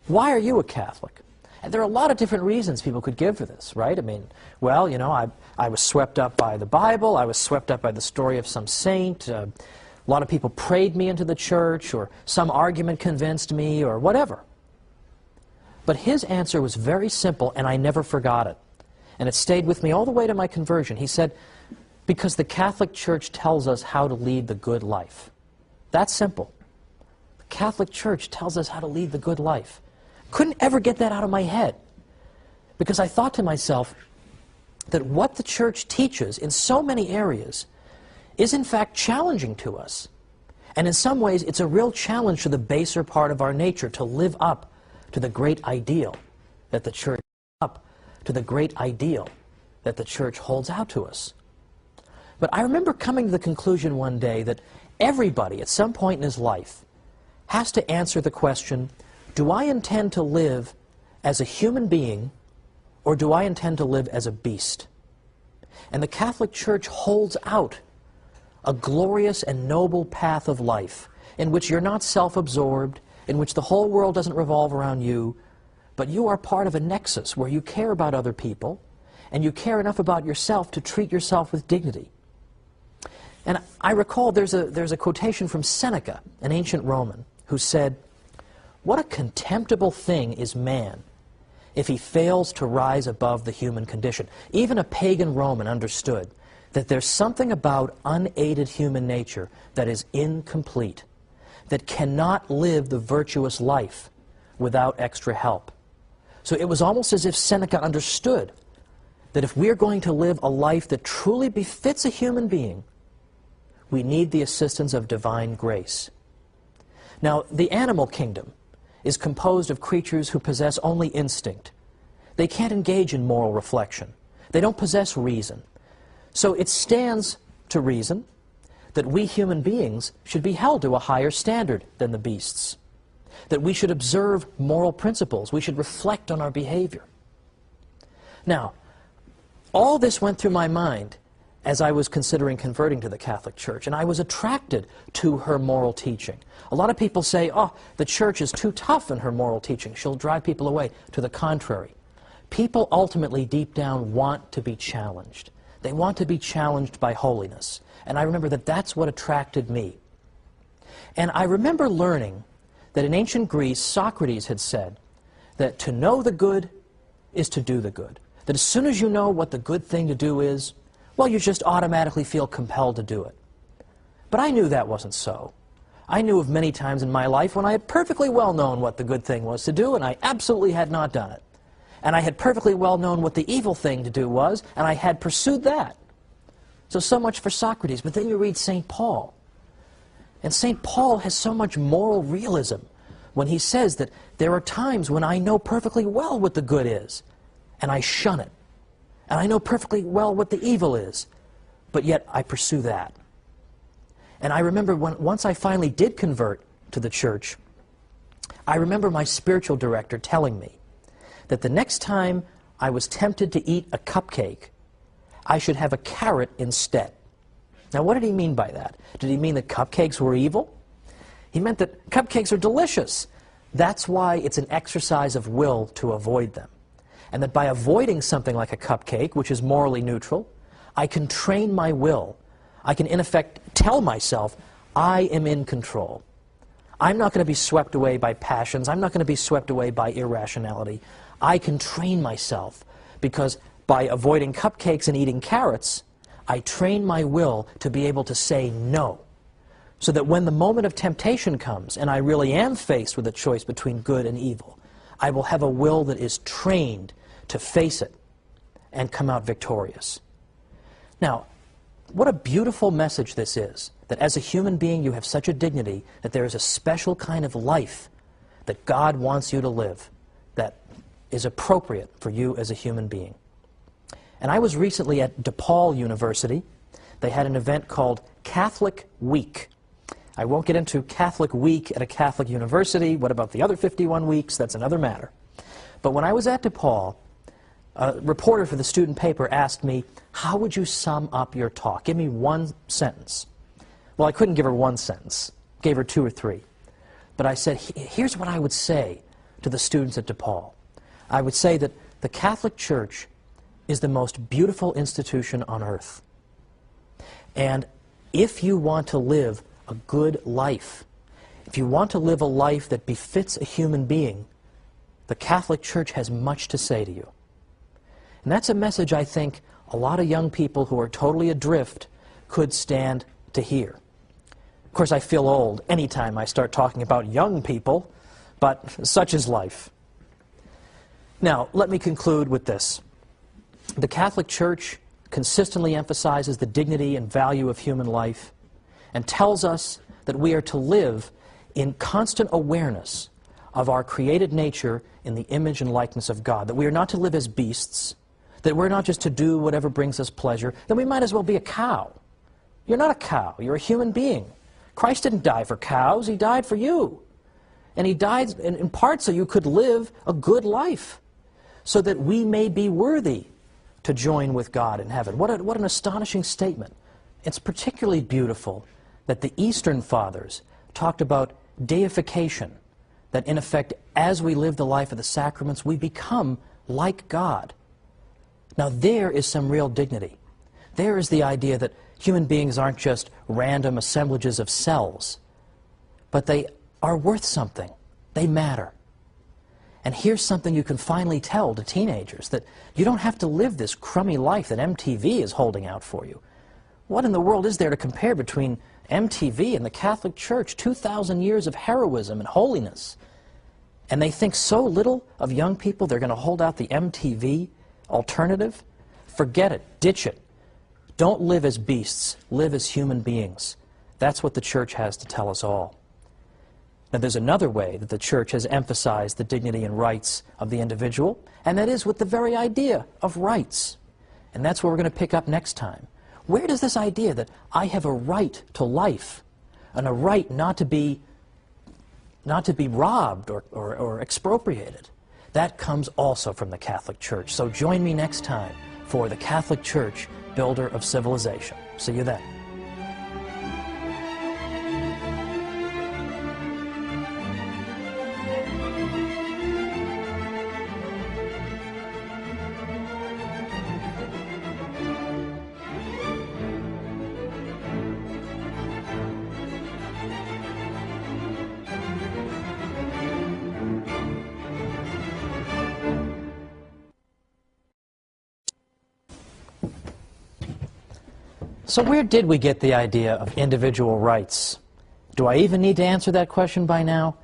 Why are you a Catholic? And there are a lot of different reasons people could give for this, right? I mean, well, you know, I was swept up by the Bible, I was swept up by the story of some saint, a lot of people prayed me into the church, or some argument convinced me, or whatever. But his answer was very simple, and I never forgot it. And it stayed with me all the way to my conversion. He said, because the Catholic Church tells us how to lead the good life. That's simple. The Catholic Church tells us how to lead the good life. Couldn't ever get that out of my head, because I thought to myself that what the Church teaches in so many areas is in fact challenging to us. And in some ways it's a real challenge to the baser part of our nature to live up to the great ideal that the Church holds out to us. But I remember coming to the conclusion one day that everybody at some point in his life has to answer the question, do I intend to live as a human being, or do I intend to live as a beast? And the Catholic Church holds out a glorious and noble path of life in which you're not self-absorbed, in which the whole world doesn't revolve around you, but you are part of a nexus where you care about other people, and you care enough about yourself to treat yourself with dignity. And I recall there's a quotation from Seneca, an ancient Roman, who said, "What a contemptible thing is man if he fails to rise above the human condition." Even a pagan Roman understood that there's something about unaided human nature that is incomplete, that cannot live the virtuous life without extra help. So it was almost as if Seneca understood that if we're going to live a life that truly befits a human being, we need the assistance of divine grace. Now, the animal kingdom is composed of creatures who possess only instinct. They can't engage in moral reflection. They don't possess reason. So it stands to reason that we human beings should be held to a higher standard than the beasts, that we should observe moral principles, we should reflect on our behavior. Now, all this went through my mind as I was considering converting to the Catholic Church, and I was attracted to her moral teaching. A lot of people say, oh, the Church is too tough in her moral teaching, she'll drive people away. To the contrary. People ultimately, deep down, want to be challenged. They want to be challenged by holiness. And I remember that that's what attracted me. And I remember learning that in ancient Greece, Socrates had said that to know the good is to do the good. That as soon as you know what the good thing to do is, well, you just automatically feel compelled to do it. But I knew that wasn't so. I knew of many times in my life when I had perfectly well known what the good thing was to do, and I absolutely had not done it. And I had perfectly well known what the evil thing to do was, and I had pursued that. So much for Socrates. But then you read St. Paul. And St. Paul has so much moral realism when he says that there are times when I know perfectly well what the good is, and I shun it. And I know perfectly well what the evil is, but yet I pursue that. And I remember once I finally did convert to the Church, I remember my spiritual director telling me that the next time I was tempted to eat a cupcake, I should have a carrot instead. Now, what did he mean by that? Did he mean that cupcakes were evil? He meant that cupcakes are delicious. That's why it's an exercise of will to avoid them. And that by avoiding something like a cupcake, which is morally neutral, I can train my will. I can, in effect, tell myself, I am in control. I'm not going to be swept away by passions. I'm not going to be swept away by irrationality. I can train myself, because by avoiding cupcakes and eating carrots, I train my will to be able to say no. So that when the moment of temptation comes, and I really am faced with a choice between good and evil, I will have a will that is trained to face it and come out victorious. Now, what a beautiful message this is, that as a human being you have such a dignity that there is a special kind of life that God wants you to live that is appropriate for you as a human being. And I was recently at DePaul University. They had an event called Catholic Week. I won't get into Catholic Week at a Catholic university. What about the other 51 weeks? That's another matter. But when I was at DePaul, a reporter for the student paper asked me, how would you sum up your talk? Give me one sentence. Well, I couldn't give her one sentence. Gave her 2 or 3. But I said, here's what I would say to the students at DePaul. I would say that the Catholic Church is the most beautiful institution on earth. And if you want to live a good life, if you want to live a life that befits a human being, the Catholic Church has much to say to you. And that's a message I think a lot of young people who are totally adrift could stand to hear. Of course, I feel old anytime I start talking about young people, but such is life. Now, let me conclude with this. The Catholic Church consistently emphasizes the dignity and value of human life and tells us that we are to live in constant awareness of our created nature in the image and likeness of God, that we are not to live as beasts, that we're not just to do whatever brings us pleasure, then we might as well be a cow. You're not a cow, you're a human being. Christ didn't die for cows, He died for you. And He died in part so you could live a good life, so that we may be worthy to join with God in heaven. What an astonishing statement. It's particularly beautiful that the Eastern Fathers talked about deification, that in effect, as we live the life of the sacraments, we become like God. Now there is some real dignity. There is the idea that human beings aren't just random assemblages of cells, but they are worth something. They matter. And here's something you can finally tell to teenagers, that you don't have to live this crummy life that MTV is holding out for you. What in the world is there to compare between MTV and the Catholic Church? 2,000 years of heroism and holiness. And they think so little of young people they're going to hold out the MTV alternative? Forget it. Ditch it. Don't live as beasts. Live as human beings. That's what the Church has to tell us all. Now, there's another way that the Church has emphasized the dignity and rights of the individual, and that is with the very idea of rights. And that's what we're going to pick up next time. Where does this idea that I have a right to life, and a right not to be robbed or expropriated, that comes also from the Catholic Church. So join me next time for the Catholic Church, Builder of Civilization. See you then. So where did we get the idea of individual rights? Do I even need to answer that question by now?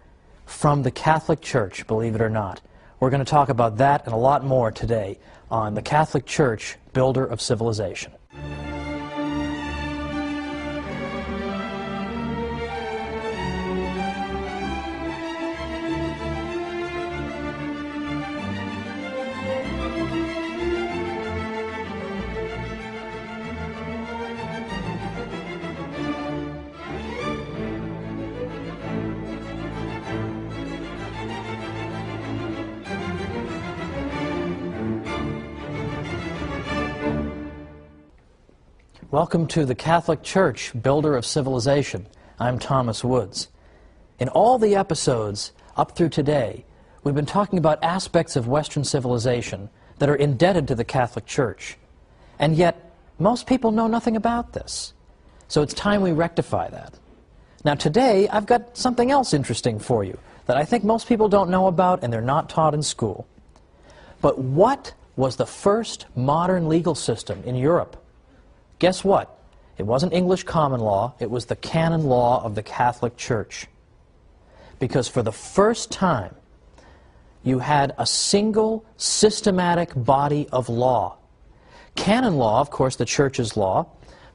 From the Catholic Church, believe it or not. We're going to talk about that and a lot more today on the Catholic Church, Builder of Civilization. Welcome to the Catholic Church, Builder of Civilization. I'm Thomas Woods. In all the episodes up through today, we've been talking about aspects of Western civilization that are indebted to the Catholic Church. And yet, most people know nothing about this. So it's time we rectify that. Now today, I've got something else interesting for you that I think most people don't know about and they're not taught in school. But what was the first modern legal system in Europe? Guess what? It wasn't English common law, it was the canon law of the Catholic Church. Because for the first time, you had a single systematic body of law. Canon law, of course, the Church's law,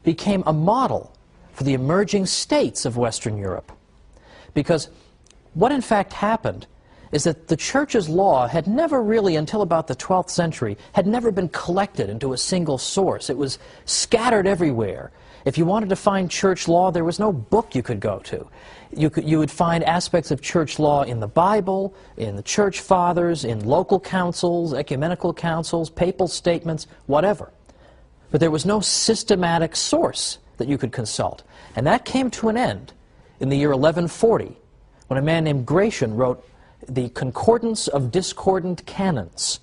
became a model for the emerging states of Western Europe. Because what in fact happened is that the Church's law had never really, until about the 12th century, had never been collected into a single source. It was scattered everywhere. If you wanted to find church law, there was no book you could go to. You would find aspects of church law in the Bible, in the church fathers, in local councils, ecumenical councils, papal statements, whatever. But there was no systematic source that you could consult. And that came to an end in the year 1140, when a man named Gratian wrote the concordance of discordant canons.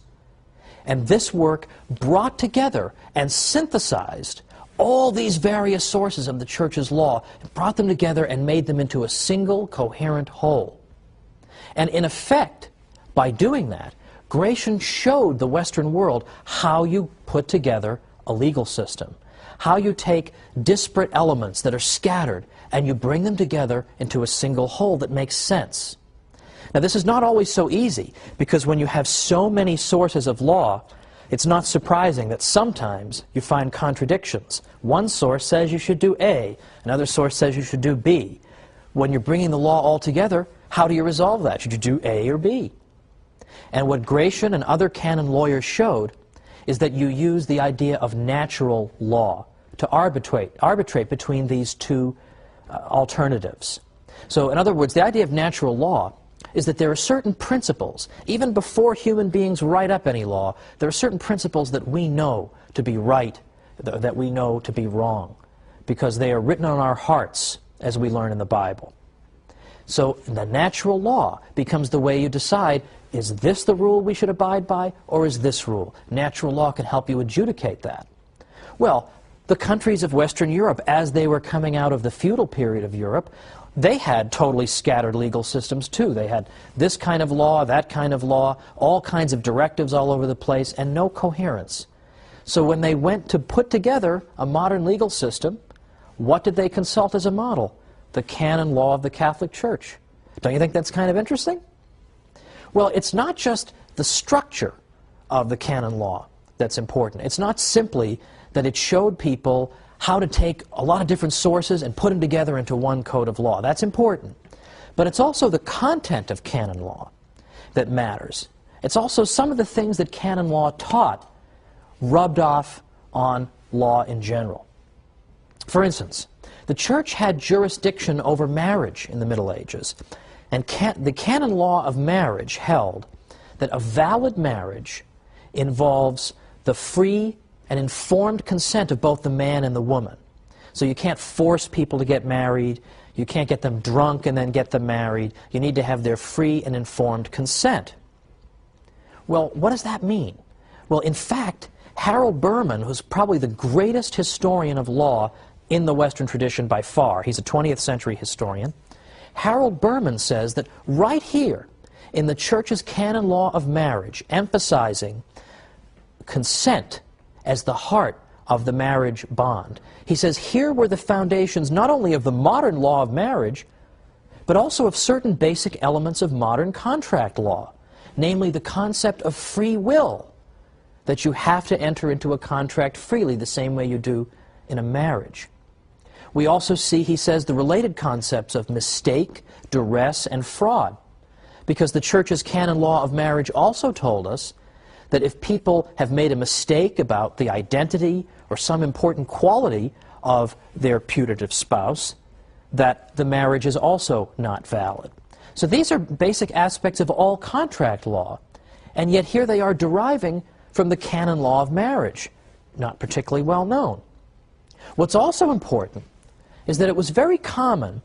And this work brought together and synthesized all these various sources of the Church's law, brought them together and made them into a single coherent whole. And in effect, by doing that, Gratian showed the Western world how you put together a legal system, how you take disparate elements that are scattered and you bring them together into a single whole that makes sense. Now, this is not always so easy, because when you have so many sources of law, it's not surprising that sometimes you find contradictions. One source says you should do A, another source says you should do B. When you're bringing the law all together, how do you resolve that? Should you do A or B? And what Gratian and other canon lawyers showed is that you use the idea of natural law to arbitrate between these two alternatives. So, in other words, the idea of natural law is that there are certain principles, even before human beings write up any law, there are certain principles that we know to be right, that we know to be wrong, because they are written on our hearts, as we learn in the Bible. So the natural law becomes the way you decide, is this the rule we should abide by, or is this rule? Natural law can help you adjudicate that. Well, the countries of Western Europe, as they were coming out of the feudal period of Europe, they had totally scattered legal systems too. They had this kind of law, that kind of law, all kinds of directives all over the place, and no coherence. So when they went to put together a modern legal system, what did they consult as a model? The canon law of the Catholic Church. Don't you think that's kind of interesting? Well, it's not just the structure of the canon law that's important. It's not simply that it showed people how to take a lot of different sources and put them together into one code of law. That's important. But it's also the content of canon law that matters. It's also some of the things that canon law taught rubbed off on law in general. For instance, the Church had jurisdiction over marriage in the Middle Ages, and the canon law of marriage held that a valid marriage involves the free and informed consent of both the man and the woman. So you can't force people to get married, you can't get them drunk and then get them married, you need to have their free and informed consent. Well, what does that mean? Well, in fact, Harold Berman, who's probably the greatest historian of law in the Western tradition by far, he's a 20th century historian, Harold Berman says that right here in the Church's canon law of marriage, emphasizing consent as the heart of the marriage bond, he says here were the foundations not only of the modern law of marriage, but also of certain basic elements of modern contract law, namely the concept of free will, that you have to enter into a contract freely the same way you do in a marriage. We also see, he says, the related concepts of mistake, duress, and fraud, because the Church's canon law of marriage also told us that if people have made a mistake about the identity or some important quality of their putative spouse, that the marriage is also not valid. So these are basic aspects of all contract law, and yet here they are deriving from the canon law of marriage, not particularly well known. What's also important is that it was very common,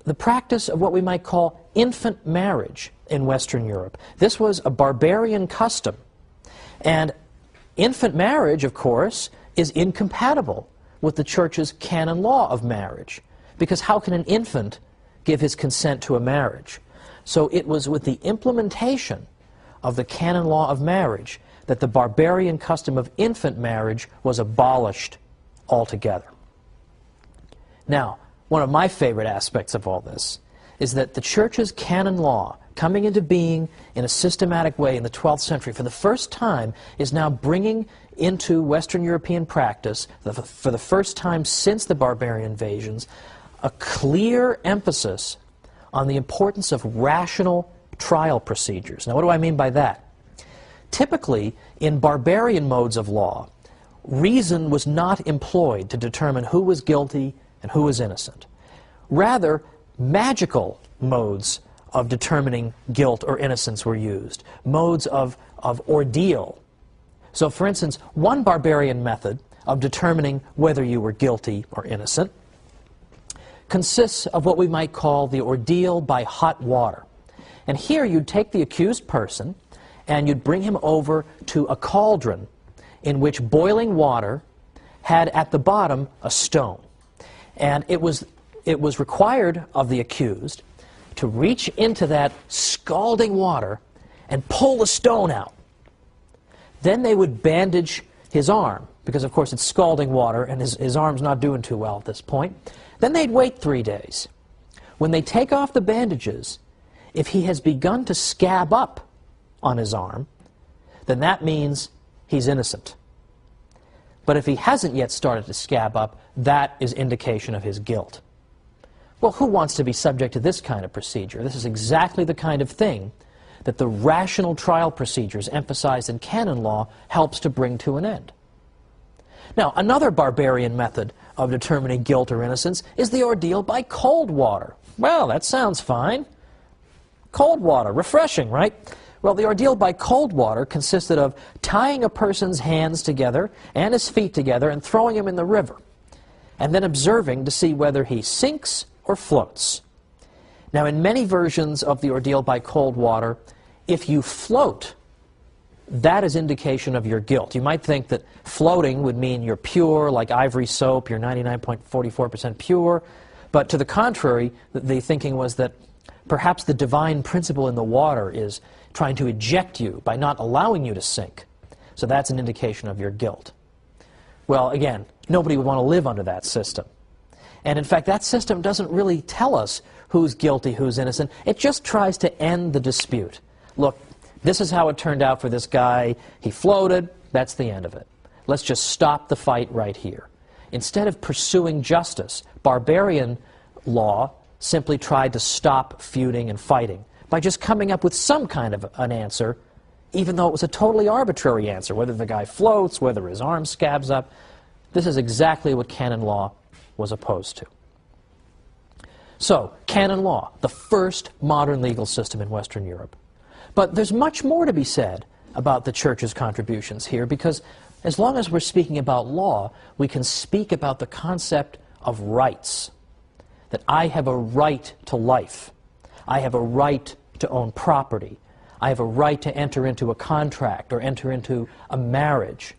the practice of what we might call infant marriage in Western Europe. This was a barbarian custom. And infant marriage, of course, is incompatible with the Church's canon law of marriage, because how can an infant give his consent to a marriage? So it was with the implementation of the canon law of marriage that the barbarian custom of infant marriage was abolished altogether. Now, one of my favorite aspects of all this is that the Church's canon law, coming into being in a systematic way in the 12th century, for the first time is now bringing into Western European practice, for the first time since the barbarian invasions, a clear emphasis on the importance of rational trial procedures. Now, what do I mean by that? Typically, in barbarian modes of law, reason was not employed to determine who was guilty and who was innocent. Rather, magical modes of determining guilt or innocence were used, modes of ordeal. So, for instance, one barbarian method of determining whether you were guilty or innocent consists of what we might call the ordeal by hot water. And here you'd take the accused person and you'd bring him over to a cauldron in which boiling water had at the bottom a stone. And it was required of the accused to reach into that scalding water and pull the stone out. Then they would bandage his arm, because of course it's scalding water and his arm's not doing too well at this point. Then they'd wait 3 days. When they take off the bandages, if he has begun to scab up on his arm, then that means he's innocent. But if he hasn't yet started to scab up, that is indication of his guilt. Well, who wants to be subject to this kind of procedure? This is exactly the kind of thing that the rational trial procedures emphasized in canon law helps to bring to an end. Now, another barbarian method of determining guilt or innocence is the ordeal by cold water. Well, that sounds fine. Cold water, refreshing, right? Well, the ordeal by cold water consisted of tying a person's hands together and his feet together and throwing him in the river, and then observing to see whether he sinks or floats. Now, in many versions of the ordeal by cold water, if you float, that is indication of your guilt. You might think that floating would mean you're pure, like ivory soap, you're 99.44% pure, but to the contrary, the thinking was that perhaps the divine principle in the water is trying to eject you by not allowing you to sink. So that's an indication of your guilt. Well, again, nobody would want to live under that system. And in fact, that system doesn't really tell us who's guilty, who's innocent. It just tries to end the dispute. Look, this is how it turned out for this guy. He floated. That's the end of it. Let's just stop the fight right here. Instead of pursuing justice, barbarian law simply tried to stop feuding and fighting by just coming up with some kind of an answer, even though it was a totally arbitrary answer, whether the guy floats, whether his arm scabs up. This is exactly what canon law was opposed to. So, canon law, the first modern legal system in Western Europe. But there's much more to be said about the Church's contributions here, because as long as we're speaking about law, we can speak about the concept of rights. That I have a right to life. I have a right to own property. I have a right to enter into a contract or enter into a marriage.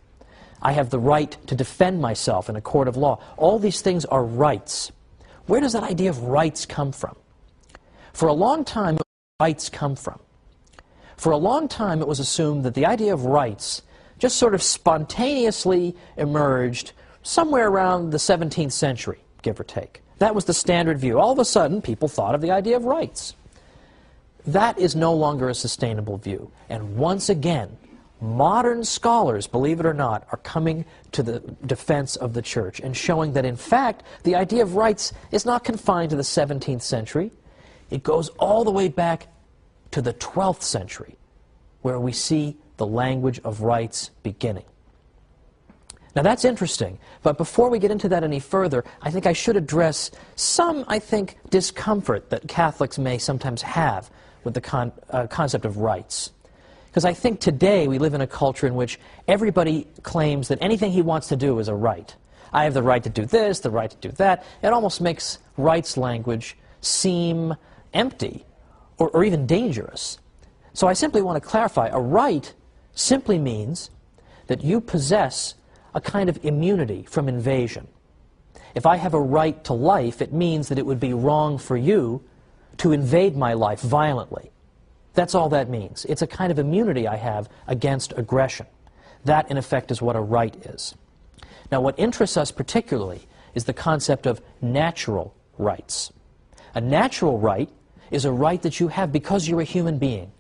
I have the right to defend myself in a court of law. All these things are rights. Where does that idea of rights come from? For a long time, rights come from. For a long time, it was assumed that the idea of rights just sort of spontaneously emerged somewhere around the 17th century, give or take. That was the standard view. All of a sudden, people thought of the idea of rights. That is no longer a sustainable view. And once again, modern scholars, believe it or not, are coming to the defense of the Church and showing that, in fact, the idea of rights is not confined to the 17th century. It goes all the way back to the 12th century, where we see the language of rights beginning. Now that's interesting, but before we get into that any further, I think I should address some, I think, discomfort that Catholics may sometimes have with the concept of rights. Because I think today we live in a culture in which everybody claims that anything he wants to do is a right. I have the right to do this, the right to do that. It almost makes rights language seem empty or even dangerous. So I simply want to clarify, a right simply means that you possess a kind of immunity from invasion. If I have a right to life, it means that it would be wrong for you to invade my life violently. That's all that means. It's a kind of immunity I have against aggression. That, in effect, is what a right is. Now, what interests us particularly is the concept of natural rights. A natural right is a right that you have because you're a human being.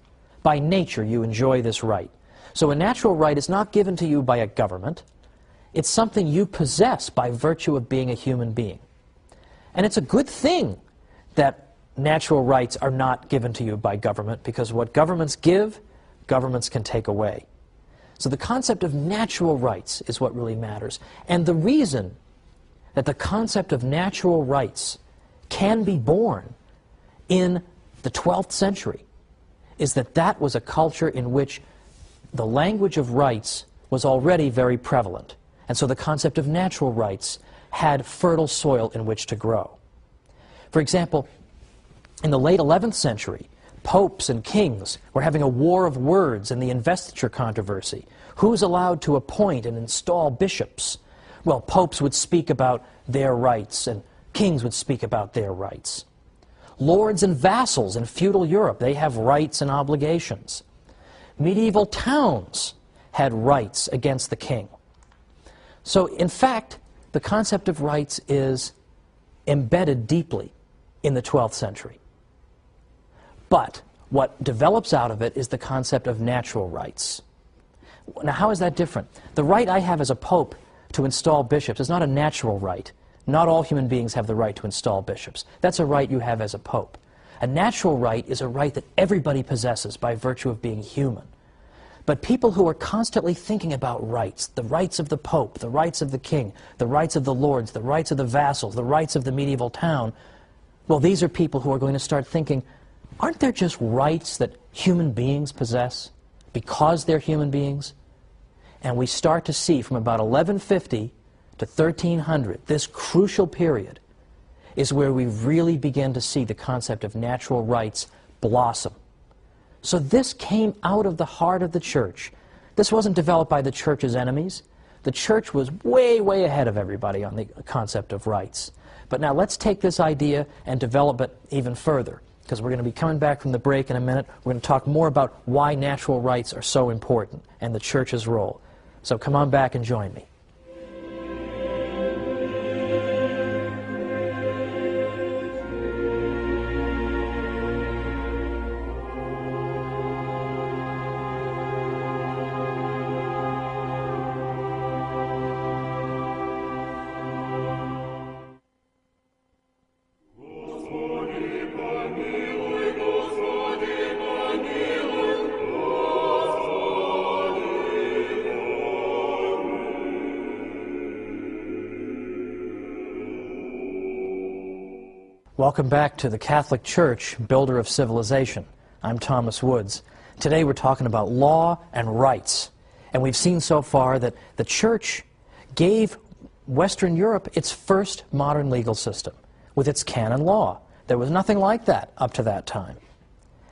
By nature, you enjoy this right. So a natural right is not given to you by a government. It's something you possess by virtue of being a human being. And it's a good thing that natural rights are not given to you by government, because what governments give, governments can take away. So the concept of natural rights is what really matters. And the reason that the concept of natural rights can be born in the 12th century is that that was a culture in which the language of rights was already very prevalent. And so the concept of natural rights had fertile soil in which to grow. For example, in the late 11th century, popes and kings were having a war of words in the investiture controversy. Who's allowed to appoint and install bishops? Well, popes would speak about their rights, and kings would speak about their rights. Lords and vassals in feudal Europe, they have rights and obligations. Medieval towns had rights against the king. So, in fact, the concept of rights is embedded deeply in the 12th century. But what develops out of it is the concept of natural rights. Now, how is that different? The right I have as a pope to install bishops is not a natural right. Not all human beings have the right to install bishops. That's a right you have as a pope. A natural right is a right that everybody possesses by virtue of being human. But people who are constantly thinking about rights, the rights of the pope, the rights of the king, the rights of the lords, the rights of the vassals, the rights of the medieval town, well, these are people who are going to start thinking, aren't there just rights that human beings possess because they're human beings? And we start to see from about 1150 to 1300, this crucial period is where we really begin to see the concept of natural rights blossom. So this came out of the heart of the church. This wasn't developed by the church's enemies. The church was way, way ahead of everybody on the concept of rights. But now let's take this idea and develop it even further, because we're going to be coming back from the break in a minute. We're going to talk more about why natural rights are so important and the church's role. So come on back and join me. Welcome back to the Catholic Church, builder of civilization. I'm Thomas Woods. Today we're talking about law and rights. And we've seen so far that the Church gave Western Europe its first modern legal system with its canon law. There was nothing like that up to that time.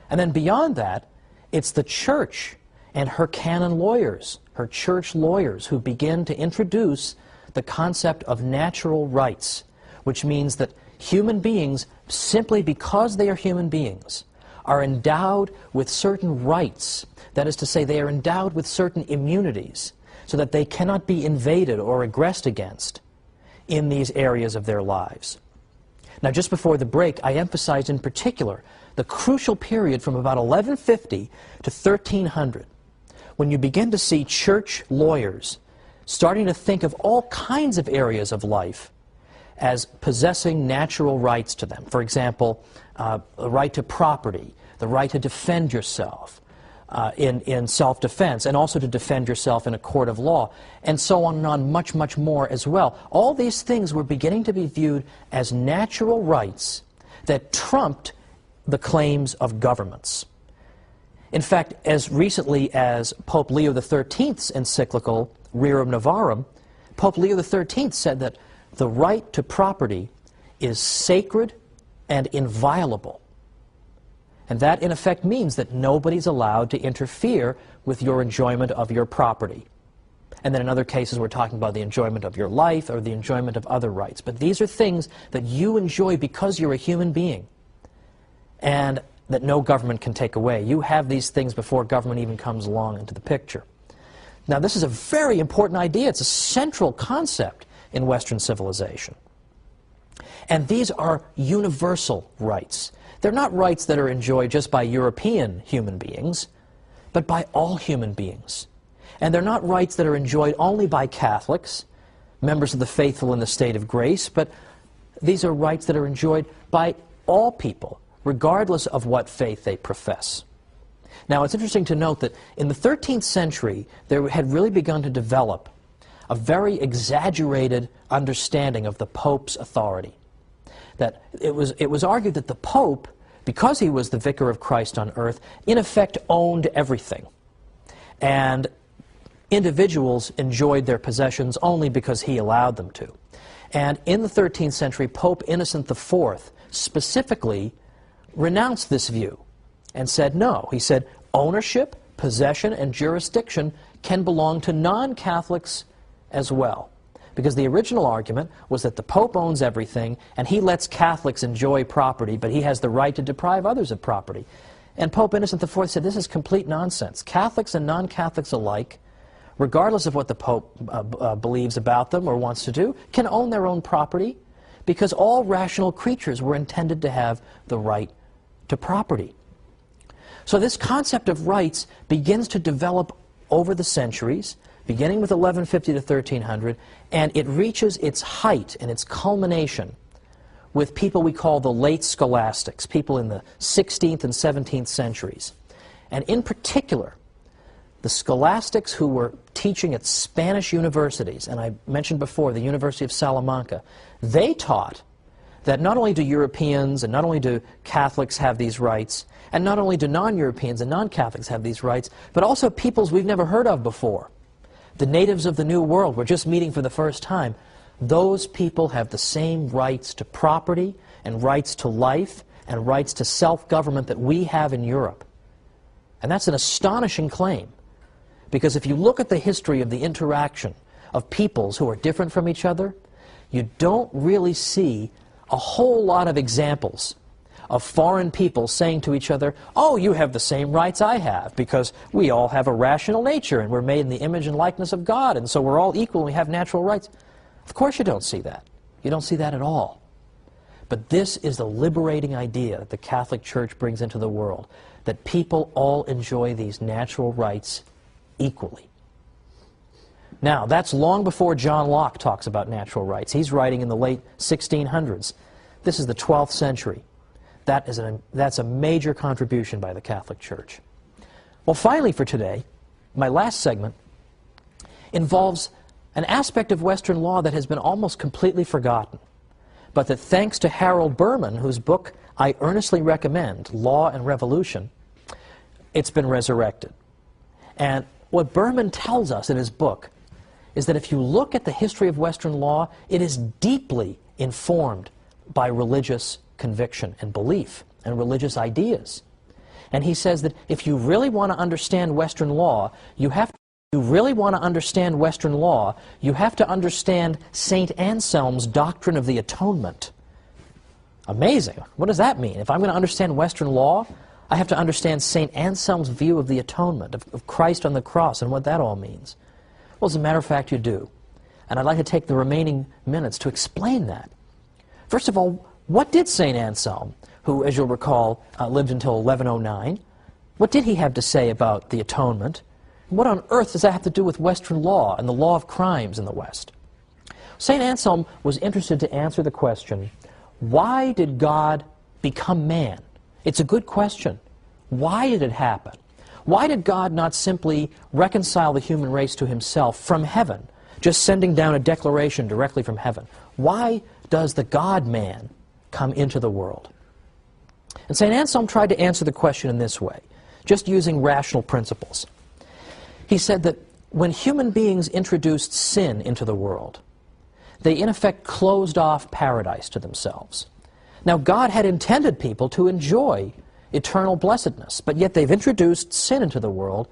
And then beyond that, it's the Church and her canon lawyers, her church lawyers, who begin to introduce the concept of natural rights, which means that human beings, simply because they are human beings, are endowed with certain rights. That is to say, they are endowed with certain immunities so that they cannot be invaded or aggressed against in these areas of their lives. Now, just before the break, I emphasized in particular the crucial period from about 1150 to 1300, when you begin to see church lawyers starting to think of all kinds of areas of life as possessing natural rights to them. For example, the right to property, the right to defend yourself in self-defense, and also to defend yourself in a court of law, and so on and on, much, much more as well. All these things were beginning to be viewed as natural rights that trumped the claims of governments. In fact, as recently as Pope Leo XIII's encyclical, Rerum Novarum, Pope Leo XIII said that the right to property is sacred and inviolable. And that, in effect, means that nobody's allowed to interfere with your enjoyment of your property. And then in other cases, we're talking about the enjoyment of your life or the enjoyment of other rights. But these are things that you enjoy because you're a human being, and that no government can take away. You have these things before government even comes along into the picture. Now, this is a very important idea. It's a central concept in Western civilization. And these are universal rights. They're not rights that are enjoyed just by European human beings, but by all human beings. And they're not rights that are enjoyed only by Catholics, members of the faithful in the state of grace, but these are rights that are enjoyed by all people, regardless of what faith they profess. Now, it's interesting to note that in the 13th century, there had really begun to develop a very exaggerated understanding of the Pope's authority. That it was argued that the Pope, because he was the vicar of Christ on earth, in effect owned everything. And individuals enjoyed their possessions only because he allowed them to. And in the 13th century, Pope Innocent IV specifically renounced this view and said no. He said ownership, possession, and jurisdiction can belong to non-Catholics as well. Because the original argument was that the Pope owns everything, and he lets Catholics enjoy property, but he has the right to deprive others of property. And Pope Innocent IV said this is complete nonsense. Catholics and non-Catholics alike, regardless of what the Pope believes about them or wants to do, can own their own property, because all rational creatures were intended to have the right to property. So this concept of rights begins to develop over the centuries, beginning with 1150 to 1300, and it reaches its height and its culmination with people we call the late scholastics, people in the 16th and 17th centuries. And in particular, the scholastics who were teaching at Spanish universities, and I mentioned before the University of Salamanca, they taught that not only do Europeans and not only do Catholics have these rights, and not only do non-Europeans and non-Catholics have these rights, but also peoples we've never heard of before. The natives of the New World, we're just meeting for the first time. Those people have the same rights to property and rights to life and rights to self-government that we have in Europe. And that's an astonishing claim, because if you look at the history of the interaction of peoples who are different from each other, you don't really see a whole lot of examples of foreign people saying to each other, oh, you have the same rights I have, because we all have a rational nature and we're made in the image and likeness of God, and so we're all equal and we have natural rights. Of course you don't see that. You don't see that at all. But this is the liberating idea that the Catholic Church brings into the world, that people all enjoy these natural rights equally. Now, that's long before John Locke talks about natural rights. He's writing in the late 1600s. This is the 12th century. That's a major contribution by the Catholic Church. Well, finally for today, my last segment involves an aspect of Western law that has been almost completely forgotten, but that thanks to Harold Berman, whose book I earnestly recommend, Law and Revolution, it's been resurrected. And what Berman tells us in his book is that if you look at the history of Western law, it is deeply informed by religious conviction and belief and religious ideas. And he says that if you really want to understand Western law, you have to understand St. Anselm's doctrine of the atonement. Amazing. What does that mean? If I'm going to understand Western law, I have to understand St. Anselm's view of the atonement, of Christ on the cross, and what that all means. Well, as a matter of fact, you do. And I'd like to take the remaining minutes to explain that. First of all, what did St. Anselm, who, as you'll recall, lived until 1109, what did he have to say about the atonement? What on earth does that have to do with Western law and the law of crimes in the West? St. Anselm was interested to answer the question, why did God become man? It's a good question. Why did it happen? Why did God not simply reconcile the human race to himself from heaven, just sending down a declaration directly from heaven? Why does the God-man come into the world? And St. Anselm tried to answer the question in this way, just using rational principles. He said that when human beings introduced sin into the world, they in effect closed off paradise to themselves. Now, God had intended people to enjoy eternal blessedness, but yet they've introduced sin into the world,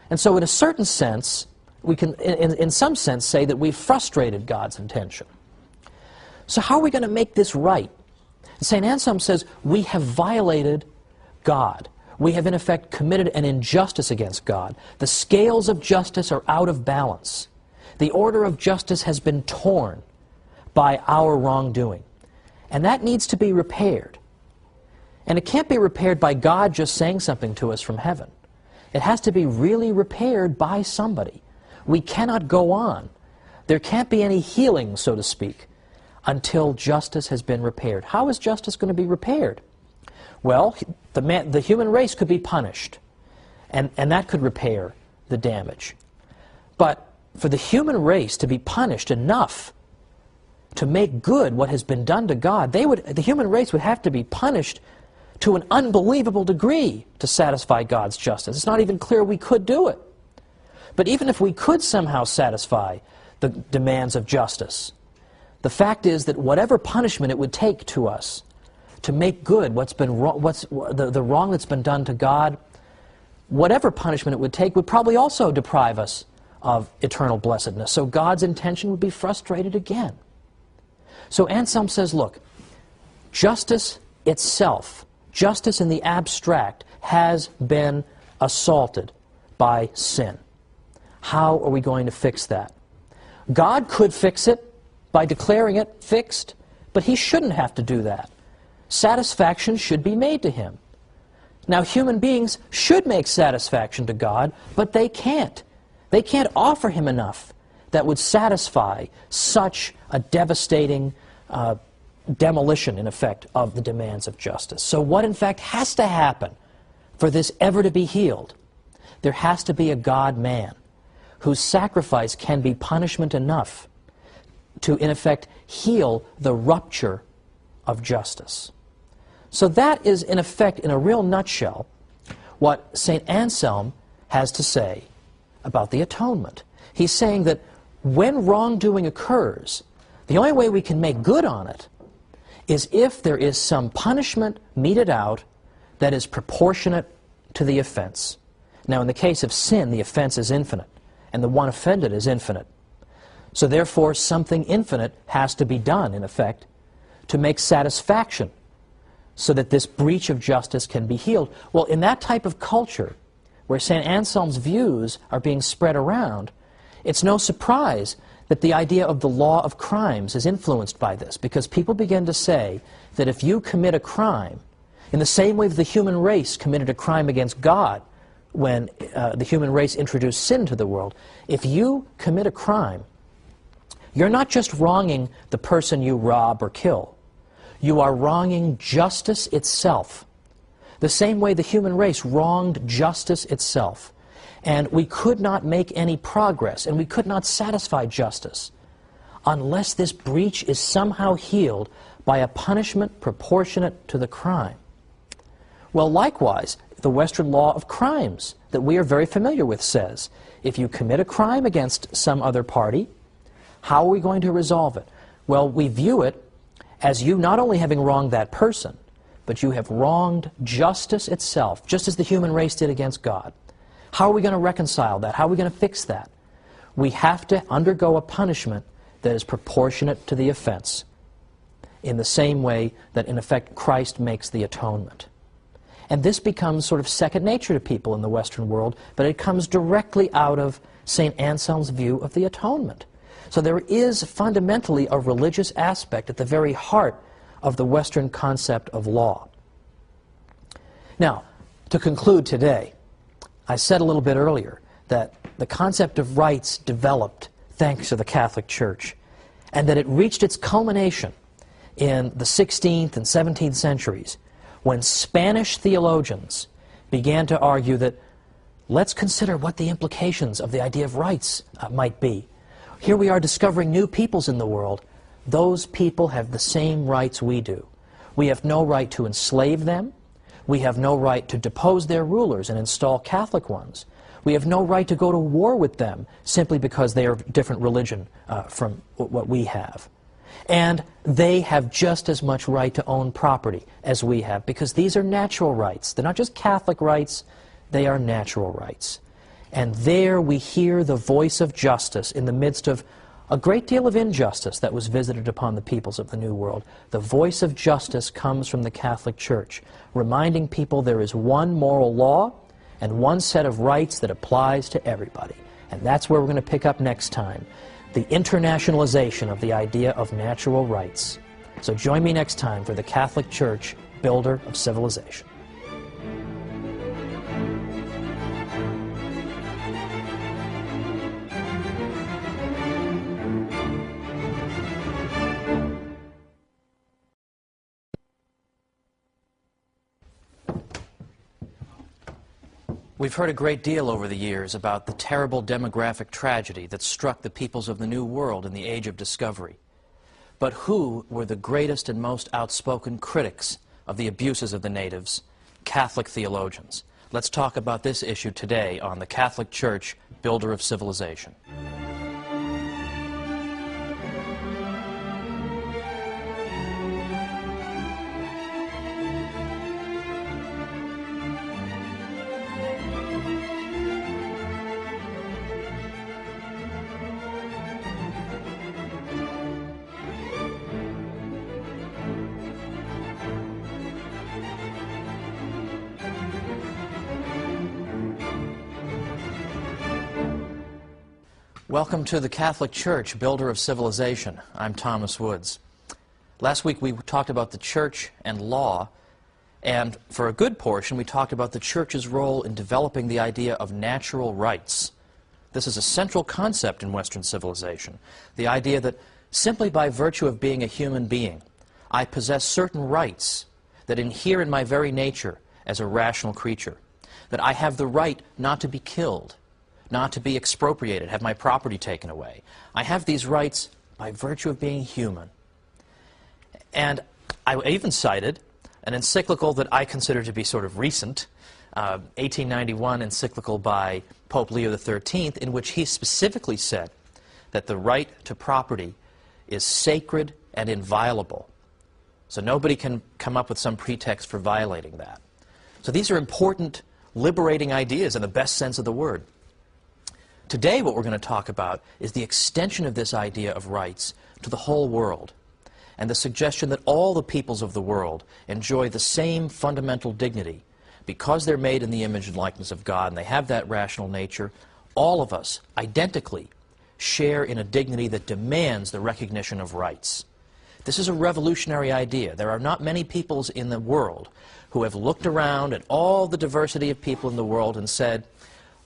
and so in a certain sense, we can, in some sense, say that we've frustrated God's intention. So how are we going to make this right? St. Anselm says we have violated God. We have in effect committed an injustice against God. The scales of justice are out of balance. The order of justice has been torn by our wrongdoing. And that needs to be repaired. And it can't be repaired by God just saying something to us from heaven. It has to be really repaired by somebody. We cannot go on. There can't be any healing, so to speak, until justice has been repaired. How is justice going to be repaired? Well, the human race could be punished, and that could repair the damage. But for the human race to be punished enough to make good what has been done to God, the human race would have to be punished to an unbelievable degree to satisfy God's justice. It's not even clear we could do it. But even if we could somehow satisfy the demands of justice, the fact is that whatever punishment it would take to us to make good what's been wrong, the wrong that's been done to God, whatever punishment it would take would probably also deprive us of eternal blessedness. So God's intention would be frustrated again. So Anselm says, look, justice itself, justice in the abstract, has been assaulted by sin. How are we going to fix that? God could fix it by declaring it fixed, but he shouldn't have to do that. Satisfaction should be made to him. Now, human beings should make satisfaction to God, but they can't. They can't offer him enough that would satisfy such a devastating demolition, in effect, of the demands of justice. So what, in fact, has to happen for this ever to be healed? There has to be a God-man whose sacrifice can be punishment enough to, in effect, heal the rupture of justice. So that is, in effect, in a real nutshell, what St. Anselm has to say about the atonement. He's saying that when wrongdoing occurs, the only way we can make good on it is if there is some punishment meted out that is proportionate to the offense. Now, in the case of sin, the offense is infinite, and the one offended is infinite. So therefore, something infinite has to be done, in effect, to make satisfaction so that this breach of justice can be healed. Well, in that type of culture, where St. Anselm's views are being spread around, it's no surprise that the idea of the law of crimes is influenced by this, because people begin to say that if you commit a crime, in the same way that the human race committed a crime against God when the human race introduced sin to the world, if you commit a crime, you're not just wronging the person you rob or kill, you are wronging justice itself. The same way the human race wronged justice itself. And we could not make any progress, and we could not satisfy justice unless this breach is somehow healed by a punishment proportionate to the crime. Well, likewise, the Western law of crimes that we are very familiar with says, if you commit a crime against some other party, how are we going to resolve it? Well, we view it as you not only having wronged that person, but you have wronged justice itself, just as the human race did against God. How are we going to reconcile that? How are we going to fix that? We have to undergo a punishment that is proportionate to the offense, in the same way that, in effect, Christ makes the atonement. And this becomes sort of second nature to people in the Western world, but it comes directly out of St. Anselm's view of the atonement. So there is fundamentally a religious aspect at the very heart of the Western concept of law. Now, to conclude today, I said a little bit earlier that the concept of rights developed thanks to the Catholic Church, and that it reached its culmination in the 16th and 17th centuries when Spanish theologians began to argue that let's consider what the implications of the idea of rights might be. Here we are discovering new peoples in the world. Those people have the same rights we do. We have no right to enslave them. We have no right to depose their rulers and install Catholic ones. We have no right to go to war with them simply because they are of different religion from what we have. And they have just as much right to own property as we have, because these are natural rights. They're not just Catholic rights, they are natural rights. And there we hear the voice of justice in the midst of a great deal of injustice that was visited upon the peoples of the New World. The voice of justice comes from the Catholic Church, reminding people there is one moral law and one set of rights that applies to everybody. And that's where we're going to pick up next time, the internationalization of the idea of natural rights. So join me next time for the Catholic Church, Builder of Civilization. We've heard a great deal over the years about the terrible demographic tragedy that struck the peoples of the New World in the Age of Discovery. But who were the greatest and most outspoken critics of the abuses of the natives? Catholic theologians. Let's talk about this issue today on the Catholic Church, Builder of Civilization. Welcome to the Catholic Church, builder of civilization. I'm Thomas Woods. Last week we talked about the church and law, and for a good portion we talked about the church's role in developing the idea of natural rights. This is a central concept in Western civilization, the idea that simply by virtue of being a human being, I possess certain rights that inhere in my very nature as a rational creature, that I have the right not to be killed, not to be expropriated, have my property taken away. I have these rights by virtue of being human. And I even cited an encyclical that I consider to be sort of recent, 1891 encyclical by Pope Leo XIII, in which he specifically said that the right to property is sacred and inviolable. So nobody can come up with some pretext for violating that. So these are important, liberating ideas in the best sense of the word. Today what we're going to talk about is the extension of this idea of rights to the whole world, and the suggestion that all the peoples of the world enjoy the same fundamental dignity because they're made in the image and likeness of God and they have that rational nature. All of us, identically, share in a dignity that demands the recognition of rights. This is a revolutionary idea. There are not many peoples in the world who have looked around at all the diversity of people in the world and said,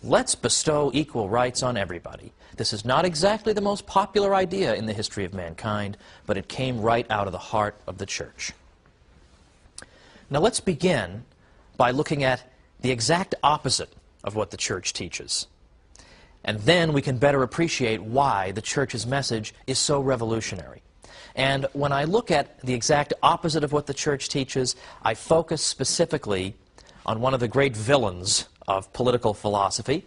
let's bestow equal rights on everybody. This is not exactly the most popular idea in the history of mankind, but it came right out of the heart of the church. Now let's begin by looking at the exact opposite of what the church teaches. And then we can better appreciate why the church's message is so revolutionary. And when I look at the exact opposite of what the church teaches, I focus specifically on one of the great villains of political philosophy.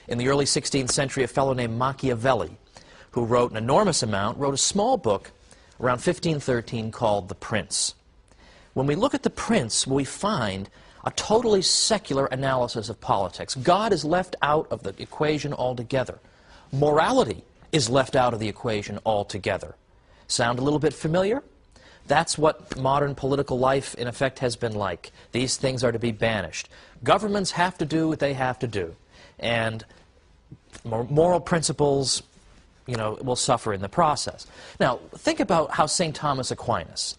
In the early 16th century, a fellow named Machiavelli, who wrote an enormous amount, wrote a small book around 1513 called The Prince. When we look at The Prince, we find a totally secular analysis of politics. God is left out of the equation altogether. Morality is left out of the equation altogether. Sound a little bit familiar? That's what modern political life, in effect, has been like. These things are to be banished. Governments have to do what they have to do. And moral principles, will suffer in the process. Now, think about how St. Thomas Aquinas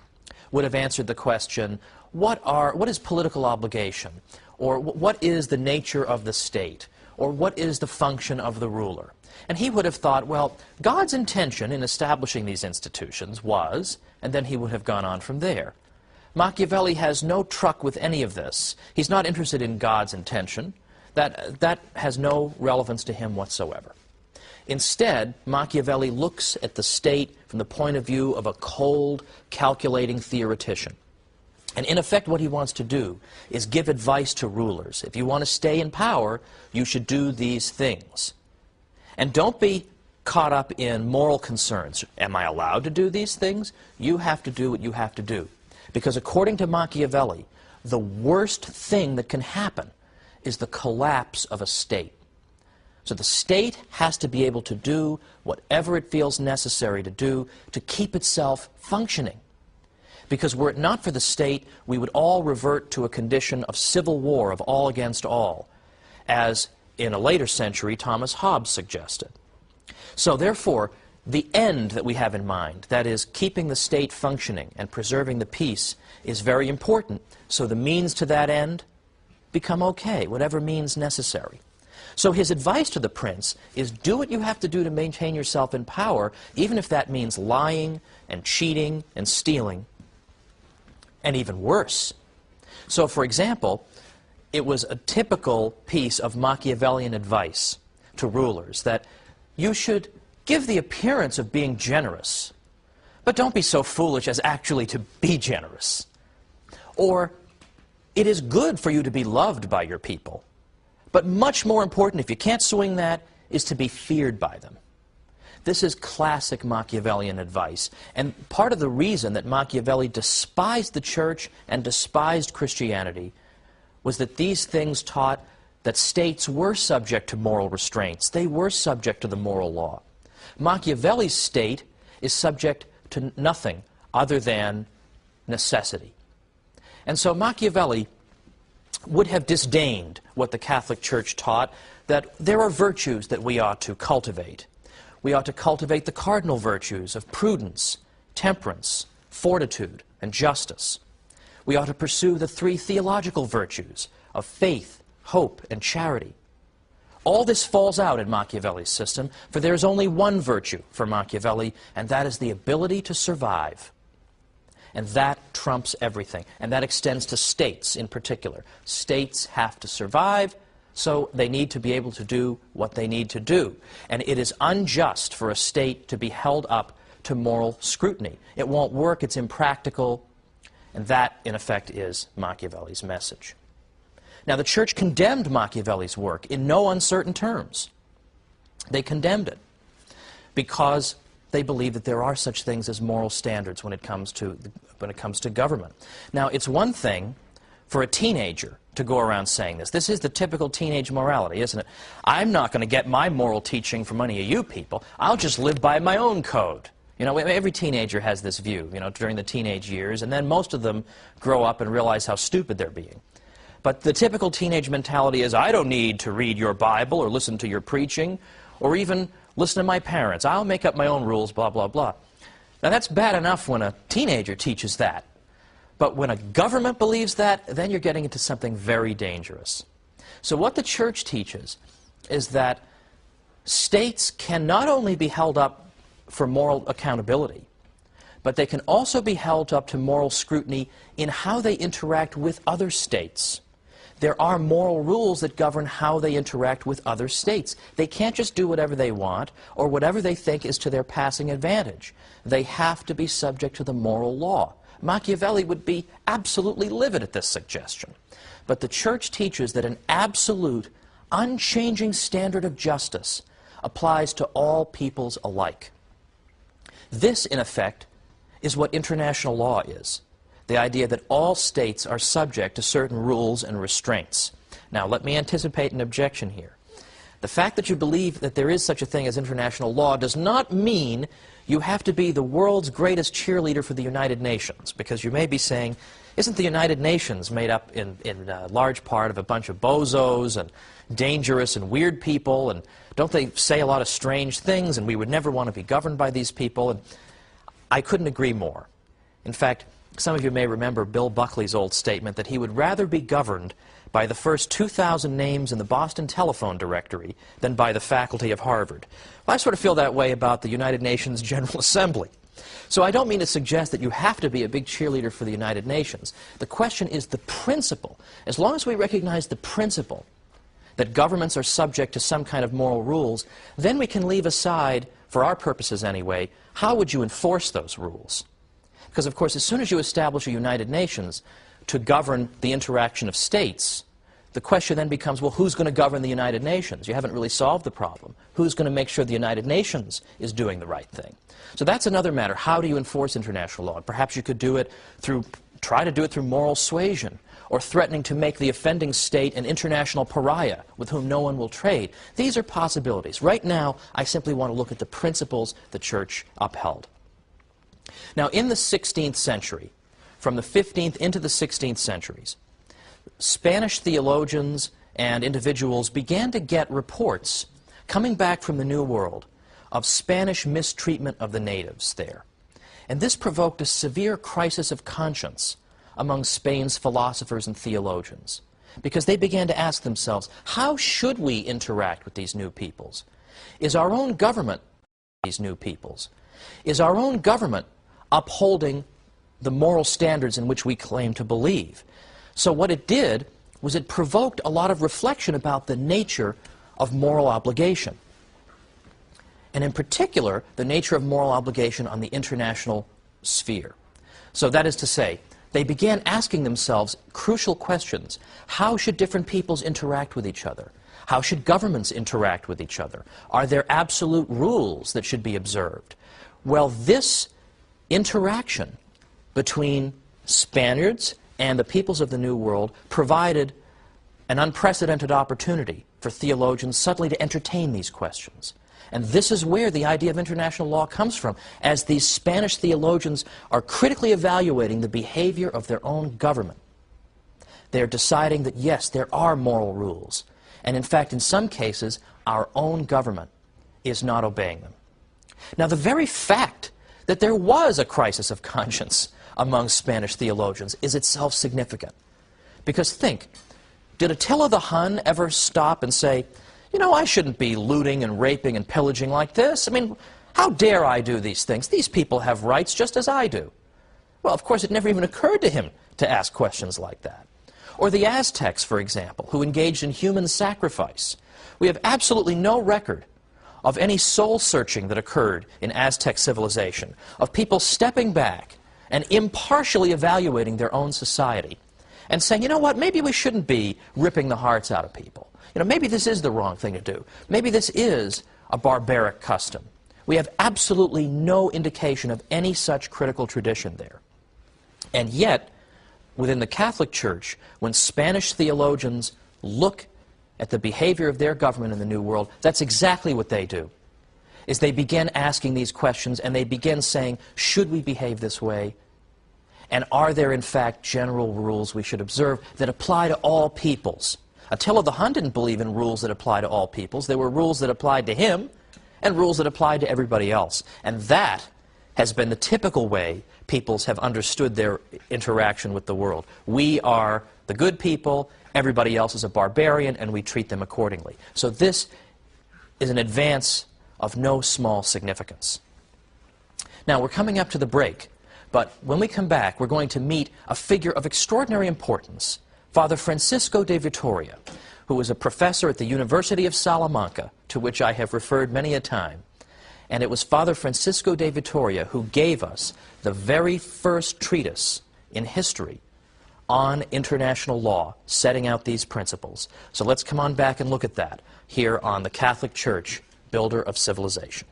would have answered the question, what is political obligation? Or what is the nature of the state? Or what is the function of the ruler? And he would have thought, well, God's intention in establishing these institutions was, and then he would have gone on from there. Machiavelli has no truck with any of this. He's not interested in God's intention. That has no relevance to him whatsoever. Instead, Machiavelli looks at the state from the point of view of a cold, calculating theoretician. And in effect, what he wants to do is give advice to rulers. If you want to stay in power, you should do these things. And don't be caught up in moral concerns. Am I allowed to do these things? You have to do what you have to do. Because according to Machiavelli, the worst thing that can happen is the collapse of a state. So the state has to be able to do whatever it feels necessary to do to keep itself functioning. Because were it not for the state, we would all revert to a condition of civil war, of all against all, as in a later century Thomas Hobbes suggested. So therefore, the end that we have in mind, that is, keeping the state functioning and preserving the peace, is very important. So the means to that end become okay, whatever means necessary. So his advice to the prince is do what you have to do to maintain yourself in power, even if that means lying and cheating and stealing, and even worse. So, for example, it was a typical piece of Machiavellian advice to rulers that you should give the appearance of being generous, but don't be so foolish as actually to be generous. Or, it is good for you to be loved by your people, but much more important, if you can't swing that, is to be feared by them. This is classic Machiavellian advice, and part of the reason that Machiavelli despised the church and despised Christianity was that these things taught that states were subject to moral restraints. They were subject to the moral law. Machiavelli's state is subject to nothing other than necessity. And so Machiavelli would have disdained what the Catholic Church taught, that there are virtues that we ought to cultivate. We ought to cultivate the cardinal virtues of prudence, temperance, fortitude, and justice. We ought to pursue the three theological virtues of faith, hope, and charity. All this falls out in Machiavelli's system, for there is only one virtue for Machiavelli, and that is the ability to survive. And that trumps everything, and that extends to states in particular. States have to survive, so they need to be able to do what they need to do. And it is unjust for a state to be held up to moral scrutiny. It won't work, it's impractical, and that, in effect, is Machiavelli's message. Now, the Church condemned Machiavelli's work in no uncertain terms. They condemned it because they believe that there are such things as moral standards when it comes to government. Now, it's one thing for a teenager to go around saying this. This is the typical teenage morality, isn't it? I'm not going to get my moral teaching from any of you people. I'll just live by my own code. You know, every teenager has this view, you know, during the teenage years, and then most of them grow up and realize how stupid they're being. But the typical teenage mentality is, I don't need to read your Bible or listen to your preaching or even listen to my parents. I'll make up my own rules, blah, blah, blah. Now, that's bad enough when a teenager teaches that. But when a government believes that, then you're getting into something very dangerous. So what the Church teaches is that states can not only be held up for moral accountability, but they can also be held up to moral scrutiny in how they interact with other states. There are moral rules that govern how they interact with other states. They can't just do whatever they want or whatever they think is to their passing advantage. They have to be subject to the moral law. Machiavelli would be absolutely livid at this suggestion. But the Church teaches that an absolute, unchanging standard of justice applies to all peoples alike. This, in effect, is what international law is. The idea that all states are subject to certain rules and restraints. Now, let me anticipate an objection here. The fact that you believe that there is such a thing as international law does not mean you have to be the world's greatest cheerleader for the United Nations, because you may be saying, isn't the United Nations made up in large part of a bunch of bozos and dangerous and weird people, and don't they say a lot of strange things, and we would never want to be governed by these people? And I couldn't agree more. In fact, some of you may remember Bill Buckley's old statement that he would rather be governed by the first 2,000 names in the Boston telephone directory than by the faculty of Harvard. Well, I sort of feel that way about the United Nations General Assembly. So I don't mean to suggest that you have to be a big cheerleader for the United Nations. The question is the principle. As long as we recognize the principle that governments are subject to some kind of moral rules, then we can leave aside, for our purposes anyway, how would you enforce those rules? Because, of course, as soon as you establish a United Nations to govern the interaction of states, the question then becomes, well, who's going to govern the United Nations? You haven't really solved the problem. Who's going to make sure the United Nations is doing the right thing? So that's another matter. How do you enforce international law? Perhaps you could do it try to do it through moral suasion, or threatening to make the offending state an international pariah with whom no one will trade. These are possibilities. Right now, I simply want to look at the principles the Church upheld. Now, in the 16th century, from the 15th into the 16th centuries, Spanish theologians and individuals began to get reports coming back from the New World of Spanish mistreatment of the natives there. And this provoked a severe crisis of conscience among Spain's philosophers and theologians, because they began to ask themselves, how should we interact with these new peoples? Is our own government these new peoples? Is our own government upholding the moral standards in which we claim to believe? So what it did was it provoked a lot of reflection about the nature of moral obligation, and in particular, the nature of moral obligation on the international sphere. So that is to say, they began asking themselves crucial questions. How should different peoples interact with each other? How should governments interact with each other? Are there absolute rules that should be observed? Well, this interaction between Spaniards and the peoples of the New World provided an unprecedented opportunity for theologians suddenly to entertain these questions. And this is where the idea of international law comes from, as these Spanish theologians are critically evaluating the behavior of their own government. They're deciding that, yes, there are moral rules. And in fact, in some cases, our own government is not obeying them. Now, the very fact that there was a crisis of conscience among Spanish theologians is itself significant. Because think, did Attila the Hun ever stop and say, you know, I shouldn't be looting and raping and pillaging like this? I mean, how dare I do these things? These people have rights just as I do. Well, of course, it never even occurred to him to ask questions like that. Or the Aztecs, for example, who engaged in human sacrifice. We have absolutely no record of any soul-searching that occurred in Aztec civilization, of people stepping back and impartially evaluating their own society and saying, you know what, maybe we shouldn't be ripping the hearts out of people. You know, maybe this is the wrong thing to do. Maybe this is a barbaric custom. We have absolutely no indication of any such critical tradition there. And yet, within the Catholic Church, when Spanish theologians look at the behavior of their government in the New World, that's exactly what they do, is they begin asking these questions and they begin saying, should we behave this way? And are there, in fact, general rules we should observe that apply to all peoples? Attila the Hun didn't believe in rules that apply to all peoples. There were rules that applied to him and rules that applied to everybody else. And that has been the typical way peoples have understood their interaction with the world. We are the good people, everybody else is a barbarian, and we treat them accordingly. So this is an advance of no small significance. Now, we're coming up to the break, but when we come back, we're going to meet a figure of extraordinary importance, Father Francisco de Vitoria, who was a professor at the University of Salamanca, to which I have referred many a time. And it was Father Francisco de Vitoria who gave us the very first treatise in history on international law, setting out these principles. So let's come on back and look at that here on the Catholic Church, Builder of Civilization.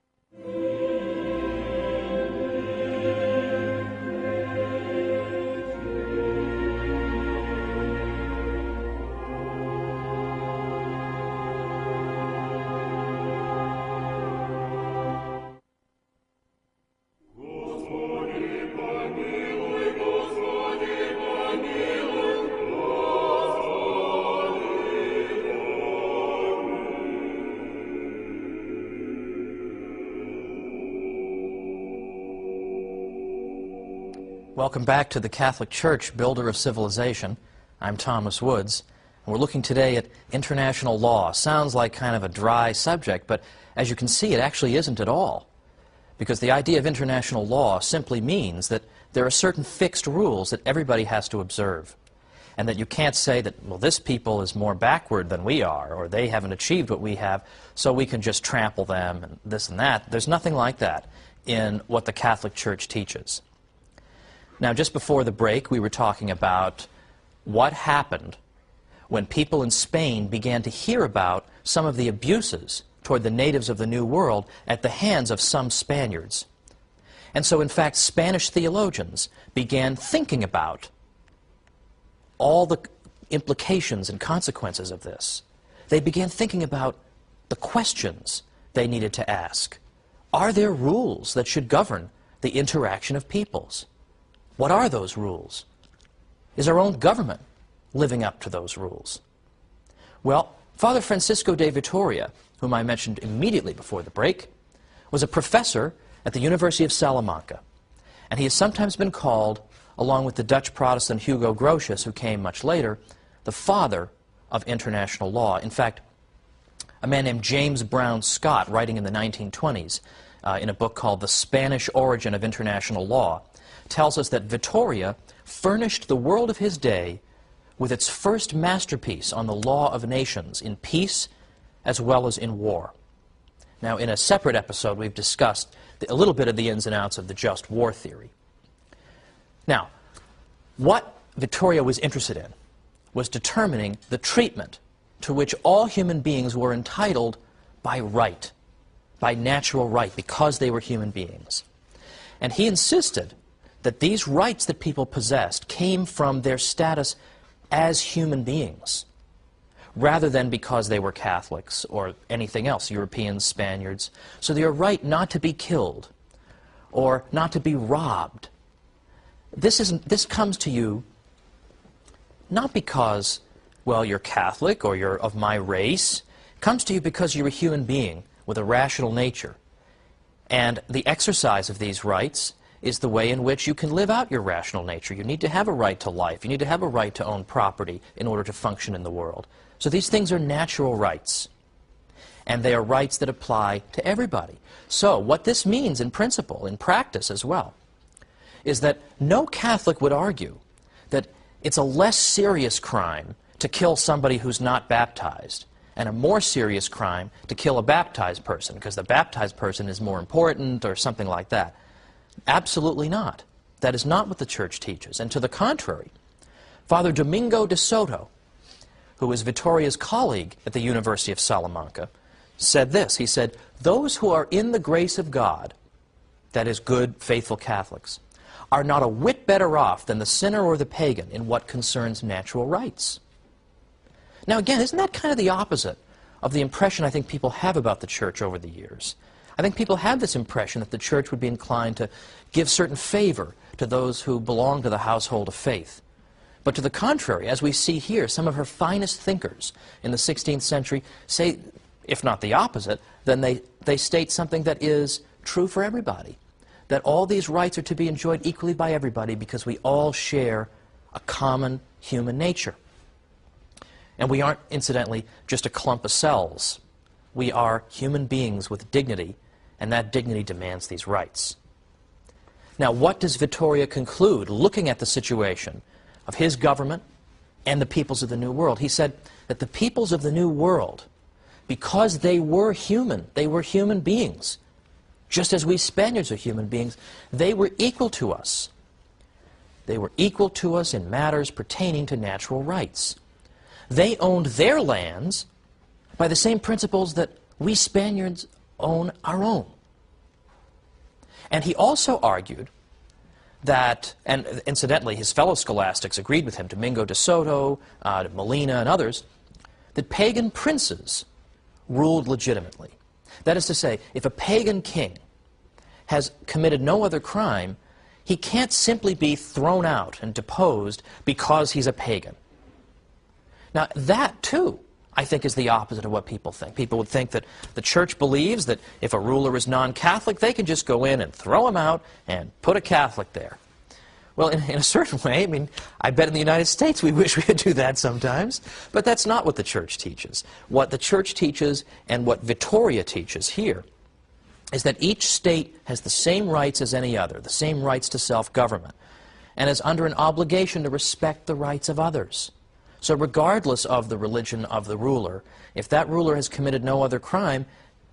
Welcome back to the Catholic Church, Builder of Civilization. I'm Thomas Woods, and we're looking today at international law. Sounds like kind of a dry subject, but as you can see, it actually isn't at all. Because the idea of international law simply means that there are certain fixed rules that everybody has to observe, and that you can't say that, well, this people is more backward than we are, or they haven't achieved what we have, so we can just trample them, and this and that. There's nothing like that in what the Catholic Church teaches. Now, just before the break, we were talking about what happened when people in Spain began to hear about some of the abuses toward the natives of the New World at the hands of some Spaniards. And so, in fact, Spanish theologians began thinking about all the implications and consequences of this. They began thinking about the questions they needed to ask. Are there rules that should govern the interaction of peoples? What are those rules? Is our own government living up to those rules? Well, Father Francisco de Vitoria, whom I mentioned immediately before the break, was a professor at the University of Salamanca. And he has sometimes been called, along with the Dutch Protestant Hugo Grotius, who came much later, the father of international law. In fact, a man named James Brown Scott, writing in the 1920s in a book called The Spanish Origin of International Law, tells us that Vitoria furnished the world of his day with its first masterpiece on the law of nations in peace as well as in war. Now, in a separate episode, we've discussed a little bit of the ins and outs of the just war theory. Now, what Vitoria was interested in was determining the treatment to which all human beings were entitled by right, by natural right, because they were human beings. And he insisted that these rights that people possessed came from their status as human beings, rather than because they were Catholics or anything else, Europeans, Spaniards. So their right not to be killed or not to be robbed. This comes to you not because, well, you're Catholic or you're of my race. It comes to you because you're a human being with a rational nature. And the exercise of these rights is the way in which you can live out your rational nature. You need to have a right to life. You need to have a right to own property in order to function in the world. So these things are natural rights. And they are rights that apply to everybody. So what this means in principle, in practice as well, is that no Catholic would argue that it's a less serious crime to kill somebody who's not baptized and a more serious crime to kill a baptized person because the baptized person is more important or something like that. Absolutely not. That is not what the Church teaches. And to the contrary, Father Domingo de Soto, who is Vittoria's colleague at the University of Salamanca, said this. He said, "Those who are in the grace of God, that is, good, faithful Catholics, are not a whit better off than the sinner or the pagan in what concerns natural rights." Now again, isn't that kind of the opposite of the impression I think people have about the Church over the years? I think people have this impression that the Church would be inclined to give certain favor to those who belong to the household of faith. But to the contrary, as we see here, some of her finest thinkers in the 16th century say, if not the opposite, then they state something that is true for everybody, that all these rights are to be enjoyed equally by everybody because we all share a common human nature. And we aren't, incidentally, just a clump of cells. We are human beings with dignity, and that dignity demands these rights. Now, what does Vittoria conclude, looking at the situation of his government and the peoples of the New World? He said that the peoples of the New World, because they were human beings, just as we Spaniards are human beings, they were equal to us. They were equal to us in matters pertaining to natural rights. They owned their lands by the same principles that we Spaniards own our own. And he also argued that, and incidentally his fellow scholastics agreed with him, Domingo de Soto, Molina and others, that pagan princes ruled legitimately. That is to say, if a pagan king has committed no other crime, he can't simply be thrown out and deposed because he's a pagan. Now that, too, I think is the opposite of what people think. People would think that the Church believes that if a ruler is non-Catholic, they can just go in and throw him out and put a Catholic there. Well, in a certain way, I mean, I bet in the United States we wish we could do that sometimes, but that's not what the Church teaches. What the Church teaches and what Vittoria teaches here is that each state has the same rights as any other, the same rights to self-government, and is under an obligation to respect the rights of others. So regardless of the religion of the ruler, if that ruler has committed no other crime,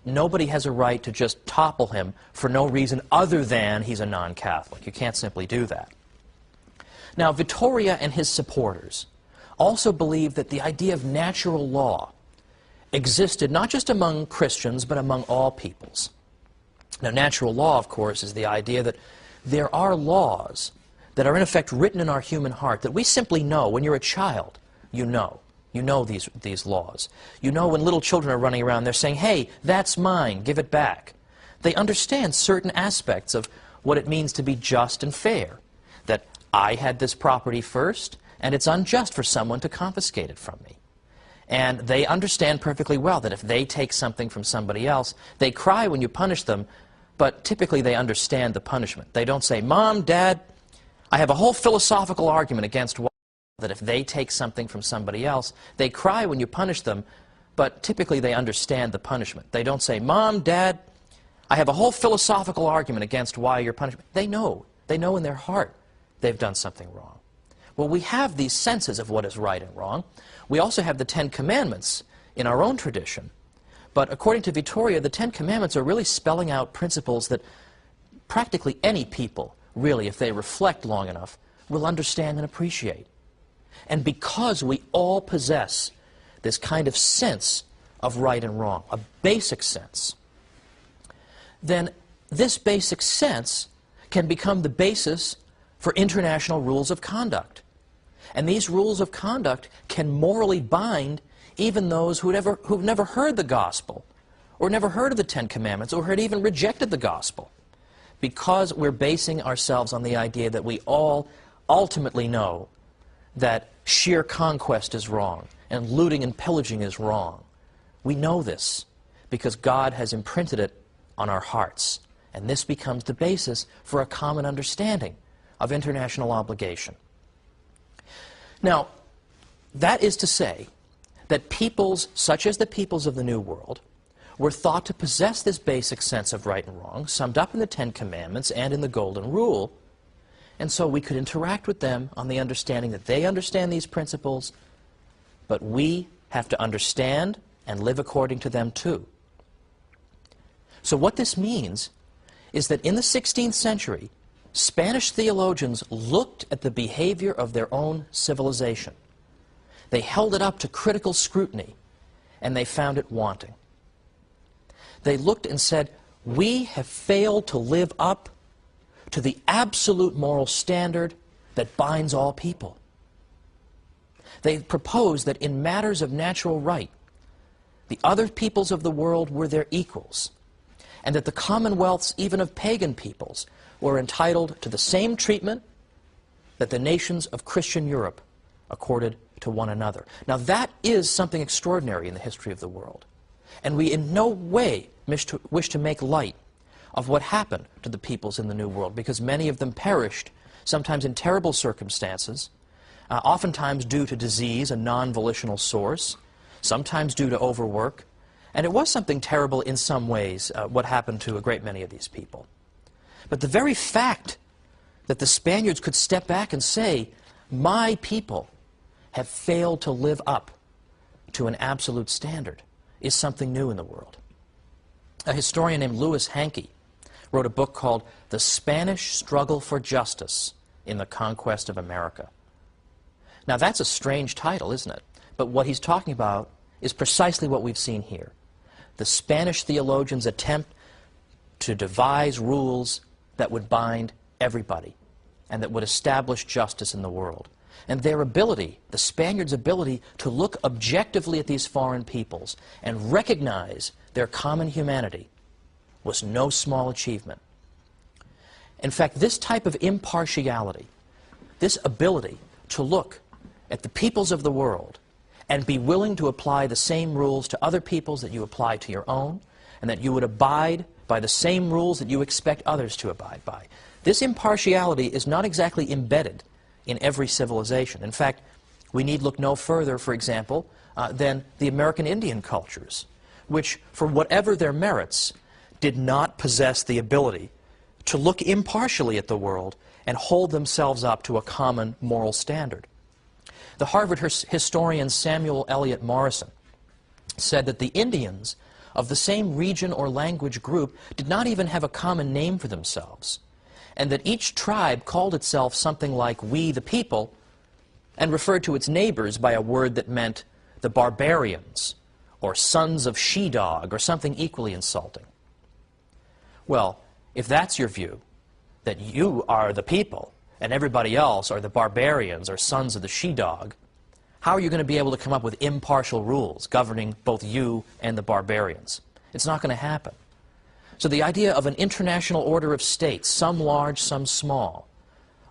nobody has a right to just topple him for no reason other than he's a non-Catholic. You can't simply do that. Now, Vittoria and his supporters also believed that the idea of natural law existed not just among Christians, but among all peoples. Now, natural law, of course, is the idea that there are laws that are in effect written in our human heart that we simply know. When you're a child, you know these laws. You know when little children are running around, they're saying, "Hey, that's mine, give it back." They understand certain aspects of what it means to be just and fair, that I had this property first, and it's unjust for someone to confiscate it from me. And they understand perfectly well that if they take something from somebody else, they cry when you punish them, but typically they understand the punishment. They don't say, "Mom, Dad, I have a whole philosophical argument against why," that if they take something from somebody else, they cry when you punish them, but typically they understand the punishment. They don't say, "Mom, Dad, I have a whole philosophical argument against why you're punishing." They know in their heart they've done something wrong. Well, we have these senses of what is right and wrong. We also have the Ten Commandments in our own tradition. But according to Vittoria, the Ten Commandments are really spelling out principles that practically any people, really, if they reflect long enough, will understand and appreciate. And because we all possess this kind of sense of right and wrong, a basic sense, then this basic sense can become the basis for international rules of conduct. And these rules of conduct can morally bind even those who've never heard the gospel, or never heard of the Ten Commandments, or had even rejected the gospel, because we're basing ourselves on the idea that we all ultimately know that sheer conquest is wrong, and looting and pillaging is wrong. We know this because God has imprinted it on our hearts, And this becomes the basis for a common understanding of international obligation. Now, that is to say that peoples, such as the peoples of the New World, were thought to possess this basic sense of right and wrong, summed up in the Ten Commandments and in the Golden Rule, and so we could interact with them on the understanding that they understand these principles, but we have to understand and live according to them too. So what this means is that in the 16th century, Spanish theologians looked at the behavior of their own civilization. They held it up to critical scrutiny, and they found it wanting. They looked and said, we have failed to live up to the absolute moral standard that binds all people. They proposed that in matters of natural right, the other peoples of the world were their equals, and that the commonwealths, even of pagan peoples, were entitled to the same treatment that the nations of Christian Europe accorded to one another. Now that is something extraordinary in the history of the world, and we in no way wish to make light of what happened to the peoples in the New World, because many of them perished, sometimes in terrible circumstances, oftentimes due to disease, a non-volitional source, sometimes due to overwork, and it was something terrible in some ways, what happened to a great many of these people. But the very fact that the Spaniards could step back and say, my people have failed to live up to an absolute standard, is something new in the world. A historian named Louis Hankey wrote a book called The Spanish Struggle for Justice in the Conquest of America. Now that's a strange title, isn't it? But what he's talking about is precisely what we've seen here. The Spanish theologians attempt to devise rules that would bind everybody and that would establish justice in the world. And their ability, the Spaniards' ability to look objectively at these foreign peoples and recognize their common humanity, was no small achievement. In fact, this type of impartiality, this ability to look at the peoples of the world and be willing to apply the same rules to other peoples that you apply to your own, and that you would abide by the same rules that you expect others to abide by. This impartiality is not exactly embedded in every civilization. In fact, we need look no further, for example, than the American Indian cultures, which, for whatever their merits, did not possess the ability to look impartially at the world and hold themselves up to a common moral standard. The Harvard historian Samuel Eliot Morison said that the Indians of the same region or language group did not even have a common name for themselves, and that each tribe called itself something like "we the people" and referred to its neighbors by a word that meant the barbarians, or sons of she-dog, or something equally insulting. Well, if that's your view, that you are the people and everybody else are the barbarians or sons of the she-dog, how are you going to be able to come up with impartial rules governing both you and the barbarians? It's not going to happen. So the idea of an international order of states, some large, some small,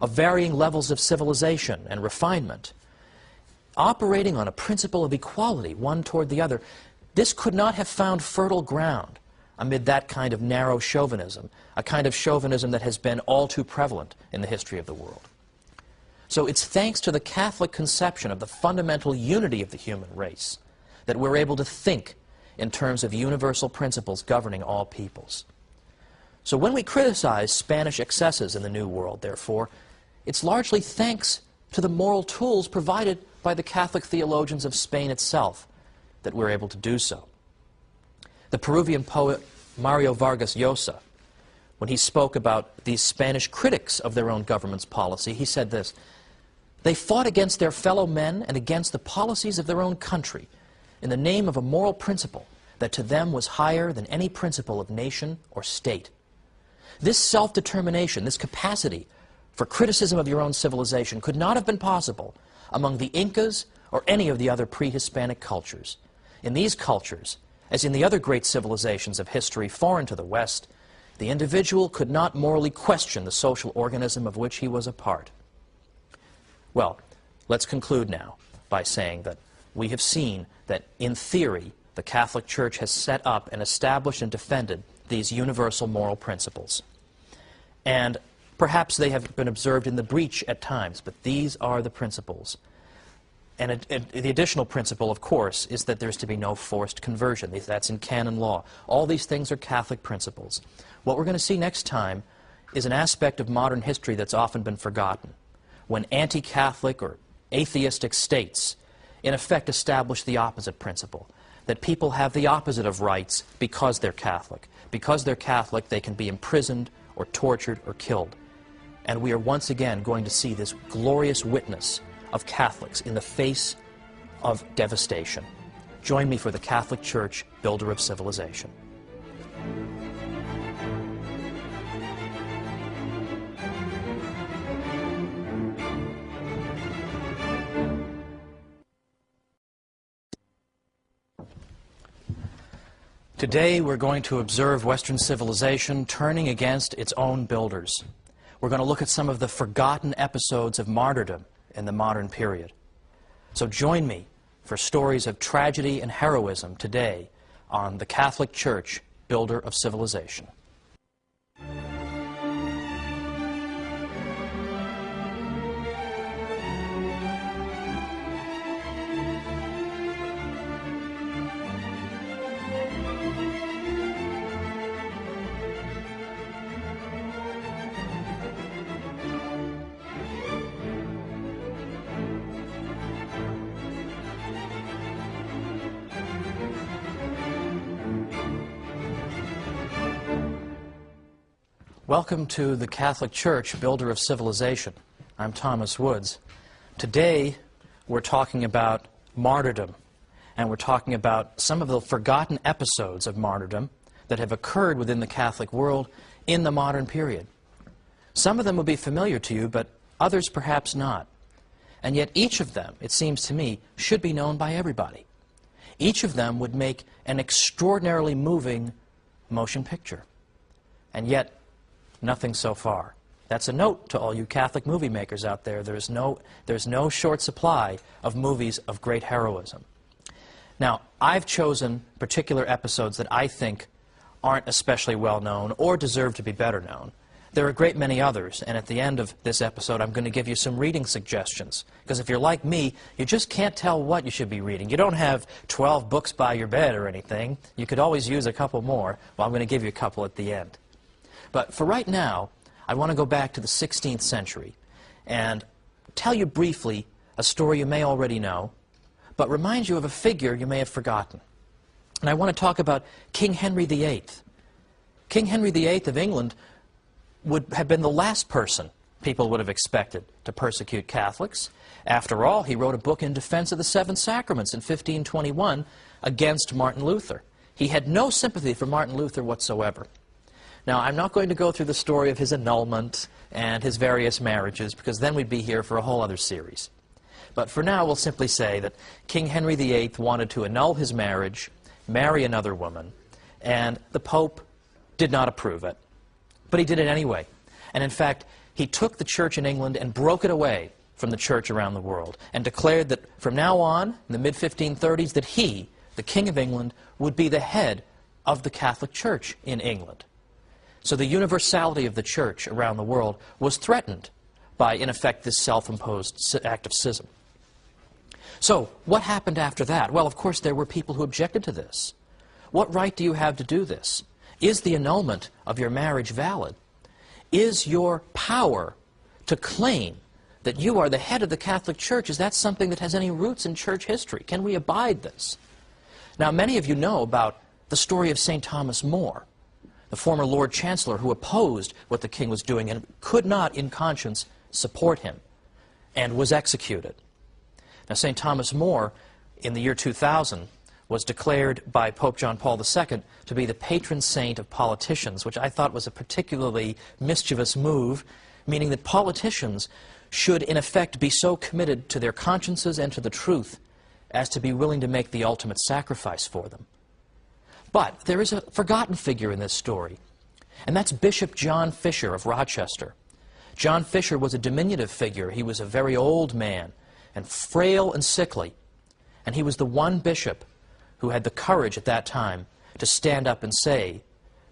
of varying levels of civilization and refinement, operating on a principle of equality, one toward the other, this could not have found fertile ground amid that kind of narrow chauvinism, a kind of chauvinism that has been all too prevalent in the history of the world. So it's thanks to the Catholic conception of the fundamental unity of the human race that we're able to think in terms of universal principles governing all peoples. So when we criticize Spanish excesses in the New World, therefore, it's largely thanks to the moral tools provided by the Catholic theologians of Spain itself that we're able to do so. The Peruvian poet Mario Vargas Llosa, when he spoke about these Spanish critics of their own government's policy, he said this: "They fought against their fellow men and against the policies of their own country in the name of a moral principle that to them was higher than any principle of nation or state. This self-determination, this capacity for criticism of your own civilization could not have been possible among the Incas or any of the other pre-Hispanic cultures. In these cultures, as in the other great civilizations of history foreign to the West, the individual could not morally question the social organism of which he was a part." Well, let's conclude now by saying that we have seen that, in theory, the Catholic Church has set up and established and defended these universal moral principles. And perhaps they have been observed in the breach at times, but these are the principles. And the additional principle, of course, is that there's to be no forced conversion. That's in canon law. All these things are Catholic principles. What we're going to see next time is an aspect of modern history that's often been forgotten, when anti-Catholic or atheistic states, in effect, establish the opposite principle, that people have the opposite of rights because they're Catholic. Because they're Catholic, they can be imprisoned or tortured or killed. And we are once again going to see this glorious witness of Catholics in the face of devastation. Join me for the Catholic Church, Builder of Civilization. Today we're going to observe Western civilization turning against its own builders. We're going to look at some of the forgotten episodes of martyrdom in the modern period. So join me for stories of tragedy and heroism today on the Catholic Church, Builder of Civilization. Welcome to the Catholic Church, Builder of Civilization. I'm Thomas Woods. Today, we're talking about martyrdom, and we're talking about some of the forgotten episodes of martyrdom that have occurred within the Catholic world in the modern period. Some of them will be familiar to you, but others perhaps not. And yet each of them, it seems to me, should be known by everybody. Each of them would make an extraordinarily moving motion picture. And yet, nothing so far. That's a note to all you Catholic movie makers out there. There's no short supply of movies of great heroism. Now, I've chosen particular episodes that I think aren't especially well known or deserve to be better known. There are a great many others, and at the end of this episode I'm going to give you some reading suggestions. Because if you're like me, you just can't tell what you should be reading. You don't have 12 books by your bed or anything. You could always use a couple more. Well, I'm going to give you a couple at the end. But for right now, I want to go back to the 16th century and tell you briefly a story you may already know, but remind you of a figure you may have forgotten. And I want to talk about King Henry VIII. King Henry VIII of England would have been the last person people would have expected to persecute Catholics. After all, he wrote a book in defense of the Seven Sacraments in 1521 against Martin Luther. He had no sympathy for Martin Luther whatsoever. Now, I'm not going to go through the story of his annulment and his various marriages, because then we'd be here for a whole other series. But for now, we'll simply say that King Henry VIII wanted to annul his marriage, marry another woman, and the Pope did not approve it. But he did it anyway. And in fact, he took the church in England and broke it away from the church around the world, and declared that from now on, in the mid-1530s, that he, the King of England, would be the head of the Catholic Church in England. So the universality of the church around the world was threatened by, in effect, this self-imposed act of schism. So what happened after that? Well, of course, there were people who objected to this. What right do you have to do this? Is the annulment of your marriage valid? Is your power to claim that you are the head of the Catholic Church, is that something that has any roots in church history? Can we abide this? Now, many of you know about the story of St. Thomas More, the former Lord Chancellor who opposed what the king was doing and could not, in conscience, support him, and was executed. Now, St. Thomas More, in the year 2000, was declared by Pope John Paul II to be the patron saint of politicians, which I thought was a particularly mischievous move, meaning that politicians should, in effect, be so committed to their consciences and to the truth as to be willing to make the ultimate sacrifice for them. But there is a forgotten figure in this story, and that's Bishop John Fisher of Rochester. John Fisher was a diminutive figure. He was a very old man and frail and sickly, and he was the one bishop who had the courage at that time to stand up and say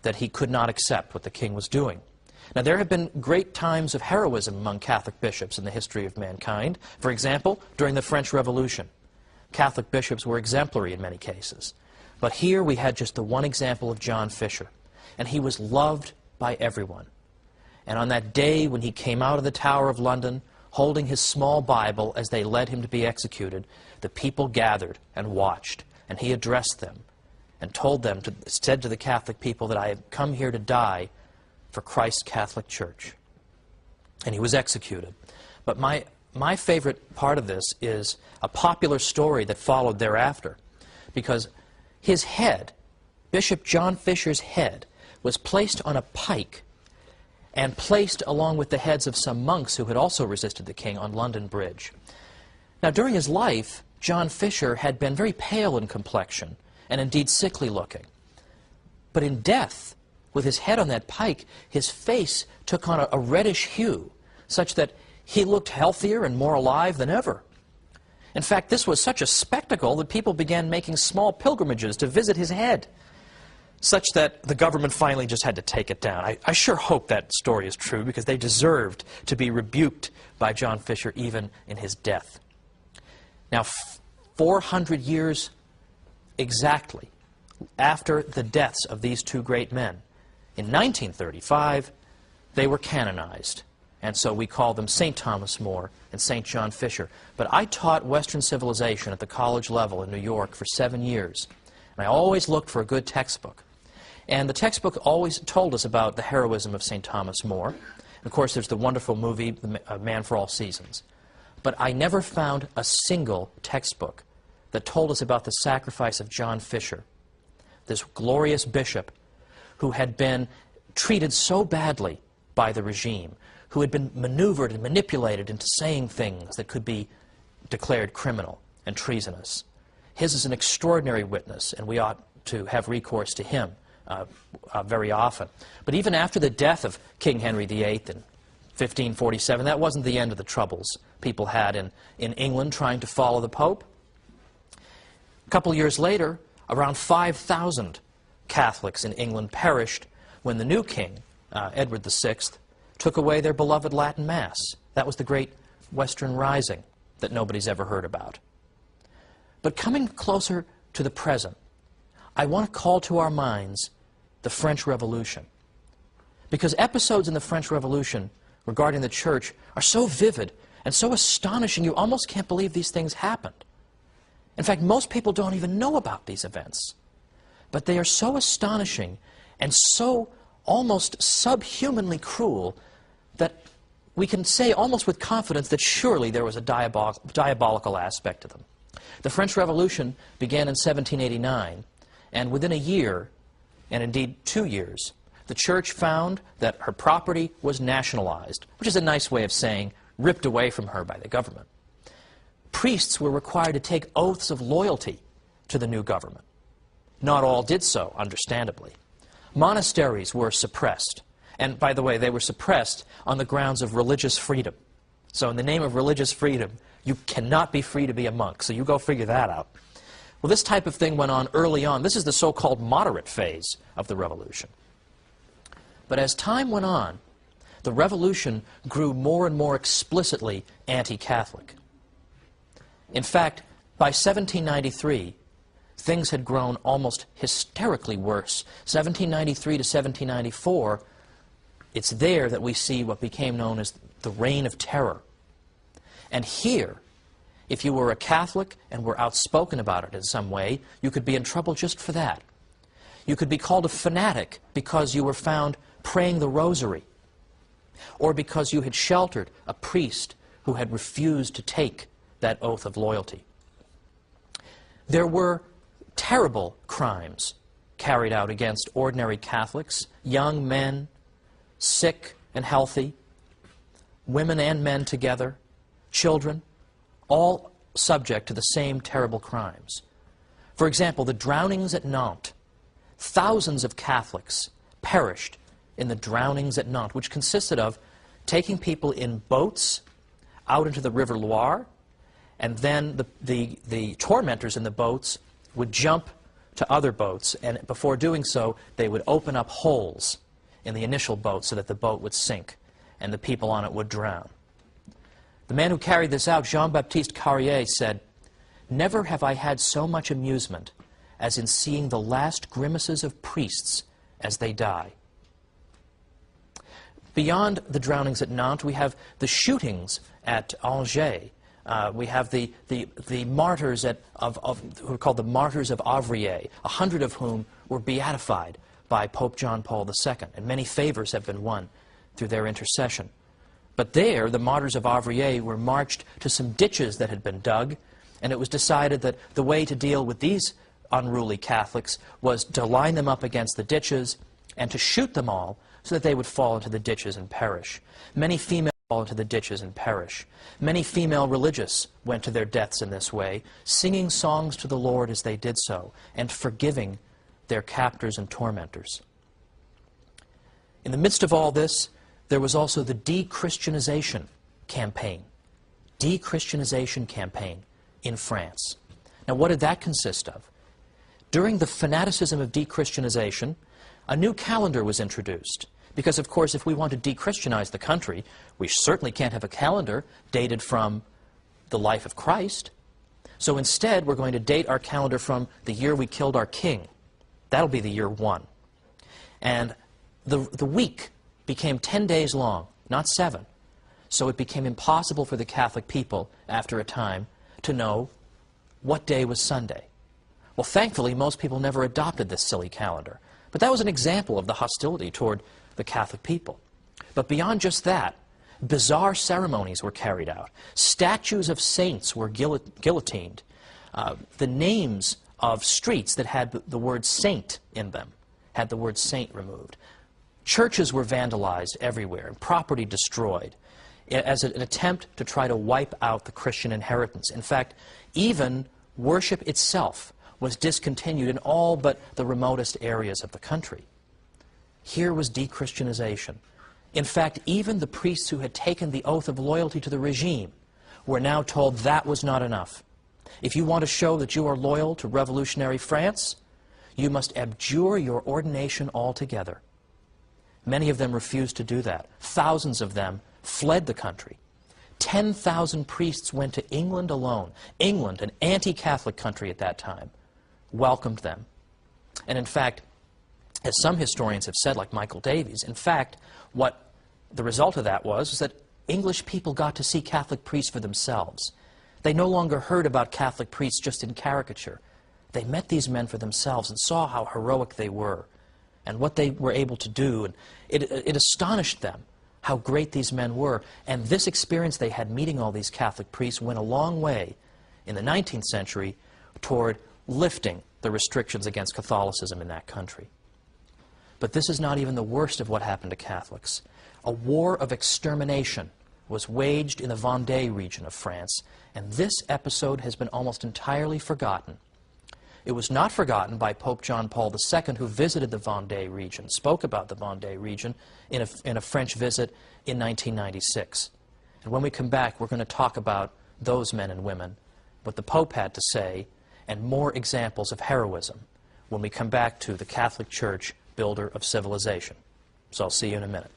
that he could not accept what the king was doing. Now, there have been great times of heroism among Catholic bishops in the history of mankind. For example, during the French Revolution, Catholic bishops were exemplary in many cases. But here we had just the one example of John Fisher, and he was loved by everyone. And on that day when he came out of the Tower of London, holding his small Bible as they led him to be executed, the people gathered and watched, and he addressed them and said to the Catholic people that I have come here to die for Christ's Catholic Church. And he was executed. But my favorite part of this is a popular story that followed thereafter, because his head, Bishop John Fisher's head, was placed on a pike and placed along with the heads of some monks who had also resisted the king on London Bridge. Now, during his life, John Fisher had been very pale in complexion and indeed sickly looking. But in death, with his head on that pike, his face took on a reddish hue, such that he looked healthier and more alive than ever. In fact, this was such a spectacle that people began making small pilgrimages to visit his head, such that the government finally just had to take it down. I sure hope that story is true, because they deserved to be rebuked by John Fisher even in his death. Now, 400 years exactly after the deaths of these two great men, in 1935, they were canonized. And so we call them St. Thomas More and St. John Fisher. But I taught Western civilization at the college level in New York for 7 years. And I always looked for a good textbook. And the textbook always told us about the heroism of St. Thomas More. And of course, there's the wonderful movie, The Man for All Seasons. But I never found a single textbook that told us about the sacrifice of John Fisher, this glorious bishop who had been treated so badly by the regime, who had been maneuvered and manipulated into saying things that could be declared criminal and treasonous. His is an extraordinary witness, and we ought to have recourse to him very often. But even after the death of King Henry VIII in 1547, that wasn't the end of the troubles people had in England trying to follow the Pope. A couple years later, around 5,000 Catholics in England perished when the new king, Edward VI, took away their beloved Latin Mass. That was the great Western Rising that nobody's ever heard about. But coming closer to the present, I want to call to our minds the French Revolution. Because episodes in the French Revolution regarding the church are so vivid and so astonishing, you almost can't believe these things happened. In fact, most people don't even know about these events. But they are so astonishing and so almost subhumanly cruel that we can say almost with confidence that surely there was a diabolical aspect to them. The French Revolution began in 1789, and within a year, and indeed 2 years, the church found that her property was nationalized, which is a nice way of saying ripped away from her by the government. Priests were required to take oaths of loyalty to the new government. Not all did so, understandably. Monasteries were suppressed. And, by the way, they were suppressed on the grounds of religious freedom. So in the name of religious freedom, you cannot be free to be a monk. So you go figure that out. Well, this type of thing went on early on. This is the so-called moderate phase of the revolution. But as time went on, the revolution grew more and more explicitly anti-Catholic. In fact, by 1793, things had grown almost hysterically worse. 1793 to 1794, it's there that we see what became known as the Reign of Terror. And here, if you were a Catholic and were outspoken about it in some way, you could be in trouble just for that. You could be called a fanatic because you were found praying the rosary, or because you had sheltered a priest who had refused to take that oath of loyalty. There were terrible crimes carried out against ordinary Catholics, young men, sick and healthy, women and men together, children, all subject to the same terrible crimes. For example, the drownings at Nantes. Thousands of Catholics perished in the drownings at Nantes, which consisted of taking people in boats out into the River Loire, and then the tormentors in the boats would jump to other boats, and before doing so, they would open up holes in the initial boat so that the boat would sink and the people on it would drown. The man who carried this out, Jean-Baptiste Carrier, said, "Never have I had so much amusement as in seeing the last grimaces of priests as they die." Beyond the drownings at Nantes, we have the shootings at Angers. We have the martyrs who are called the martyrs of Avrillé, 100 of whom were beatified by Pope John Paul II, and many favors have been won through their intercession. But there, the martyrs of Avrillé were marched to some ditches that had been dug, and it was decided that the way to deal with these unruly Catholics was to line them up against the ditches and to shoot them all so that they would fall into the ditches and perish. Many females fall into the ditches and perish. Many female religious went to their deaths in this way, singing songs to the Lord as they did so, and forgiving their captors and tormentors. In the midst of all this, there was also the de-Christianization campaign. De-Christianization campaign in France. Now, what did that consist of? During the fanaticism of de-Christianization, a new calendar was introduced. Because, of course, if we want to de-Christianize the country, we certainly can't have a calendar dated from the life of Christ. So instead, we're going to date our calendar from the year we killed our king. That'll be the year 1. And the week became 10 days long, not 7. So it became impossible for the Catholic people, after a time, to know what day was Sunday. Well, thankfully, most people never adopted this silly calendar. But that was an example of the hostility toward the Catholic people. But beyond just that, bizarre ceremonies were carried out. Statues of saints were guillotined. The names of streets that had the word saint in them had the word saint removed. Churches were vandalized everywhere and property destroyed as an attempt to try to wipe out the Christian inheritance. In fact, even worship itself was discontinued in all but the remotest areas of the country. Here was de-Christianization. In fact, even the priests who had taken the oath of loyalty to the regime were now told that was not enough. If you want to show that you are loyal to revolutionary France, you must abjure your ordination altogether. Many of them refused to do that. Thousands of them fled the country. 10,000 priests went to England alone. England, an anti-Catholic country at that time, welcomed them. And in fact, as some historians have said, like Michael Davies, in fact, what the result of that was that English people got to see Catholic priests for themselves. They no longer heard about Catholic priests just in caricature. They met these men for themselves and saw how heroic they were and what they were able to do. And it astonished them how great these men were. And this experience they had meeting all these Catholic priests went a long way in the 19th century toward lifting the restrictions against Catholicism in that country. But this is not even the worst of what happened to Catholics. A war of extermination was waged in the Vendée region of France, and this episode has been almost entirely forgotten. It was not forgotten by Pope John Paul II, who visited the Vendée region, spoke about the Vendée region in a French visit in 1996. And when we come back, we're going to talk about those men and women, what the Pope had to say, and more examples of heroism when we come back to the Catholic Church, builder of civilization. So I'll see you in a minute.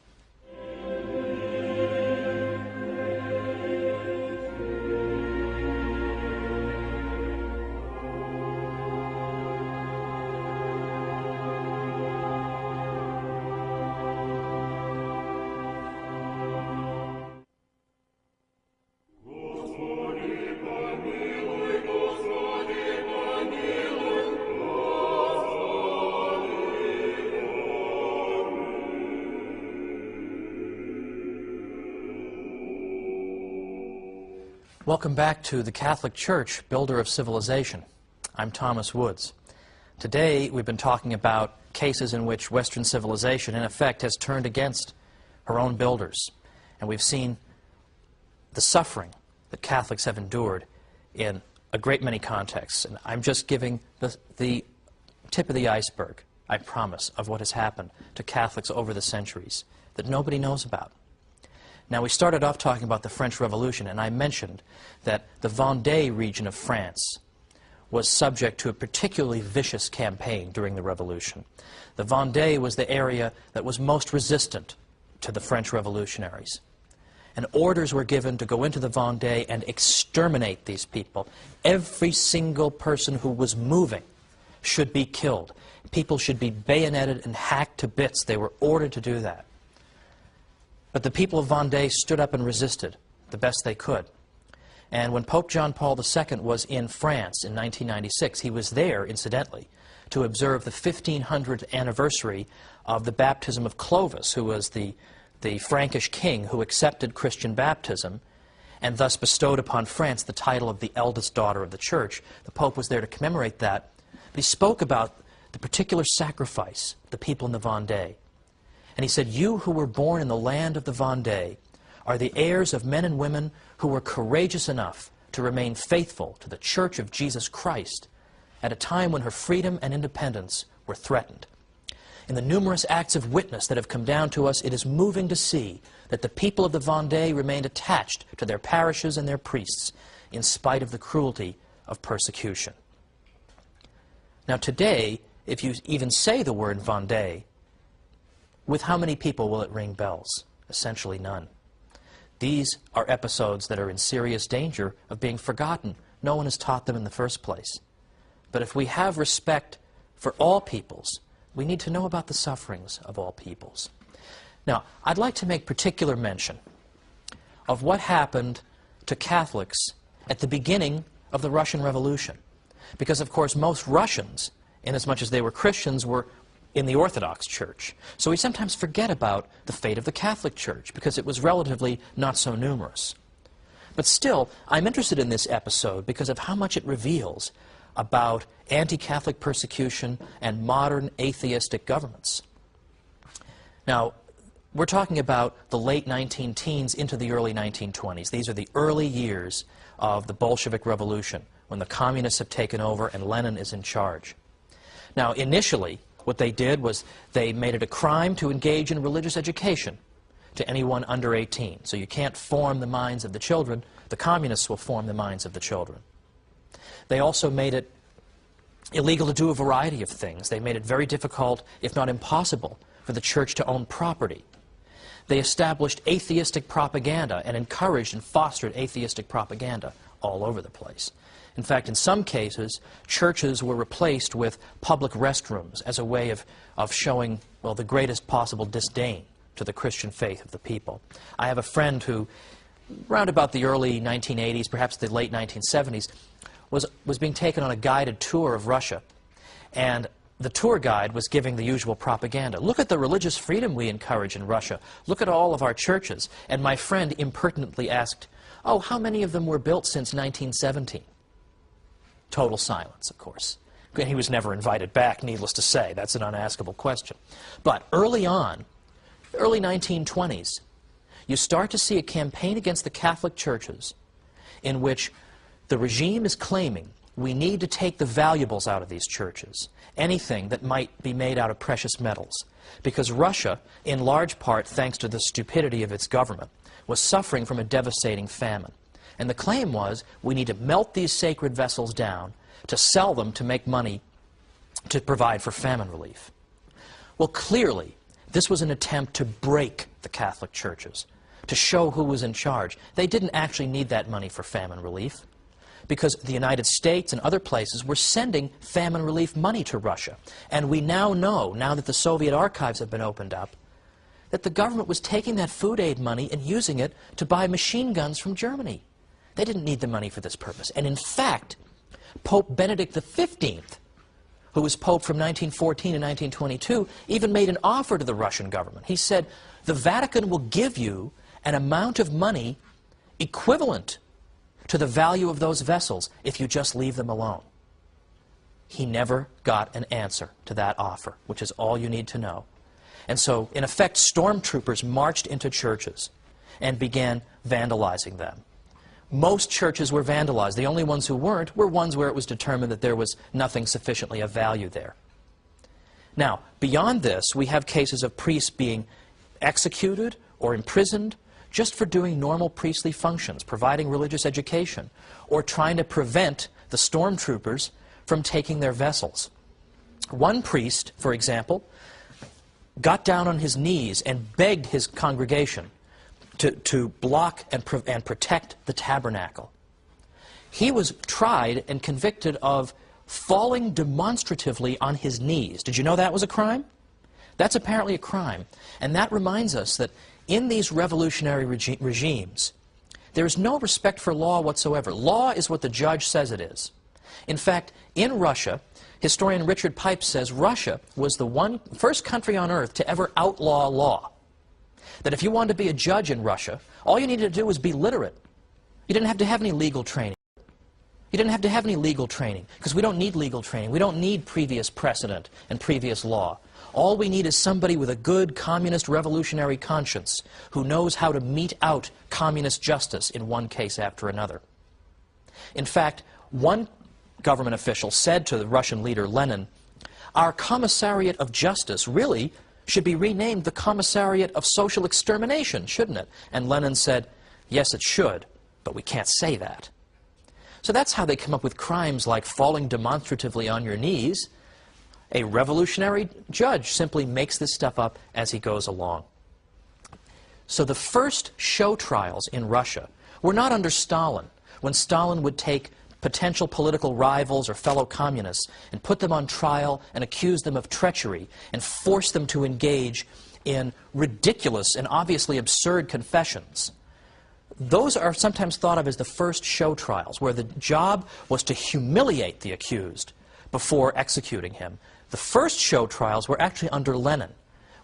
Welcome back to the Catholic Church, builder of civilization. I'm Thomas Woods. Today we've been talking about cases in which Western civilization, in effect, has turned against her own builders. And we've seen the suffering that Catholics have endured in a great many contexts. And I'm just giving the tip of the iceberg, I promise, of what has happened to Catholics over the centuries that nobody knows about. Now, we started off talking about the French Revolution, and I mentioned that the Vendée region of France was subject to a particularly vicious campaign during the Revolution. The Vendée was the area that was most resistant to the French revolutionaries. And orders were given to go into the Vendée and exterminate these people. Every single person who was moving should be killed. People should be bayoneted and hacked to bits. They were ordered to do that. But the people of Vendée stood up and resisted the best they could. And when Pope John Paul II was in France in 1996, he was there, incidentally, to observe the 1500th anniversary of the baptism of Clovis, who was the Frankish king who accepted Christian baptism and thus bestowed upon France the title of the eldest daughter of the Church. The Pope was there to commemorate that. But he spoke about the particular sacrifice of the people in the Vendée. And he said, "You who were born in the land of the Vendée are the heirs of men and women who were courageous enough to remain faithful to the Church of Jesus Christ at a time when her freedom and independence were threatened. In the numerous acts of witness that have come down to us, it is moving to see that the people of the Vendée remained attached to their parishes and their priests in spite of the cruelty of persecution." Now today, if you even say the word Vendée, with how many people will it ring bells? Essentially none. These are episodes that are in serious danger of being forgotten. No one has taught them in the first place. But if we have respect for all peoples, we need to know about the sufferings of all peoples. Now, I'd like to make particular mention of what happened to Catholics at the beginning of the Russian Revolution. Because, of course, most Russians, inasmuch as they were Christians, were in the Orthodox Church. So we sometimes forget about the fate of the Catholic Church because it was relatively not so numerous. But still, I'm interested in this episode because of how much it reveals about anti-Catholic persecution and modern atheistic governments. Now, we're talking about the late 19-teens into the early 1920s. These are the early years of the Bolshevik Revolution, when the communists have taken over and Lenin is in charge. Now, initially, what they did was they made it a crime to engage in religious education to anyone under 18. So you can't form the minds of the children. The communists will form the minds of the children. They also made it illegal to do a variety of things. They made it very difficult, if not impossible, for the church to own property. They established atheistic propaganda and encouraged and fostered atheistic propaganda all over the place. In fact, in some cases, churches were replaced with public restrooms as a way of showing, well, the greatest possible disdain to the Christian faith of the people. I have a friend who, round about the early 1980s, perhaps the late 1970s, was being taken on a guided tour of Russia. And the tour guide was giving the usual propaganda. Look at the religious freedom we encourage in Russia. Look at all of our churches. And my friend impertinently asked, "Oh, how many of them were built since 1917? Total silence, of course. And he was never invited back, needless to say. That's an unaskable question. But early on, early 1920s, you start to see a campaign against the Catholic churches in which the regime is claiming we need to take the valuables out of these churches, anything that might be made out of precious metals, because Russia, in large part thanks to the stupidity of its government, was suffering from a devastating famine. And the claim was, we need to melt these sacred vessels down to sell them to make money to provide for famine relief. Well, clearly, this was an attempt to break the Catholic churches, to show who was in charge. They didn't actually need that money for famine relief, because the United States and other places were sending famine relief money to Russia. And we now know, now that the Soviet archives have been opened up, that the government was taking that food aid money and using it to buy machine guns from Germany. They didn't need the money for this purpose. And in fact, Pope Benedict XV, who was Pope from 1914 to 1922, even made an offer to the Russian government. He said, the Vatican will give you an amount of money equivalent to the value of those vessels if you just leave them alone. He never got an answer to that offer, which is all you need to know. And so, in effect, stormtroopers marched into churches and began vandalizing them. Most churches were vandalized. The only ones who weren't were ones where it was determined that there was nothing sufficiently of value there. Now, beyond this, we have cases of priests being executed or imprisoned just for doing normal priestly functions, providing religious education, or trying to prevent the stormtroopers from taking their vessels. One priest, for example, got down on his knees and begged his congregation to block and protect the tabernacle. He was tried and convicted of falling demonstratively on his knees. Did you know that was a crime? That's apparently a crime. And that reminds us that in these revolutionary regimes, there is no respect for law whatsoever. Law is what the judge says it is. In fact, in Russia, historian Richard Pipes says Russia was the first country on earth to ever outlaw law. That if you wanted to be a judge in Russia, all you needed to do was be literate. You didn't have to have any legal training. You didn't have to have any legal training, because we don't need legal training. We don't need previous precedent and previous law. All we need is somebody with a good communist revolutionary conscience who knows how to mete out communist justice in one case after another. In fact, one government official said to the Russian leader Lenin, "Our Commissariat of Justice really should be renamed the Commissariat of Social Extermination, shouldn't it?" And Lenin said, "Yes, it should, but we can't say that." So that's how they come up with crimes like falling demonstratively on your knees. A revolutionary judge simply makes this stuff up as he goes along. So the first show trials in Russia were not under Stalin, when Stalin would take potential political rivals or fellow communists and put them on trial and accuse them of treachery and force them to engage in ridiculous and obviously absurd confessions. Those are sometimes thought of as the first show trials, where the job was to humiliate the accused before executing him. The first show trials were actually under Lenin,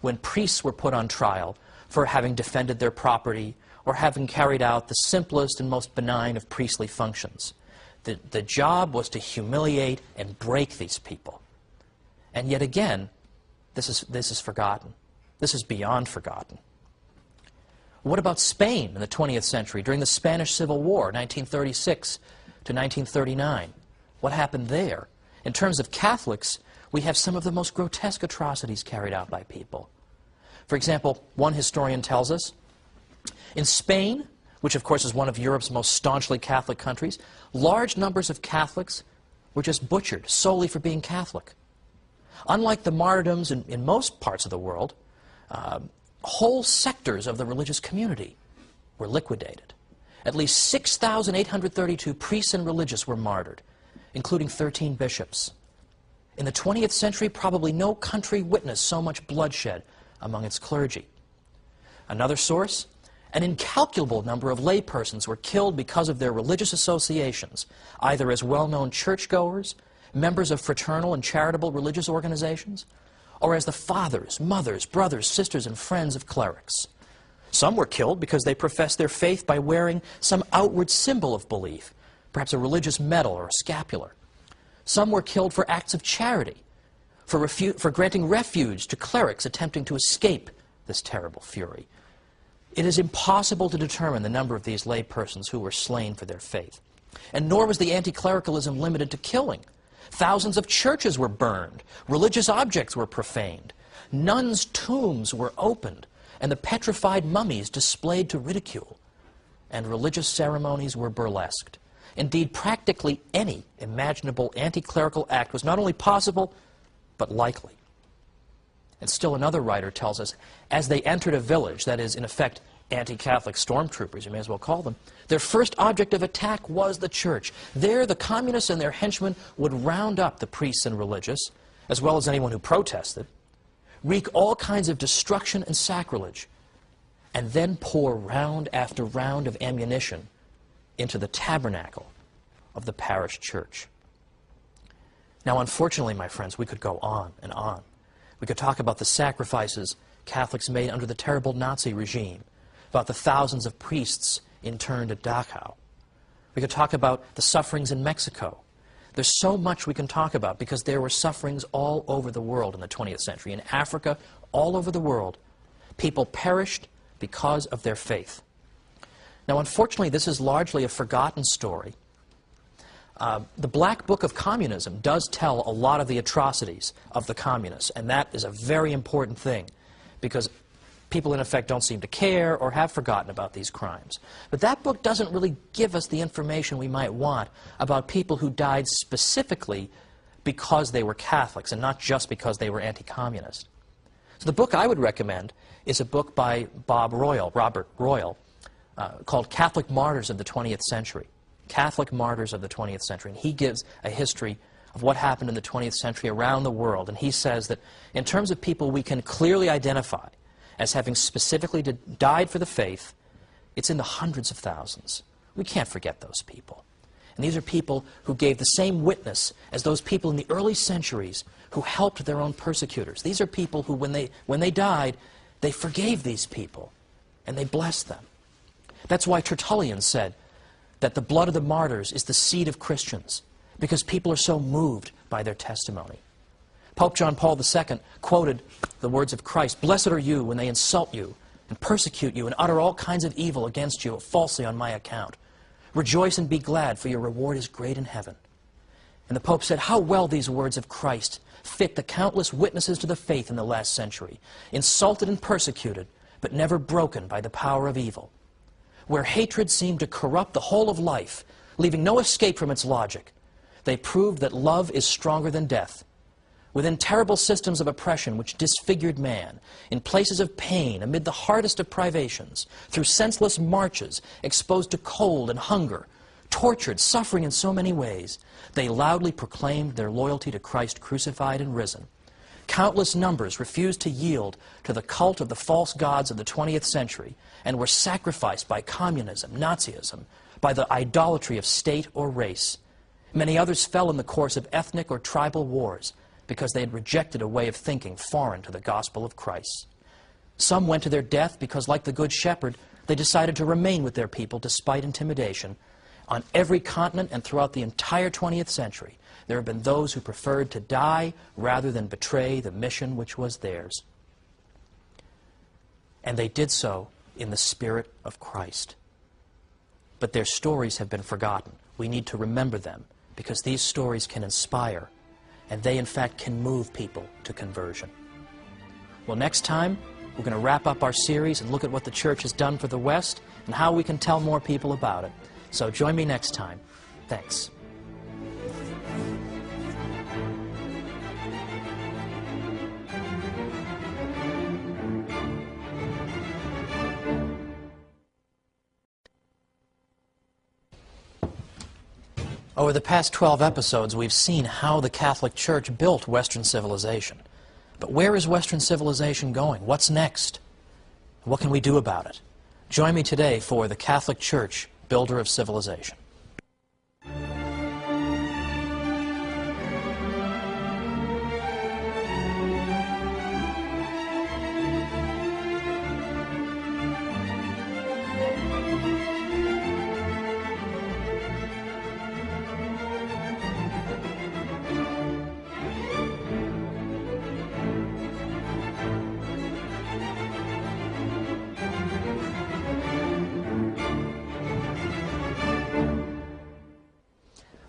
when priests were put on trial for having defended their property or having carried out the simplest and most benign of priestly functions. The job was to humiliate and break these people. And yet again, this is forgotten. This is beyond forgotten. What about Spain in the 20th century during the Spanish Civil War, 1936 to 1939? What happened there? In terms of Catholics, we have some of the most grotesque atrocities carried out by people. For example, one historian tells us, in Spain, which of course is one of Europe's most staunchly Catholic countries, large numbers of Catholics were just butchered solely for being Catholic. Unlike the martyrdoms in most parts of the world, whole sectors of the religious community were liquidated. At least 6,832 priests and religious were martyred, including 13 bishops. In the 20th century, probably no country witnessed so much bloodshed among its clergy. Another source, an incalculable number of laypersons were killed because of their religious associations, either as well-known churchgoers, members of fraternal and charitable religious organizations, or as the fathers, mothers, brothers, sisters, and friends of clerics. Some were killed because they professed their faith by wearing some outward symbol of belief, perhaps a religious medal or a scapular. Some were killed for acts of charity, for granting refuge to clerics attempting to escape this terrible fury. It is impossible to determine the number of these laypersons who were slain for their faith. And nor was the anti-clericalism limited to killing. Thousands of churches were burned, religious objects were profaned, nuns' tombs were opened, and the petrified mummies displayed to ridicule, and religious ceremonies were burlesqued. Indeed, practically any imaginable anti-clerical act was not only possible, but likely. And still another writer tells us, as they entered a village, that is, in effect, anti-Catholic stormtroopers, you may as well call them, their first object of attack was the church. There, the communists and their henchmen would round up the priests and religious, as well as anyone who protested, wreak all kinds of destruction and sacrilege, and then pour round after round of ammunition into the tabernacle of the parish church. Now, unfortunately, my friends, we could go on and on. We could talk about the sacrifices Catholics made under the terrible Nazi regime, about the thousands of priests interned at Dachau. We could talk about the sufferings in Mexico. There's so much we can talk about because there were sufferings all over the world in the 20th century. In Africa, all over the world, people perished because of their faith. Now, unfortunately, this is largely a forgotten story. The Black Book of Communism does tell a lot of the atrocities of the communists, and that is a very important thing because people, in effect, don't seem to care or have forgotten about these crimes. But that book doesn't really give us the information we might want about people who died specifically because they were Catholics and not just because they were anti-communist. So the book I would recommend is a book by Robert Royal, called Catholic Martyrs of the 20th Century. Catholic Martyrs of the 20th Century. And he gives a history of what happened in the 20th century around the world. And he says that in terms of people we can clearly identify as having specifically died for the faith, it's in the hundreds of thousands. We can't forget those people. And these are people who gave the same witness as those people in the early centuries who helped their own persecutors. These are people who, when they died, they forgave these people and they blessed them. That's why Tertullian said that the blood of the martyrs is the seed of Christians, because people are so moved by their testimony. Pope John Paul II quoted the words of Christ, "Blessed are you when they insult you and persecute you and utter all kinds of evil against you falsely on my account. Rejoice and be glad, for your reward is great in heaven." And the Pope said, how well these words of Christ fit the countless witnesses to the faith in the last century, insulted and persecuted, but never broken by the power of evil. Where hatred seemed to corrupt the whole of life, leaving no escape from its logic, they proved that love is stronger than death. Within terrible systems of oppression which disfigured man, in places of pain, amid the hardest of privations, through senseless marches, exposed to cold and hunger, tortured, suffering in so many ways, they loudly proclaimed their loyalty to Christ crucified and risen. Countless numbers refused to yield to the cult of the false gods of the 20th century and were sacrificed by communism, Nazism, by the idolatry of state or race. Many others fell in the course of ethnic or tribal wars because they had rejected a way of thinking foreign to the gospel of Christ. Some went to their death because, like the Good Shepherd, they decided to remain with their people despite intimidation. On every continent and throughout the entire 20th century, there have been those who preferred to die rather than betray the mission which was theirs. And they did so in the spirit of Christ. But their stories have been forgotten. We need to remember them, because these stories can inspire, and they in fact can move people to conversion. Well, next time, we're going to wrap up our series and look at what the Church has done for the West and how we can tell more people about it. So join me next time. Thanks. Over the past 12 episodes, we've seen how the Catholic Church built Western civilization. But where is Western civilization going? What's next? What can we do about it? Join me today for the Catholic Church, Builder of Civilization.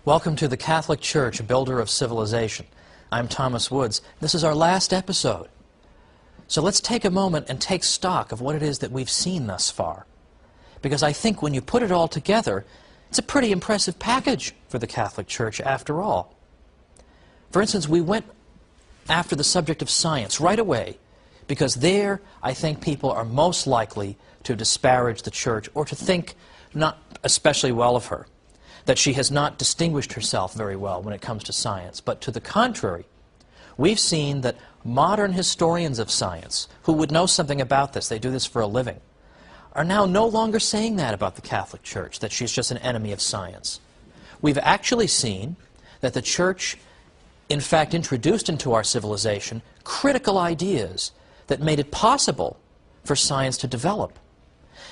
Welcome to the Catholic Church, Builder of Civilization. I'm Thomas Woods. This is our last episode. So let's take a moment and take stock of what it is that we've seen thus far. Because I think when you put it all together, it's a pretty impressive package for the Catholic Church after all. For instance, we went after the subject of science right away, because there I think people are most likely to disparage the Church or to think not especially well of her, that she has not distinguished herself very well when it comes to science. But to the contrary, we've seen that modern historians of science, who would know something about this, they do this for a living, are now no longer saying that about the Catholic Church, that she's just an enemy of science. We've actually seen that the Church, in fact, introduced into our civilization critical ideas that made it possible for science to develop.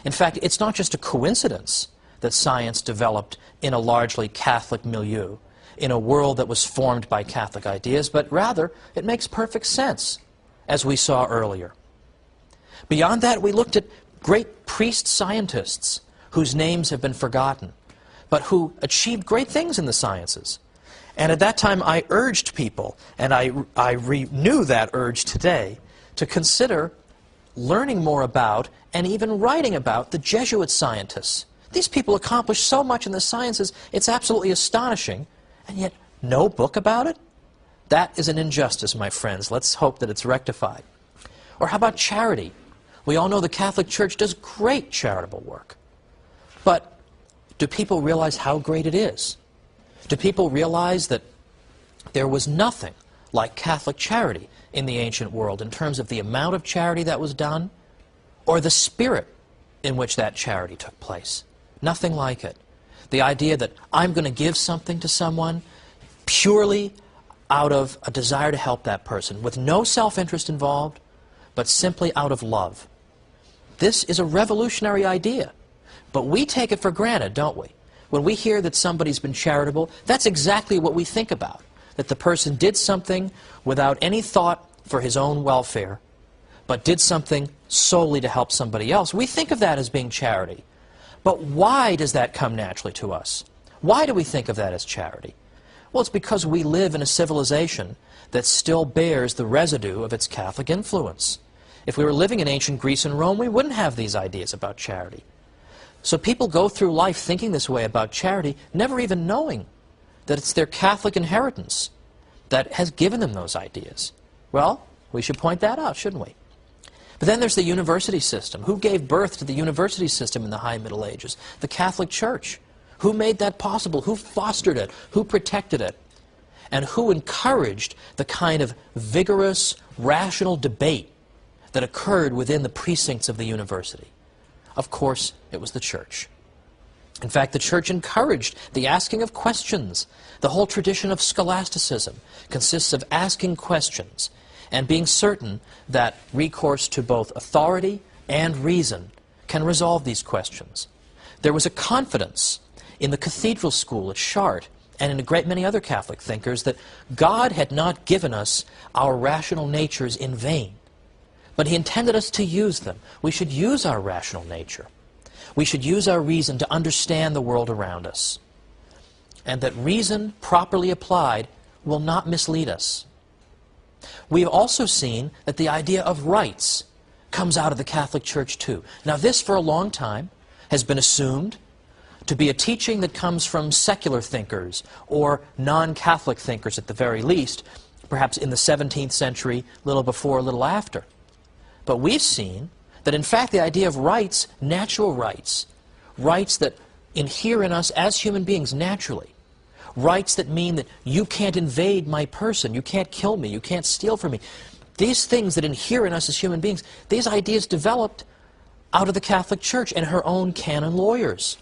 In fact, it's not just a coincidence that science developed in a largely Catholic milieu, in a world that was formed by Catholic ideas, but rather it makes perfect sense, as we saw earlier. Beyond that, we looked at great priest scientists whose names have been forgotten, but who achieved great things in the sciences. And at that time I urged people, and I renew that urge today, to consider learning more about and even writing about the Jesuit scientists. These people accomplished so much in the sciences, it's absolutely astonishing, and yet no book about it? That is an injustice, my friends. Let's hope that it's rectified. Or how about charity? We all know the Catholic Church does great charitable work. But do people realize how great it is? Do people realize that there was nothing like Catholic charity in the ancient world in terms of the amount of charity that was done or the spirit in which that charity took place? Nothing like it. The idea that I'm going to give something to someone purely out of a desire to help that person, with no self-interest involved, but simply out of love. This is a revolutionary idea, but we take it for granted, don't we? When we hear that somebody's been charitable, that's exactly what we think about, that the person did something without any thought for his own welfare, but did something solely to help somebody else. We think of that as being charity. But why does that come naturally to us? Why do we think of that as charity? Well, it's because we live in a civilization that still bears the residue of its Catholic influence. If we were living in ancient Greece and Rome, we wouldn't have these ideas about charity. So people go through life thinking this way about charity, never even knowing that it's their Catholic inheritance that has given them those ideas. Well, we should point that out, shouldn't we? But then there's the university system. Who gave birth to the university system in the High Middle Ages? The Catholic Church. Who made that possible? Who fostered it? Who protected it? And who encouraged the kind of vigorous, rational debate that occurred within the precincts of the university? Of course, it was the Church. In fact, the Church encouraged the asking of questions. The whole tradition of scholasticism consists of asking questions and being certain that recourse to both authority and reason can resolve these questions. There was a confidence in the cathedral school at Chartres and in a great many other Catholic thinkers that God had not given us our rational natures in vain, but He intended us to use them. We should use our rational nature. We should use our reason to understand the world around us, and that reason properly applied will not mislead us. We've also seen that the idea of rights comes out of the Catholic Church too. Now this, for a long time, has been assumed to be a teaching that comes from secular thinkers or non-Catholic thinkers at the very least, perhaps in the 17th century, little before, little after. But we've seen that in fact the idea of rights, natural rights, rights that inhere in us as human beings naturally, rights that mean that you can't invade my person, you can't kill me, you can't steal from me, these things that inhere in us as human beings, these ideas developed out of the Catholic Church and her own canon lawyers.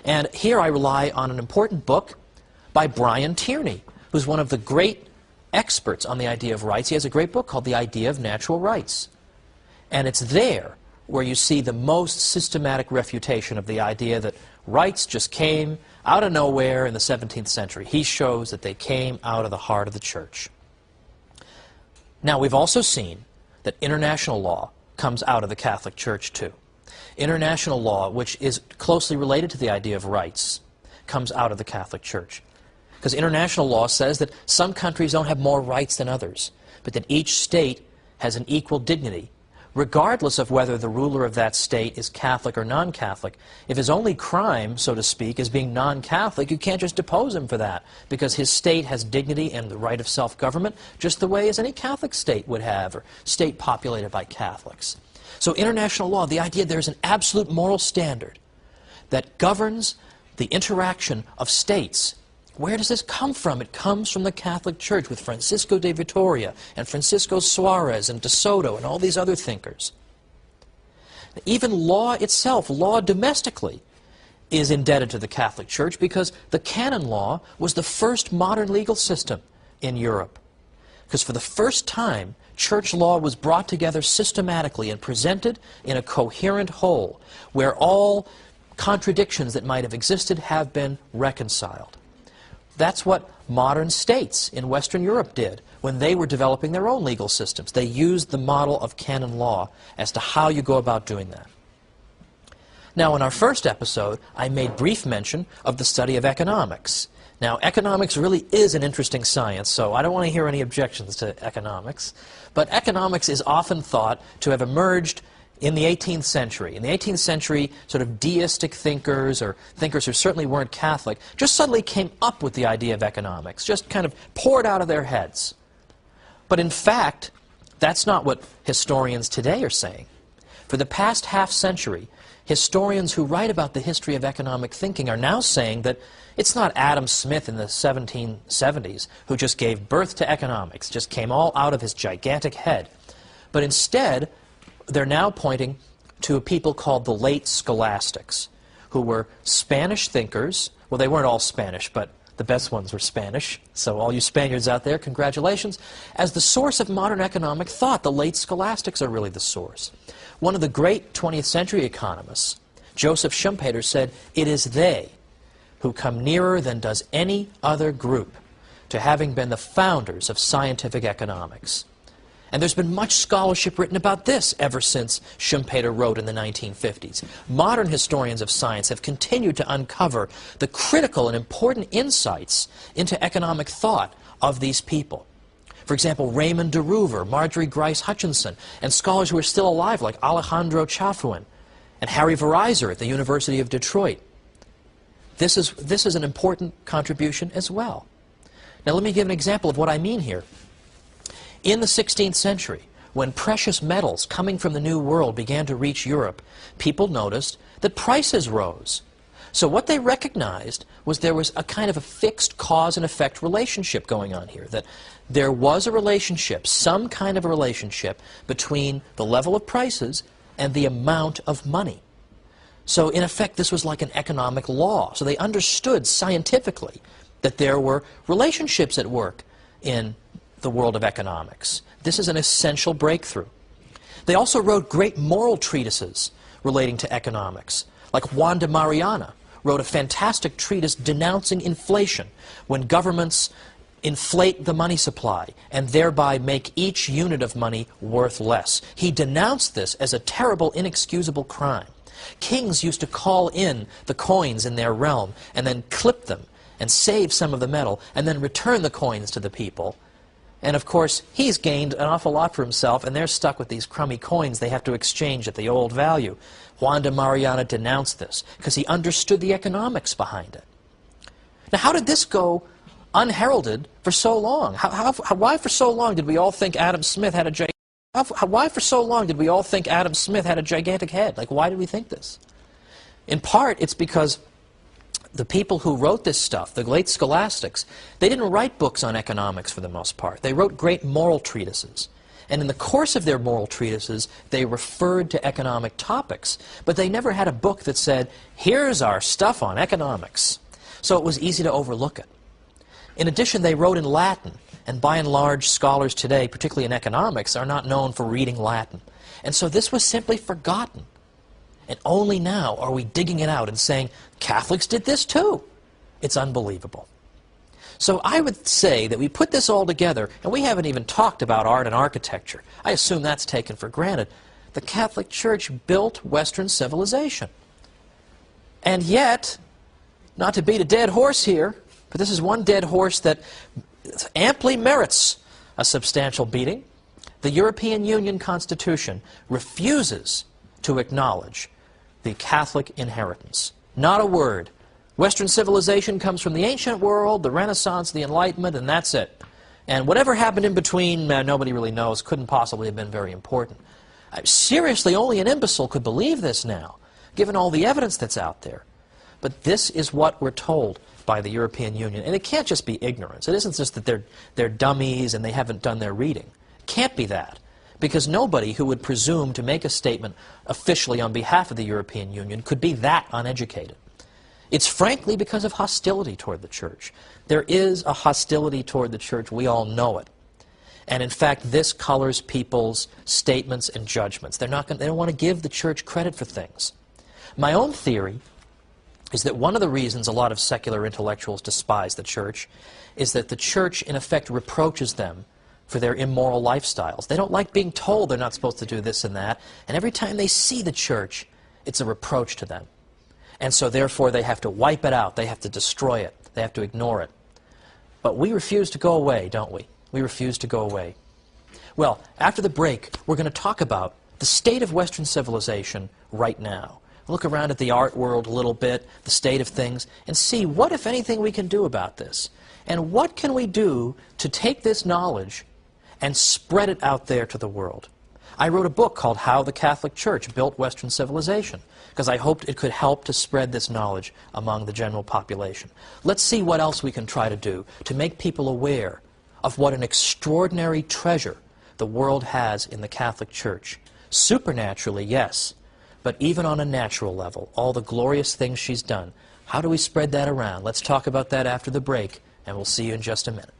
And here I rely on an important book by Brian Tierney, who's one of the great experts on the idea of rights. He has a great book called The Idea of Natural Rights. And it's there where you see the most systematic refutation of the idea that rights just came out of nowhere in the 17th century. He shows that they came out of the heart of the Church. Now, we've also seen that international law comes out of the Catholic Church too. International law, which is closely related to the idea of rights, comes out of the Catholic Church. Because international law says that some countries don't have more rights than others, but that each state has an equal dignity, regardless of whether the ruler of that state is Catholic or non-Catholic. If his only crime, so to speak, is being non-Catholic, you can't just depose him for that, because his state has dignity and the right of self-government just the way as any Catholic state would have, or state populated by Catholics. So international law, the idea there's an absolute moral standard that governs the interaction of states. Where does this come from? It comes from the Catholic Church with Francisco de Vitoria and Francisco Suarez and de Soto and all these other thinkers. Even law itself, law domestically, is indebted to the Catholic Church because the canon law was the first modern legal system in Europe. Because for the first time, church law was brought together systematically and presented in a coherent whole, where all contradictions that might have existed have been reconciled. That's what modern states in Western Europe did when they were developing their own legal systems. They used the model of canon law as to how you go about doing that. Now, in our first episode, I made brief mention of the study of economics. Now, economics really is an interesting science, so I don't want to hear any objections to economics. But economics is often thought to have emerged in the 18th century. In the 18th century, sort of deistic thinkers, or thinkers who certainly weren't Catholic, just suddenly came up with the idea of economics, just kind of poured out of their heads. But in fact, that's not what historians today are saying. For the past half century, historians who write about the history of economic thinking are now saying that it's not Adam Smith in the 1770s who just gave birth to economics, just came all out of his gigantic head. But instead, they're now pointing to a people called the late scholastics, who were Spanish thinkers. Well, they weren't all Spanish, but the best ones were Spanish. So all you Spaniards out there, congratulations. As the source of modern economic thought, the late scholastics are really the source. One of the great 20th century economists, Joseph Schumpeter, said, "It is they who come nearer than does any other group to having been the founders of scientific economics." And there's been much scholarship written about this ever since Schumpeter wrote in the 1950s. Modern historians of science have continued to uncover the critical and important insights into economic thought of these people. For example, Raymond de Roover, Marjorie Grice Hutchinson, and scholars who are still alive like Alejandro Chafuin and Harry Vereiser at the University of Detroit. This is an important contribution as well. Now let me give an example of what I mean here. In the 16th century, when precious metals coming from the New World began to reach Europe, people noticed that prices rose. So what they recognized was there was a kind of a fixed cause and effect relationship going on here, that there was a relationship, some kind of a relationship, between the level of prices and the amount of money. So in effect, this was like an economic law. So they understood scientifically that there were relationships at work in the world of economics. This is an essential breakthrough. They also wrote great moral treatises relating to economics, like Juan de Mariana wrote a fantastic treatise denouncing inflation, when governments inflate the money supply and thereby make each unit of money worth less. He denounced this as a terrible, inexcusable crime. Kings used to call in the coins in their realm and then clip them and save some of the metal and then return the coins to the people. And of course, he's gained an awful lot for himself, and they're stuck with these crummy coins they have to exchange at the old value. Juan de Mariana denounced this because he understood the economics behind it. Now, how did this go unheralded for so long? Why for so long did we all think Adam Smith had a why for so long did we all think Adam Smith had a gigantic head? Like, why did we think this? In part, it's because the people who wrote this stuff, the late scholastics, they didn't write books on economics for the most part. They wrote great moral treatises. And in the course of their moral treatises, they referred to economic topics. But they never had a book that said, here's our stuff on economics. So it was easy to overlook it. In addition, they wrote in Latin. And by and large, scholars today, particularly in economics, are not known for reading Latin. And so this was simply forgotten. And only now are we digging it out and saying, Catholics did this too. It's unbelievable. So I would say that we put this all together, and we haven't even talked about art and architecture. I assume that's taken for granted. The Catholic Church built Western civilization. And yet, not to beat a dead horse here, but this is one dead horse that amply merits a substantial beating. The European Union Constitution refuses to acknowledge the Catholic inheritance. Not a word. Western civilization comes from the ancient world, the Renaissance, the Enlightenment, and that's it. And whatever happened in between, nobody really knows, couldn't possibly have been very important. Seriously, only an imbecile could believe this now, given all the evidence that's out there. But this is what we're told by the European Union. And it can't just be ignorance. It isn't just that they're dummies and they haven't done their reading. It can't be that. Because nobody who would presume to make a statement officially on behalf of the European Union could be that uneducated. It's frankly because of hostility toward the Church. There is a hostility toward the Church. We all know it. And in fact, this colors people's statements and judgments. They don't want to give the Church credit for things. My own theory is that one of the reasons a lot of secular intellectuals despise the Church is that the Church, in effect, reproaches them for their immoral lifestyles. They don't like being told they're not supposed to do this and that, and every time they see the Church, it's a reproach to them. And so therefore they have to wipe it out, they have to destroy it, they have to ignore it. But we refuse to go away, don't we? We refuse to go away. Well, after the break, we're going to talk about the state of Western civilization right now. Look around at the art world a little bit, the state of things, and see what, if anything, we can do about this. And what can we do to take this knowledge and spread it out there to the world? I wrote a book called How the Catholic Church Built Western Civilization, because I hoped it could help to spread this knowledge among the general population. Let's see what else we can try to do to make people aware of what an extraordinary treasure the world has in the Catholic Church. Supernaturally, yes, but even on a natural level, all the glorious things she's done. How do we spread that around? Let's talk about that after the break, and we'll see you in just a minute.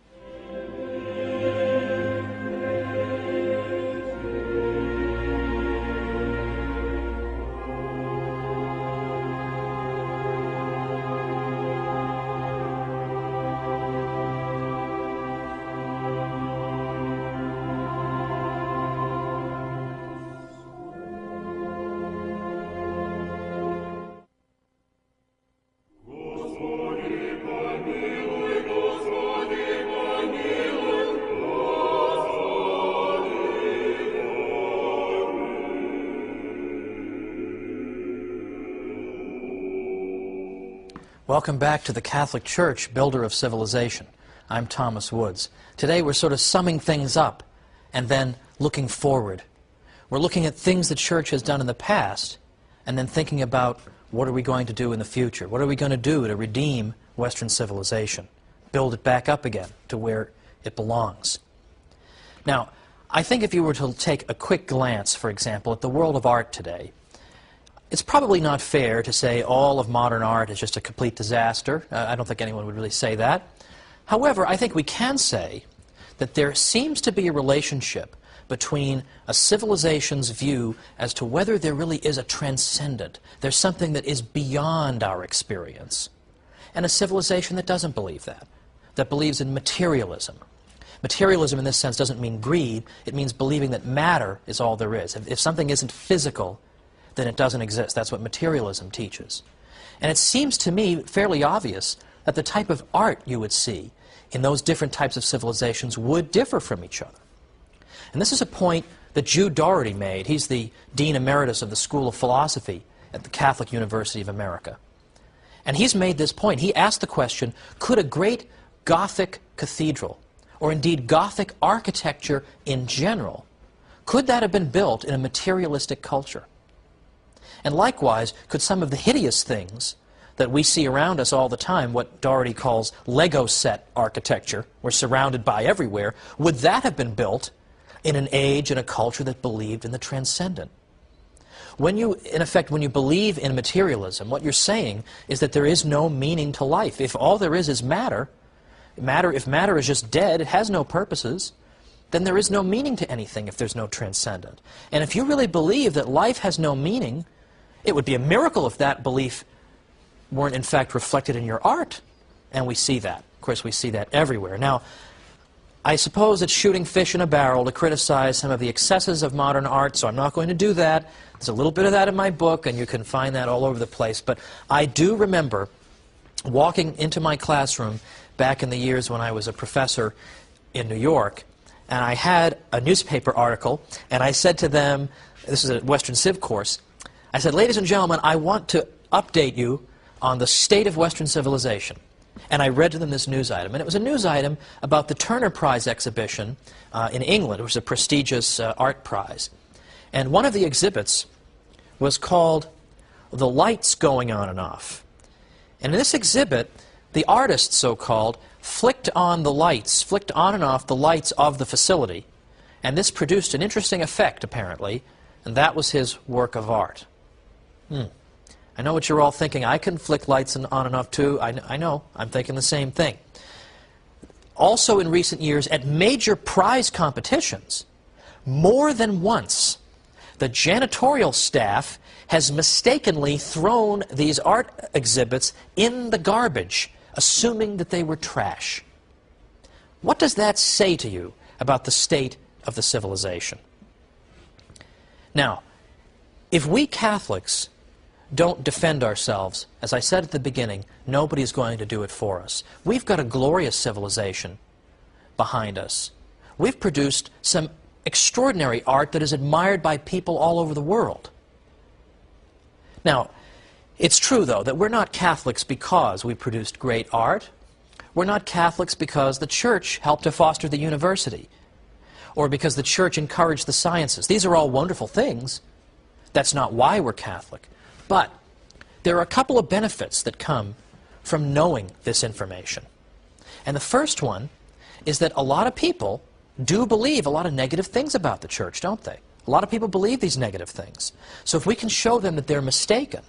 Welcome back to the Catholic Church, Builder of Civilization. I'm Thomas Woods. Today we're sort of summing things up and then looking forward. We're looking at things the Church has done in the past and then thinking about what are we going to do in the future? What are we going to do to redeem Western civilization? Build it back up again to where it belongs. Now, I think if you were to take a quick glance, for example, at the world of art today, it's probably not fair to say all of modern art is just a complete disaster. I don't think anyone would really say that. However, I think we can say that there seems to be a relationship between a civilization's view as to whether there really is a transcendent, there's something that is beyond our experience, and a civilization that doesn't believe that believes in materialism. Materialism in this sense doesn't mean greed, it means believing that matter is all there is. If something isn't physical, then it doesn't exist. That's what materialism teaches. And it seems to me fairly obvious that the type of art you would see in those different types of civilizations would differ from each other. And this is a point that Jude Doherty made. He's the Dean Emeritus of the School of Philosophy at the Catholic University of America. And he's made this point. He asked the question, could a great Gothic cathedral, or indeed Gothic architecture in general, could that have been built in a materialistic culture? And likewise, could some of the hideous things that we see around us all the time, what Doherty calls Lego set architecture, we're surrounded by everywhere, would that have been built in an age and a culture that believed in the transcendent? When you, in effect, when you believe in materialism, what you're saying is that there is no meaning to life. If all there is matter, if matter is just dead, it has no purposes, then there is no meaning to anything if there's no transcendent. And if you really believe that life has no meaning, it would be a miracle if that belief weren't in fact reflected in your art. And we see that. Of course, we see that everywhere. Now, I suppose it's shooting fish in a barrel to criticize some of the excesses of modern art, so I'm not going to do that. There's a little bit of that in my book, and you can find that all over the place. But I do remember walking into my classroom back in the years when I was a professor in New York, and I had a newspaper article, and I said to them, this is a Western Civ course, I said, ladies and gentlemen, I want to update you on the state of Western civilization. And I read to them this news item. And it was a news item about the Turner Prize exhibition in England. It was a prestigious art prize. And one of the exhibits was called The Lights Going On and Off. And in this exhibit, the artist, so-called, flicked on and off the lights of the facility. And this produced an interesting effect, apparently, and that was his work of art. I know what you're all thinking. I can flick lights on and off too. I know. I'm thinking the same thing. Also in recent years, at major prize competitions, more than once, the janitorial staff has mistakenly thrown these art exhibits in the garbage, assuming that they were trash. What does that say to you about the state of the civilization? Now, if we Catholics don't defend ourselves, as I said at the beginning, nobody's going to do it for us. We've got a glorious civilization behind us. We've produced some extraordinary art that is admired by people all over the world. Now, it's true, though, that we're not Catholics because we produced great art. We're not Catholics because the Church helped to foster the university, or because the Church encouraged the sciences. These are all wonderful things. That's not why we're Catholic. But there are a couple of benefits that come from knowing this information. And the first one is that a lot of people do believe a lot of negative things about the Church, don't they? A lot of people believe these negative things. So if we can show them that they're mistaken,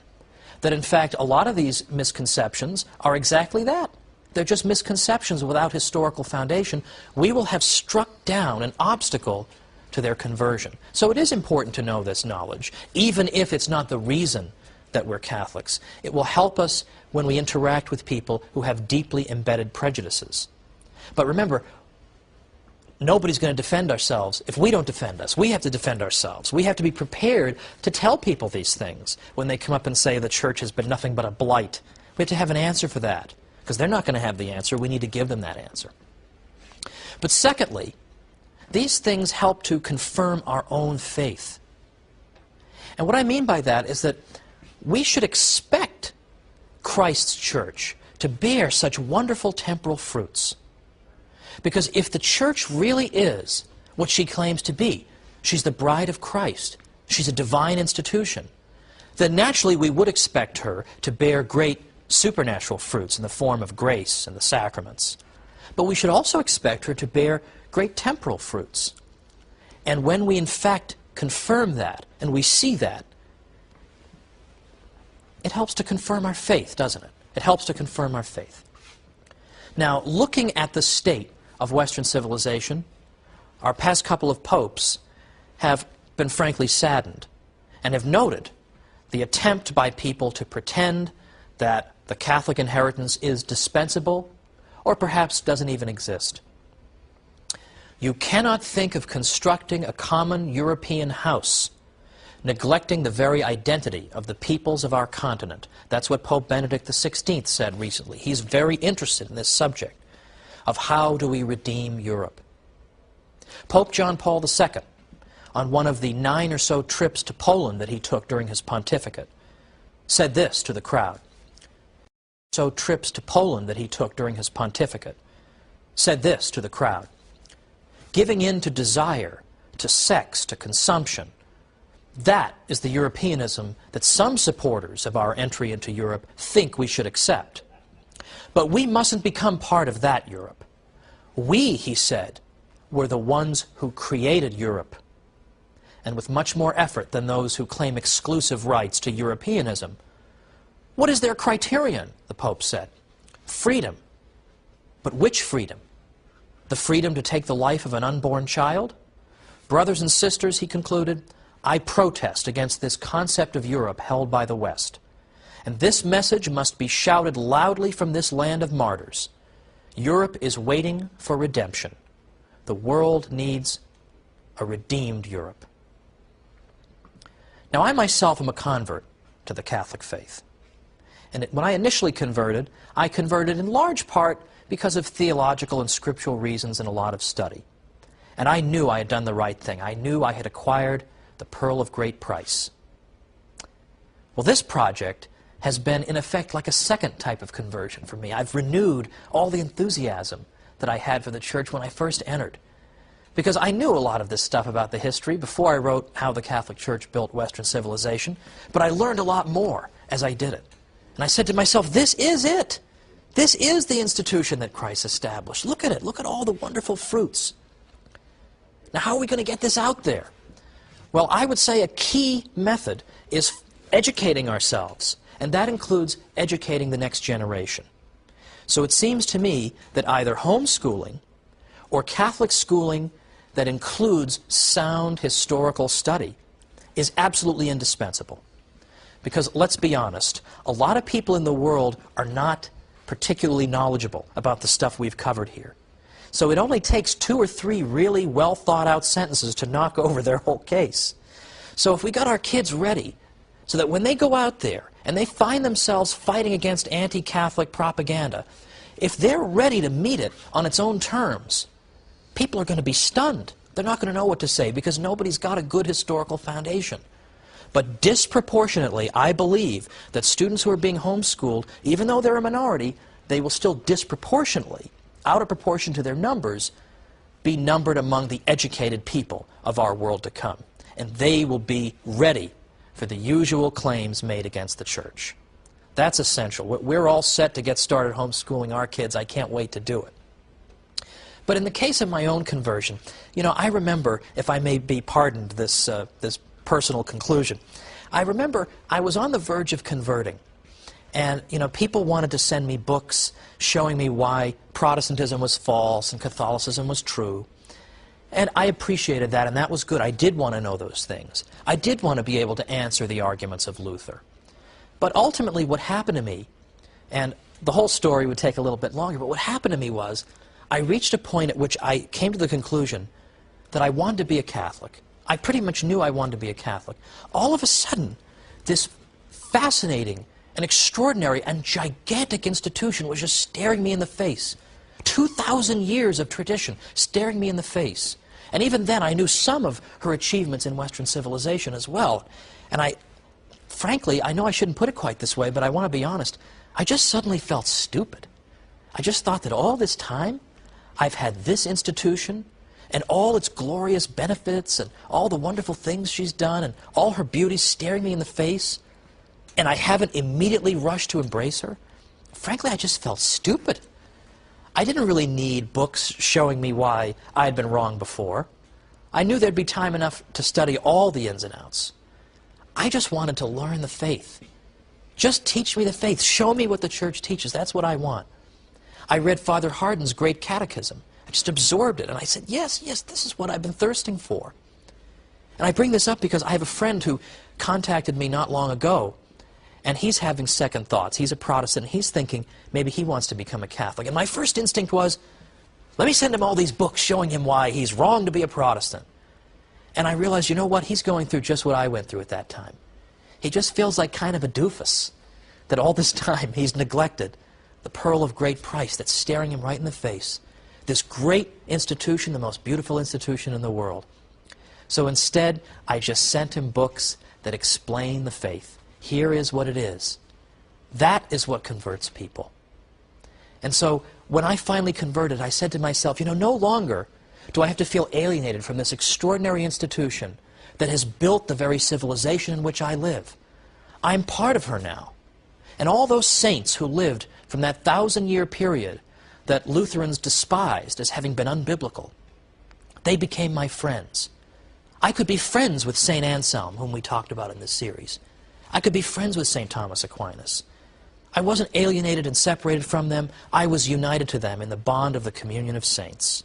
that in fact a lot of these misconceptions are exactly that. They're just misconceptions without historical foundation, we will have struck down an obstacle to their conversion. So it is important to know this knowledge, even if it's not the reason that we're Catholics. It will help us when we interact with people who have deeply embedded prejudices. But remember, nobody's going to defend ourselves if we don't defend us. We have to defend ourselves. We have to be prepared to tell people these things when they come up and say the Church has been nothing but a blight. We have to have an answer for that, because they're not going to have the answer. We need to give them that answer. But secondly, these things help to confirm our own faith. And what I mean by that is that we should expect Christ's Church to bear such wonderful temporal fruits. Because if the Church really is what she claims to be, she's the bride of Christ, she's a divine institution, then naturally we would expect her to bear great supernatural fruits in the form of grace and the sacraments. But we should also expect her to bear great temporal fruits. And when we in fact confirm that, and we see that, it helps to confirm our faith, doesn't it? It helps to confirm our faith. Now, looking at the state of Western civilization, our past couple of popes have been frankly saddened and have noted the attempt by people to pretend that the Catholic inheritance is dispensable or perhaps doesn't even exist. You cannot think of constructing a common European house neglecting the very identity of the peoples of our continent. That's what Pope Benedict XVI said recently. He's very interested in this subject of how do we redeem Europe. Pope John Paul II, on one of the 9 or so trips to Poland that he took during his pontificate, said this to the crowd. Said this to the crowd. Giving in to desire, to sex, to consumption, that is the Europeanism that some supporters of our entry into Europe think we should accept. But we mustn't become part of that Europe. We, he said, were the ones who created Europe, and with much more effort than those who claim exclusive rights to Europeanism. What is their criterion, the Pope said? Freedom. But which freedom? The freedom to take the life of an unborn child? Brothers and sisters, he concluded, I protest against this concept of Europe held by the West. And this message must be shouted loudly from this land of martyrs. Europe is waiting for redemption. The world needs a redeemed Europe. Now, I myself am a convert to the Catholic faith. And when I initially converted, I converted in large part because of theological and scriptural reasons and a lot of study. And I knew I had done the right thing. I knew I had acquired the pearl of great price. Well, this project has been, in effect, like a second type of conversion for me. I've renewed all the enthusiasm that I had for the Church when I first entered. Because I knew a lot of this stuff about the history before I wrote How the Catholic Church Built Western Civilization, but I learned a lot more as I did it. And I said to myself, this is it. This is the institution that Christ established. Look at it. Look at all the wonderful fruits. Now, how are we going to get this out there? Well, I would say a key method is educating ourselves, and that includes educating the next generation. So it seems to me that either homeschooling or Catholic schooling that includes sound historical study is absolutely indispensable. Because let's be honest, a lot of people in the world are not particularly knowledgeable about the stuff we've covered here. So it only takes 2 or 3 really well thought out sentences to knock over their whole case. So if we got our kids ready so that when they go out there and they find themselves fighting against anti-Catholic propaganda, if they're ready to meet it on its own terms, people are going to be stunned They're not going to know what to say because nobody's got a good historical foundation. But disproportionately, I believe that students who are being homeschooled, even though they're a minority, they will still disproportionately, out of proportion to their numbers, be numbered among the educated people of our world to come. And they will be ready for the usual claims made against the church. That's essential. We're all set to get started homeschooling our kids. I can't wait to do it. But in the case of my own conversion, you know, I remember, if I may be pardoned this personal conclusion, I remember I was on the verge of converting. And, you know, people wanted to send me books showing me why Protestantism was false and Catholicism was true. And I appreciated that, and that was good. I did want to know those things. I did want to be able to answer the arguments of Luther. But ultimately what happened to me, and the whole story would take a little bit longer, but what happened to me was I reached a point at which I came to the conclusion that I wanted to be a Catholic. I pretty much knew I wanted to be a Catholic. All of a sudden, this fascinating and extraordinary and gigantic institution was just staring me in the face. 2,000 years of tradition staring me in the face. And even then, I knew some of her achievements in Western civilization as well. And frankly, I know I shouldn't put it quite this way, but I want to be honest, I just suddenly felt stupid. I just thought that all this time, I've had this institution, and all its glorious benefits, and all the wonderful things she's done, and all her beauty staring me in the face, and I haven't immediately rushed to embrace her. Frankly, I just felt stupid. I didn't really need books showing me why I had been wrong before. I knew there'd be time enough to study all the ins and outs. I just wanted to learn the faith. Just teach me the faith. Show me what the church teaches. That's what I want. I read Father Hardin's Great Catechism. I just absorbed it, and I said, yes, this is what I've been thirsting for. And I bring this up because I have a friend who contacted me not long ago, and he's having second thoughts. He's a Protestant, and he's thinking maybe he wants to become a Catholic. And my first instinct was, let me send him all these books showing him why he's wrong to be a Protestant. And I realized, you know what, he's going through just what I went through at that time. He just feels like kind of a doofus, that all this time he's neglected the pearl of great price that's staring him right in the face. This great institution, the most beautiful institution in the world. So instead, I just sent him books that explain the faith. Here is what it is. That is what converts people. And so when I finally converted, I said to myself, you know, no longer do I have to feel alienated from this extraordinary institution that has built the very civilization in which I live. I'm part of her now. And all those saints who lived from that 1,000-year period that Lutherans despised as having been unbiblical, they became my friends. I could be friends with St. Anselm, whom we talked about in this series. I could be friends with St. Thomas Aquinas. I wasn't alienated and separated from them. I was united to them in the bond of the communion of saints.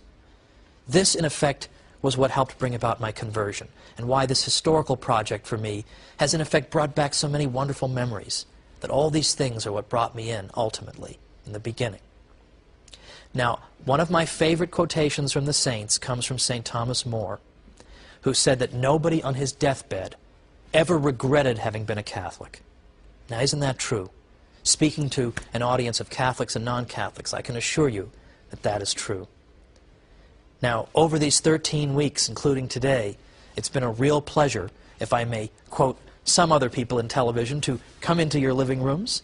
This, in effect, was what helped bring about my conversion, and why this historical project for me has, in effect, brought back so many wonderful memories, that all these things are what brought me in, ultimately, in the beginning. Now, one of my favorite quotations from the saints comes from St. Thomas More, who said that nobody on his deathbed ever regretted having been a Catholic. Now, isn't that true? Speaking to an audience of Catholics and non-Catholics, I can assure you that that is true. Now, over these 13 weeks, including today, it's been a real pleasure, if I may quote some other people in television, to come into your living rooms,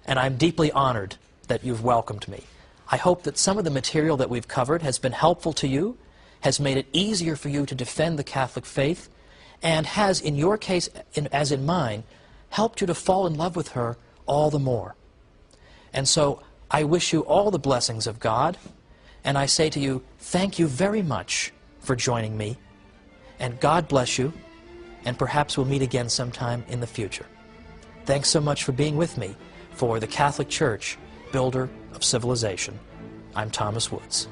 and I'm deeply honored that you've welcomed me. I hope that some of the material that we've covered has been helpful to you, has made it easier for you to defend the Catholic faith, and has, in your case, as in mine, helped you to fall in love with her all the more. And so I wish you all the blessings of God, and I say to you, thank you very much for joining me, and God bless you, and perhaps we'll meet again sometime in the future. Thanks so much for being with me for the Catholic Church, Builder of Civilization. I'm Thomas Woods.